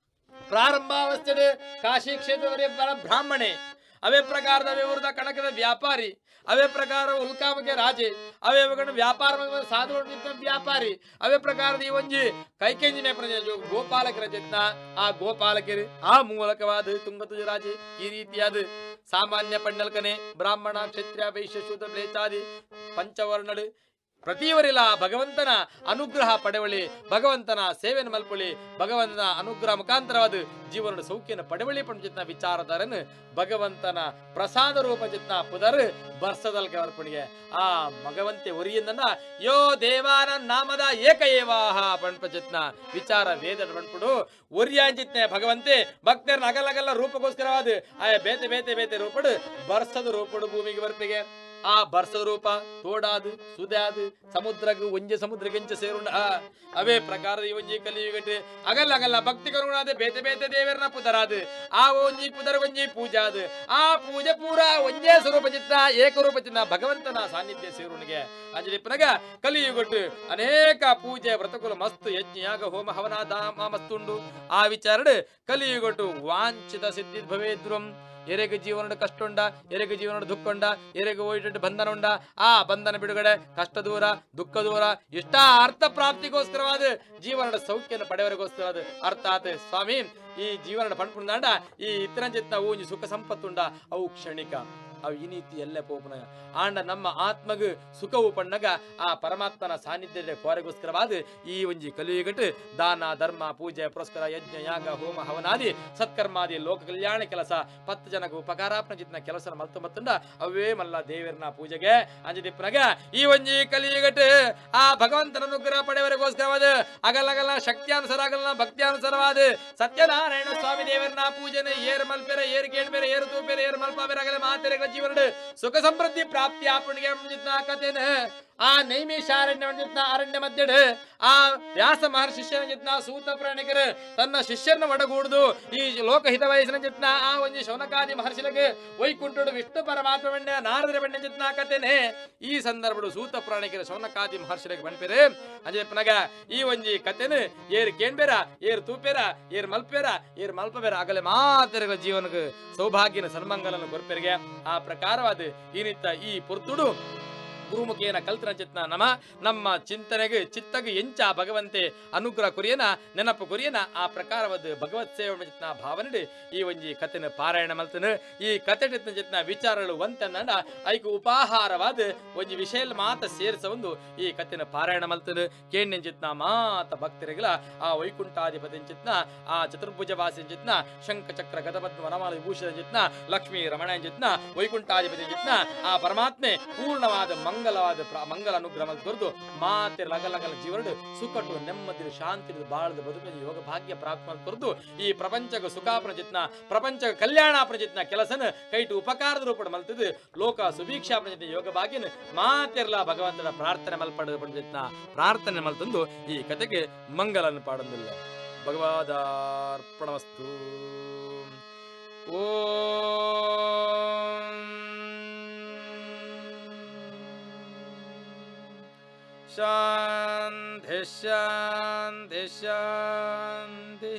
ಪ್ರಾರಂಭಾವಸ್ಥೆ ಕಾಶಿ ಕ್ಷೇತ್ರದಲ್ಲಿ ಬ್ರಾಹ್ಮಣೆ ಅವೇ ಪ್ರಕಾರದ ವಿವರದ ಕಣಕದ ವ್ಯಾಪಾರಿ ಅವೇ ಪ್ರಕಾರ ಉಲ್ಕಾಮಕ್ಕೆ ರಾಜೆ ಅವೇ ವ್ಯಾಪಾರ ಸಾಧು ವ್ಯಾಪಾರಿ ಅವೇ ಪ್ರಕಾರದ ಈ ಒಂಜಿ ಕೈಕೆಂಜಿನ ಗೋಪಾಲಕರ ಜತ್ನ ಆ ಗೋಪಾಲಕರು ಆ ಮೂಲಕವಾದ ತುಂಗಧ್ವಜ ರಾಜೆ ಈ ರೀತಿಯಾದ ಸಾಮಾನ್ಯ ಪಂಡಲ್ಕನೆ ಬ್ರಾಹ್ಮಣ ಕ್ಷತ್ರಿಯ ವೈಶ್ಯ ಶೂದ್ರ ಪ್ಲೇತಾದಿ ಪಂಚವರ್ಣಡು ಪ್ರತಿಯವರಿಲ್ಲ ಭಗವಂತನ ಅನುಗ್ರಹ ಪಡೆವಳಿ ಭಗವಂತನ ಸೇವೆನ ಮಲ್ಪೊಳಿ ಭಗವಂತನ ಅನುಗ್ರಹ ಮುಖಾಂತರವಾದ ಜೀವನದ ಸೌಖ್ಯನ ಪಡೆವಳಿ ಪಂಚಿತ್ನ ವಿಚಾರಧಾರನ್ ಭಗವಂತನ ಪ್ರಸಾದ ರೂಪ ಚಿತ್ನ ಪುದರ್ ಬರ್ಸದಲ್ ಕಲ್ಪಣಿಗೆ ಆ ಭಗವಂತೆ ಒರಿಯನ್ನ ಯೋ ದೇವಾನ ನಾಮದ ಏಕ ಏವಾಹ ಪಂಪಚಿತ್ನ ವಿಚಾರ ವೇದ ಪಂಪುಡು ಒರಿಯಾಂಚಿತ್ನೆ ಭಗವಂತೆ ಭಕ್ತರನ್ನ ಅಗಲಗಲ್ಲ ರೂಪಗೋಸ್ಕರವಾದ ಆ ಬೇತೆ ಬೇತೆ ಬೇತೆ ರೂಪಡು ಬರ್ಸದ ರೂಪಡು ಭೂಮಿಗೆ ಬರ್ಪಿಗೆ ಆ ಬರ್ಸದ ರೂಪ ತೋಡಾದು ಸುದಾದು ಸಮುದ್ರಗೂ ಒಂಜೆ ಸಮುದ್ರಗೆಂಚ ಸೇರುಂಡ ಅವೇ ಪ್ರಕಾರದ ಈ ಒಂಜಿ ಕಲಿಯುಗಟ್ಟು ಅಗಲ್ಲ ಭಕ್ತಿ ಕರುಣಾದ ಬೇತೆ ಬೇತೆ ದೇವರನ್ನ ಪುದರಾದು ಆ ಒಂಜಿ ಪುದರ ಒಂಜಿ ಪೂಜಾದು ಆ ಪೂಜೆ ಪೂರ ಒಂಜೇ ಸ್ವರೂಪ ಚಿತ್ತ ಏಕರೂಪ ಚಿನ್ನ ಭಗವಂತನ ಸಾನ್ನಿಧ್ಯ ಸೇರುಣಿಗೆ ಅಂಜಲಿಪ್ಪನಗ ಕಲಿಯುಗಟ್ಟು ಅನೇಕ ಪೂಜೆ ವ್ರತಕುಲ ಮಸ್ತು ಯಜ್ಞ ಯಾಗ ಹೋಮ ಹವನ ದಾಮ ಮಸ್ತುಂಡು ಆ ವಿಚಾರಡು ಕಲಿಯುಗಟ್ಟು ವಾಂಛಿತ ಸಿದ್ಧಿ ಭವೇದ್ರಂ ಎರೆಗೆ ಜೀವನದ ಕಷ್ಟ ಉಂಡ ಎರೆಗೆ ಜೀವನದ ದುಃಖ ಉಂಡ ಎರೆಗೆ ಹೋಯ್ತು ಬಂಧನ ಉಂಡ ಆ ಬಂಧನ ಬಿಡುಗಡೆ ಕಷ್ಟ ದೂರ ದುಃಖ ದೂರ ಇಷ್ಟ ಅರ್ಥ ಪ್ರಾಪ್ತಿಗೋಸ್ಕರವಾದ ಜೀವನದ ಸೌಖ್ಯನ ಪಡೆಯವರಿಗೋಸ್ಕರವಾದ ಅರ್ಥಾತ್ ಸ್ವಾಮಿ ಈ ಜೀವನದ ಪಂಪುಂದಾಂಡ ಈ ಇತರಂಜಿತ್ನ ಊಂಜಿ ಸುಖ ಸಂಪತ್ತುಂಡ ಅವು ಕ್ಷಣಿಕ ಅವು ಈ ನೀತಿ ಎಲ್ಲೇ ಪೋಪನ ಆಂಡ ನಮ್ಮ ಆತ್ಮಗ ಸುಖವು ಪಣ್ಣಗ ಆ ಪರಮಾತ್ಮನ ಸಾನ್ನಿಧ್ಯದ ಕೋರೆಗೋಸ್ಕರವಾದ ಈ ಒಂಜಿ ಕಲಿಯುಗಟ್ಟು ದಾನ ಧರ್ಮ ಪೂಜೆ ಪುರಸ್ಕಾರ ಯಜ್ಞ ಯಾಗ ಹೋಮ ಹವನಾದಿ ಸತ್ಕರ್ಮಾದಿ ಲೋಕ ಕಲ್ಯಾಣ ಕೆಲಸ 10 ಜನకు ಉಪಕಾರಾಪನ ಜಿತ್ನ ಕೆಲಸ ಮತ್ತೊಂಬತ್ತುಂಡ ಅವೇ ಮಲ್ಲ ದೇವರನ್ನ ಪೂಜೆಗೆ ಅಂಜದಿಪ್ಪನಗ ಈ ಒಂಜಿ ಕಲಿಯುಗಟ್ಟು ಆ ಭಗವಂತನ ಅನುಗ್ರಹ ಪಡೆಯವರಿಗೋಸ್ಕರವಾದ ಅಗಲಗಲ ಶಕ್ತಿಯಾನುಸಾರ ಆಗಲ್ಲ ಭಕ್ತಿಯಾನುಸಾರವಾದ ಸತ್ಯನಾರಾಯಣ ಸ್ವಾಮಿ ದೇವರನ್ನ ಪೂಜೆನ ಏರ್ ಮಲ್ಪೆರೆ ಏರ್ ಕೇಳ್ಬೇರೆ ಏರು ತೂಪೆರೆ ಏರ್ ಮಲ್ಪಾಬೇರೆ ಆಗಲೇ ಮಾತೆರೆ ಜೀವನ ಸುಖ ಸಮೃದ್ಧಿ ಪ್ರಾಪ್ತಿ ಆಪಣಿಗೆ ಕಥೆನ ಆ ನೈಮಿಷಾರಣ್ಯ ಅರಣ್ಯ ಮಧ್ಯೆ ಆ ವ್ಯಾಸ ಮಹರ್ಷಿ ಶಿಷ್ಯನ ಸೂತ ಪ್ರಾಣಿಕರು ತನ್ನ ಶಿಷ್ಯರನ್ನ ಒಡಗೂಡುದು ಈ ಲೋಕಹಿತ ವಯಸ್ಸಿನ ಜತ್ನ ಆ ಒಂದು ಶೌನಕಾದಿ ಮಹರ್ಷಿಲಗೆ ವೈಕುಂಠುಡು ವಿಷ್ಣು ಪರಮಾತ್ಮ ಬಣ್ಣ ನಾರದರ ಬಣ್ಣ ಜತ್ನ ಕತೆನೆ ಈ ಸಂದರ್ಭಡು ಸೂತ ಪ್ರಾಣಿಕರ ಶೌನಕಾದಿ ಮಹರ್ಷಿಲಗೆ ಬಣ್ಪೇರೆ ಅಂಜೆಪ್ಪನಗ ಈ ಒಂಜಿ ಕತೆನು ಏರ್ ಕೇಣ್ಬೇರ ಏರ್ ತೂಪೇರ ಏರ್ ಮಲ್ಪೇರ ಏರ್ ಮಲ್ಪಬೇರ ಆಗಲೇ ಮಾತರ ಜೀವನಕ್ಕೆ ಸೌಭಾಗ್ಯನ ಸನ್ಮಂಗಲನ್ನು ಕೊರ್ಪೆರಿಗೆ ಆ ಪ್ರಕಾರವಾದ ಈ ನಿತ್ತ ಈ ಪುರ್ತುಡು ಗುರುಮುಖೇನ ಕಲ್ತನ ಚಿತ್ನ ನಮ್ಮ ಚಿಂತನೆಗೆ ಚಿತ್ತಗೆ ಎಂಚ ಭಗವಂತೆ ಅನುಗ್ರಹ ಕುರಿಯನ ನೆನಪು ಕುರಿಯನ ಆ ಪ್ರಕಾರವಾದ ಭಗವತ್ ಸೇವೆ ಚಿತ್ನ ಭಾವನೆ ಈ ಒಂಜಿ ಕಥೆನ ಪಾರಾಯಣ ಮಲ್ತನ ಈ ಕಥೆ ಚಿತ್ನ ವಿಚಾರಗಳು ಒಂತಂದ ಐಕು ಉಪಾಹಾರವಾದ ಒಂಜಿ ವಿಷಯ ಮಾತ ಸೇರಿಸ ಒಂದು ಈ ಕಥೆನ ಪಾರಾಯಣ ಮಲ್ತನ ಕೇಣ್ಯನ್ ಚಿತ್ನ ಮಾತ ಭಕ್ತರಿಗಳ ಆ ವೈಕುಂಠಾಧಿಪತಿ ಚಿತ್ನ ಆ ಚತುರ್ಭುಜ ವಾಸಿ ಚಿತ್ನ ಶಂಖ ಚಕ್ರ ಗದಪದ್ಮ ವನಮಾಲ ವಿಭೂಷಣ ಚಿತ್ನ ಲಕ್ಷ್ಮೀ ರಮಣ ಚಿತ್ನ ವೈಕುಂಠಾಧಿಪತಿ ಚಿತ್ನ ಆ ಪರಮಾತ್ಮೆ ಪೂರ್ಣವಾದ ಮಂಗಲ ಅನುಗ್ರಹ ತೊರೆದು ಮಾತೆ ಲಗಲಗಲ ಜೀವನಡು ಸುಖಟು ನೆಮ್ಮದಿ ಶಾಂತಿ ಬಾಳದ ಬದುಕು ಯೋಗ ಭಾಗ್ಯ ಪ್ರಾಪ್ತ ತೊರೆದು ಈ ಪ್ರಪಂಚಗ ಸುಖಾಪನ ಚಿತ್ನ ಪ್ರಪಂಚಗ ಕಲ್ಯಾಣಾಪನ ಚಿತ್ನ ಕೆಲಸನ ಕೈಟು ಉಪಕಾರದ ರೂಪದ ಮಲ್ತದು ಲೋಕ ಸುಭೀಕ್ಷಾಪನ ಚಿತ್ನ ಯೋಗ ಭಾಗ್ಯನ ಮಾತೆರ್ಲ ಭಗವಂತನ ಪ್ರಾರ್ಥನೆ ಮಲ್ಪಡ ಚಿತ್ನ ಪ್ರಾರ್ಥನೆ ಮಲ್ತಂದು ಈ ಕತೆಗೆ ಮಂಗಲನ್ನು ಪಾಡೊಂದಿಲ್ಲ. ಭಗವದಾರ್ಪಣಮಸ್ತು. ಶಾಂತಿ ಶಾಂತಿ ಶಾಂತಿ.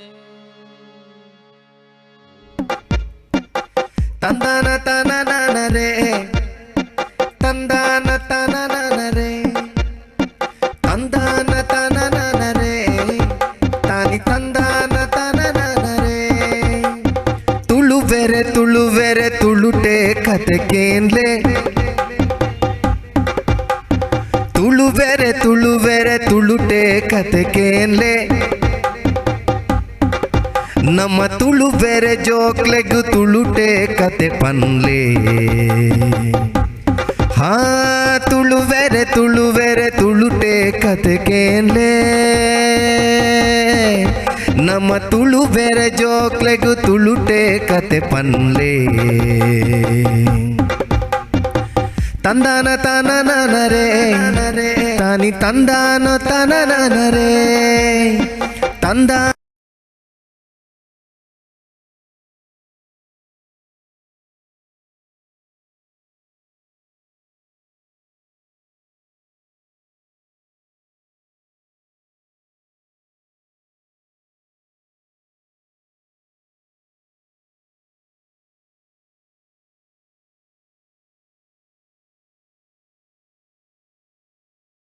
ತಂದಾನ ತನನರೆ ತಂದಾನ ತನನರೆ ತಂದಾನ ತನನರೆ ತಾನಿ ತಂದಾನ ತನನರೆ ತುಳುವೆರೆ ತುಳುಟೆ ಕತೆ ಕೇನ್ಲೆ ತುಳುವೆರೆ ತುಳುಟೆ ಕತೆ ಕೇನ್ಲೆ ನಮ್ಮ ತುಳುವೆರೆ ಜೋಕ್ಲೆಗು ತುಳುಟೆ ಕತೆ ಪನ್ಲೆ ಹಾ ತುಳುವೆರೆ ತುಳುಟೆ ಕತೆ ಕೇನ್ಲೆ ನಮ್ಮ ತುಳುವೆರೆ ಜೋಕ್ಲೆಗು ತುಳುಟೆ ಕತೆ ಪನ್ಲೆ ತಂದಾನ ತನನರೆ ತಾನಿ ತಂದಾನ ತನನರೆ ತಂದ